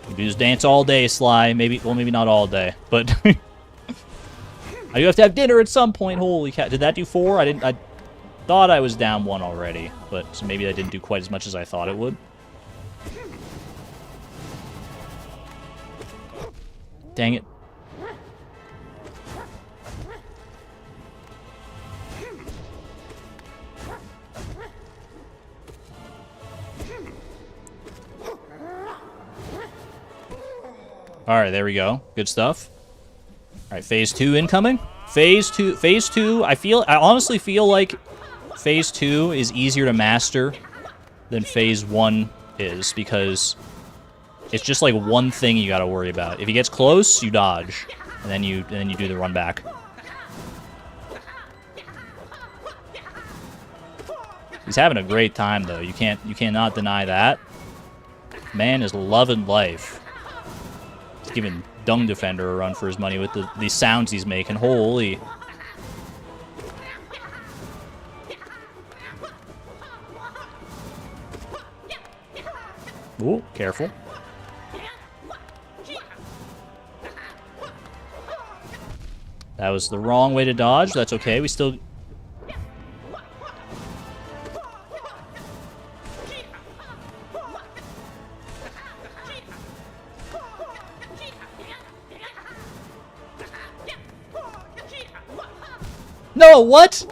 S1: You do this dance all day, Sly. Maybe, well, maybe not all day, but I do have to have dinner at some point. Holy cow! Did that do 4? I thought I was down 1 already, but so maybe I didn't do quite as much as I thought it would. Dang it! Alright, there we go. Good stuff. Alright, phase 2 incoming. Phase 2, I honestly feel like phase 2 is easier to master than phase 1 is, because it's just like one thing you gotta worry about. If he gets close, you dodge. And then you do the run back. He's having a great time though. You cannot deny that. Man is loving life. Giving Dung Defender a run for his money with the sounds he's making. Holy. Ooh, careful. That was the wrong way to dodge. That's okay. We still... No, what?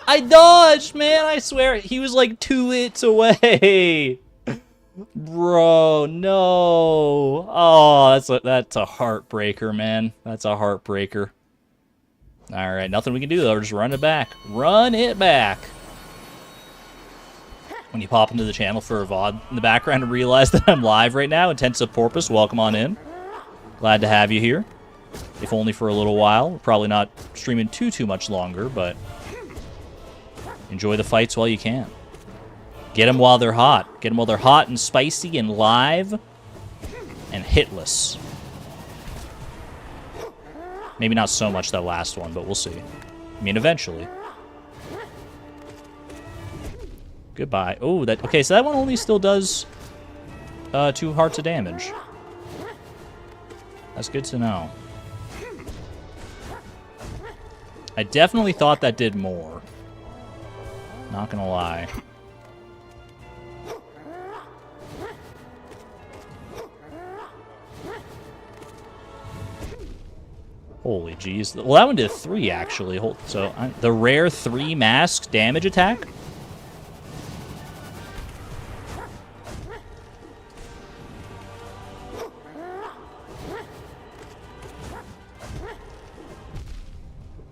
S1: I dodged, man. I swear. He was like 2 hits away. Bro, no. Oh, that's a heartbreaker, man. That's a heartbreaker. Alright, nothing we can do though. Just run it back. Run it back! When you pop into the channel for a VOD in the background and realize that I'm live right now, Intensive Porpoise, welcome on in. Glad to have you here. If only for a little while. We're probably not streaming too much longer, but enjoy the fights while you can. Get them while they're hot. Get them while they're hot and spicy and live and hitless. Maybe not so much that last one, but we'll see. I mean, eventually. Goodbye. Oh, that okay, so that one only still does 2 hearts of damage. That's good to know. I definitely thought that did more. Not gonna lie. Holy jeez. Well, that one did 3, actually. So, the rare 3 mask damage attack?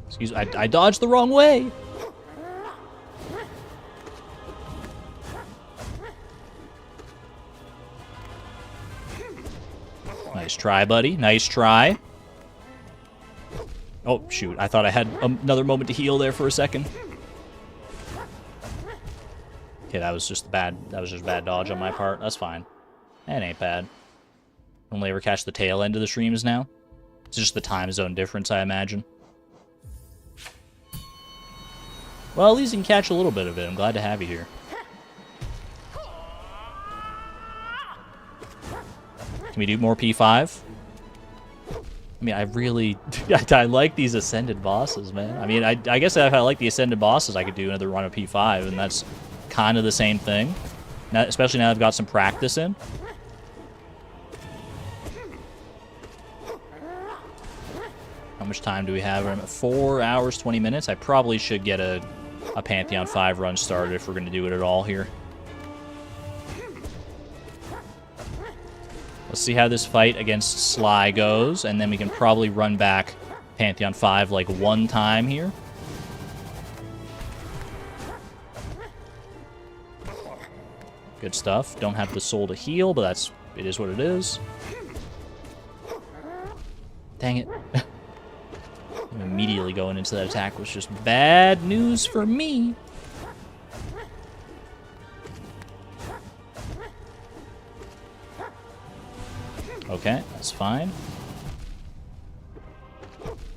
S1: Excuse me, I dodged the wrong way! Nice try, buddy. Nice try. Oh, shoot. I thought I had another moment to heal there for a second. Okay, that was just bad dodge on my part. That's fine. That ain't bad. Only ever catch the tail end of the streams now. It's just the time zone difference, I imagine. Well, at least you can catch a little bit of it. I'm glad to have you here. Can we do more P5? I mean, I really... I like these Ascended bosses, man. I mean, I guess if I like the Ascended bosses, I could do another run of P5, and that's kind of the same thing. Now, especially now I've got some practice in. How much time do we have? We're at 4 hours, 20 minutes. I probably should get a Pantheon 5 run started if we're going to do it at all here. Let's see how this fight against Sly goes, and then we can probably run back Pantheon 5 like 1 time here. Good stuff. Don't have the soul to heal, but it is what it is. Dang it. Immediately going into that attack was just bad news for me. Okay, that's fine.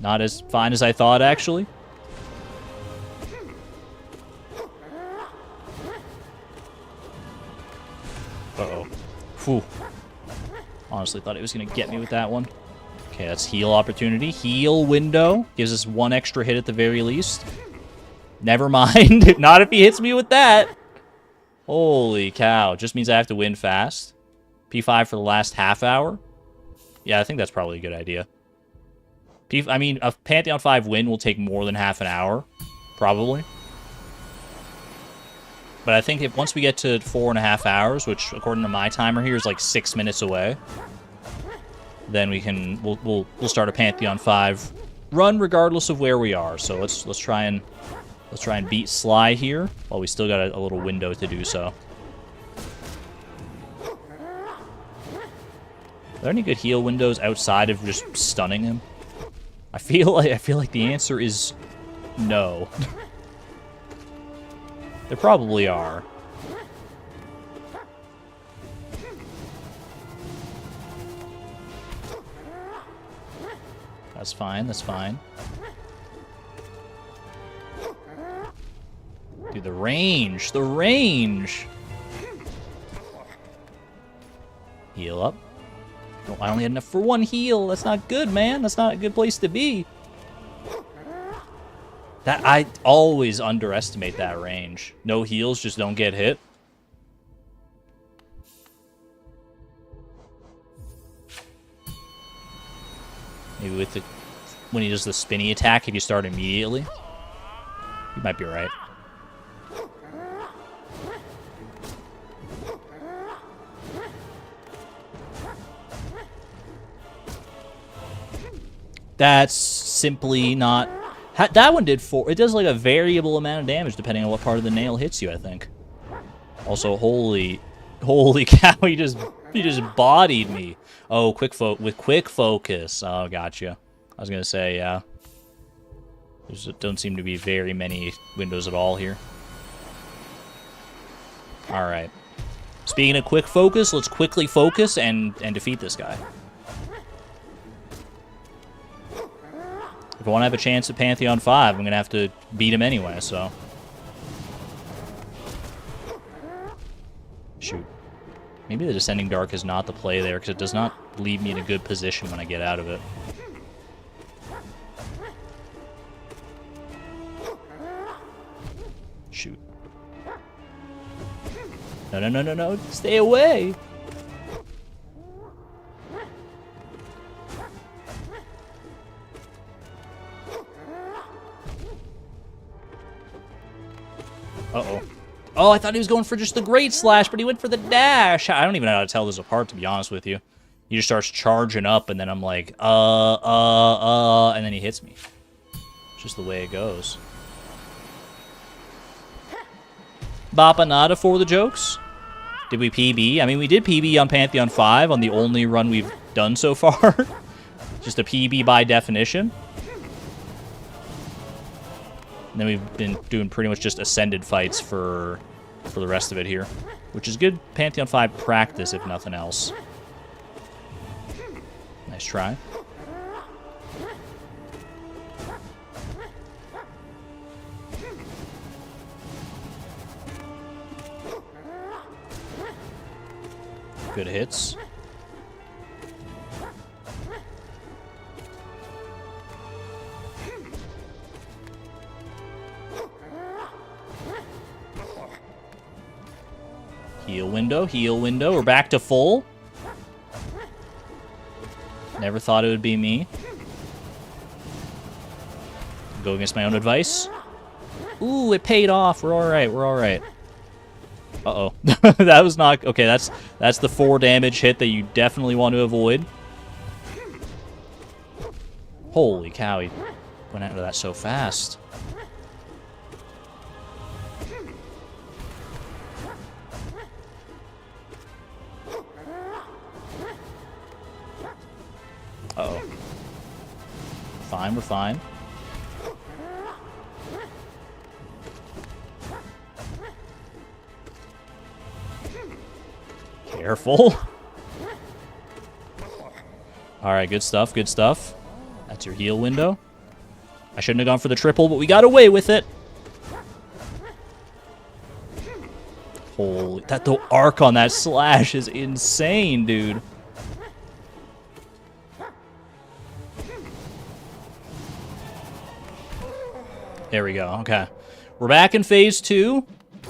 S1: Not as fine as I thought, actually. Uh-oh. Phew. Honestly thought it was going to get me with that one. Okay, that's heal opportunity. Heal window. Gives us 1 extra hit at the very least. Never mind. Not if he hits me with that. Holy cow. Just means I have to win fast. P5 for the last half hour? Yeah, I think that's probably a good idea. I mean, a Pantheon 5 win will take more than half an hour. Probably. But I think if once we get to 4.5 hours, which according to my timer here is like 6 minutes away, then we'll start a Pantheon 5 run regardless of where we are. So let's try and beat Sly here while we still got a little window to do so. Are there any good heal windows outside of just stunning him? I feel like the answer is no. There probably are. That's fine, that's fine. Dude, the range! The range! Heal up. Oh, I only had enough for 1 heal. That's not good, man. That's not a good place to be. I always underestimate that range. No heals, just don't get hit. Maybe with when he does the spinny attack, if you start immediately, you might be right. That's simply not That one did 4. It does like a variable amount of damage depending on what part of the nail hits you, I think. Also, holy cow, he just bodied me. Oh, with quick focus. Oh, gotcha. I was gonna say, yeah. There don't seem to be very many windows at all here. All right. Speaking of quick focus, let's quickly focus and defeat this guy. If I want to have a chance at Pantheon 5, I'm going to have to beat him anyway, so. Shoot. Maybe the Descending Dark is not the play there, because it does not leave me in a good position when I get out of it. Shoot. No, no, no, no, no. Stay away! Uh-oh. Oh, I thought he was going for just the Great Slash, but he went for the dash. I don't even know how to tell this apart, to be honest with you. He just starts charging up, and then I'm like, and then he hits me. It's just the way it goes. Bapanada for the jokes. Did we PB? I mean, we did PB on Pantheon 5 on the only run we've done so far. Just a PB by definition. And then we've been doing pretty much just Ascended fights for the rest of it here. Which is good Pantheon 5 practice, if nothing else. Nice try. Good hits. Heal window, heal window. We're back to full. Never thought it would be me. Go against my own advice. Ooh, it paid off. We're all right. We're all right. Uh-oh. That was not... Okay, that's the 4 damage hit that you definitely want to avoid. Holy cow, he went out of that so fast. Uh-oh. Fine, we're fine. Careful. Alright, good stuff, good stuff. That's your heal window. I shouldn't have gone for the triple, but we got away with it. Holy... the arc on that slash is insane, dude. There we go, okay. We're back in phase 2.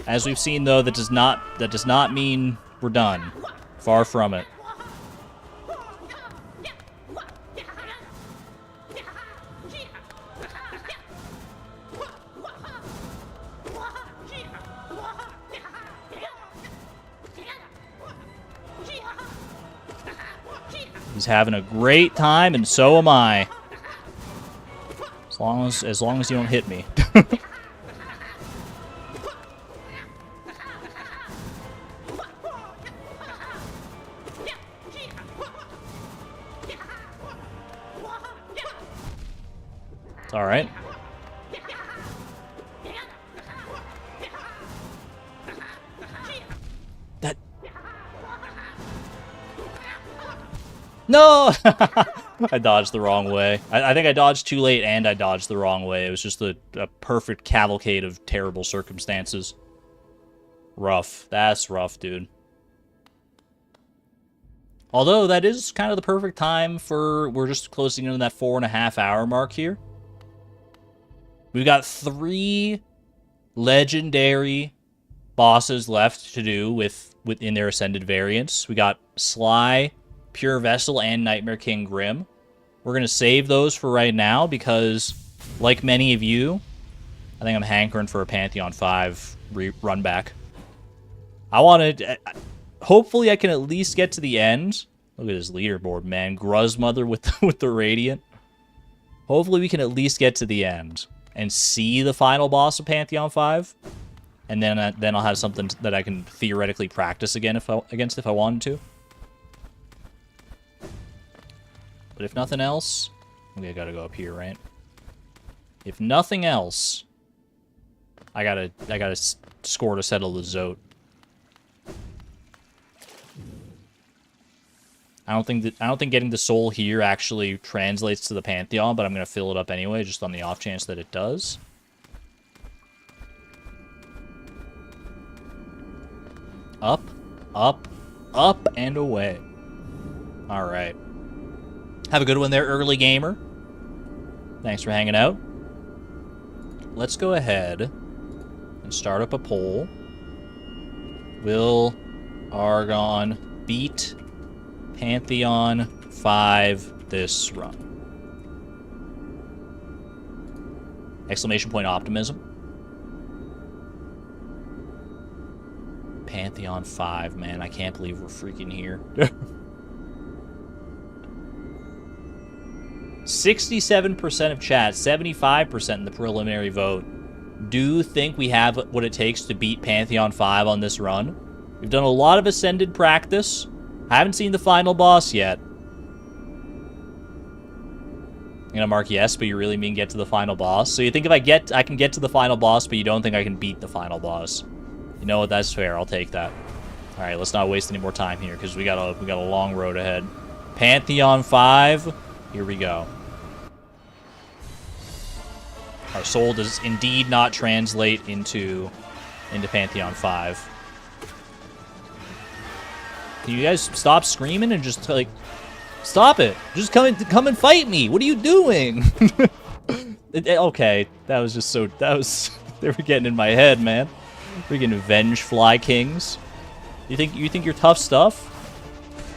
S1: As we've seen, though, that does not mean we're done. Far from it. He's having a great time, and so am I. As long as you don't hit me. It's all right. That... No! I dodged the wrong way. I think I dodged too late and I dodged the wrong way. It was just a perfect cavalcade of terrible circumstances. Rough. That's rough, dude. Although, that is kind of the perfect time for... We're just closing in on that 4.5 hour mark here. We've got 3 legendary bosses left to do within their Ascended variants. We got Sly, Pure Vessel, and Nightmare King Grim. We're going to save those for right now because, like many of you, I think I'm hankering for a Pantheon 5 run back. I want to... Hopefully I can at least get to the end. Look at this leaderboard, man. Gruzmother with the Radiant. Hopefully we can at least get to the end. and see the final boss of Pantheon 5. And then I'll have something that I can theoretically practice again if I wanted to. But if nothing else, I gotta go up here, right? If nothing else, I gotta score to settle the Zote. I don't think getting the soul here actually translates to the Pantheon, but I'm gonna fill it up anyway, just on the off chance that it does. Up, up, up, and away. All right. Have a good one there, early gamer. Thanks for hanging out. Let's go ahead and start up a poll. Will Argon beat Pantheon 5 this run? Exclamation point optimism. Pantheon 5, man. I can't believe we're freaking here. 67% of chat, 75% in the preliminary vote, do think we have what it takes to beat Pantheon 5 on this run. We've done a lot of Ascended practice. I haven't seen the final boss yet. I'm gonna mark yes, but you really mean get to the final boss? So you think if I can get to the final boss, but you don't think I can beat the final boss? You know what? That's fair. I'll take that. All right, let's not waste any more time here because we got a long road ahead. Pantheon 5. Here we go. Our soul does indeed not translate into Pantheon 5. Can you guys stop screaming and just like stop it? Just come and fight me. What are you doing? Okay, that was just so they were getting in my head, man. Freaking Venge Fly Kings. You think you're tough stuff?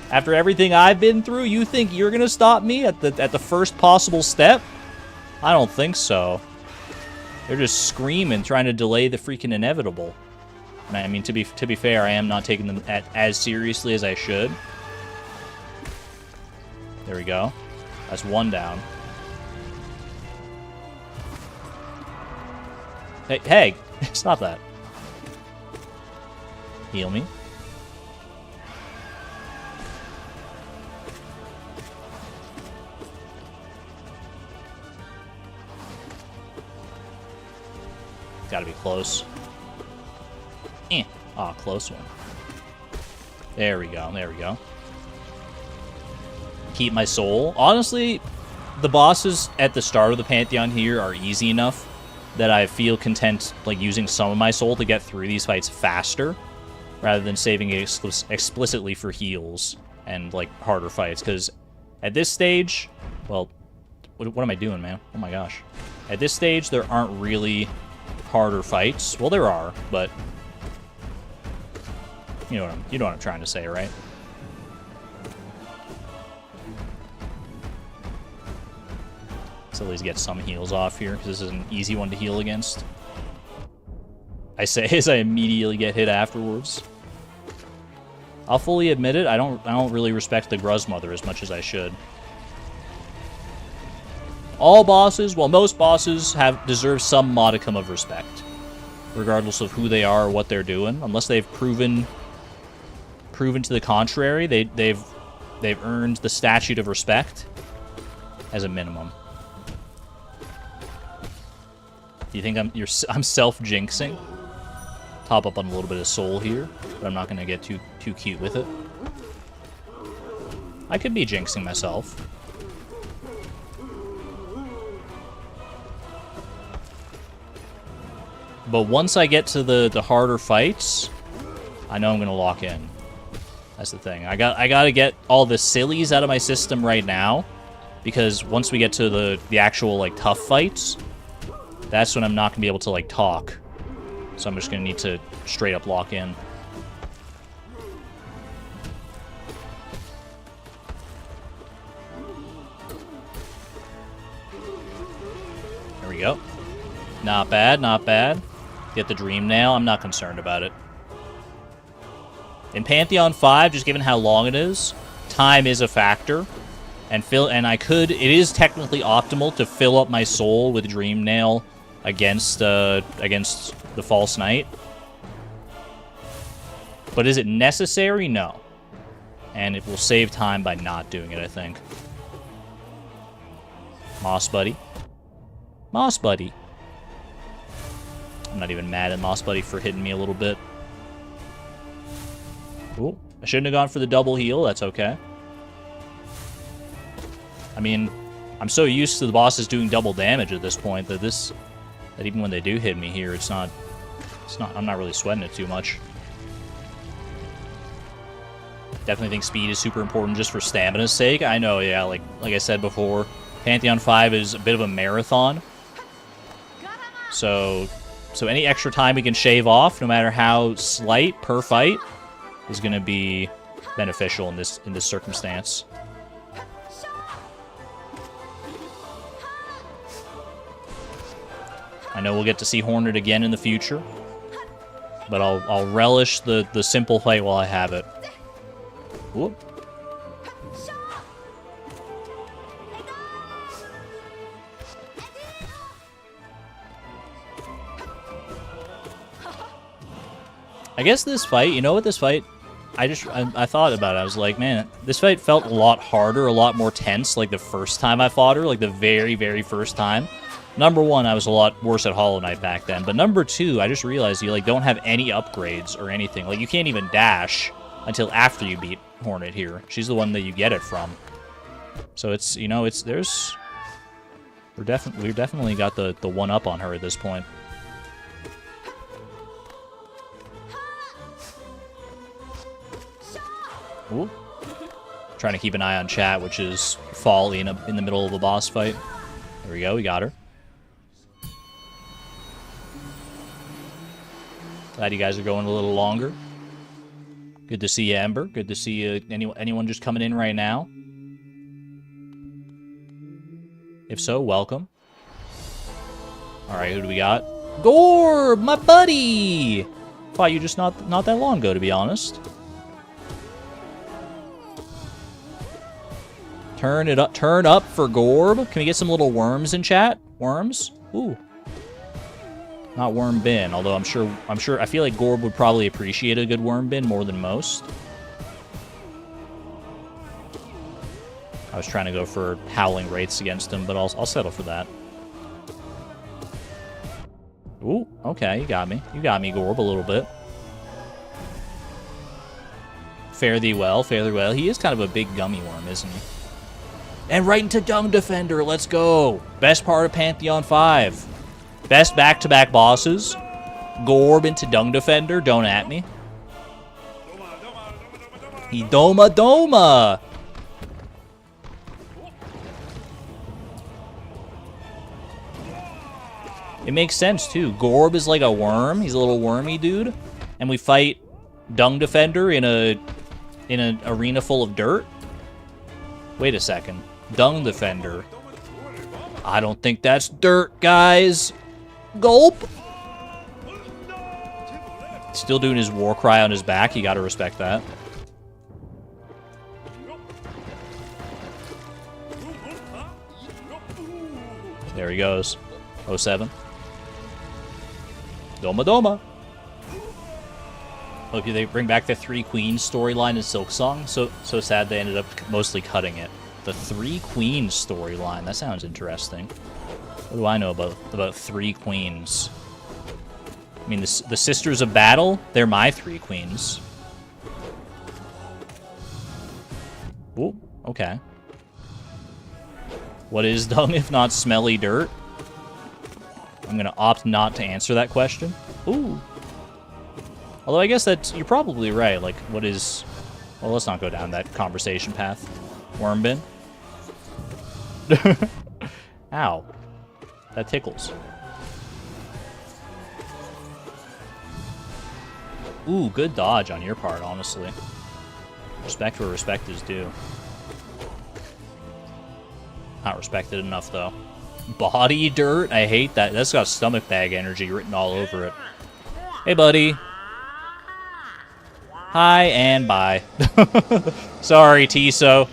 S1: After everything I've been through, you think you're gonna stop me at the first possible step? I don't think so. They're just screaming, trying to delay the freaking inevitable. And I mean, to be fair, I am not taking them as seriously as I should. There we go. That's one down. Hey, stop that. Heal me. Gotta be close. Ah, close one. There we go, there we go. Keep my soul. Honestly, the bosses at the start of the Pantheon here are easy enough that I feel content like using some of my soul to get through these fights faster, rather than saving it explicitly for heals and like harder fights. Because at this stage, well, what am I doing, man? Oh my gosh. At this stage, there aren't really harder fights. Well, there are, but you know what I'm trying to say, right? Let's at least get some heals off here, because this is an easy one to heal against. I say as I immediately get hit afterwards. I'll fully admit it, I don't really respect the Gruzmother as much as I should. All bosses, well, most bosses deserve some modicum of respect, regardless of who they are or what they're doing. Unless they've proven to the contrary, they've earned the statute of respect as a minimum. Do you think I'm self-jinxing? Top up on a little bit of soul here, but I'm not gonna get too cute with it. I could be jinxing myself. But once I get to the harder fights, I know I'm gonna lock in. That's the thing. I gotta get all the sillies out of my system right now, because once we get to the actual like tough fights, that's when I'm not gonna be able to like talk. So I'm just gonna need to straight up lock in. There we go. Not bad, not bad. Get the Dream Nail. I'm not concerned about it. In Pantheon 5, just given how long it is, time is a factor. And it is technically optimal to fill up my soul with Dream Nail against the false knight. But is it necessary? No. And it will save time by not doing it, I think. Moss Buddy. Moss Buddy. I'm not even mad at Moss Buddy for hitting me a little bit. Ooh, I shouldn't have gone for the double heal. That's okay. I mean, I'm so used to the bosses doing double damage at this point that even when they do hit me here, I'm not really sweating it too much. Definitely think speed is super important just for stamina's sake. I know, yeah, like I said before, Pantheon 5 is a bit of a marathon. So any extra time we can shave off, no matter how slight per fight, is going to be beneficial in this circumstance. I know we'll get to see Hornet again in the future, but I'll relish the simple fight while I have it. Whoop. I guess this fight, you know what, this fight, I thought about it. I was like, man, this fight felt a lot harder, a lot more tense, like the first time I fought her, like the very, very first time. Number one, I was a lot worse at Hollow Knight back then, but number two, I just realized you, like, don't have any upgrades or anything. Like, you can't even dash until after you beat Hornet here. She's the one that you get it from. So it's, you know, we've definitely got the one up on her at this point. Ooh. Trying to keep an eye on chat, which is folly in the middle of a boss fight. There we go, we got her. Glad you guys are going a little longer. Good to see you, Ember. Good to see you. Anyone just coming in right now? If so, welcome. Alright, who do we got? Gorb, my buddy! Thought you just not that long ago, to be honest. Turn up for Gorb. Can we get some little worms in chat? Worms? Ooh. Not worm bin, although I feel like Gorb would probably appreciate a good worm bin more than most. I was trying to go for howling wraiths against him, but I'll settle for that. Ooh, okay, you got me. You got me, Gorb, a little bit. Fare thee well, fare thee well. He is kind of a big gummy worm, isn't he? And right into Dung Defender, let's go! Best part of Pantheon 5. Best back-to-back bosses. Gorb into Dung Defender, don't at me. He Doma! It makes sense, too. Gorb is like a worm. He's a little wormy dude. And we fight Dung Defender in an arena full of dirt. Wait a second. Dung Defender. I don't think that's dirt, guys. Gulp. Still doing his war cry on his back. You gotta respect that. There he goes. 07. Doma. Hope they bring back the Three Queens storyline in Silksong. So sad they ended up mostly cutting it. The Three Queens storyline. That sounds interesting. What do I know about Three Queens? I mean, the Sisters of Battle, they're my Three Queens. Ooh, okay. What is dung if not smelly dirt? I'm going to opt not to answer that question. Ooh. Although I guess that you're probably right. Like, what is... Well, let's not go down that conversation path. Worm bin. Ow. That tickles. Ooh, good dodge on your part, honestly. Respect where respect is due. Not respected enough, though. Body dirt? I hate that. That's got stomach bag energy written all over it. Hey, buddy. Hi and bye. Sorry, Tiso.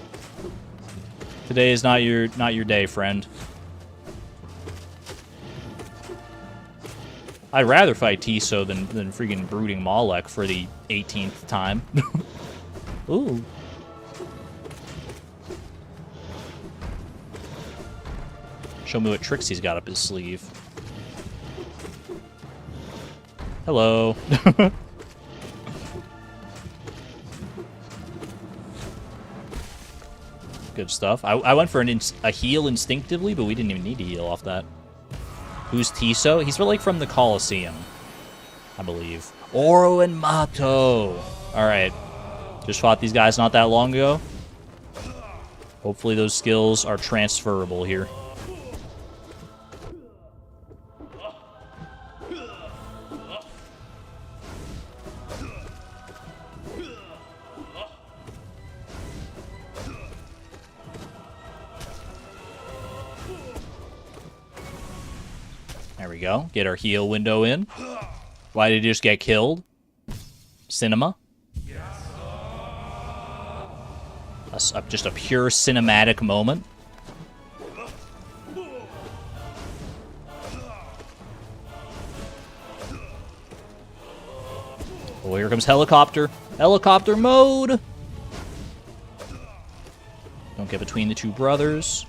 S1: Today is not your day, friend. I'd rather fight Tiso than freaking Brooding Malek for the 18th time. Ooh. Show me what tricks he's got up his sleeve. Hello. Good stuff. I went for a heal instinctively, but we didn't even need to heal off that. Who's Tiso? He's like from the Colosseum, I believe. Oro and Mato. Alright. Just fought these guys not that long ago. Hopefully those skills are transferable here. There we go. Get our heal window in. Why did he just get killed? Cinema. Just a pure cinematic moment. Oh, here comes helicopter. Helicopter mode! Don't get between the two brothers.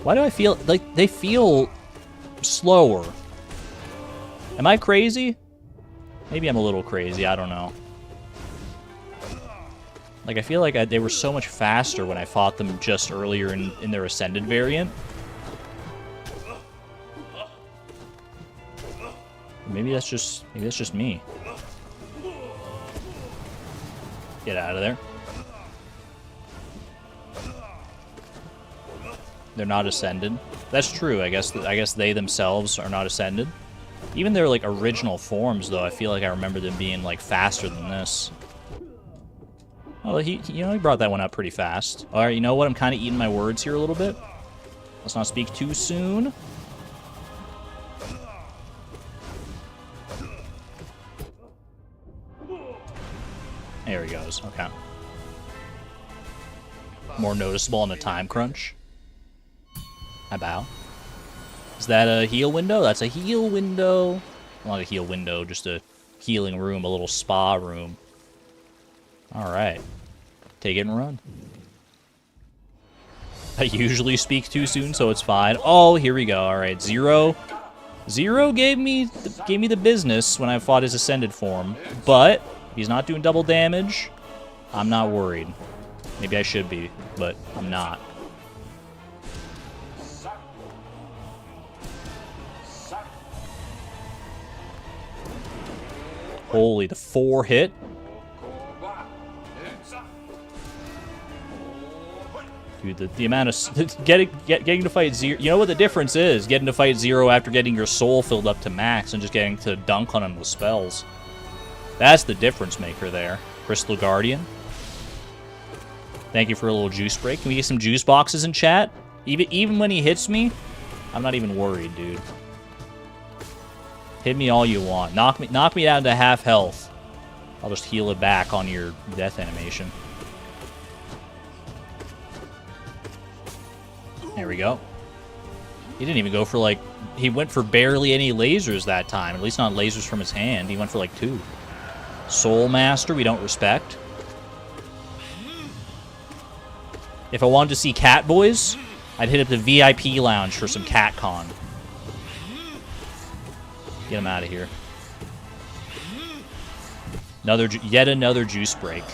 S1: Why do I feel like they feel slower? Am I crazy? Maybe I'm a little crazy, I don't know. Like, I feel like they were so much faster when I fought them just earlier in their Ascended variant. Maybe that's just me. Get out of there. They're not Ascended. That's true, I guess they themselves are not Ascended. Even their, like, original forms, though, I feel like I remember them being, like, faster than this. Oh, he brought that one up pretty fast. Alright, you know what? I'm kind of eating my words here a little bit. Let's not speak too soon. There he goes. Okay. More noticeable on the time crunch. I bow. Is that a heal window? That's a heal window. Not a heal window, just a healing room, a little spa room. Alright. Take it and run. I usually speak too soon, so it's fine. Oh, here we go. Alright, Zero. Zero gave me the business when I fought his Ascended form, but he's not doing double damage. I'm not worried. Maybe I should be, but I'm not. Holy, the 4 hit. Dude, the amount of... Getting to fight Zero... You know what the difference is? Getting to fight Zero after getting your soul filled up to max and just getting to dunk on him with spells. That's the difference maker there. Crystal Guardian. Thank you for a little juice break. Can we get some juice boxes in chat? Even when he hits me, I'm not even worried, dude. Hit me all you want. Knock me down to half health. I'll just heal it back on your death animation. There we go. He didn't even go for, like... He went for barely any lasers that time. At least not lasers from his hand. He went for, like, 2. Soul Master, we don't respect. If I wanted to see Cat Boys, I'd hit up the VIP lounge for some CatCon. Get him out of here. Yet another juice break.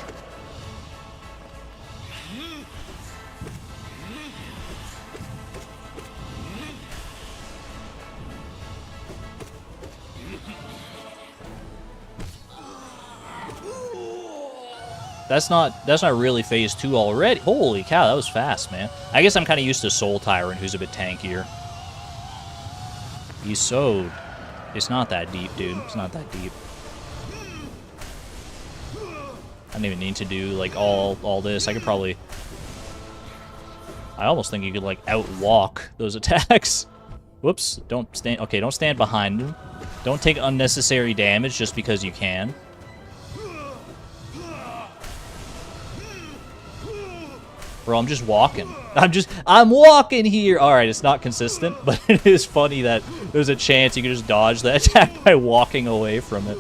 S1: That's not really phase 2 already. Holy cow, that was fast, man. I guess I'm kind of used to Soul Tyrant, who's a bit tankier. He's so... It's not that deep, dude. It's not that deep. I don't even need to do, like, all this. I could probably... I almost think you could, like, outwalk those attacks. Whoops. Don't stand... Okay, don't stand behind him. Don't take unnecessary damage just because you can. Bro, I'm just walking. I'm walking here. All right, it's not consistent, but it is funny that there's a chance you can just dodge that attack by walking away from it.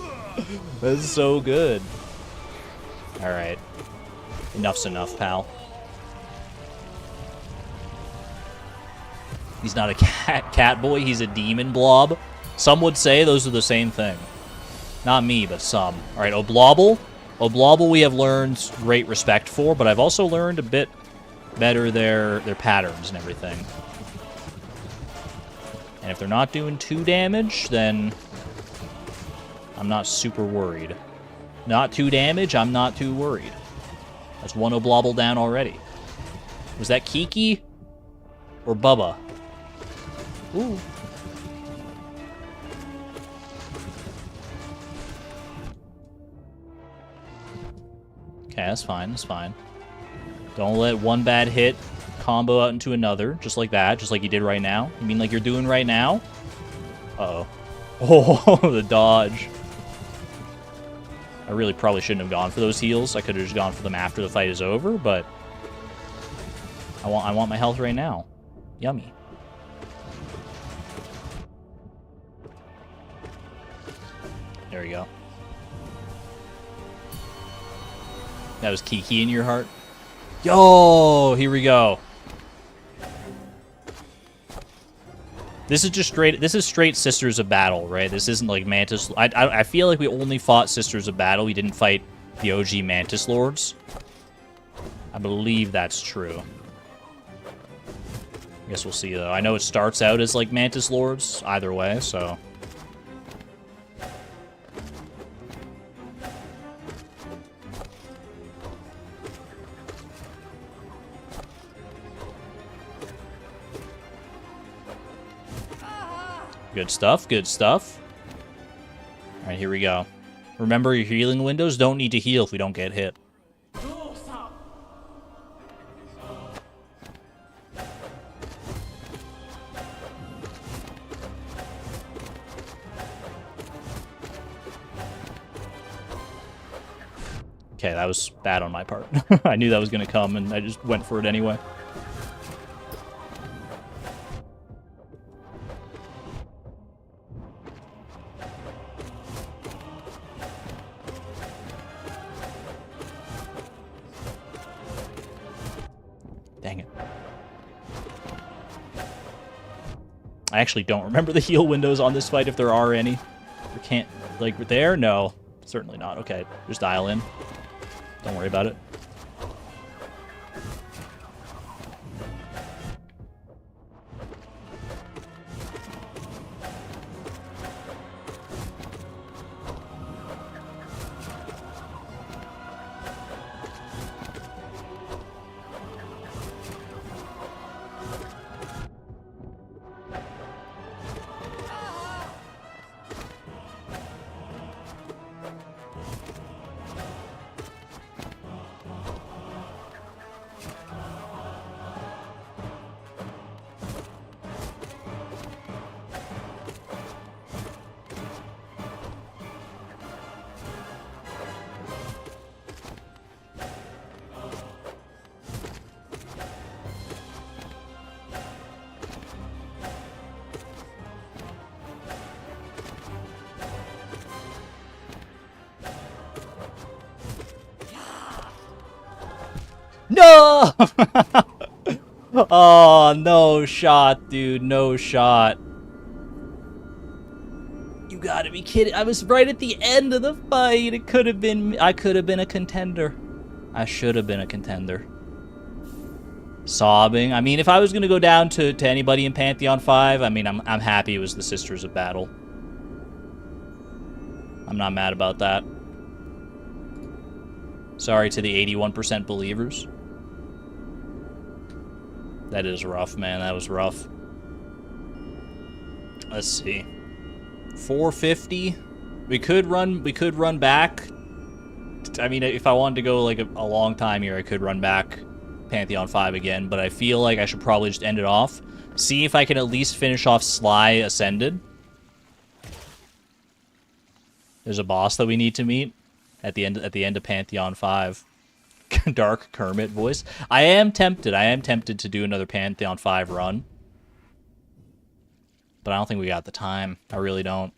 S1: That's so good. All right. Enough's enough, pal. He's not a cat boy, he's a demon blob. Some would say those are the same thing. Not me, but some. All right, Oblobble. Oblobble we have learned great respect for, but I've also learned a bit better their patterns and everything. And if they're not doing 2 damage, then I'm not super worried. Not 2 damage, I'm not too worried. That's 1 Oblobble down already. Was that Kiki or Bubba? Ooh. Okay, that's fine, that's fine. Don't let one bad hit combo out into another, just like that, just like you did right now. You mean like you're doing right now? Uh-oh. Oh, the dodge. I really probably shouldn't have gone for those heals. I could have just gone for them after the fight is over, but I want my health right now. Yummy. There we go. That was Kiki in your heart? Yo, here we go. This is just straight. This is straight Sisters of Battle, right? This isn't like Mantis. I feel like we only fought Sisters of Battle. We didn't fight the OG Mantis Lords. I believe that's true. I guess we'll see though. I know it starts out as like Mantis Lords either way, so. Good stuff, good stuff. All right, here we go. Remember, your healing windows don't need to heal if we don't get hit. Okay, that was bad on my part. I knew that was going to come, and I just went for it anyway. Dang it. I actually don't remember the heal windows on this fight, if there are any. We can't, like, there? No, certainly not. Okay, just dial in. Don't worry about it. No! Oh, no shot, dude. No shot. You gotta be kidding. I was right at the end of the fight. It could have been... I could have been a contender. I should have been a contender. Sobbing. I mean, if I was gonna go down to anybody in Pantheon 5, I mean, I'm happy it was the Sisters of Battle. I'm not mad about that. Sorry to the 81% believers. That is rough, man. That was rough. Let's see. 450. We could run back. I mean, if I wanted to go like a long time here, I could run back Pantheon 5 again, but I feel like I should probably just end it off. See if I can at least finish off Sly Ascended. There's a boss that we need to meet at the end of Pantheon 5. Dark Kermit voice. I am tempted. I am tempted to do another Pantheon 5 run. But I don't think we got the time. I really don't.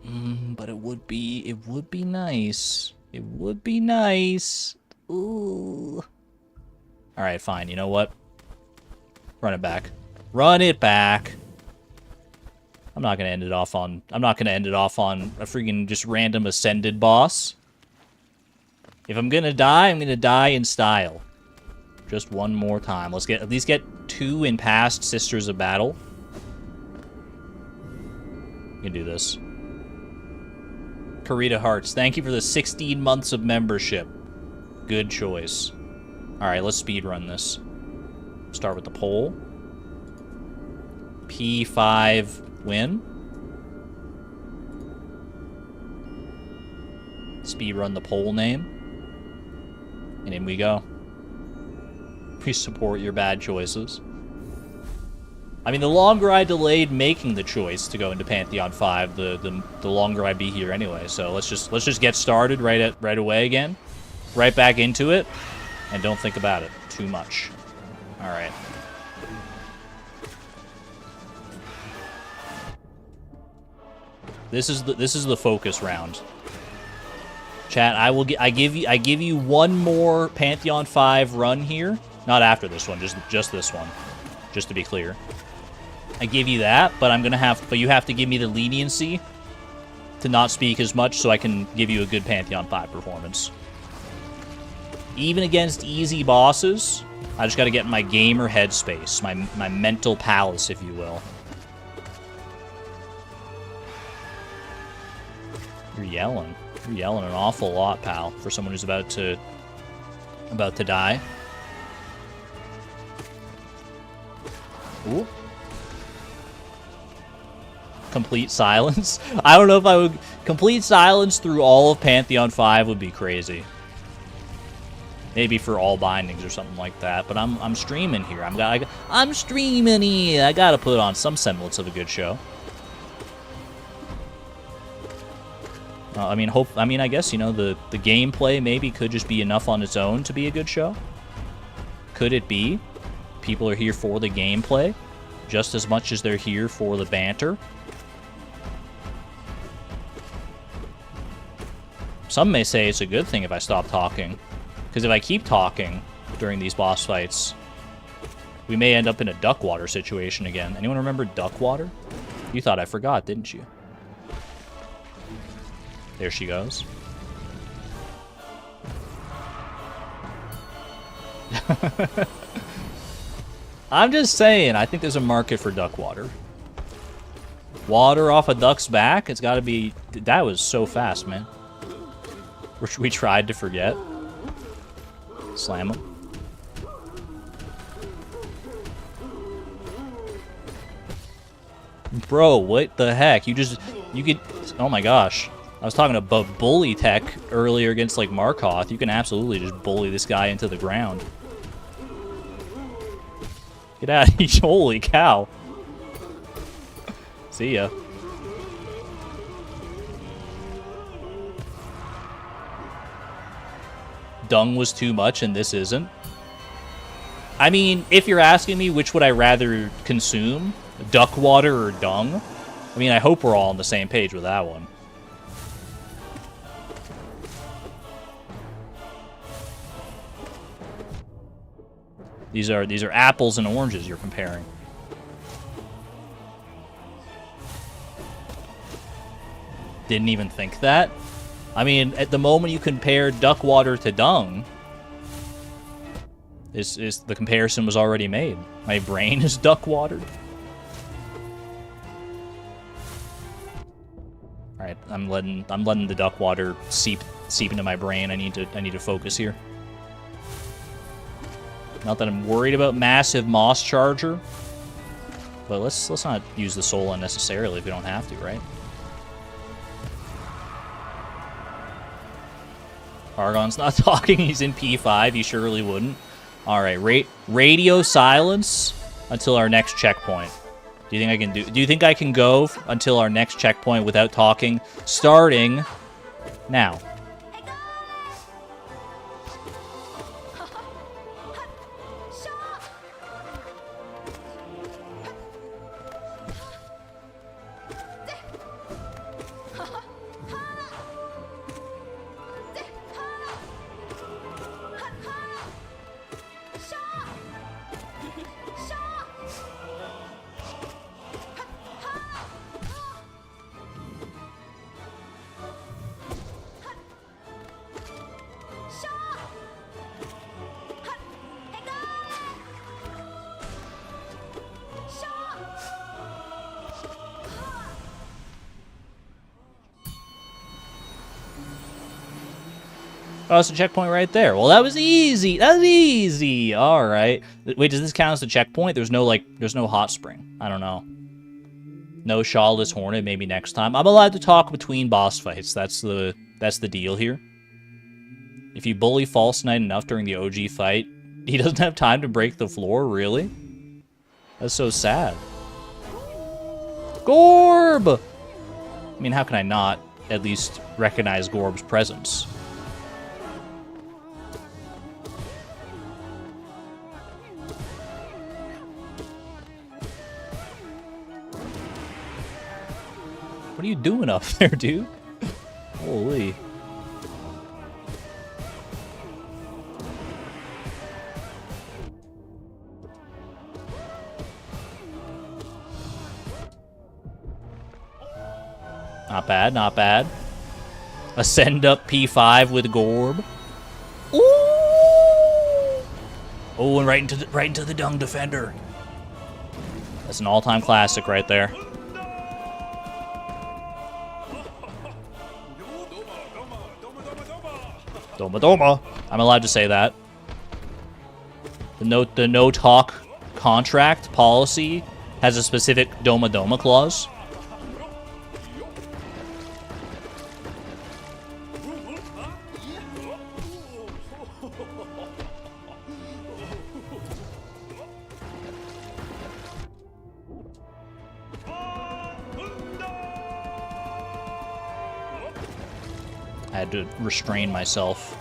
S1: But it would be nice. It would be nice. Ooh. Alright, fine. You know what? Run it back. Run it back. I'm not gonna end it off on a freaking just random ascended boss. If I'm gonna die in style. Just one more time. Let's at least get 2 in past Sisters of Battle. We can do this. Karita Hearts, thank you for the 16 months of membership. Good choice. Alright, let's speedrun this. Start with the poll. P5 win. Speedrun the poll name. And in we go. We support your bad choices. I mean, the longer I delayed making the choice to go into Pantheon 5, the longer I'd be here anyway. So let's just get started right away again. Right back into it. And don't think about it too much. All right. This is the focus round. Chat, I give you one more Pantheon 5 run here. Not after this one, just this one. Just to be clear. I give you that, but you have to give me the leniency to not speak as much so I can give you a good Pantheon 5 performance. Even against easy bosses, I just gotta get in my gamer headspace, my mental palace, if you will. You're yelling. You're yelling an awful lot, pal, for someone who's about to die. Ooh. Complete silence. I don't know if I would... Complete silence through all of Pantheon 5 would be crazy. Maybe for all bindings or something like that. But I'm streaming here. I'm streaming here. I gotta put on some semblance of a good show. I mean, I guess, you know, the gameplay maybe could just be enough on its own to be a good show. Could it be? People are here for the gameplay just as much as they're here for the banter. Some may say it's a good thing if I stop talking, because if I keep talking during these boss fights, we may end up in a Duckwater situation again. Anyone remember Duckwater? You thought I forgot, didn't you? There she goes. I'm just saying, I think there's a market for Duckwater. Water off a duck's back? It's gotta be... That was so fast, man. We tried to forget. Slam him. Bro, what the heck? You could... Oh my gosh. I was talking about bully tech earlier against, like, Markoth. You can absolutely just bully this guy into the ground. Get out of here. Holy cow. See ya. Dung was too much and this isn't. I mean, if you're asking me which would I rather consume, Duckwater or dung, I mean, I hope we're all on the same page with that one. These are apples and oranges you're comparing. Didn't even think that. I mean, at the moment you compare Duckwater to dung, the comparison was already made. My brain is Duckwatered. All right, I'm letting the Duckwater seep into my brain. I need to focus here. Not that I'm worried about massive Moss Charger, but let's not use the soul unnecessarily if we don't have to, right? Argon's not talking. He's in P5. He surely wouldn't. All right, radio silence until our next checkpoint. Do you think I can do? Do you think I can go until our next checkpoint without talking? Starting now. Oh, it's a checkpoint right there. Well, that was easy. That was easy. All right. Wait, does this count as a checkpoint? There's no hot spring. I don't know. No Shawless Hornet. Maybe next time. I'm allowed to talk between boss fights. That's the deal here. If you bully False Knight enough during the OG fight, he doesn't have time to break the floor. Really? That's so sad. Gorb! I mean, how can I not at least recognize Gorb's presence? What are you doing up there, dude? Holy. Not bad, not bad. Ascend up P5 with Gorb. Ooh! Oh, and right into the Dung Defender. That's an all-time classic right there. Doma Doma. I'm allowed to say that. The no talk contract policy has a specific Doma Doma clause. I had to restrain myself.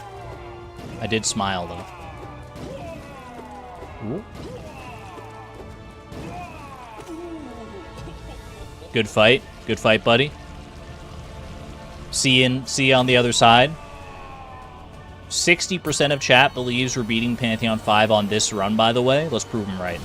S1: I did smile, though. Ooh. Good fight. Good fight, buddy. See you on the other side. 60% of chat believes we're beating Pantheon 5 on this run, by the way. Let's prove them right.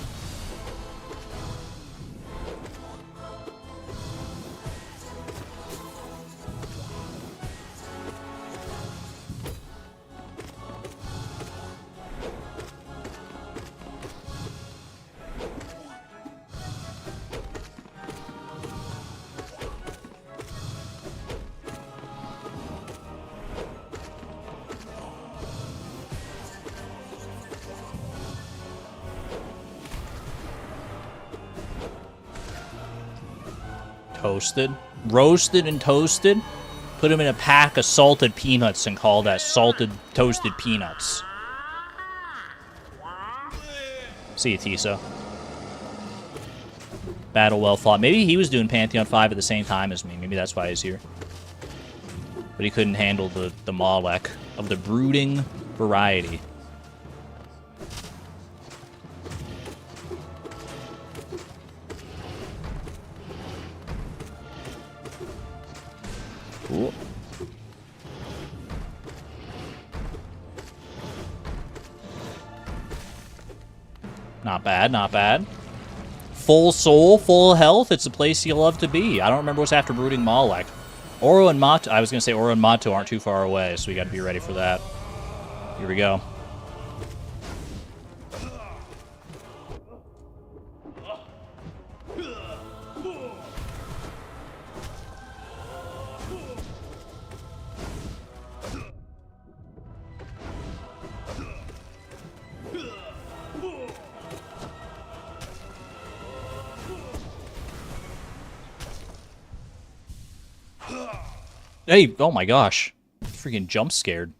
S1: Toasted, roasted, and toasted. Put them in a pack of salted peanuts and call that salted toasted peanuts. See you, Tisa. Battle well fought. Maybe he was doing Pantheon 5 at the same time as me. Maybe that's why he's here. But he couldn't handle the Malek of the brooding variety. Cool. Not bad, not bad. Full soul, full health. It's a place you love to be. I don't remember what's after Brooding Malek. Oro and Mato. I was going to say Oro and Mato aren't too far away, so we got to be ready for that. Here we go. Hey, oh my gosh. Freaking jump scared.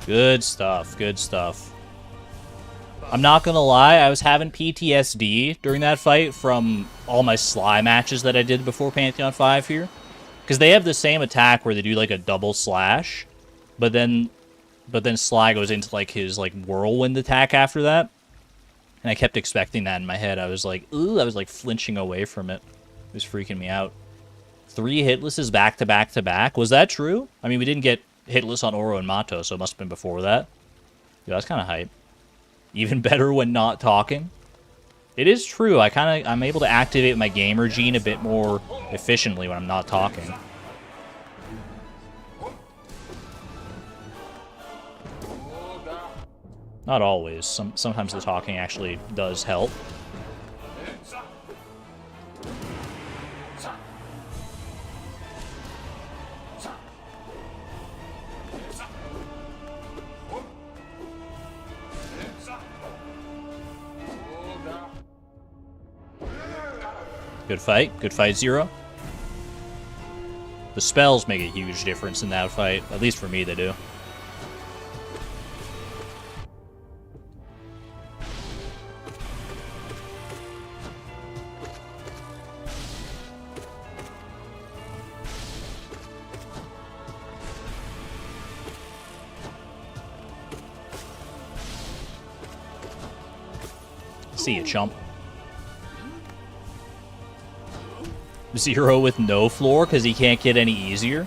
S1: Good stuff, good stuff. I'm not gonna lie, I was having PTSD during that fight from all my Sly matches that I did before Pantheon 5 here. Because they have the same attack where they do like a double slash, but then Sly goes into like his like whirlwind attack after that. And I kept expecting that in my head. I was like, ooh, I was like flinching away from it. It was freaking me out. 3 hitlesses back to back to back. Was that true? I mean, we didn't get hitless on Oro and Mato, so it must have been before that. Yeah, that's kind of hype. Even better when not talking. It is true. I'm able to activate my gamer gene a bit more efficiently when I'm not talking. Not always. Sometimes the talking actually does help. Good fight. Good fight, Zero. The spells make a huge difference in that fight. At least for me, they do. See ya, chump. Zero with no floor because he can't get any easier.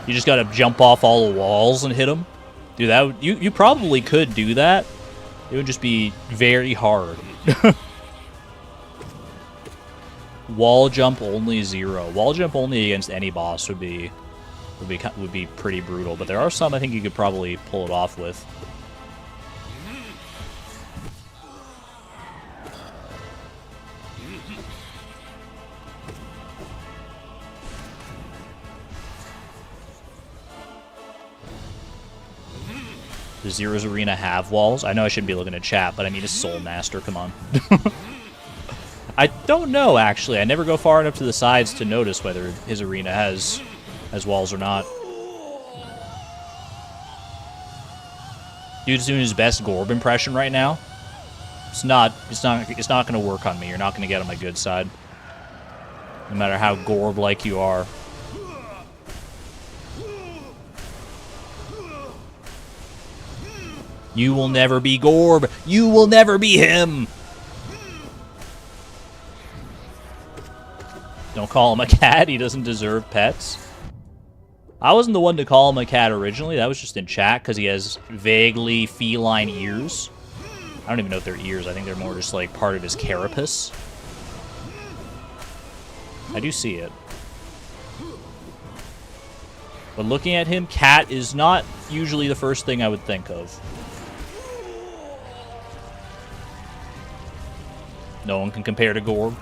S1: You just gotta jump off all the walls and hit him. Dude, that you probably could do that. It would just be very hard. Wall jump only 0. Wall jump only against any boss would be pretty brutal. But there are some I think you could probably pull it off with. Does Zero's Arena have walls? I know I shouldn't be looking at chat, but I mean, it's Soul Master, come on. I don't know, actually. I never go far enough to the sides to notice whether his arena has walls or not. Dude's doing his best Gorb impression right now. It's not gonna work on me. You're not gonna get on my good side. No matter how Gorb-like you are. You will never be Gorb. You will never be him. Don't call him a cat. He doesn't deserve pets. I wasn't the one to call him a cat originally. That was just in chat because he has vaguely feline ears. I don't even know if they're ears. I think they're more just like part of his carapace. I do see it. But looking at him, cat is not usually the first thing I would think of. No one can compare to Gorb.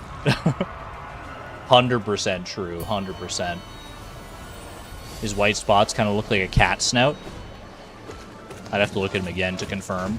S1: 100% true, 100%. His white spots kind of look like a cat snout. I'd have to look at him again to confirm.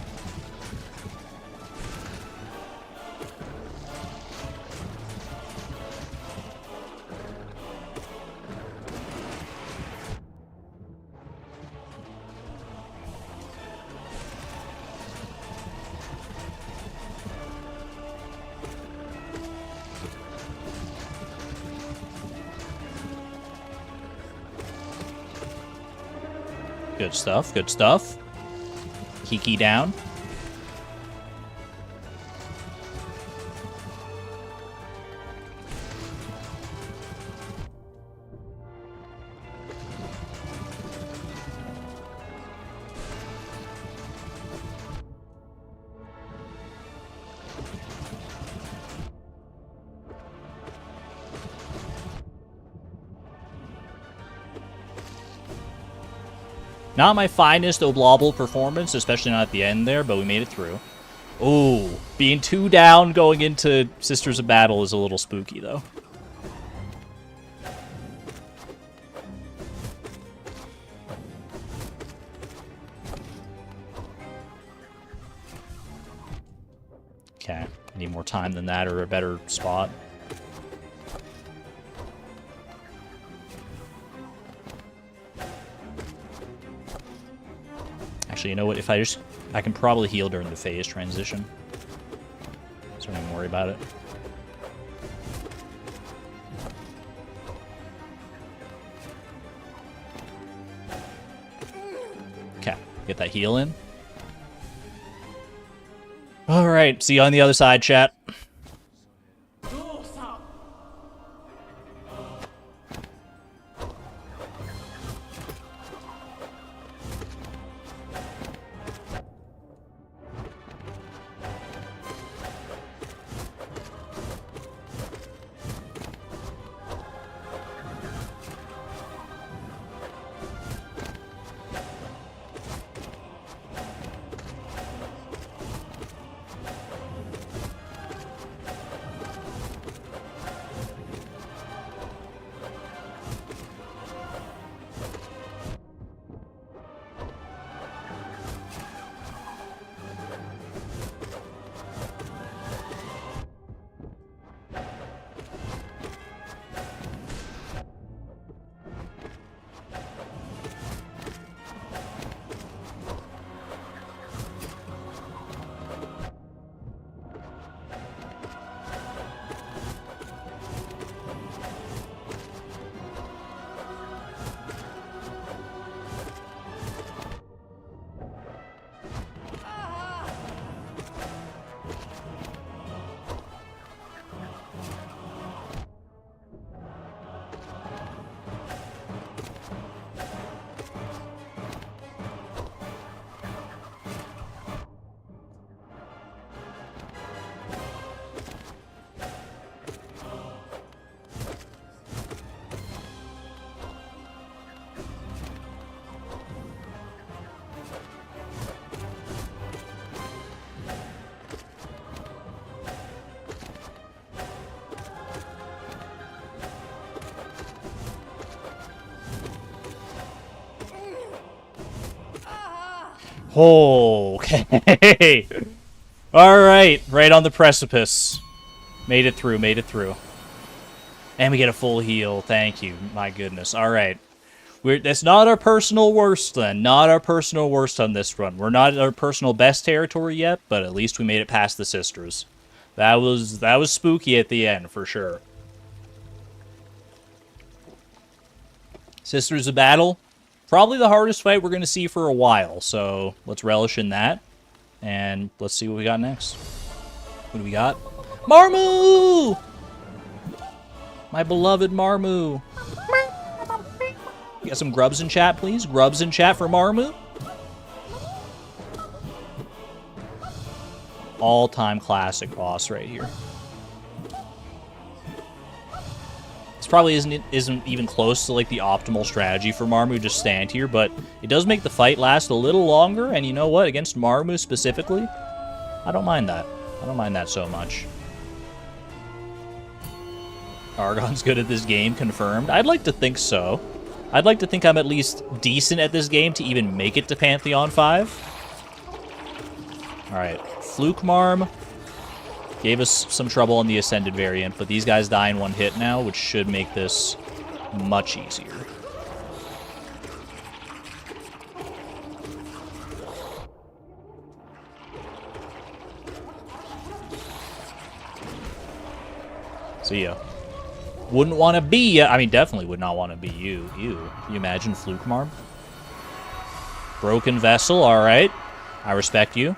S1: Good stuff, good stuff. Kiki down. Not my finest Oblobble performance, especially not at the end there, but we made it through. Ooh, being 2 down going into Sisters of Battle is a little spooky, though. Okay, need more time than that or a better spot. Actually, you know what? If I can probably heal during the phase transition. So don't even worry about it. Okay, get that heal in. All right, see you on the other side, chat. Okay. All right, right on the precipice. Made it through, made it through. And we get a full heal. Thank you. My goodness. All right. That's not our personal worst then. Not our personal worst on this run. We're not in our personal best territory yet, but at least we made it past the sisters. That was spooky at the end for sure. Sisters of Battle. Probably the hardest fight we're going to see for a while, so let's relish in that. And let's see what we got next. What do we got? Marmu! My beloved Marmu. Get some grubs in chat, please. Grubs in chat for Marmu. All-time classic boss right here. This probably isn't even close to like the optimal strategy for Marmu, just stand here, but it does make the fight last a little longer, and you know what? Against Marmu specifically, I don't mind that. I don't mind that so much. Argon's good at this game, confirmed. I'd like to think so. I'd like to think I'm at least decent at this game to even make it to Pantheon 5. Alright, Fluke Marm gave us some trouble on the Ascended variant, but these guys die in one hit now, which should make this much easier. See ya. Wouldn't want to be ya. I mean, definitely would not want to be you. You imagine Fluke Marm? Broken Vessel, alright. I respect you.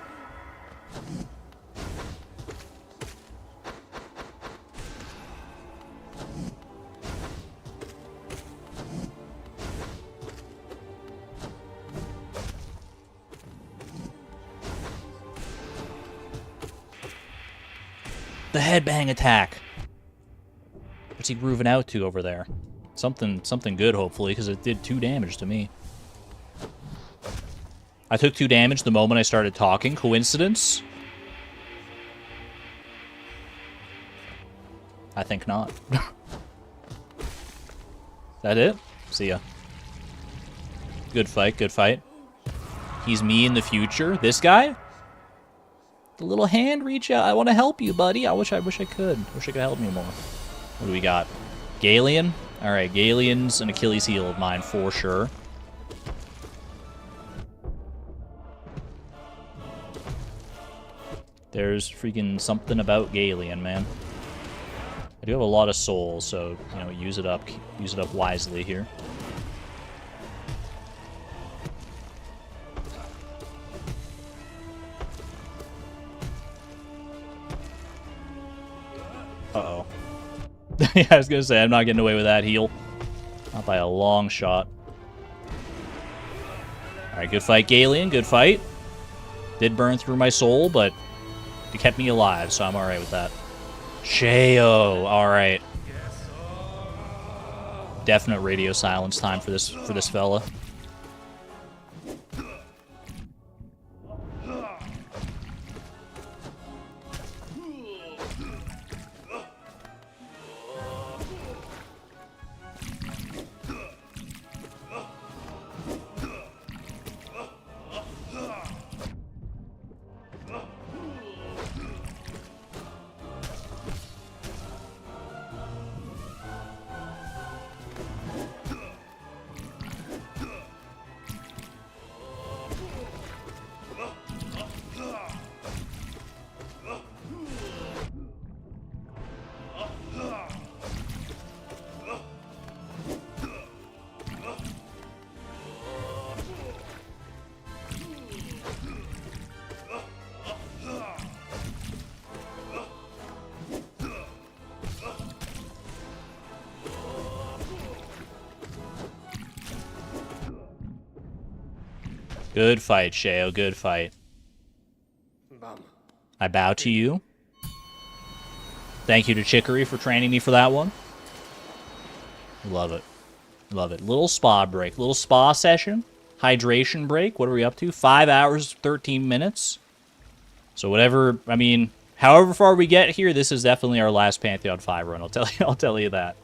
S1: The headbang attack. What's he grooving out to over there? Something good, hopefully, because it did 2 damage to me. I took 2 damage the moment I started talking. Coincidence? I think not. Is that it? See ya. Good fight, good fight. He's me in the future. This guy? The little hand reach out. I want to help you, buddy. I wish I could. Wish I could help you more. What do we got? Galeon? Alright, Galeon's an Achilles heel of mine for sure. There's freaking something about Galeon, man. I do have a lot of soul, so, you know, use it up wisely here. Uh-oh. Yeah, I was gonna say, I'm not getting away with that heal. Not by a long shot. Alright, good fight, Galeon, good fight. Did burn through my soul, but it kept me alive, so I'm alright with that. Sheo, alright. Definite radio silence time for this fella. Good fight, Sheo. Good fight. I bow to you. Thank you to Chicory for training me for that one. Love it. Love it. Little spa break. Little spa session. Hydration break. What are we up to? 5 hours, 13 minutes. So whatever, I mean, however far we get here, this is definitely our last Pantheon 5 run. I'll tell you that.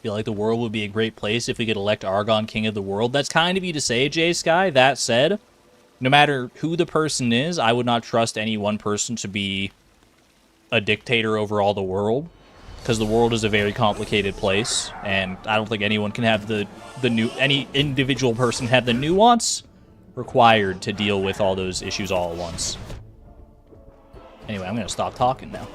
S1: Feel like the world would be a great place if we could elect Argon King of the World. That's kind of you to say, J Sky. That said, no matter who the person is, I would not trust any one person to be a dictator over all the world, because the world is a very complicated place, and I don't think anyone can have any individual person have the nuance required to deal with all those issues all at once. Anyway, I'm gonna stop talking now.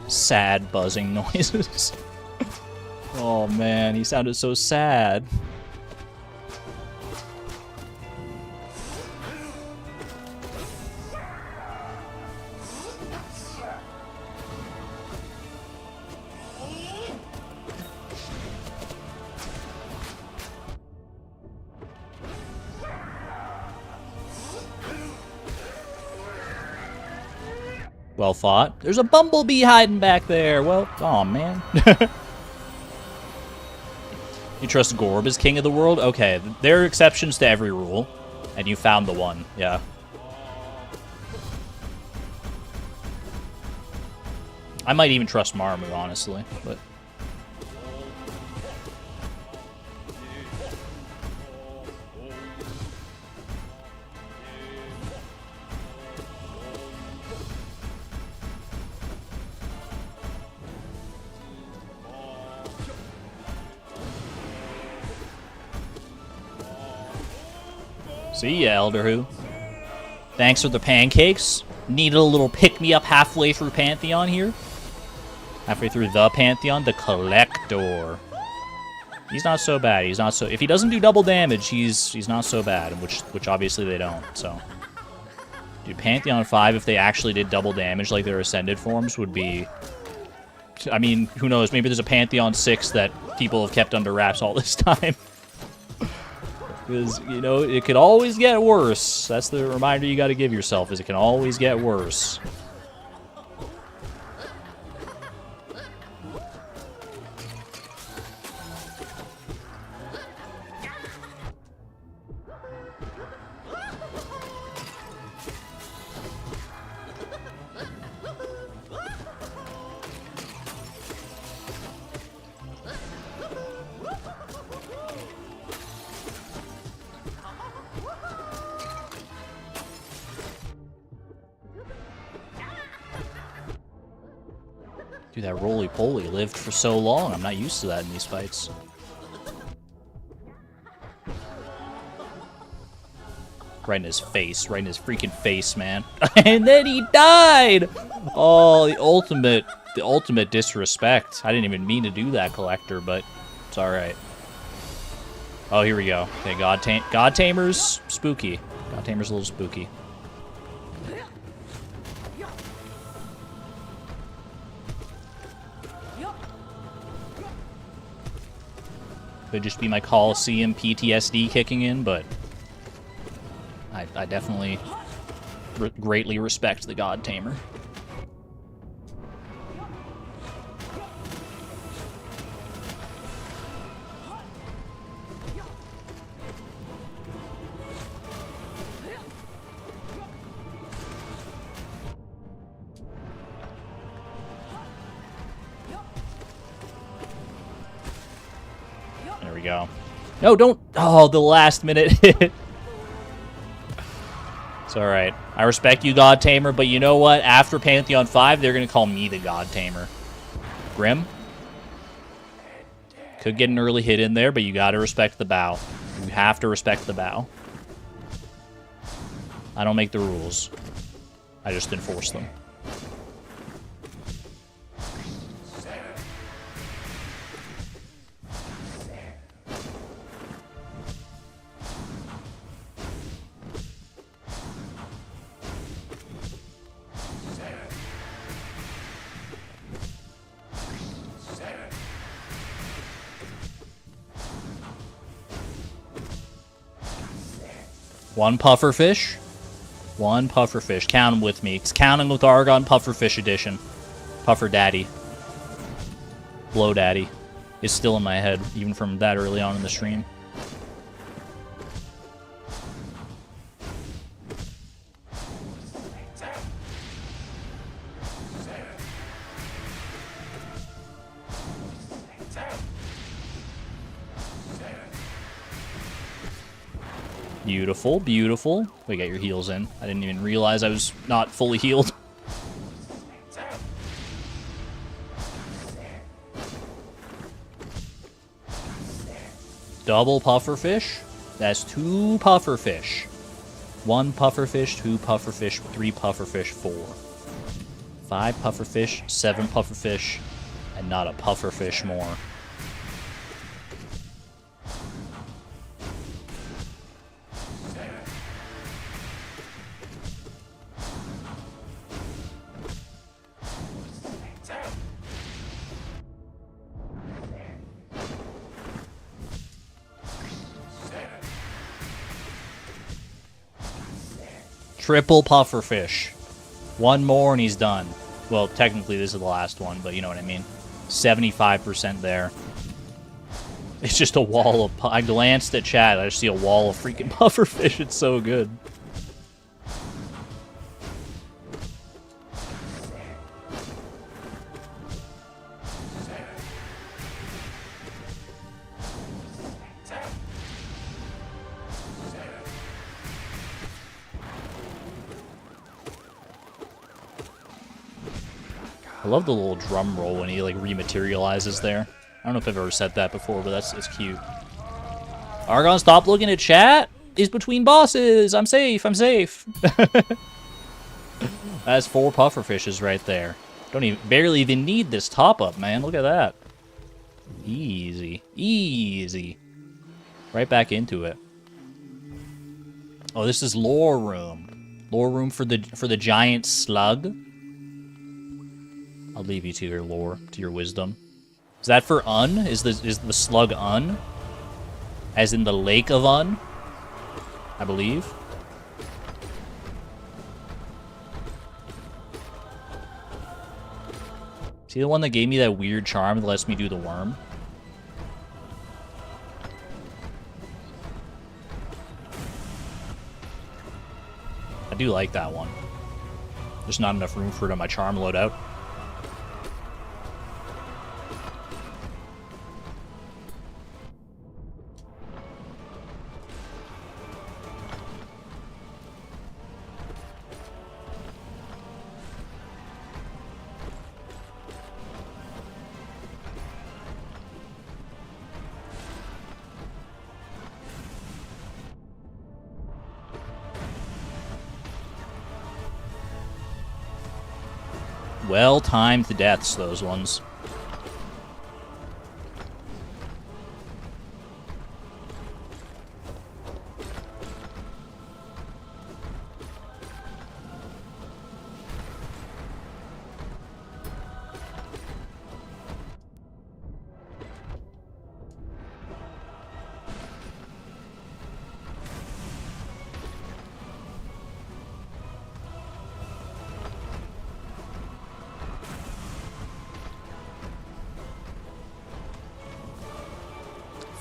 S1: Sad buzzing noises. Oh man, he sounded so sad. Well fought. There's a bumblebee hiding back there. Well, oh man. You trust Gorb as king of the world? Okay, there are exceptions to every rule, and you found the one. Yeah. I might even trust Marmu, honestly, but. See ya, Elder Who. Thanks for the pancakes. Needed a little pick-me-up halfway through Pantheon here. Halfway through the Pantheon, the Collector. He's not so bad. He's not so... If he doesn't do double damage, he's not so bad, which obviously they don't, so... Dude, Pantheon 5, if they actually did double damage like their Ascended forms, would be... I mean, who knows? Maybe there's a Pantheon 6 that people have kept under wraps all this time. Because, you know, it could always get worse. That's the reminder you got to give yourself, is it can always get worse. Dude, that roly-poly lived for so long. I'm not used to that in these fights. Right in his face. Right in his freaking face, man. And then he died! Oh, the ultimate disrespect. I didn't even mean to do that, Collector, but it's alright. Oh, here we go. Okay, God Tamer's spooky. God Tamer's a little spooky. Could just be my Coliseum PTSD kicking in, but I definitely greatly respect the God Tamer. There we go. No, don't. Oh, the last minute hit. It's alright. I respect you, God Tamer, but you know what? After Pantheon 5, they're going to call me the God Tamer. Grim? Could get an early hit in there, but you got to respect the bow. You have to respect the bow. I don't make the rules. I just enforce them. One pufferfish. One pufferfish. Count them with me. It's counting with Argon Pufferfish Edition. Puffer Daddy. Blow Daddy. Is still in my head, even from that early on in the stream. Beautiful, beautiful. We got your heals in. I didn't even realize I was not fully healed. Double pufferfish. That's 2 pufferfish. 1 pufferfish, 2 pufferfish, 3 pufferfish, 4. 5 pufferfish, 7 pufferfish, and not a pufferfish more. Triple pufferfish. 1 more and he's done. Well, technically this is the last one, but you know what I mean. 75% there. It's just a wall of... I glanced at chat, I just see a wall of freaking pufferfish. It's so good. I love the little drum roll when he like rematerializes there. I don't know if I've ever said that before, but it's cute. Argon, stop looking at chat. He's between bosses. I'm safe. I'm safe. That's 4 pufferfishes right there. Barely even need this top up, man. Look at that. Easy, easy. Right back into it. Oh, this is lore room. Lore room for the giant slug. I'll leave you to your lore, to your wisdom. Is that for Un? Is the slug Un? As in the lake of Un? I believe. Is he the one that gave me that weird charm that lets me do the worm? I do like that one. There's not enough room for it on my charm loadout. Well-timed deaths, those ones.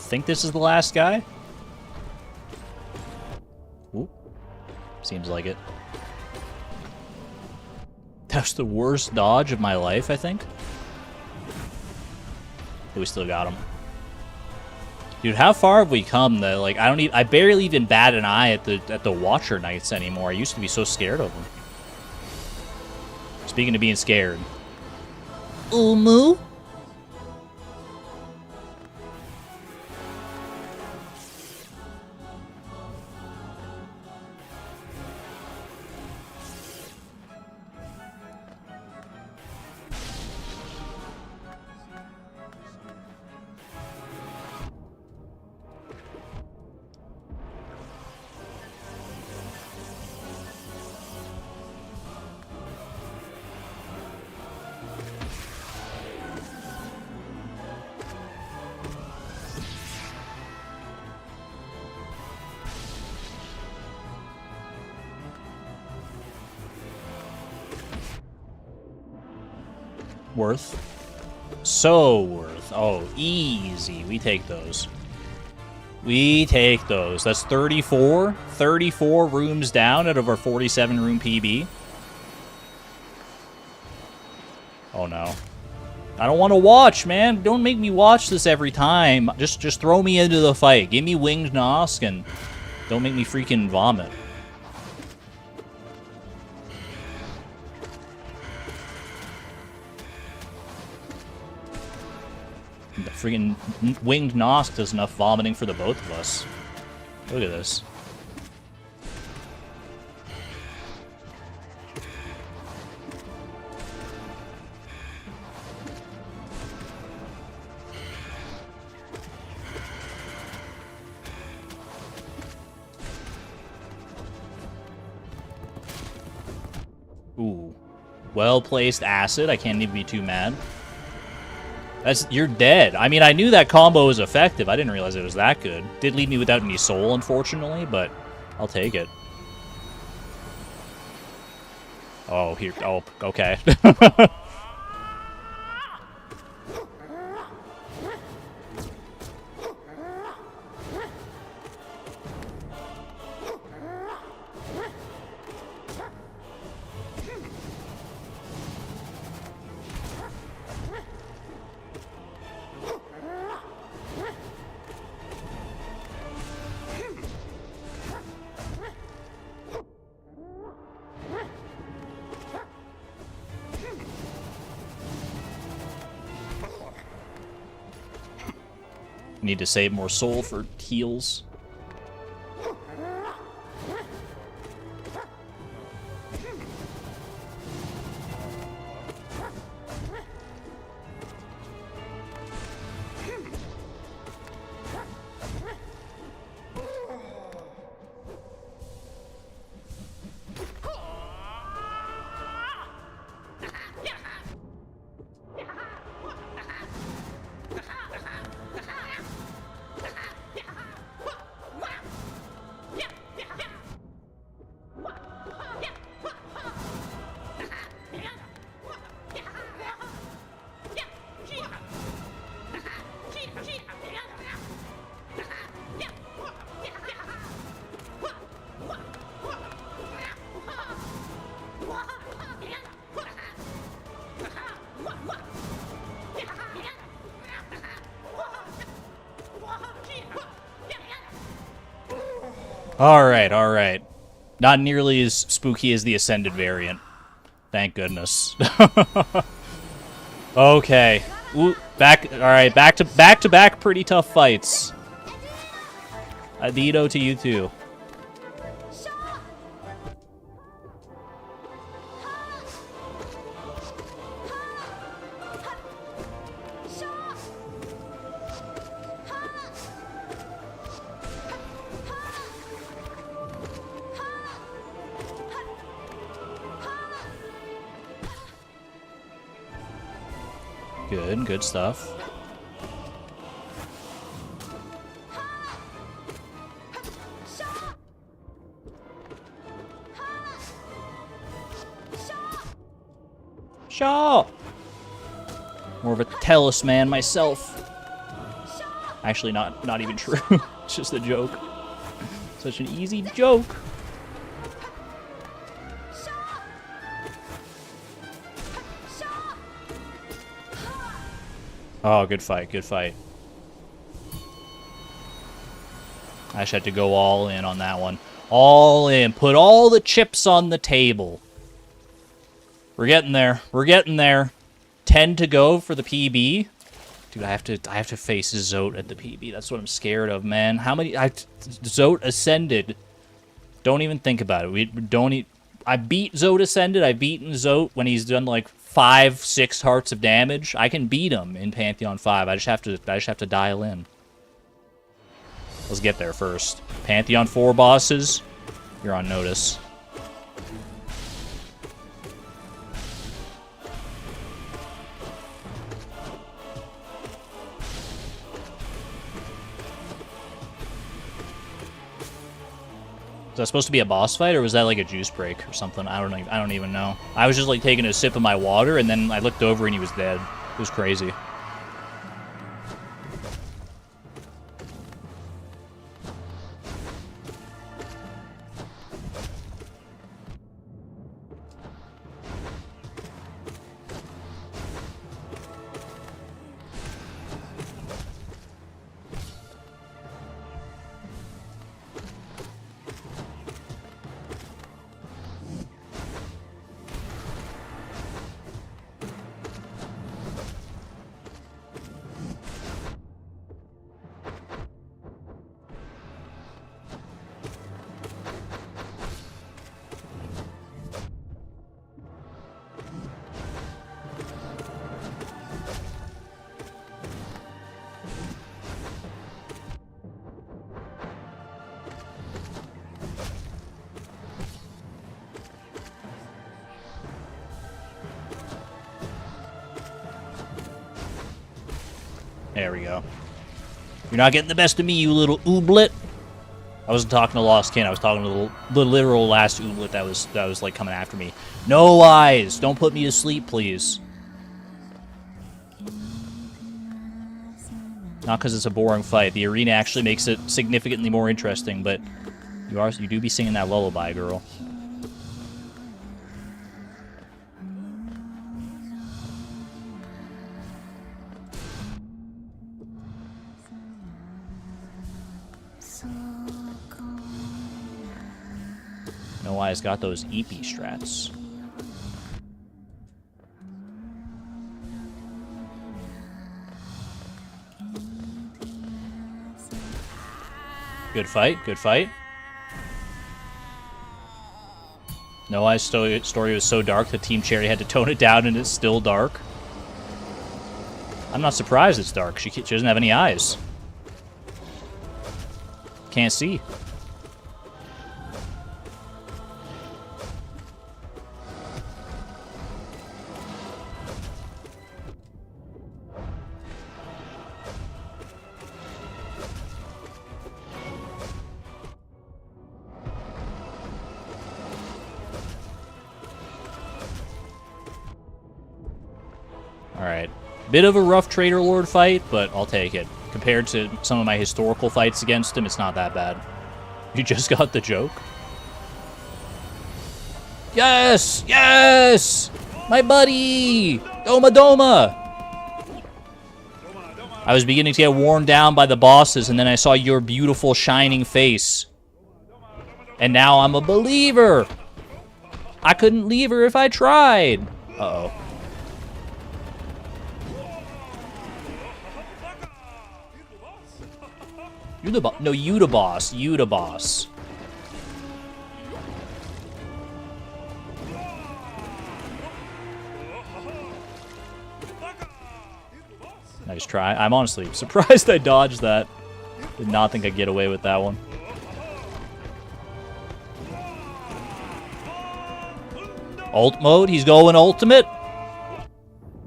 S1: Think this is the last guy? Ooh. Seems like it. That's the worst dodge of my life, I think. But we still got him. Dude, how far have we come that like I barely even bat an eye at the Watcher Knights anymore. I used to be so scared of them. Speaking of being scared. Umu? Worth. So worth. Oh, easy. We take those. We take those. That's 34. 34 rooms down out of our 47 room PB. Oh no. I don't want to watch, man. Don't make me watch this every time. Just throw me into the fight. Give me winged Nosk and don't make me freaking vomit. The freaking winged Nosk does enough vomiting for the both of us. Look at this. Ooh. Well-placed acid. I can't even be too mad. You're dead. I mean, I knew that combo was effective. I didn't realize it was that good. Did leave me without any soul, unfortunately, but I'll take it. Oh, here. Oh, okay. Need to save more soul for heals. Alright, alright. Not nearly as spooky as the Ascended variant. Thank goodness. Okay. Ooh, alright, back to back pretty tough fights. Adito to you too. Good, good stuff. Shaw! More of a Tellus man myself. Actually, not even true. It's just a joke. Such an easy joke. Oh, good fight, good fight. I just had to go all in on that one. All in. Put all the chips on the table. We're getting there. We're getting there. 10 to go for the PB. Dude, I have to face Zote at the PB. That's what I'm scared of, man. How many... Zote Ascended. Don't even think about it. I beat Zote Ascended. I've beaten Zote when he's done like 5-6 hearts of damage. I can beat him in Pantheon 5. I just have to dial in. Let's get there first. Pantheon 4 bosses. You're on notice. Was that supposed to be a boss fight, or was that like a juice break or something? I don't even know. I was just like taking a sip of my water, and then I looked over and he was dead. It was crazy. There we go. You're not getting the best of me, you little ooblet. I wasn't talking to Lost Kin. I was talking to the literal last ooblet that was like coming after me. No eyes. Don't put me to sleep, please. Not because it's a boring fight. The arena actually makes it significantly more interesting, but you do be singing that lullaby, girl. No eyes got those EP strats. Good fight, good fight. No Eyes story was so dark that Team Cherry had to tone it down, and it's still dark. I'm not surprised it's dark. She doesn't have any eyes. Can't see. Alright. Bit of a rough Traitor Lord fight, but I'll take it. Compared to some of my historical fights against him, it's not that bad. You just got the joke? Yes! Yes! My buddy! Doma Doma! I was beginning to get worn down by the bosses, and then I saw your beautiful shining face. And now I'm a believer! I couldn't leave her if I tried! Uh-oh. You're the boss. No, you the boss. You the boss. Nice try. I'm honestly surprised I dodged that. Did not think I'd get away with that one. Ult mode. He's going ultimate.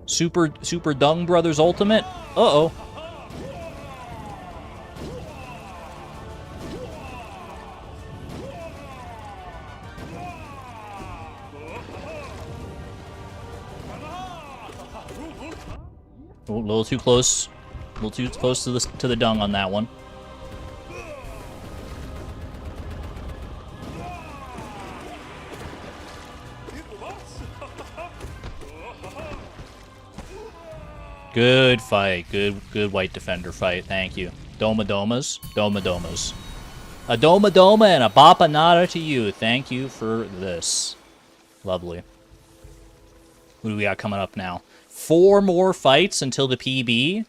S1: Super Dung Brothers Ultimate? Uh-oh. A little too close. A little too close to the dung on that one. Good fight. Good white defender fight. Thank you. Doma Domas. Doma Domas. A Doma Doma and a Bapa Nada to you. Thank you for this. Lovely. What do we got coming up now? 4 more fights until the PB.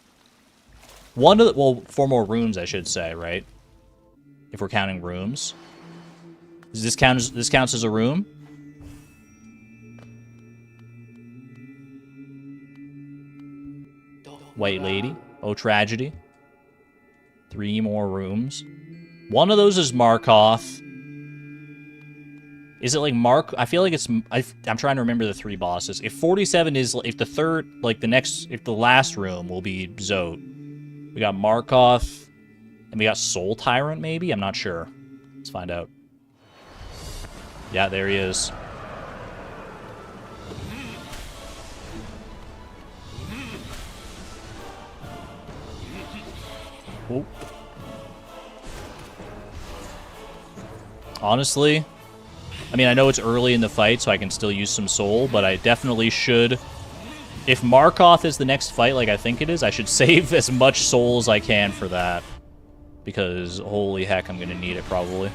S1: Well, 4 more rooms, I should say, right? If we're counting rooms. Does this counts as a room? White Lady. Oh, tragedy. 3 more rooms. One of those is Markoth. Is it like Mark? I feel like it's... I'm trying to remember the 3 bosses. If 47 is... If the third... Like the next... If the last room will be Zote. We got Markoth. And we got Soul Tyrant, maybe? I'm not sure. Let's find out. Yeah, there he is. Ooh. Honestly, I mean, I know it's early in the fight, so I can still use some soul, but I definitely should... If Markoth is the next fight like I think it is, I should save as much soul as I can for that. Because, holy heck, I'm gonna need it, probably.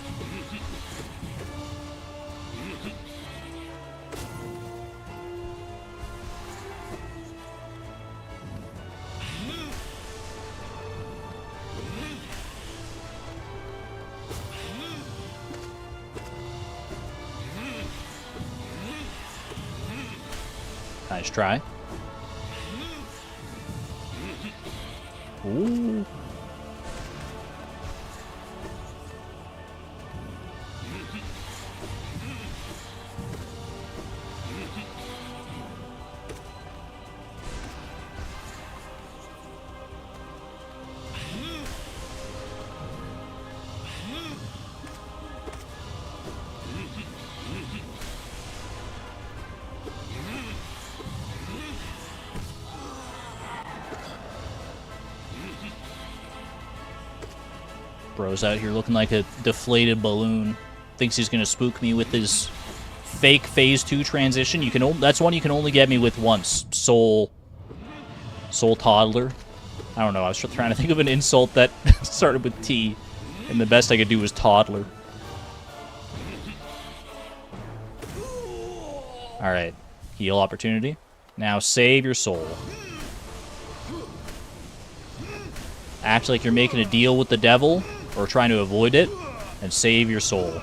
S1: Nice try. Ooh. Bro's out here looking like a deflated balloon. Thinks he's gonna spook me with his fake phase 2 transition. That's one you can only get me with once. Soul Toddler. I don't know, I was trying to think of an insult that started with T, and the best I could do was toddler. Alright, heal opportunity. Now save your soul. Act like you're making a deal with the devil, or trying to avoid it, and save your soul.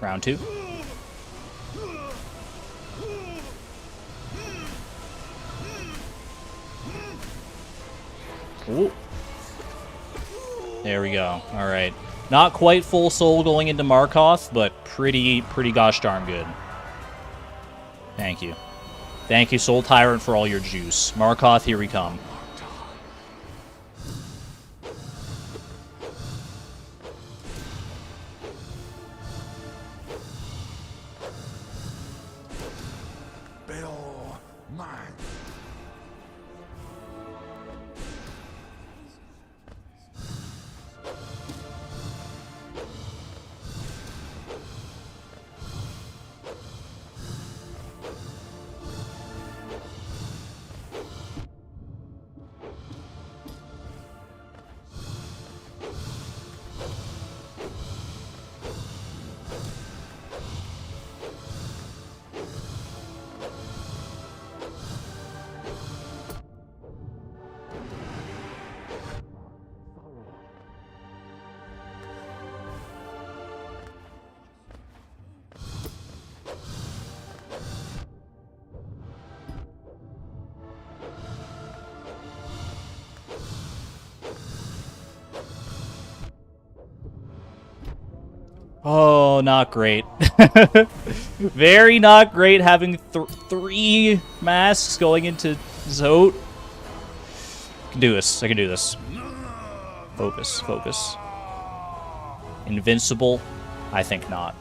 S1: Round 2. Ooh. There we go. All right. Not quite full soul going into Markoth, but pretty gosh darn good. Thank you. Thank you, Soul Tyrant, for all your juice. Markoth, here we come. Oh, not great. Very not great having 3 masks going into Zote. I can do this. I can do this. Focus. Focus. Invincible? I think not.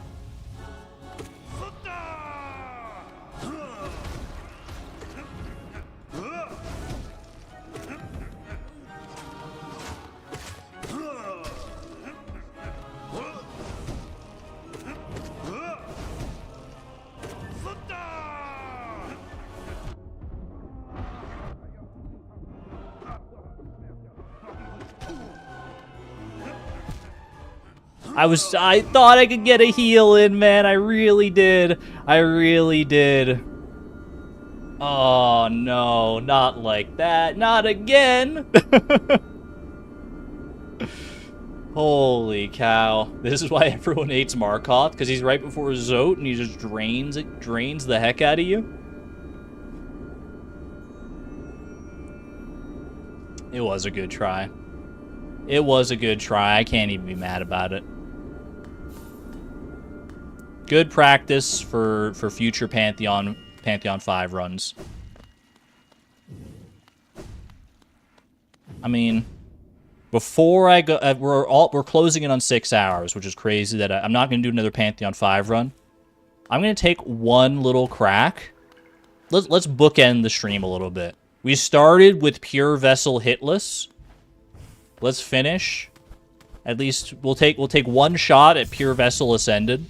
S1: I thought I could get a heal in, man. I really did. I really did. Oh, no. Not like that. Not again. Holy cow. This is why everyone hates Markoth, because he's right before Zote, and he just drains the heck out of you. It was a good try. It was a good try. I can't even be mad about it. Good practice for future Pantheon 5 runs. I mean, before I go, we're closing in on 6 hours, which is crazy that I'm not going to do another Pantheon 5 run. I'm going to take one little crack. Let's bookend the stream a little bit. We started with Pure Vessel hitless. Let's finish. At least we'll take one shot at Pure Vessel Ascended.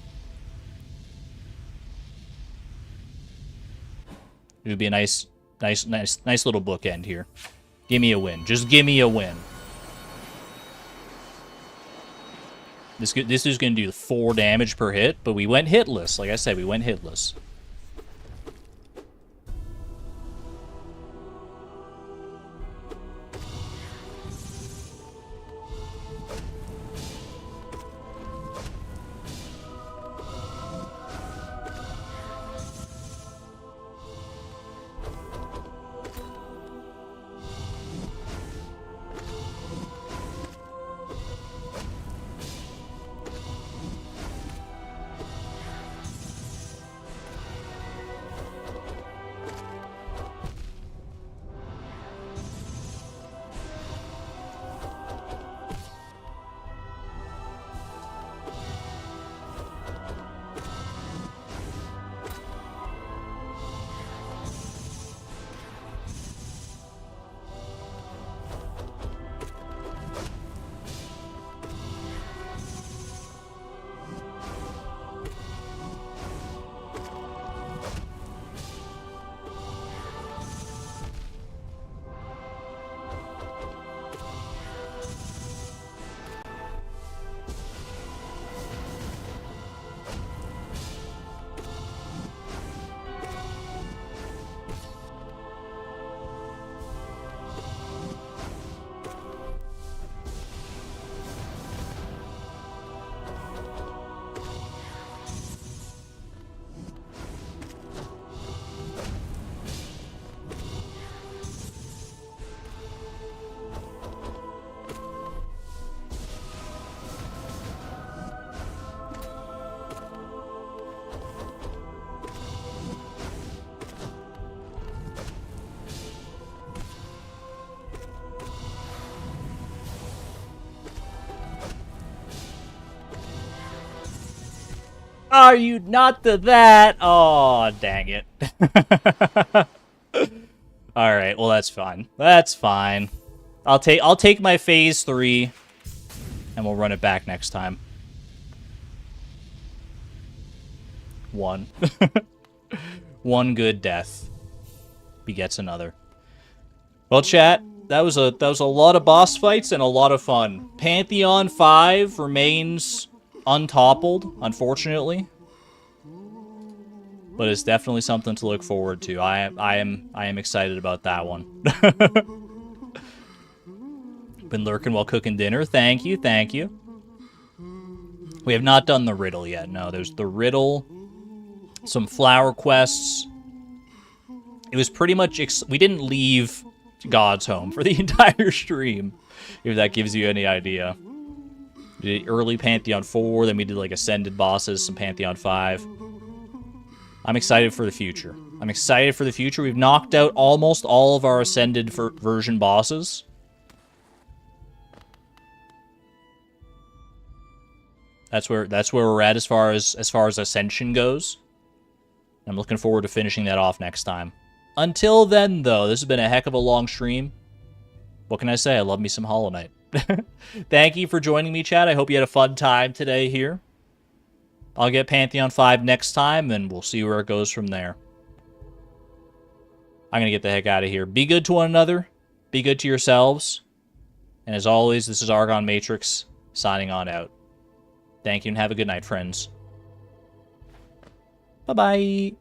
S1: It would be a nice little bookend here. Give me a win. Just give me a win. This is going to do 4 damage per hit, but we went hitless. Like I said, we went hitless. Are you not to that? Oh, dang it. Alright, well that's fine. That's fine. I'll take my phase 3 and we'll run it back next time. 1. One good death begets another. Well, chat, that was a lot of boss fights and a lot of fun. Pantheon 5 remains untoppled, unfortunately, but it's definitely something to look forward to. I am excited about that one. Been lurking while cooking dinner. Thank you, thank you. We have not done the riddle yet. No, there's the riddle, some flower quests. It was pretty much we didn't leave God's home for the entire stream, if that gives you any idea. We did early Pantheon 4, then we did like Ascended bosses, some Pantheon 5. I'm excited for the future. I'm excited for the future. We've knocked out almost all of our Ascended version bosses. That's where we're at as far as Ascension goes. I'm looking forward to finishing that off next time. Until then, though, this has been a heck of a long stream. What can I say? I love me some Hollow Knight. Thank you for joining me, chat. I hope you had a fun time today here. I'll get Pantheon 5 next time, and we'll see where it goes from there. I'm going to get the heck out of here. Be good to one another. Be good to yourselves. And as always, this is Argon Matrix, signing on out. Thank you, and have a good night, friends. Bye-bye.